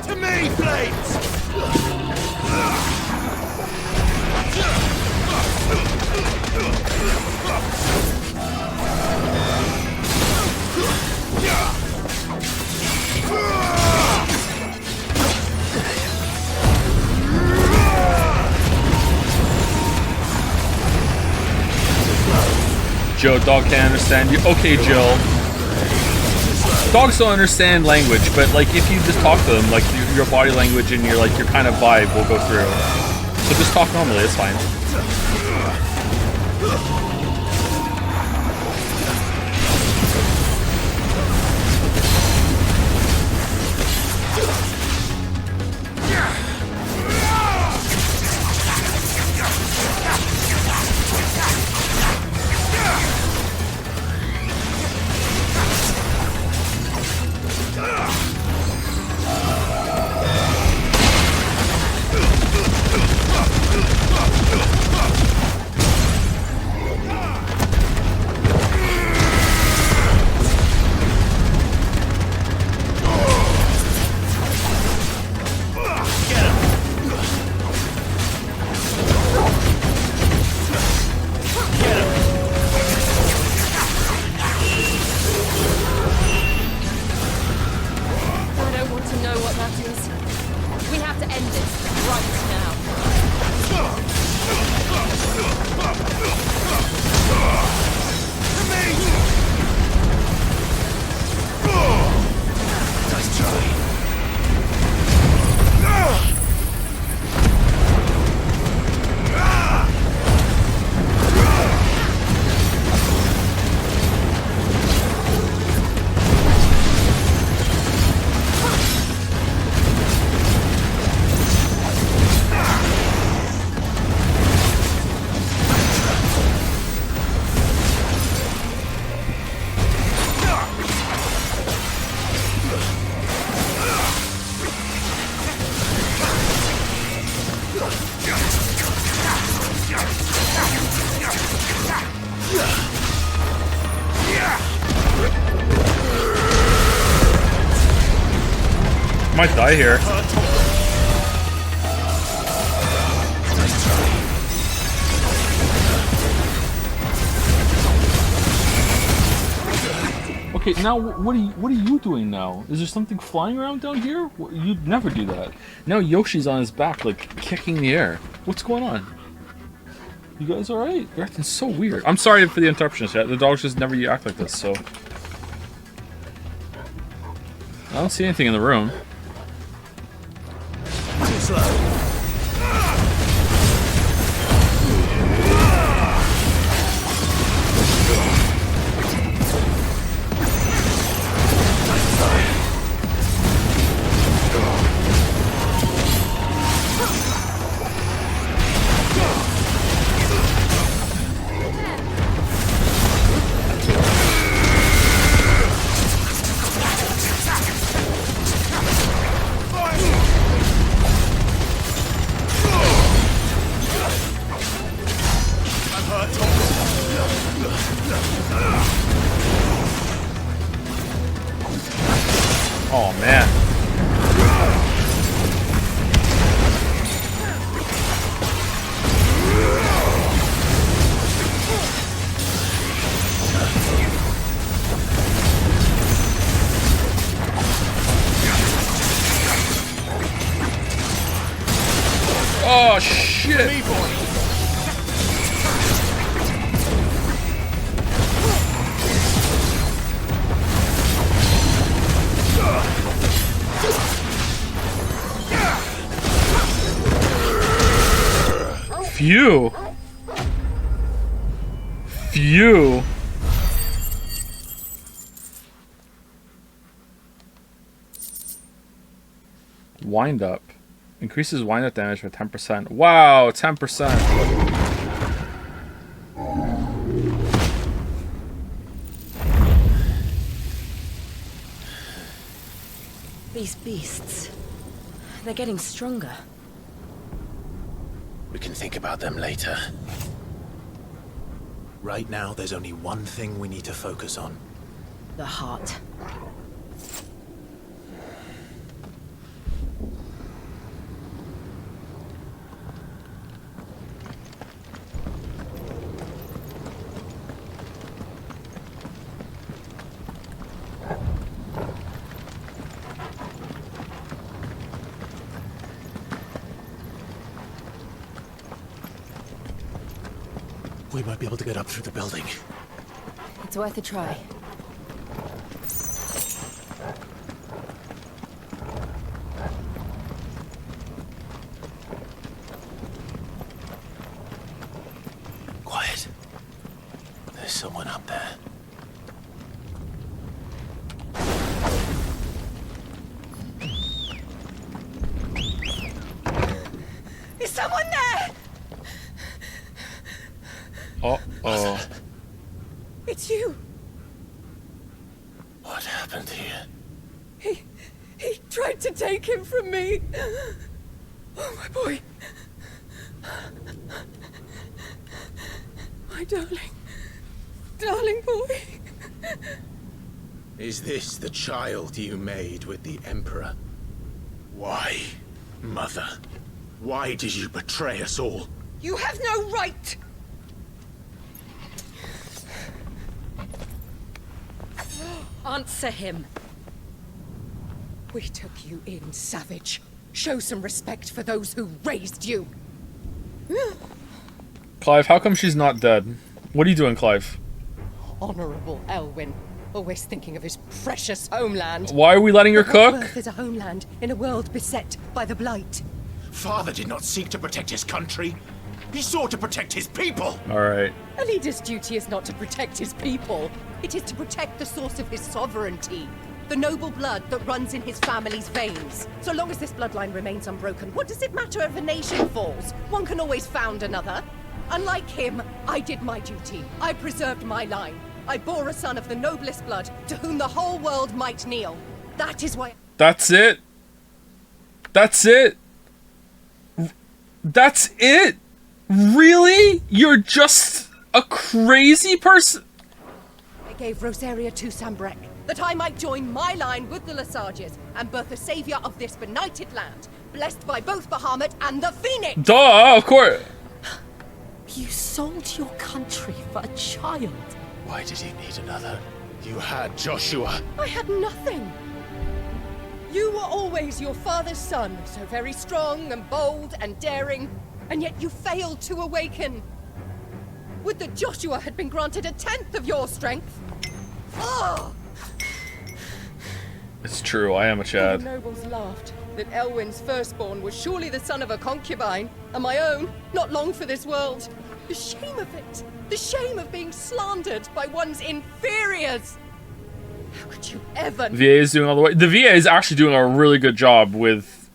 To me, Blades!
Joe, dog can't understand you. Okay, Jill. Dogs don't understand language, but like if you just talk to them, like your body language and your kind of vibe will go through. So just talk normally, it's fine.
I don't want to know what that is. We have to end this right now.
Nice try.
Might die here. Okay, now what are you doing now? Is there something flying around down here? You'd never do that. Now Yoshi's on his back, like kicking the air. What's going on? You guys all right? You're acting so weird. I'm sorry for the interruptions. The dogs just never act like this. So I don't see anything in the room.
Too slow.
Oh man. Oh shit! Phew! Phew! Wind up. Increases wind up damage by 10%. Wow, 10%.
These beasts, they're getting stronger.
We can think about them later. Right now, there's only one thing we need to focus on.
The heart.
We might be able to get up through the building.
It's worth a try.
Quiet. There's someone up there.
Is someone there?
Uh-oh.
It's you.
What happened here?
He tried to take him from me. Oh, my boy. My darling. Darling boy.
Is this the child you made with the Emperor? Why, Mother? Why did you betray us all?
You have no right.
Answer him.
We took you in, savage. Show some respect for those who raised you.
Clive, how come she's not dead? What are you doing, Clive?
Honorable Elwyn, always thinking of his precious homeland.
Why are we letting her cook?
Earth is a homeland in a world beset by the Blight.
Father did not seek to protect his country. He sought to protect his people.
Alright.
A leader's duty is not to protect his people. It is to protect the source of his sovereignty. The noble blood that runs in his family's veins. So long as this bloodline remains unbroken, what does it matter if a nation falls? One can always found another. Unlike him, I did my duty. I preserved my line. I bore a son of the noblest blood, to whom the whole world might kneel. That is why...
That's it? That's it? That's it? Really? You're just a crazy person?
I gave Rosaria to Sambrek, that I might join my line with the Lesages and birth a savior of this benighted land, blessed by both Bahamut and the Phoenix!
Duh, of course!
You sold your country for a child.
Why did he need another? You had Joshua.
I had nothing. You were always your father's son, so very strong and bold and daring, and yet you failed to awaken. Would that Joshua had been granted 1/10 of your strength? Oh!
It's true, I am a Chad.
The nobles laughed that Elwyn's firstborn was surely the son of a concubine, and my own, not long for this world. The shame of it! The shame of being slandered by one's inferiors! How could you ever...
VA is doing all the way. The VA is actually doing a really good job with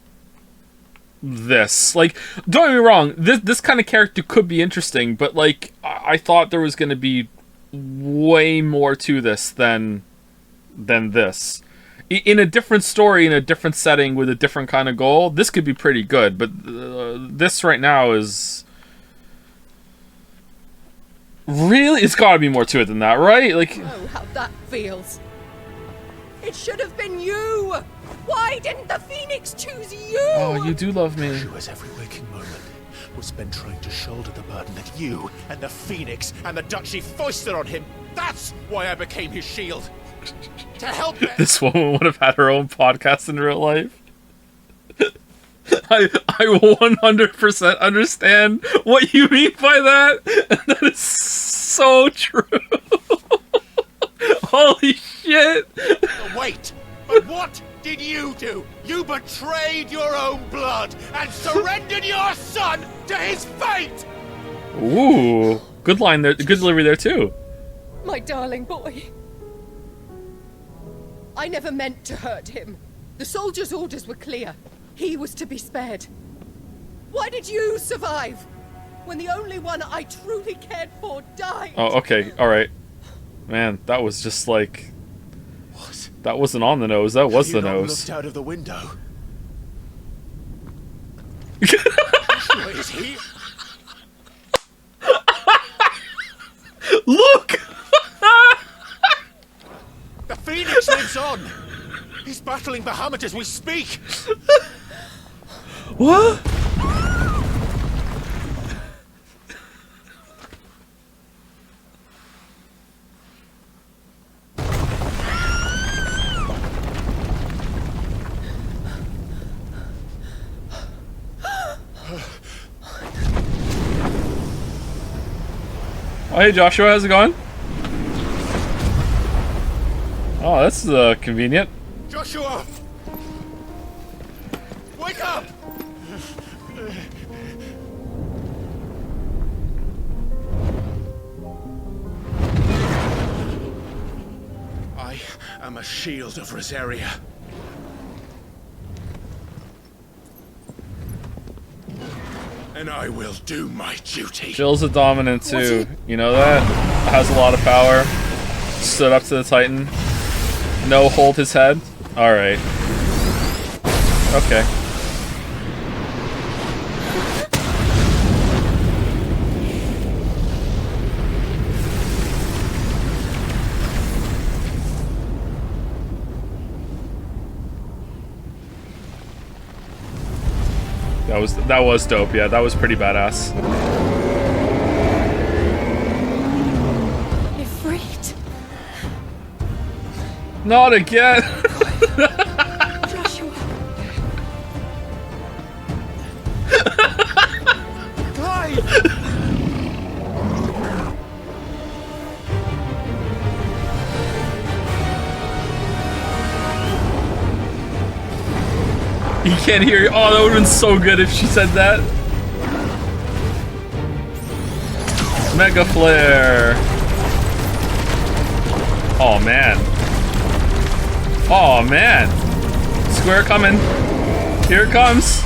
this. Like, don't get me wrong, this kind of character could be interesting, but like, I thought there was going to be way more to this than this. In a different story, in a different setting, with a different kind of goal, this could be pretty good, but this right now is... Really? It's gotta be more to it than that, right? Like...
Oh, how that feels. It should have been you! Why didn't the Phoenix choose you?
Oh, you do love me.
Joshua's every waking moment was spent trying to shoulder the burden that you and the Phoenix and the Duchy foisted on him. That's why I became his shield. To help them.
This woman would have had her own podcast in real life. I 100% understand what you mean by that, and that is so true. Holy shit!
Wait, but what did you do? You betrayed your own blood and surrendered your son to his fate!
Ooh, good line there, good delivery there too.
My darling boy. I never meant to hurt him. The soldiers' orders were clear. He was to be spared. Why did you survive? When the only one I truly cared for died.
Oh, okay, alright. Man, that was just like... What? That wasn't on the nose, that was the nose.
Looked out of the window.
Where is he?
Look!
The Phoenix lives on! He's battling Bahamut as we speak!
What? Oh, hey Joshua, how's it going? Oh, that's convenient.
Joshua! Wake up! I am a shield of Rosaria. And I will do my duty.
Jill's a dominant too. You know that? Has a lot of power. Stood up to the Titan. No, hold his head. Alright. Okay. That was dope, yeah, that was pretty badass.
You're freed.
Not again!
Joshua.
He can't hear you. Oh, that would've been so good if she said that. Mega Flare. Oh, man. Oh, man. Square coming. Here it comes.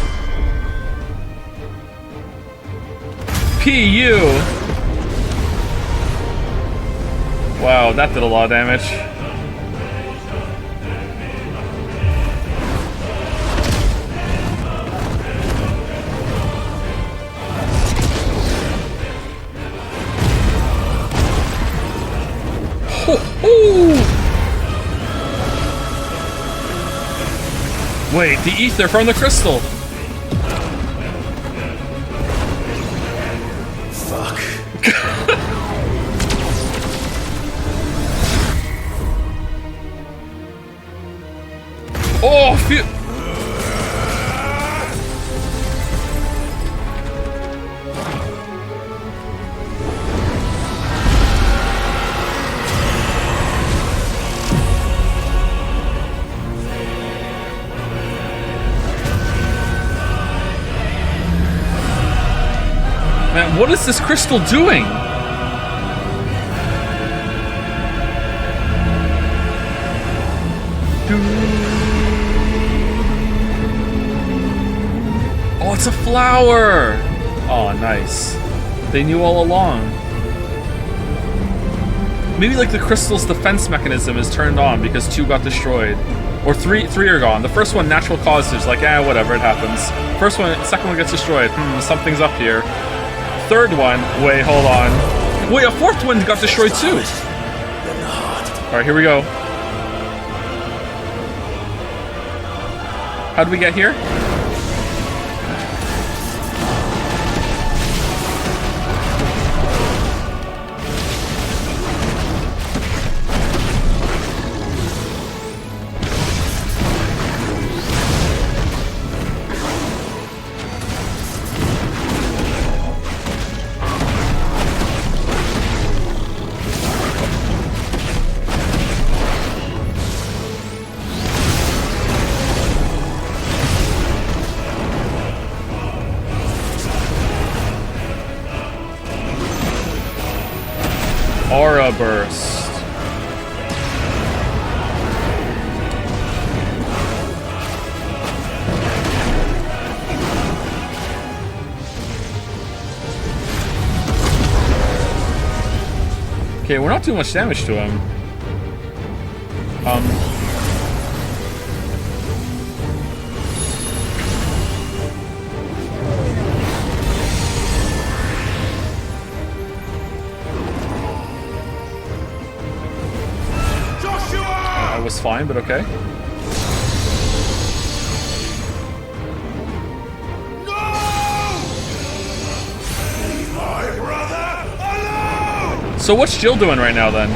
PU. Wow, that did a lot of damage. Wait, the ether from the crystal.
Fuck.
Oh, phew. Man, what is this crystal doing? Oh, it's a flower! Oh, nice. They knew all along. Maybe like the crystal's defense mechanism is turned on because 2 got destroyed. Or three are gone. The first one, natural causes, like, whatever, it happens. First one, second one gets destroyed. Something's up here. Third one, wait, hold on. Wait, a fourth one got destroyed too. Alright, here we go. How do we get here? Aura burst. Okay, we're not doing much damage to him. That was fine, but okay. So what's Jill doing right now then?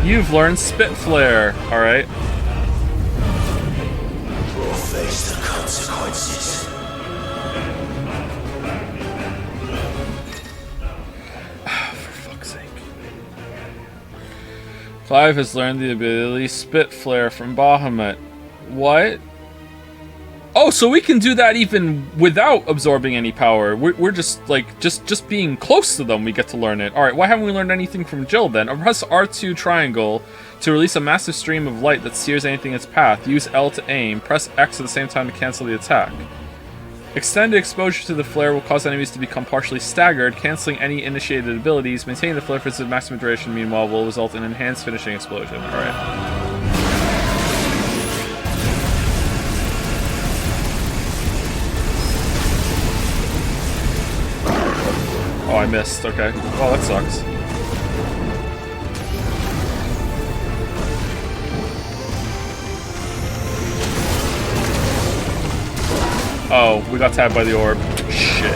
You've learned Spit Flare. Alright.
We'll face the consequences.
For fuck's sake. Clive has learned the ability Spit Flare from Bahamut. What? Oh, so we can do that even without absorbing any power. We're just like just being close to them. We get to learn it. All right. Why haven't we learned anything from Jill then? Press R2 triangle to release a massive stream of light that sears anything in its path. Use L to aim. Press X at the same time to cancel the attack. Extended exposure to the flare will cause enemies to become partially staggered, canceling any initiated abilities. Maintaining the flare for its maximum duration, meanwhile, will result in enhanced finishing explosion. All right. Oh, I missed. Okay. Oh, that sucks. Oh, we got tabbed by the orb. Shit.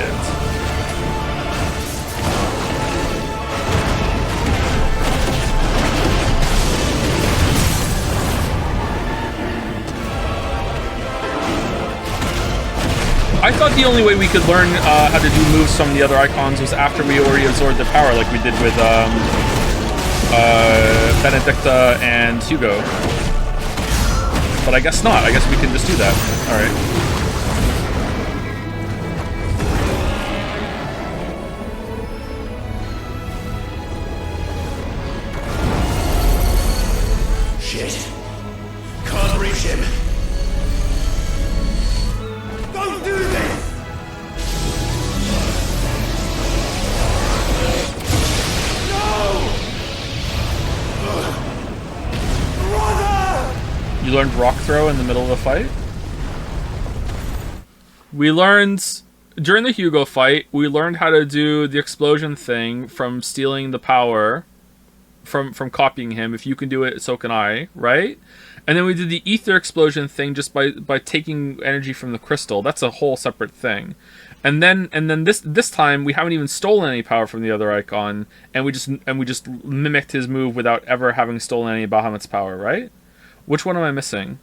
I thought the only way we could learn how to do moves from the other icons was after we already absorbed the power, like we did with Benedicta and Hugo. But I guess not. I guess we can just do that. Alright.
Shit. Can't reach him. Don't do this! No! Brother!
You learned rock throw in the middle of the fight? We learned during the Hugo fight, we learned how to do the explosion thing from stealing the power from copying him. If you can do it, so can I, right? And then we did the ether explosion thing just by taking energy from the crystal. That's a whole separate thing. And then this time we haven't even stolen any power from the other icon, and we just mimicked his move without ever having stolen any of Bahamut's power, right? Which one am I missing?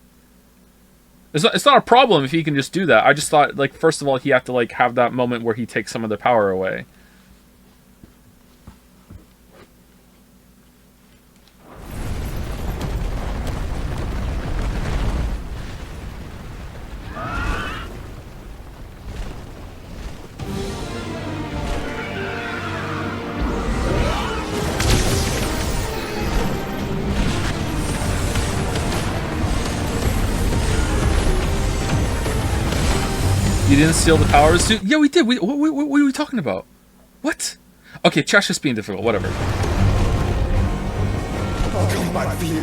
It's not a problem if he can just do that. I just thought, like, first of all, he had to like have that moment where he takes some of the power away. You didn't steal the powers, dude? Yeah, we did. What are we talking about? What? Okay, chat's just being difficult. Whatever.
I'll come back for you.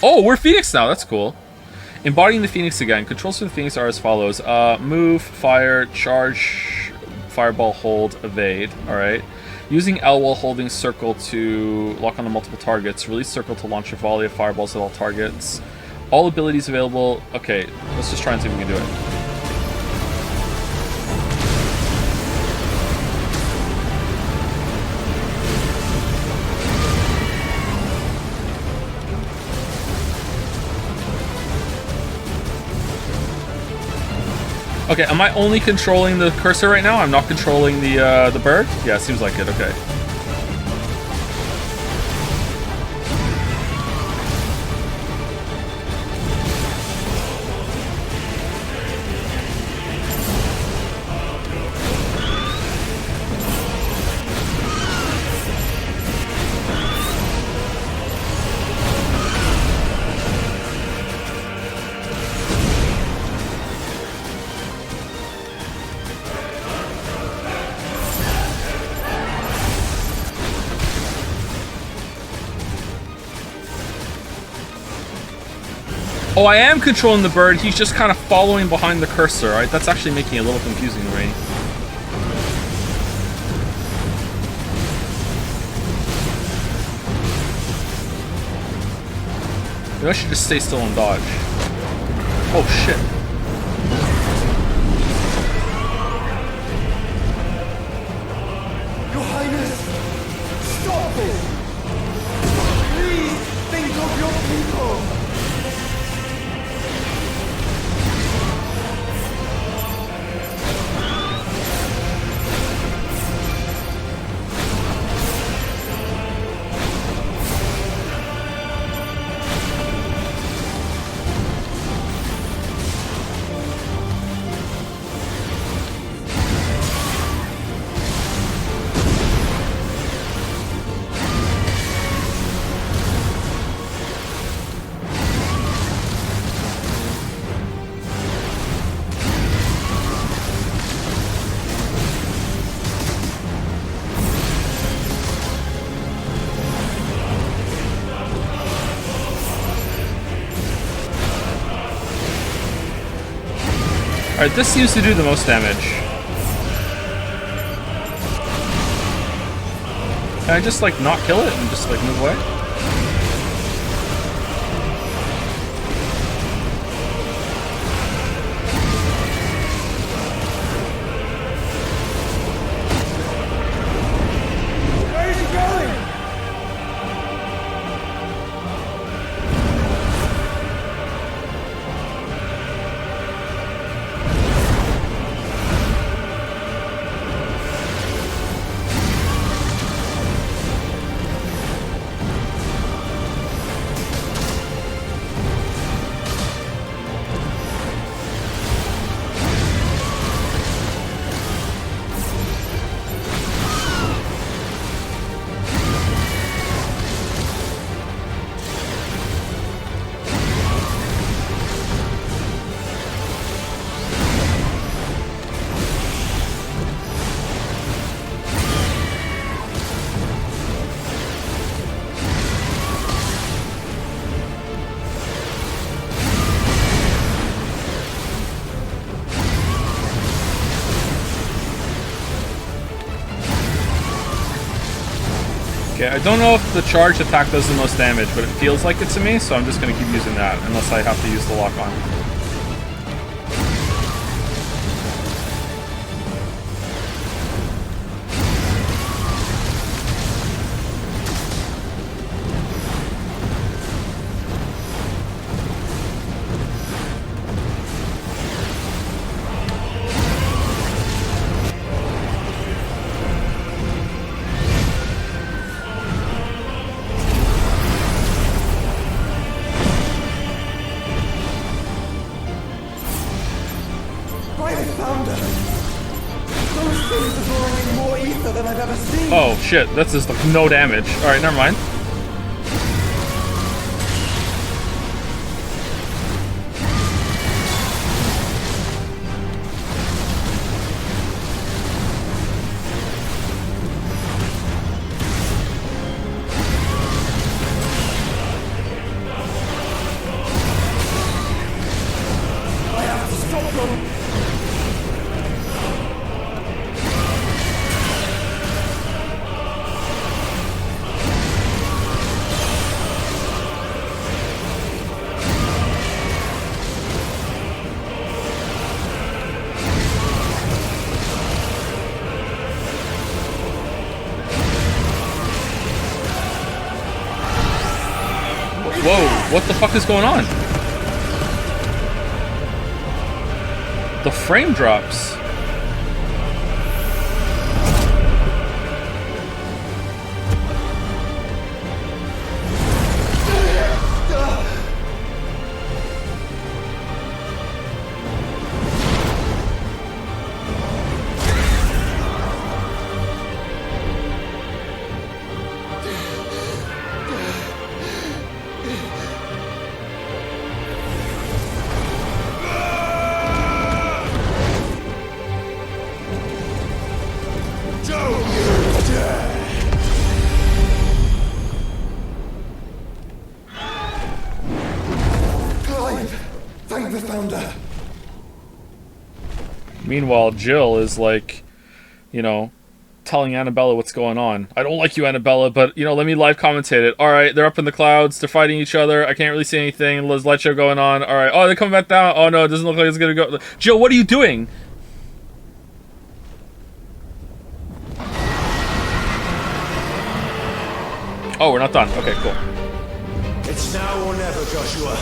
Oh, we're Phoenix now. That's cool. Embodying the Phoenix again. Controls for the Phoenix are as follows. Move, fire, charge, fireball, hold, evade. Alright. Using L while holding circle to lock onto multiple targets. Release circle to launch a volley of fireballs at all targets. All abilities available. Okay, let's just try and see if we can do it. Okay, am I only controlling the cursor right now? I'm not controlling the bird? Yeah, it seems like it, okay. Oh, I am controlling the bird. He's just kind of following behind the cursor, right? That's actually making it a little confusing to me. Maybe I should just stay still and dodge. Oh, shit.
Your Highness, stop this! Please think of your people!
Alright, this seems to do the most damage. Can I just, like, not kill it and just, like, move away?
Where is he going?
Okay, I don't know if the charge attack does the most damage, but it feels like it to me, so I'm just going to keep using that, unless I have to use the lock-on. Oh shit, that's just like no damage. Alright, never mind. What the fuck is going on? The frame drops. Meanwhile, Jill is like, you know, telling Annabella what's going on. I don't like you, Annabella, but, you know, let me live commentate it. Alright, they're up in the clouds, they're fighting each other, I can't really see anything, there's light show going on. Alright, oh, they're coming back down. Oh no, it doesn't look like it's gonna go. Jill, what are you doing? Oh, we're not done. Okay, cool.
It's now or never, Joshua.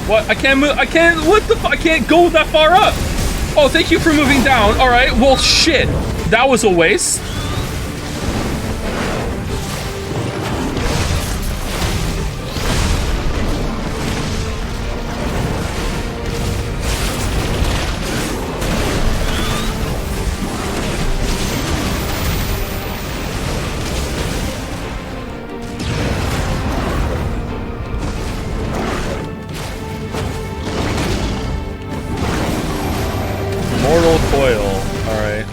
What? I can't move. I can't. What the fuck? I can't go that far up. Oh, thank you for moving down. All right. Well, shit. That was a waste. Mortal coil. Alright.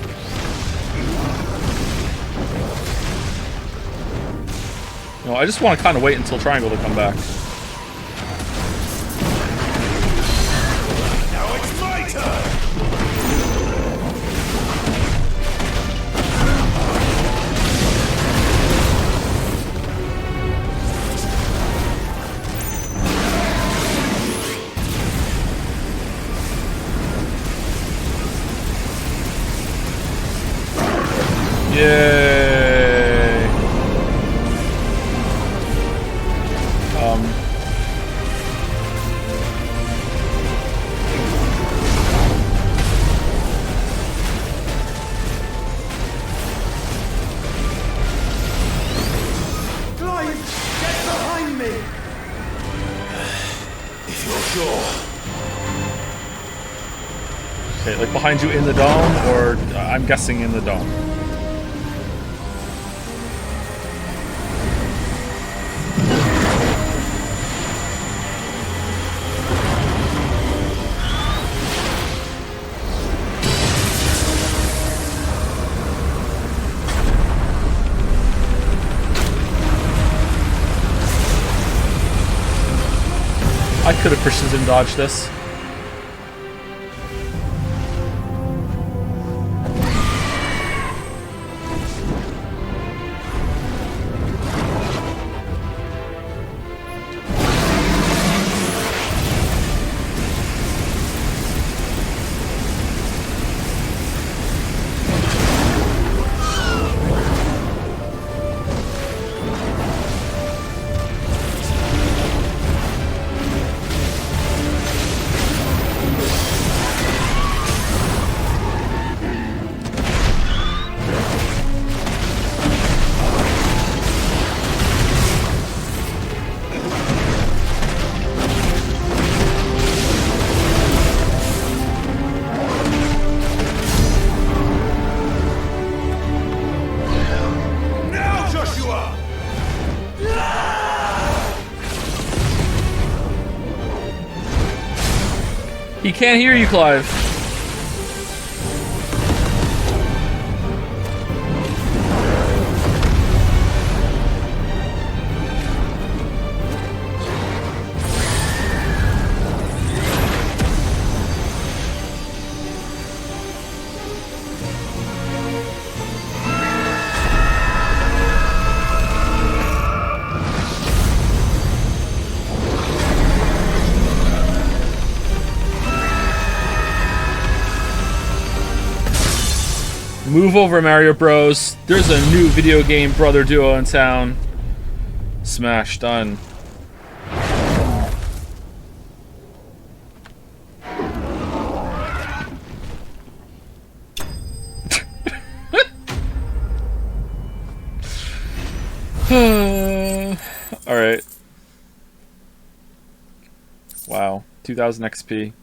No, I just want to kind of wait until Triangle to come back.
Now it's my turn!
Yay!
Clive, get behind me!
If you're sure.
Okay, like behind you in the dome, or I'm guessing in the dome. I could have precision dodged this.
Now, Joshua!
He can't hear you, Clive.
Move over, Mario Bros. There's a new video game brother duo in town. Smash, done. Alright. Wow. 2000 XP.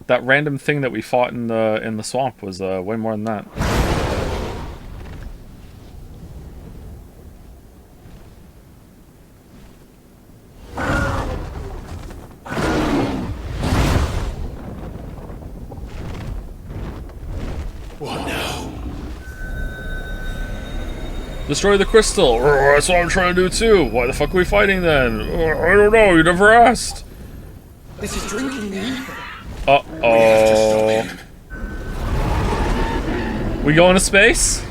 That random thing that we fought in the swamp was way more than that.
What now?
Destroy the crystal. That's what I'm trying to do too. Why the fuck are we fighting then? I don't know. You never asked.
This is drinking me.
Uh-oh. We going to space?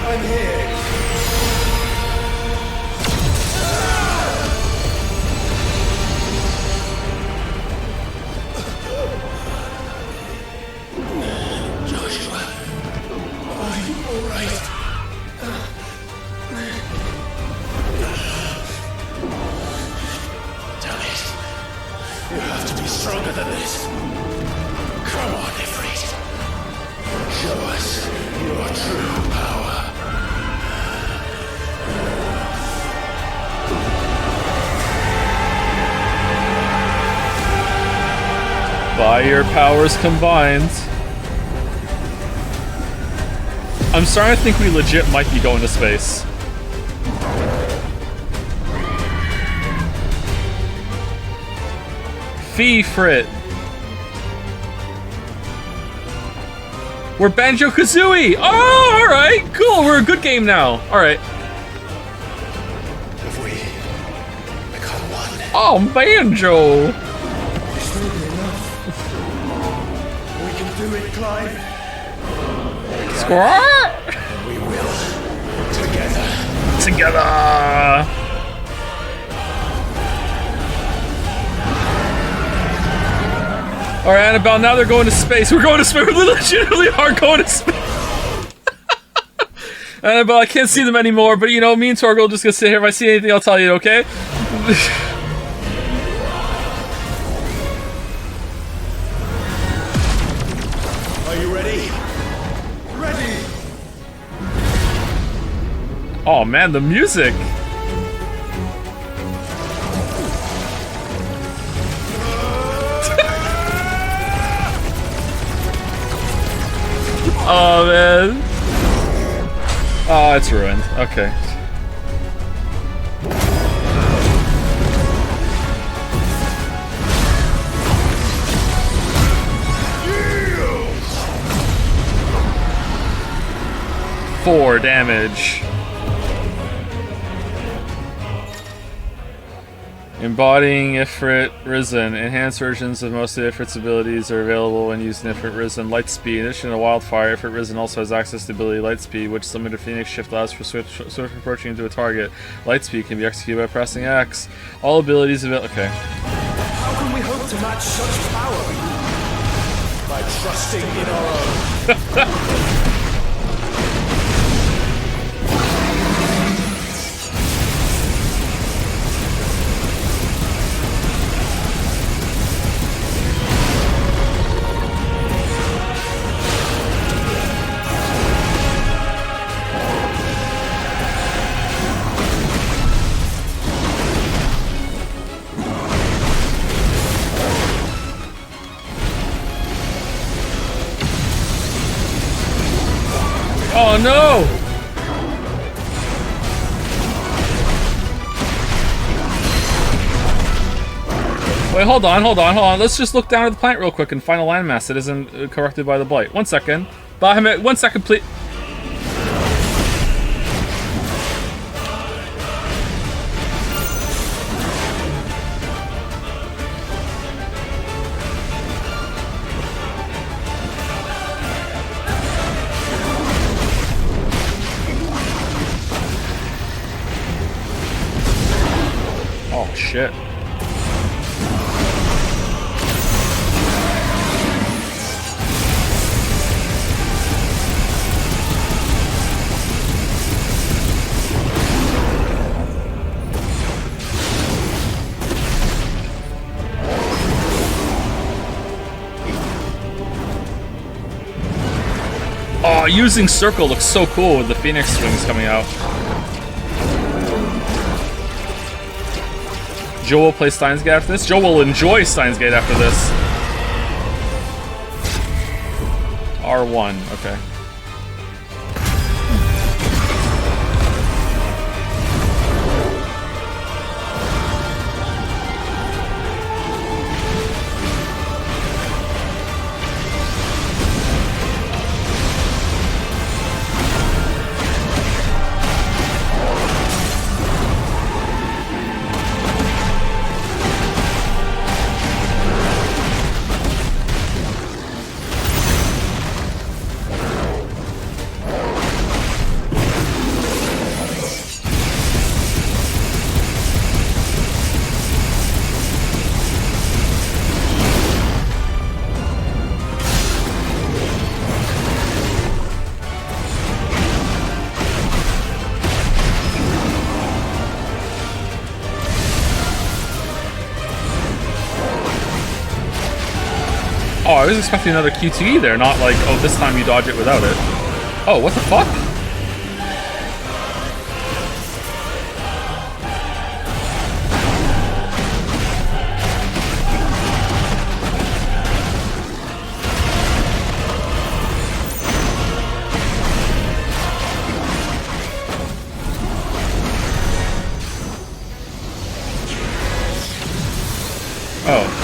I'm here. Joshua, are you all right? Damn it. You have to be stronger than this. Come on, Ifrit. Show us your true power.
By your powers combined. I'm starting to think we legit might be going to space. Fee Frit. We're Banjo-Kazooie! Oh, alright, cool, we're a good game now. Alright.
If we become one.
Oh, Banjo!
This will be enough. We can do it, Clive.
Squawk!
We will. Together.
Together! Alright, Annabelle, now they're going to space. We're going to space. We legitimately are going to space. Annabelle, I can't see them anymore, but you know, me and Torgal are just gonna sit here. If I see anything, I'll tell you, okay?
Are you ready? Ready!
Oh man, the music! Oh man. Oh, it's ruined. Okay. Yeah! 4 damage. Embodying Ifrit Risen. Enhanced versions of most of Ifrit's abilities are available when using Ifrit Risen. Lightspeed. In addition to Wildfire, Ifrit Risen also has access to ability Lightspeed, which similar to Phoenix Shift allows for swift approaching into a target. Lightspeed can be executed by pressing X. All abilities available. Okay.
How can we hope to match such power? By trusting in our own.
Oh no! Wait, hold on. Let's just look down at the planet real quick and find a landmass that isn't corrupted by the blight. 1 second. Bahamut, 1 second, please.
shit. Oh, using circle looks so cool with the Phoenix swings coming out. Joe will play Steins Gate after this. Joe will enjoy Steins Gate after this. R1, okay. Oh, I was expecting another QTE there, not like, oh, this time you dodge it without it. Oh, what the fuck? Oh.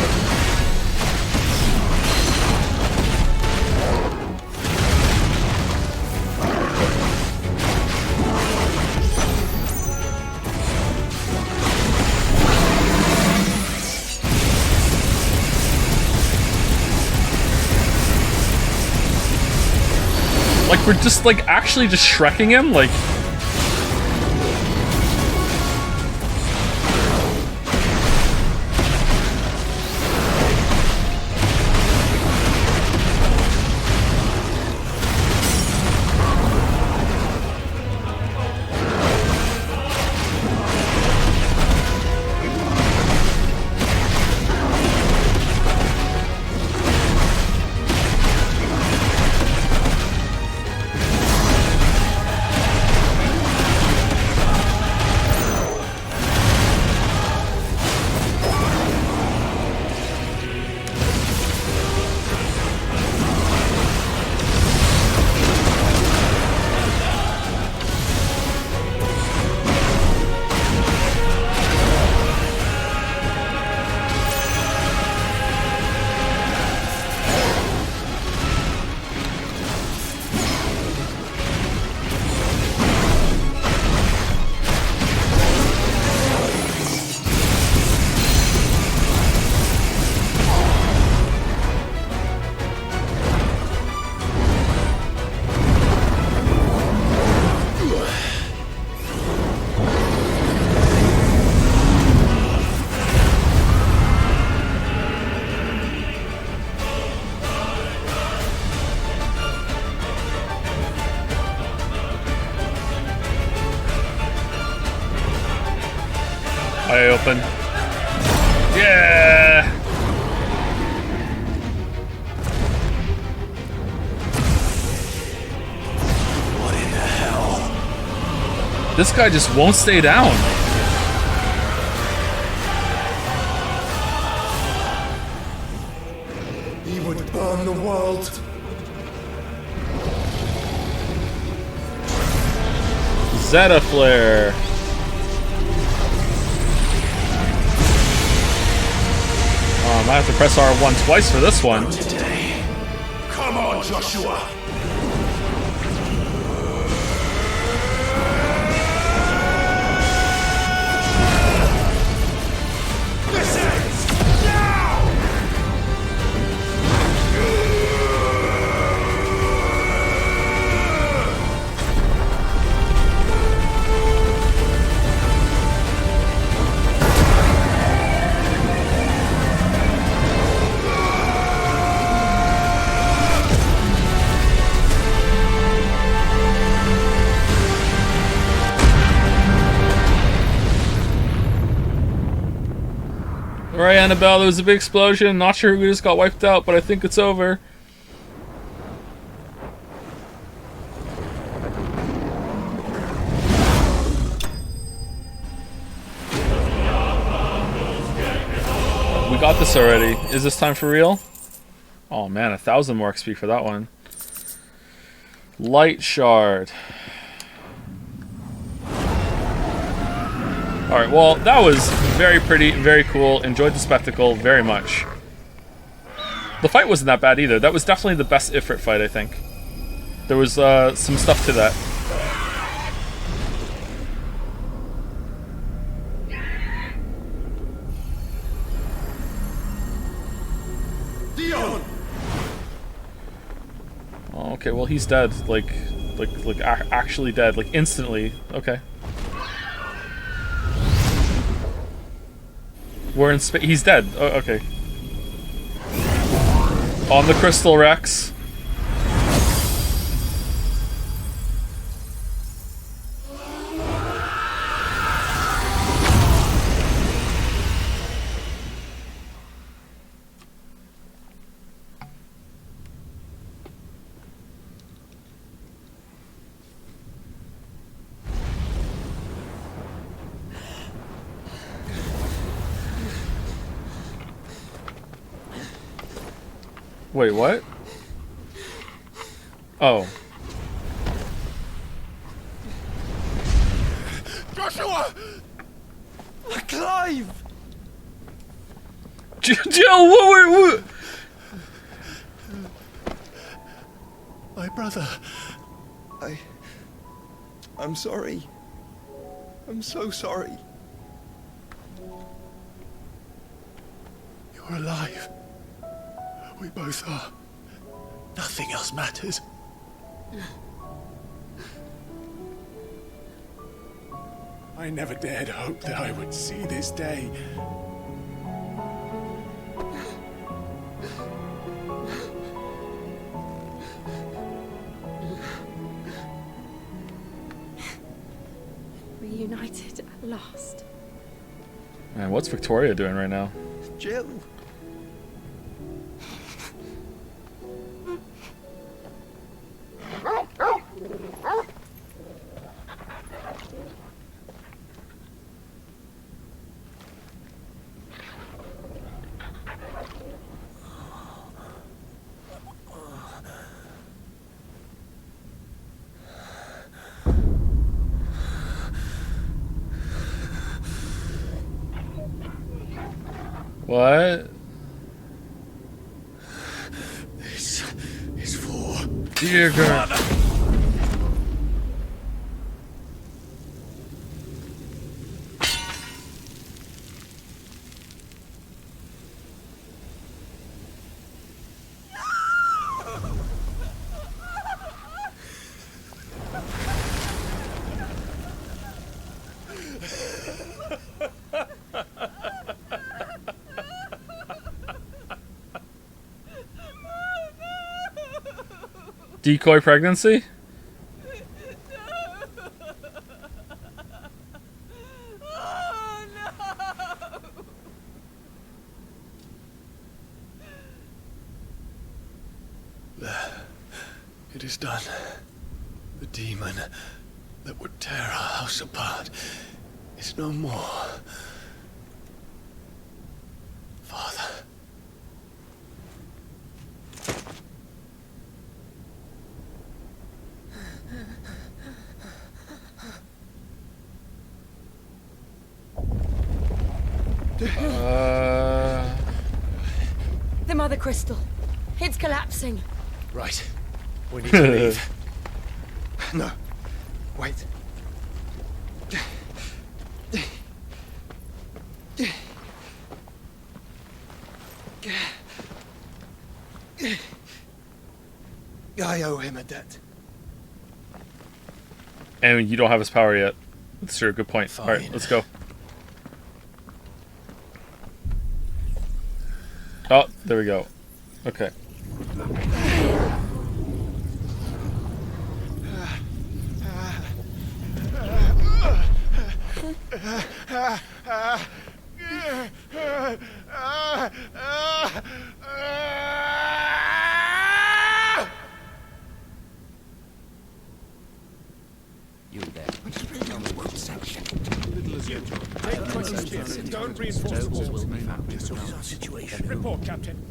Like, we're just, like, actually just Shrekking him? Like... Eye open. Yeah!
What in the hell?
This guy just won't stay down.
He would burn the world.
Zeta Flare. I have to press R1 twice for this one.
Today. Come on, Joshua. This ends now.
Right, Annabelle, there was a big explosion. Not sure who just got wiped out, but I think it's over. We got this already. Is this time for real? Oh man, 1,000 more XP for that one. Light shard. Alright, well, that was very pretty, very cool. Enjoyed the spectacle very much. The fight wasn't that bad either. That was definitely the best Ifrit fight, I think. There was some stuff to that.
Dion!
Oh, okay, well, he's dead. Like actually dead. Like, instantly. Okay. We're in space. He's dead. Oh, okay. On the Crystal Rex. Wait, what? Oh.
Joshua!
Clive!
Jill, what?
My brother. I'm sorry. I'm so sorry.
You're alive. We both are. Nothing else matters.
I never dared hope that I would see this day.
Reunited at last.
Man, what's Victoria doing right now?
Jill.
What?
This is for
Dear God. Decoy pregnancy?
It is done. The demon that would tear our house apart is no more. Father.
The Mother Crystal. It's collapsing.
Right. We need to leave.
No. Wait. I owe him a debt.
And you don't have his power yet. That's true. Good point.
Fine.
All right, let's go. Oh, there we go. Okay.
You there.
Don't reinforce the walls.
Situation.
Report, Captain.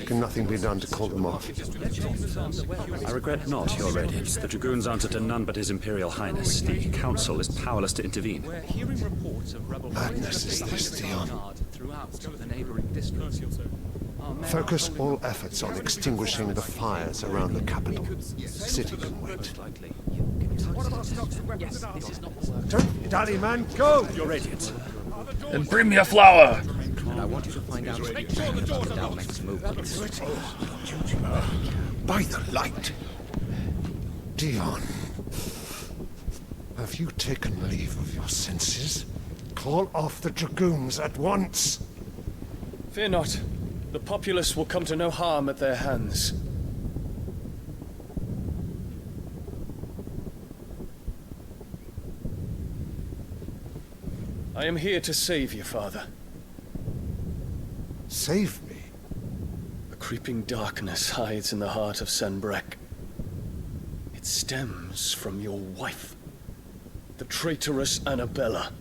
Can nothing be done to call them off?
I regret not, Your Radiance. The Dragoons answer to none but His Imperial Highness. The Council is powerless to intervene.
We're hearing reports of rebel
Madness is this, Dion.
throughout the neighboring districts.
Focus all efforts on extinguishing the fires around the capital. The city can wait. Don't dally, man, go!
Your Radiance.
And bring me a flower!
And I want you to find out about Dalmek's movements.
By the light! Dion, have you taken leave of your senses? Call off the Dragoons at once!
Fear not. The populace will come to no harm at their hands. I am here to save you, Father.
Save me?
A creeping darkness hides in the heart of Sanbrek. It stems from your wife, the traitorous Annabella.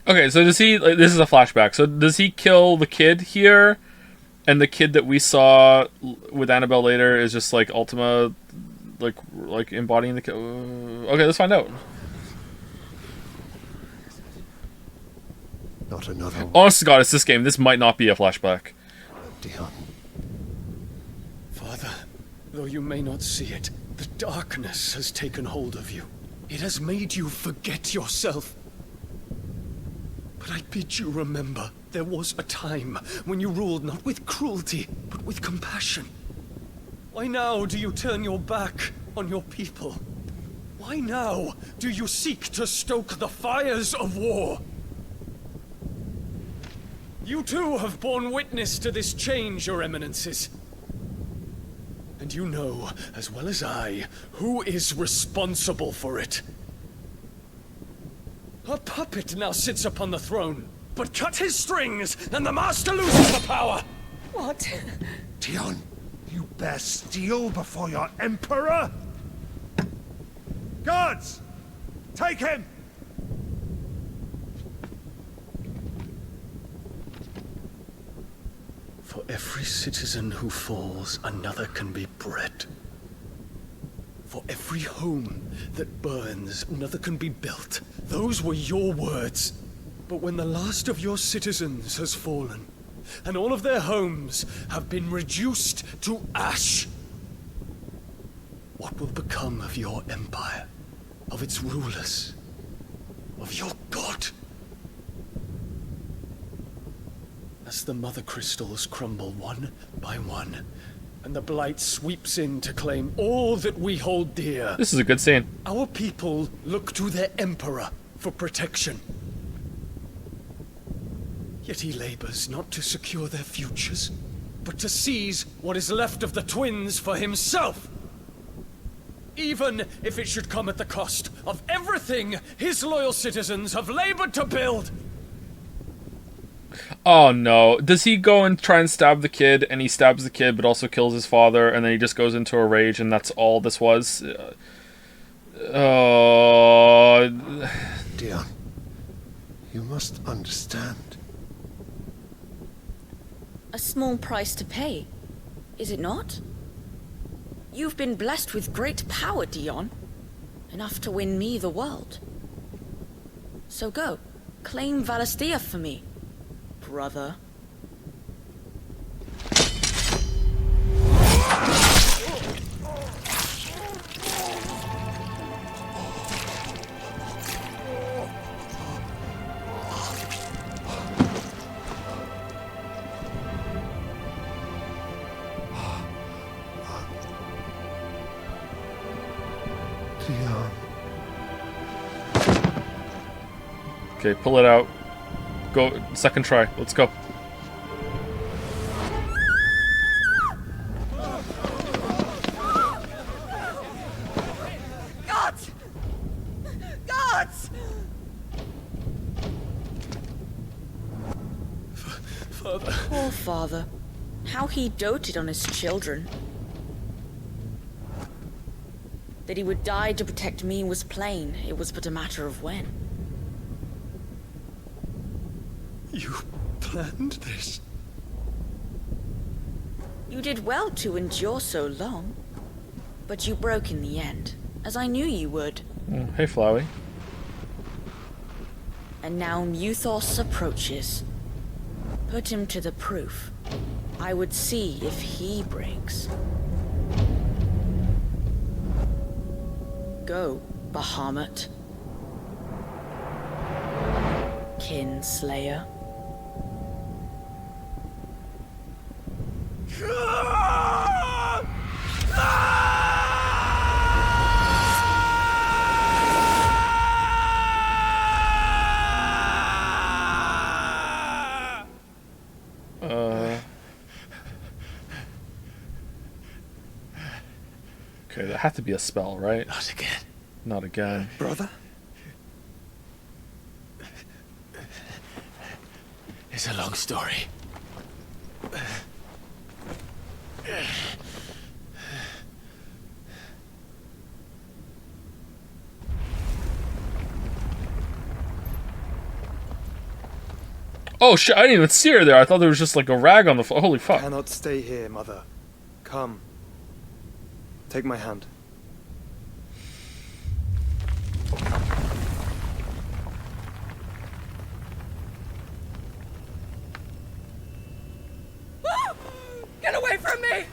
Okay, so does he, like, this is a flashback, so does he kill the kid here, and the kid that we saw with Annabelle later is just, like, Ultima, like embodying the kid? Okay, let's find out.
Not another one.
Honest to God, it's this game. This might not be a flashback.
Dion.
Father, though you may not see it, the darkness has taken hold of you. It has made you forget yourself. But I bid you remember, there was a time when you ruled not with cruelty, but with compassion. Why now do you turn your back on your people? Why now do you seek to stoke the fires of war? You too have borne witness to this change, Your Eminences. And you know, as well as I, who is responsible for it. A puppet now sits upon the throne, but cut his strings, and the master loses the power!
What?
Dion, you bear steel before your emperor? Guards! Take him!
For every citizen who falls, another can be bred. For every home that burns, another can be built. Those were your words. But when the last of your citizens has fallen, and all of their homes have been reduced to ash, what will become of your empire, of its rulers, of your god? As the mother crystals crumble one by one, and the blight sweeps in to claim all that we hold dear.
This is a good scene.
Our people look to their emperor for protection. Yet he labors not to secure their futures, but to seize what is left of the twins for himself. Even if it should come at the cost of everything his loyal citizens have labored to build.
Oh no. Does he go and try and stab the kid, and he stabs the kid but also kills his father, and then he just goes into a rage, and that's all this was?
Dion, you must understand.
A small price to pay, is it not? You've been blessed with great power, Dion. Enough to win me the world. So go, claim Valisthea for me, brother.
Dion.
Okay, pull it out. Go, second try. Let's go.
Gods! Gods!
Father.
Poor father. How he doted on his children. That he would die to protect me was plain. It was but a matter of when.
You planned this?
You did well to endure so long. But you broke in the end, as I knew you would.
Hey, Flowey.
And now Muthos approaches. Put him to the proof. I would see if he breaks. Go, Bahamut. Kinslayer.
Okay, that had to be a spell, right?
Not again.
Not again.
Brother?
It's a long story.
Oh shit, I didn't even see her there. I thought there was just like a rag on the floor. Holy fuck.
Cannot stay here, Mother. Come. Take my hand.
Get away from me!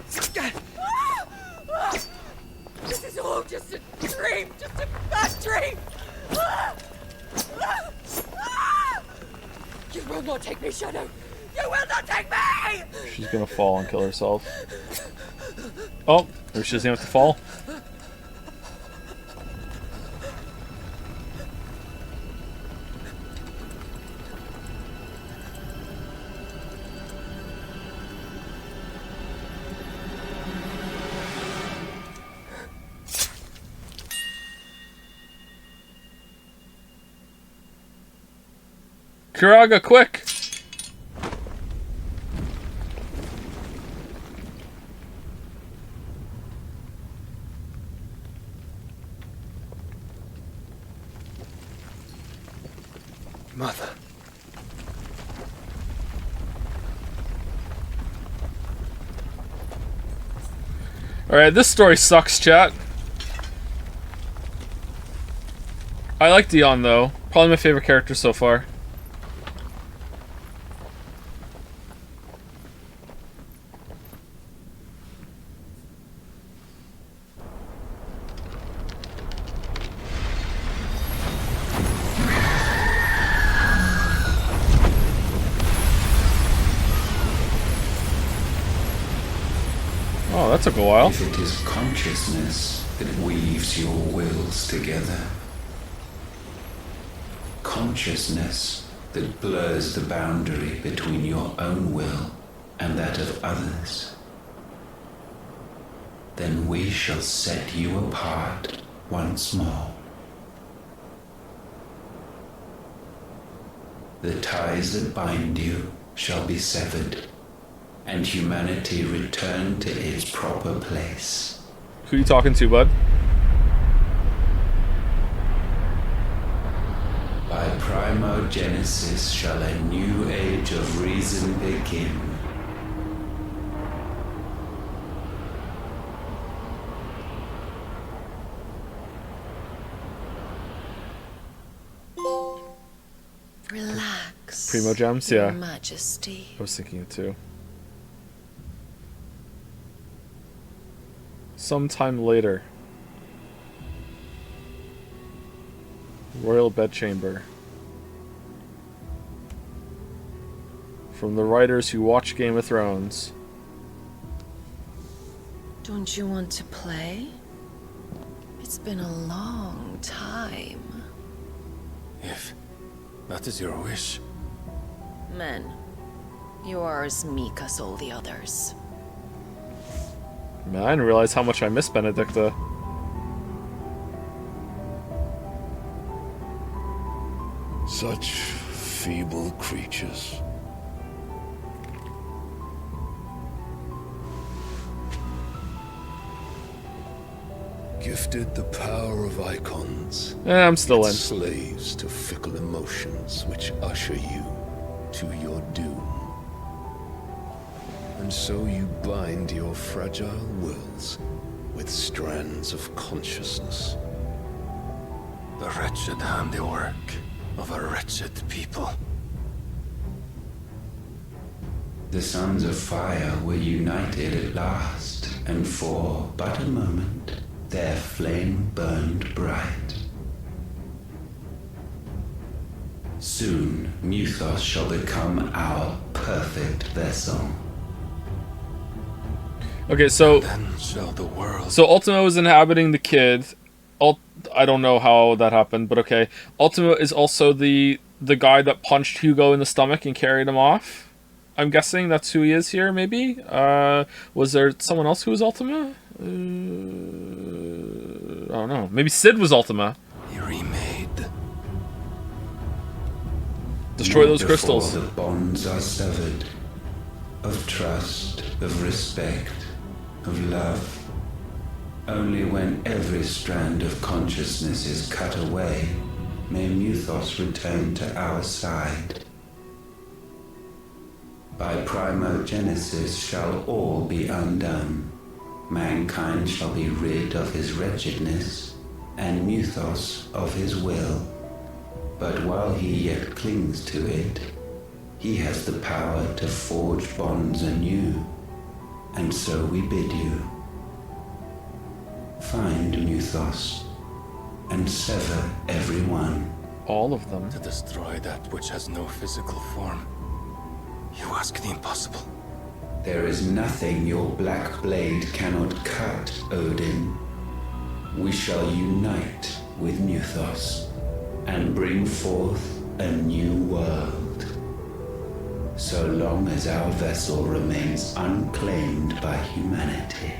This is all just a dream, just a bad dream! You will not take me, Shadow! You will not take me!
She's gonna fall and kill herself. Oh, or she doesn't have to fall. Kiraga, quick!
Mother.
Alright, this story sucks, chat. I like Dion, though. Probably my favorite character so far. Oh, that took a while.
If it is consciousness that weaves your wills together, consciousness that blurs the boundary between your own will and that of others, then we shall set you apart once more. The ties that bind you shall be severed, and humanity return to its proper place.
Who you talking to, bud?
By primogenesis shall a new age of reason begin.
Relax.
Primo Gems?
Your
Yeah.
Majesty.
I was thinking it too. Sometime later. Royal Bedchamber. From the writers who watch Game of Thrones.
Don't you want to play? It's been a long time.
If that is your wish.
Men, you are as meek as all the others.
Man, I didn't realize how much I miss Benedicta.
Such feeble creatures. Gifted the power of icons.
I'm still in.
Slaves to fickle emotions which usher you to your doom. And so you bind your fragile wills with strands of consciousness. The wretched handiwork of a wretched people.
The sons of fire were united at last, and for but a moment their flame burned bright. Soon Muthos shall become our perfect vessel.
Okay, so
Then shall the world.
so Ultima was inhabiting the kid. I don't know how that happened, but okay. Ultima is also the guy that punched Hugo in the stomach and carried him off. I'm guessing that's who he is here, maybe? Was there someone else who was Ultima? I don't know. Maybe Sid was Ultima.
He remade.
Destroy those crystals.
The bonds are severed. Of trust, of respect, of love. Only when every strand of consciousness is cut away, may Muthos return to our side. By primogenesis shall all be undone. Mankind shall be rid of his wretchedness, and Muthos of his will. But while he yet clings to it, he has the power to forge bonds anew. And so we bid you. Find Muthos, and sever every one.
All of them.
To destroy that which has no physical form. You ask the impossible.
There is nothing your black blade cannot cut, Odin. We shall unite with Muthos, and bring forth a new world. So long as our vessel remains unclaimed by humanity.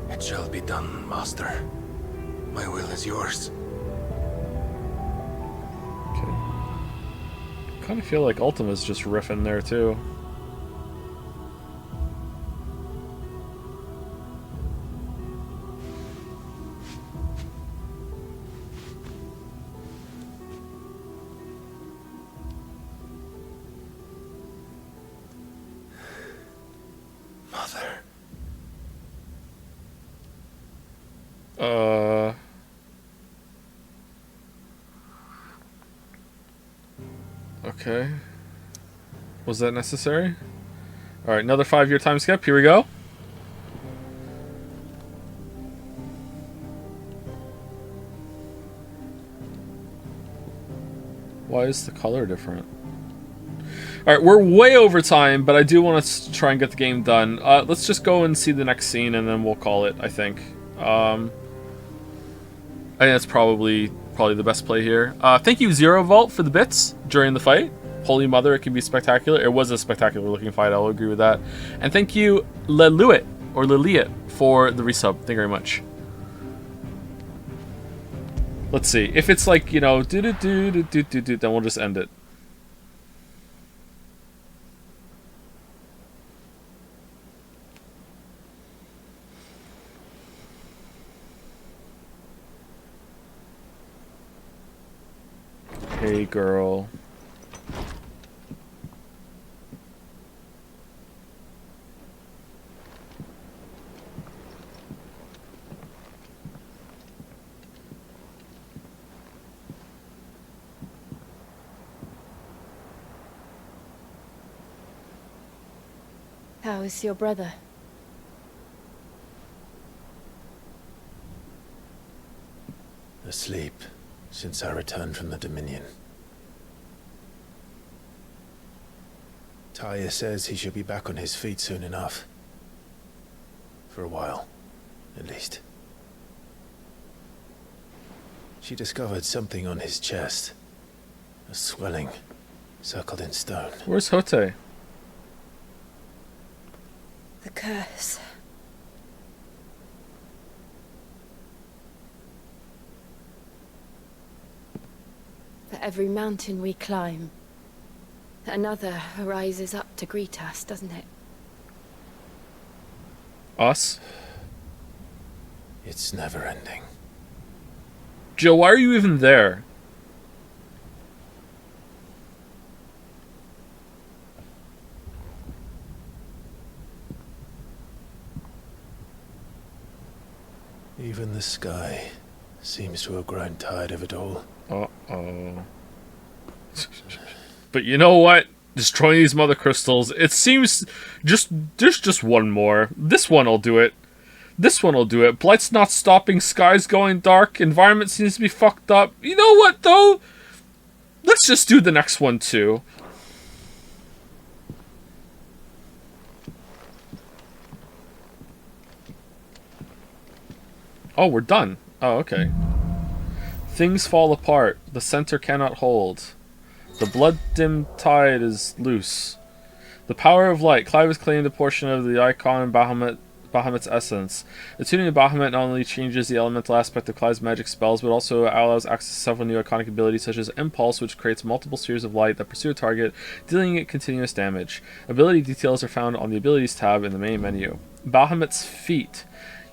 It shall be done, Master. My will is yours.
Okay. Kind of feel like Ultima's just riffing there too.
Mother.
Okay. Was that necessary? Alright, another 5-year time skip. Here we go. Why is the color different? Alright, we're way over time, but I do want to try and get the game done. Let's just go and see the next scene, and then we'll call it, I think. I think that's probably the best play here. Thank you, Zero Vault, for the bits during the fight. Holy Mother, it can be spectacular. It was a spectacular looking fight, I'll agree with that. And thank you, Leluit, or Liliet, for the resub. Thank you very much. Let's see. If it's like, you know, then we'll just end it. Hey, girl.
How is your brother?
Asleep since I returned from the Dominion. Taya says he should be back on his feet soon enough. For a while, at least. She discovered something on his chest. A swelling, circled in stone.
Where's Hote?
The curse. For every mountain we climb, another rises up to greet us, doesn't it?
Us?
It's never ending.
Jill, why are you even there?
Even the sky seems to have grown tired of it all.
Uh-oh. But you know what? Destroying these mother crystals, it seems there's just one more. This one will do it. This one will do it. Blight's not stopping, sky's going dark, environment seems to be fucked up. You know what, though? Let's just do the next one, too. Oh, we're done. Oh, okay. Things fall apart. The center cannot hold. The blood-dimmed tide is loose. The power of light. Clive has claimed a portion of the icon Bahamut's essence. The tuning of Bahamut not only changes the elemental aspect of Clive's magic spells, but also allows access to several new iconic abilities such as Impulse, which creates multiple spheres of light that pursue a target, dealing it continuous damage. Ability details are found on the Abilities tab in the main menu. Bahamut's Feet.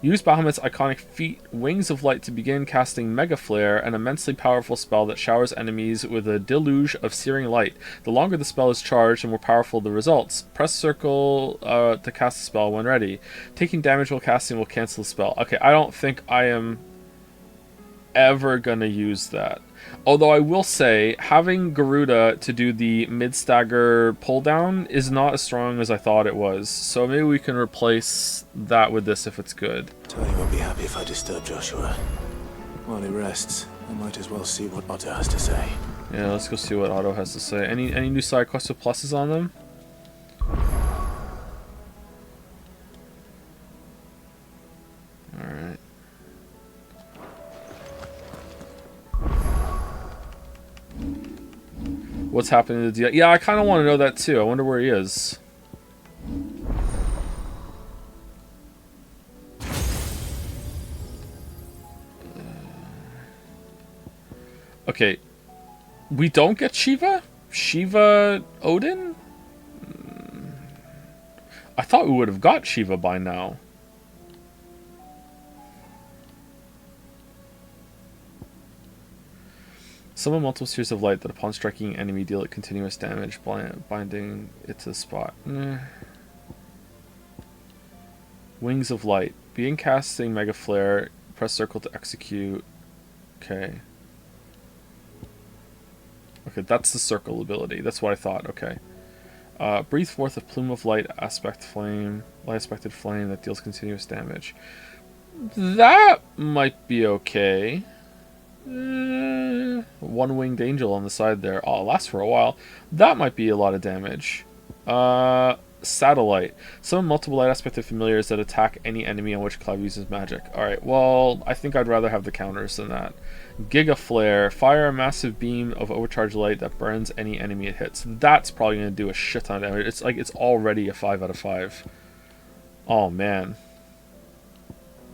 Use Bahamut's iconic feat, Wings of Light, to begin casting Mega Flare, an immensely powerful spell that showers enemies with a deluge of searing light. The longer the spell is charged, the more powerful the results. Press circle to cast the spell when ready. Taking damage while casting will cancel the spell. Okay, I don't think I am ever gonna use that. Although I will say, having Garuda to do the mid-stagger pull-down is not as strong as I thought it was. So maybe we can replace that with this if it's good.
Tony won't be happy if I disturb Joshua. While he rests, I might as well see what Otto has to say.
Yeah, let's go see what Otto has to say. Any new side quests with pluses on them? Alright. What's happening to Dion? Yeah, I kind of want to know that too. I wonder where he is. Okay. We don't get Shiva? Shiva Odin? I thought we would have got Shiva by now. Summon multiple spheres of light that upon striking enemy deal it continuous damage, binding it to the spot. Wings of Light. Begin casting Mega Flare, press circle to execute. Okay. Okay, that's the circle ability. That's what I thought. Okay. Breathe forth a plume of light aspected flame that deals continuous damage. That might be okay. One-winged angel on the side there. Oh, it'll last for a while. That might be a lot of damage. Satellite. Summon multiple light aspected familiars that attack any enemy on which Clive uses magic. Alright, well, I think I'd rather have the counters than that. Giga Flare. Fire a massive beam of overcharged light that burns any enemy it hits. That's probably going to do a shit ton of damage. It's like it's already a 5 out of 5. Oh, man.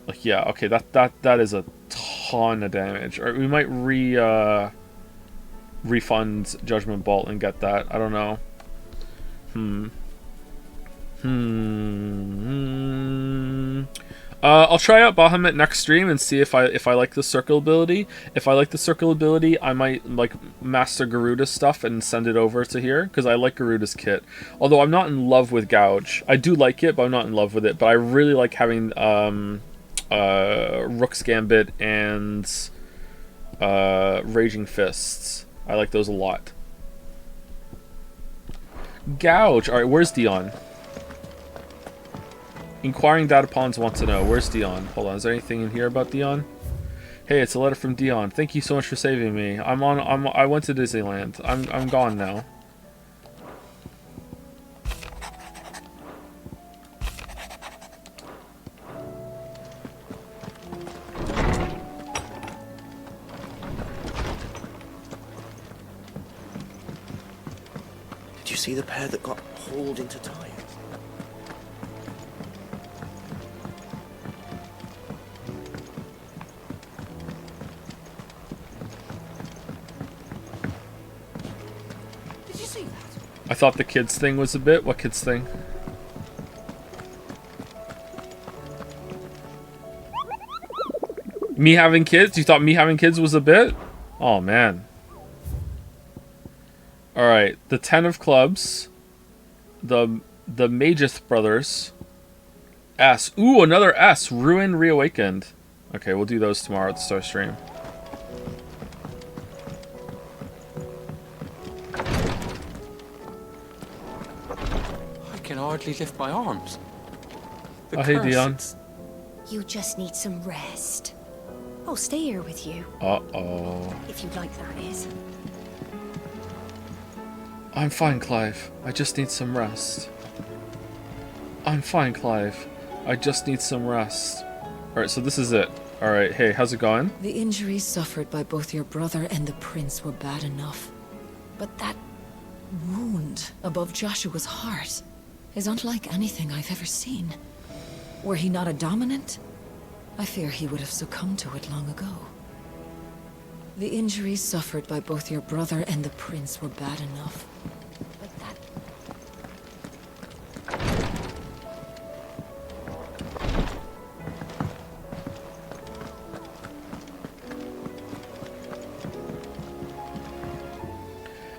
Like, yeah, okay, that is a ton of damage. Or we might refund Judgment Bolt and get that. I don't know. I'll try out Bahamut next stream and see if I like the circle ability. If I like the circle ability, I might like master Garuda's stuff and send it over to here because I like Garuda's kit. Although I'm not in love with Gouge. I do like it, but I'm not in love with it. But I really like having Rook's Gambit and Raging Fists. I like those a lot. Gouge. Alright, where's Dion? Inquiring data pawns want to know. Where's Dion? Hold on, is there anything in here about Dion? Hey, it's a letter from Dion. Thank you so much for saving me. I went to Disneyland. I'm gone now.
Did you see the pair that got hauled into time? Did you see that?
I thought the kids thing was a bit. What kids thing? Me having kids? You thought me having kids was a bit? Oh, man. Alright, the 10 of clubs. The Mageth brothers. S. Ooh, another S. Ruin Reawakened. Okay, we'll do those tomorrow at the start stream.
I can hardly lift my arms.
Oh, hey, Dion.
You just need some rest. I'll stay here with you.
Uh-oh.
If you'd like, that is.
I'm fine, Clive. I just need some rest. I'm fine, Clive. I just need some rest. Alright, so this is it. Alright, hey, how's it going?
The injuries suffered by both your brother and the prince were bad enough. But that wound above Joshua's heart is unlike anything I've ever seen. Were he not a dominant, I fear he would have succumbed to it long ago. The injuries suffered by both your brother and the prince were bad enough. But that...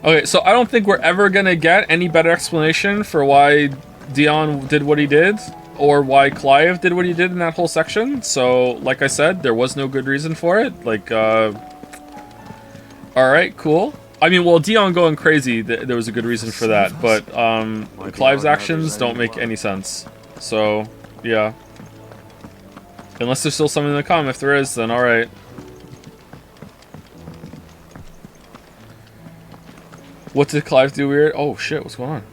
Okay, so I don't think we're ever gonna get any better explanation for why Dion did what he did, or why Clive did what he did in that whole section. So, like I said, there was no good reason for it. Like, alright, cool. I mean, well, Dion going crazy, there was a good reason for that, but Clive's actions don't make any sense. So, yeah. Unless there's still something to come. If there is, then alright. What did Clive do weird? Oh shit, what's going on?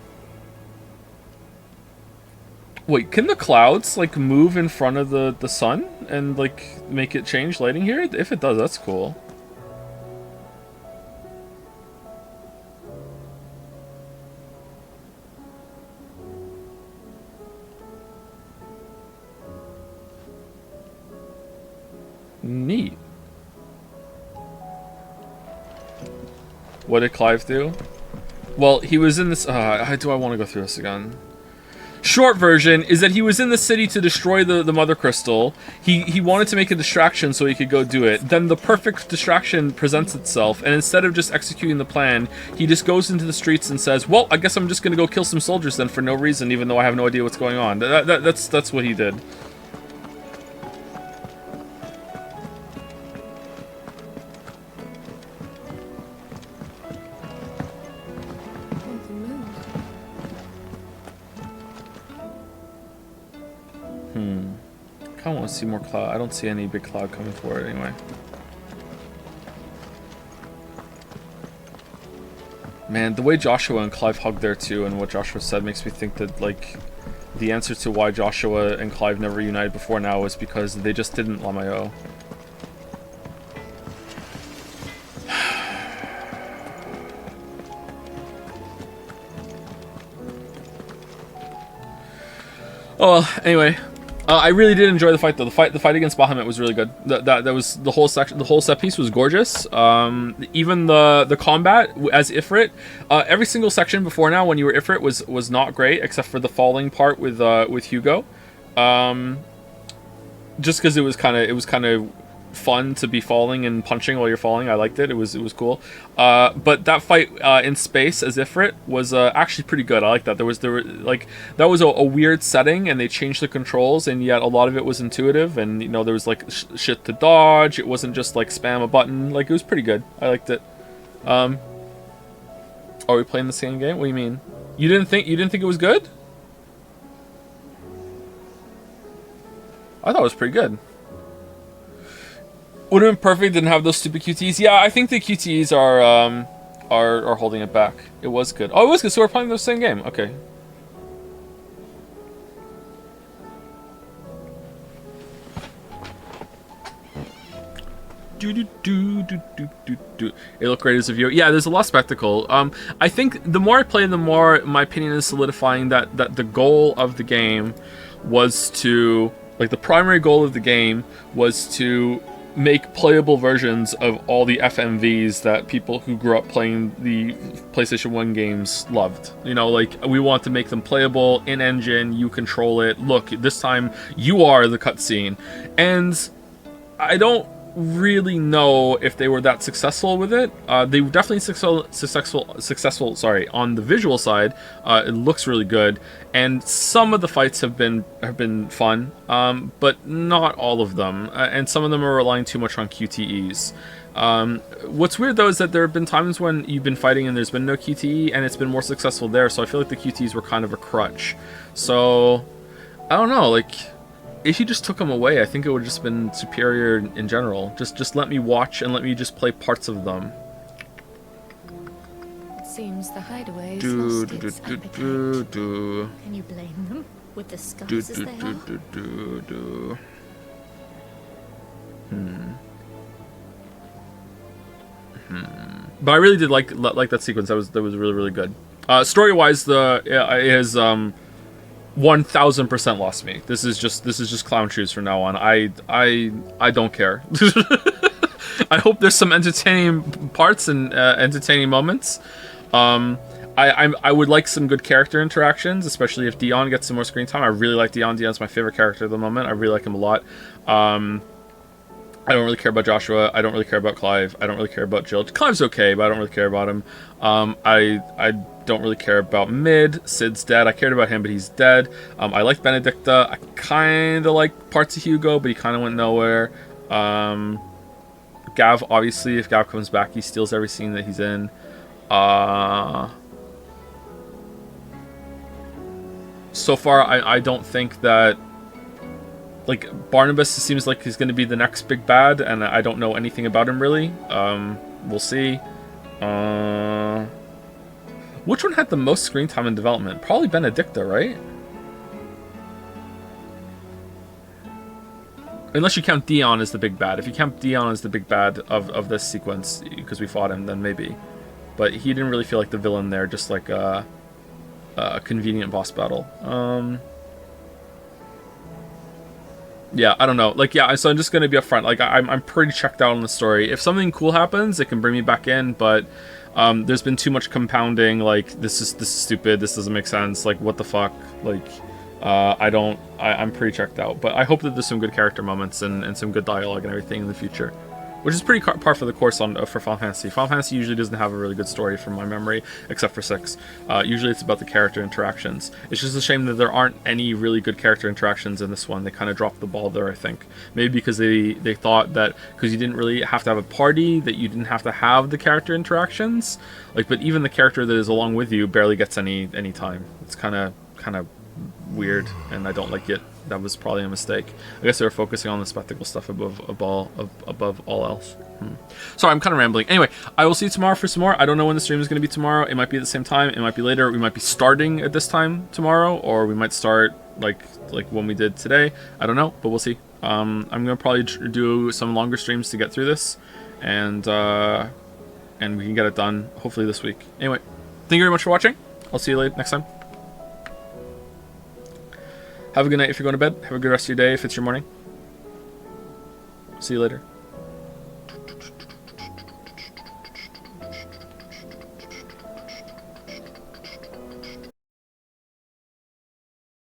Wait, can the clouds, like, move in front of the sun and, like, make it change lighting here? If it does, that's cool. Neat. What did Clive do? Well, he was in this... do I want to go through this again? Short version is that he was in the city to destroy the Mother Crystal. He wanted to make a distraction so he could go do it. Then the perfect distraction presents itself, and instead of just executing the plan, he just goes into the streets and says, well, I guess I'm just going to go kill some soldiers then for no reason, even though I have no idea what's going on. That's what he did. I want to see more cloud. I don't see any big cloud coming forward anyway. Man, the way Joshua and Clive hugged there too, and what Joshua said makes me think that, like, the answer to why Joshua and Clive never united before now is because they just didn't Lamayo. Oh well, anyway. I really did enjoy the fight though. The fight against Bahamut was really good. That was the whole section. The whole set piece was gorgeous. Even the combat as Ifrit. Every single section before now when you were Ifrit was not great, except for the falling part with Hugo. Just because it was kind of fun to be falling and punching while you're falling. I liked it. It was cool. But that fight in space as Ifrit was actually pretty good. I like that. There was a weird setting and they changed the controls, and yet a lot of it was intuitive, and you know there was like shit to dodge. It wasn't just like spam a button. Like, it was pretty good. I liked it. Are we playing the same game? What do you mean? You didn't think it was good? I thought it was pretty good. Would have been perfect, didn't have those stupid QTEs. Yeah, I think the QTEs are holding it back. It was good. Oh, it was good. So we're playing the same game. Okay. It looked great as a viewer. Yeah, there's a lot of spectacle. I think the more I play, the more my opinion is solidifying that the goal of the game was to, like, the primary goal of the game was to make playable versions of all the FMVs that people who grew up playing the PlayStation 1 games loved. You know, like, we want to make them playable in engine, you control it. Look, this time you are the cutscene. And I don't really know if they were that successful with it. They were definitely successful. Sorry, on the visual side, it looks really good, and some of the fights have been fun, but not all of them, and some of them are relying too much on QTEs. What's weird though is that there have been times when you've been fighting and there's been no QTE, and it's been more successful there. So I feel like the QTEs were kind of a crutch. So I don't know, like, if you just took them away, I think it would have just been superior in general. Just let me watch and let me just play parts of them.
It seems the hideaways
Do,
lost
do,
its
do,
appetite.
do, do.
Can you blame them with the scars
Do,
as
do,
they
do,
are?
do, do, do. But I really did like that sequence. That was really, really good. Story-wise, it has 1000% lost me. This is just clown shoes from now on. I don't care. I hope there's some entertaining parts and entertaining moments. I would like some good character interactions, especially if Dion gets some more screen time. I really like Dion. Dion's my favorite character at the moment. I really like him a lot. I don't really care about Joshua. I don't really care about Clive. I don't really care about Jill. Clive's okay, but I don't really care about him. I don't really care about Mid. Sid's dead. I cared about him, but he's dead. I like Benedicta. I kind of like parts of Hugo, but he kind of went nowhere. Gav, obviously, if Gav comes back, he steals every scene that he's in. So far, I don't think that... Like, Barnabas seems like he's going to be the next big bad, and I don't know anything about him, really. We'll see. Which one had the most screen time in development? Probably Benedicta, right? Unless you count Dion as the big bad. If you count Dion as the big bad of this sequence, because we fought him, then maybe. But he didn't really feel like the villain there, just like a convenient boss battle. Yeah, I don't know. Like, yeah, so I'm just gonna be upfront. Like, I'm pretty checked out on the story. If something cool happens, it can bring me back in. But there's been too much compounding. Like, this is stupid. This doesn't make sense. Like, what the fuck? Like, I'm pretty checked out. But I hope that there's some good character moments and some good dialogue and everything in the future. Which is pretty par for the course for Final Fantasy. Final Fantasy usually doesn't have a really good story from my memory, except for 6. Usually it's about the character interactions. It's just a shame that there aren't any really good character interactions in this one. They kind of dropped the ball there, I think. Maybe because they thought that because you didn't really have to have a party, that you didn't have to have the character interactions. Like, but even the character that is along with you barely gets any time. It's kind of weird, and I don't like it. That was probably a mistake. I guess they were focusing on the spectacle stuff above all else. Sorry, I'm kind of rambling. Anyway, I will see you tomorrow for some more. I don't know when the stream is going to be tomorrow. It might be at the same time. It might be later. We might be starting at this time tomorrow, or we might start like when we did today. I don't know, but we'll see. I'm going to probably do some longer streams to get through this, and we can get it done hopefully this week. Anyway, thank you very much for watching. I'll see you later next time. Have a good night if you're going to bed. Have a good rest of your day if it's your morning. See you later.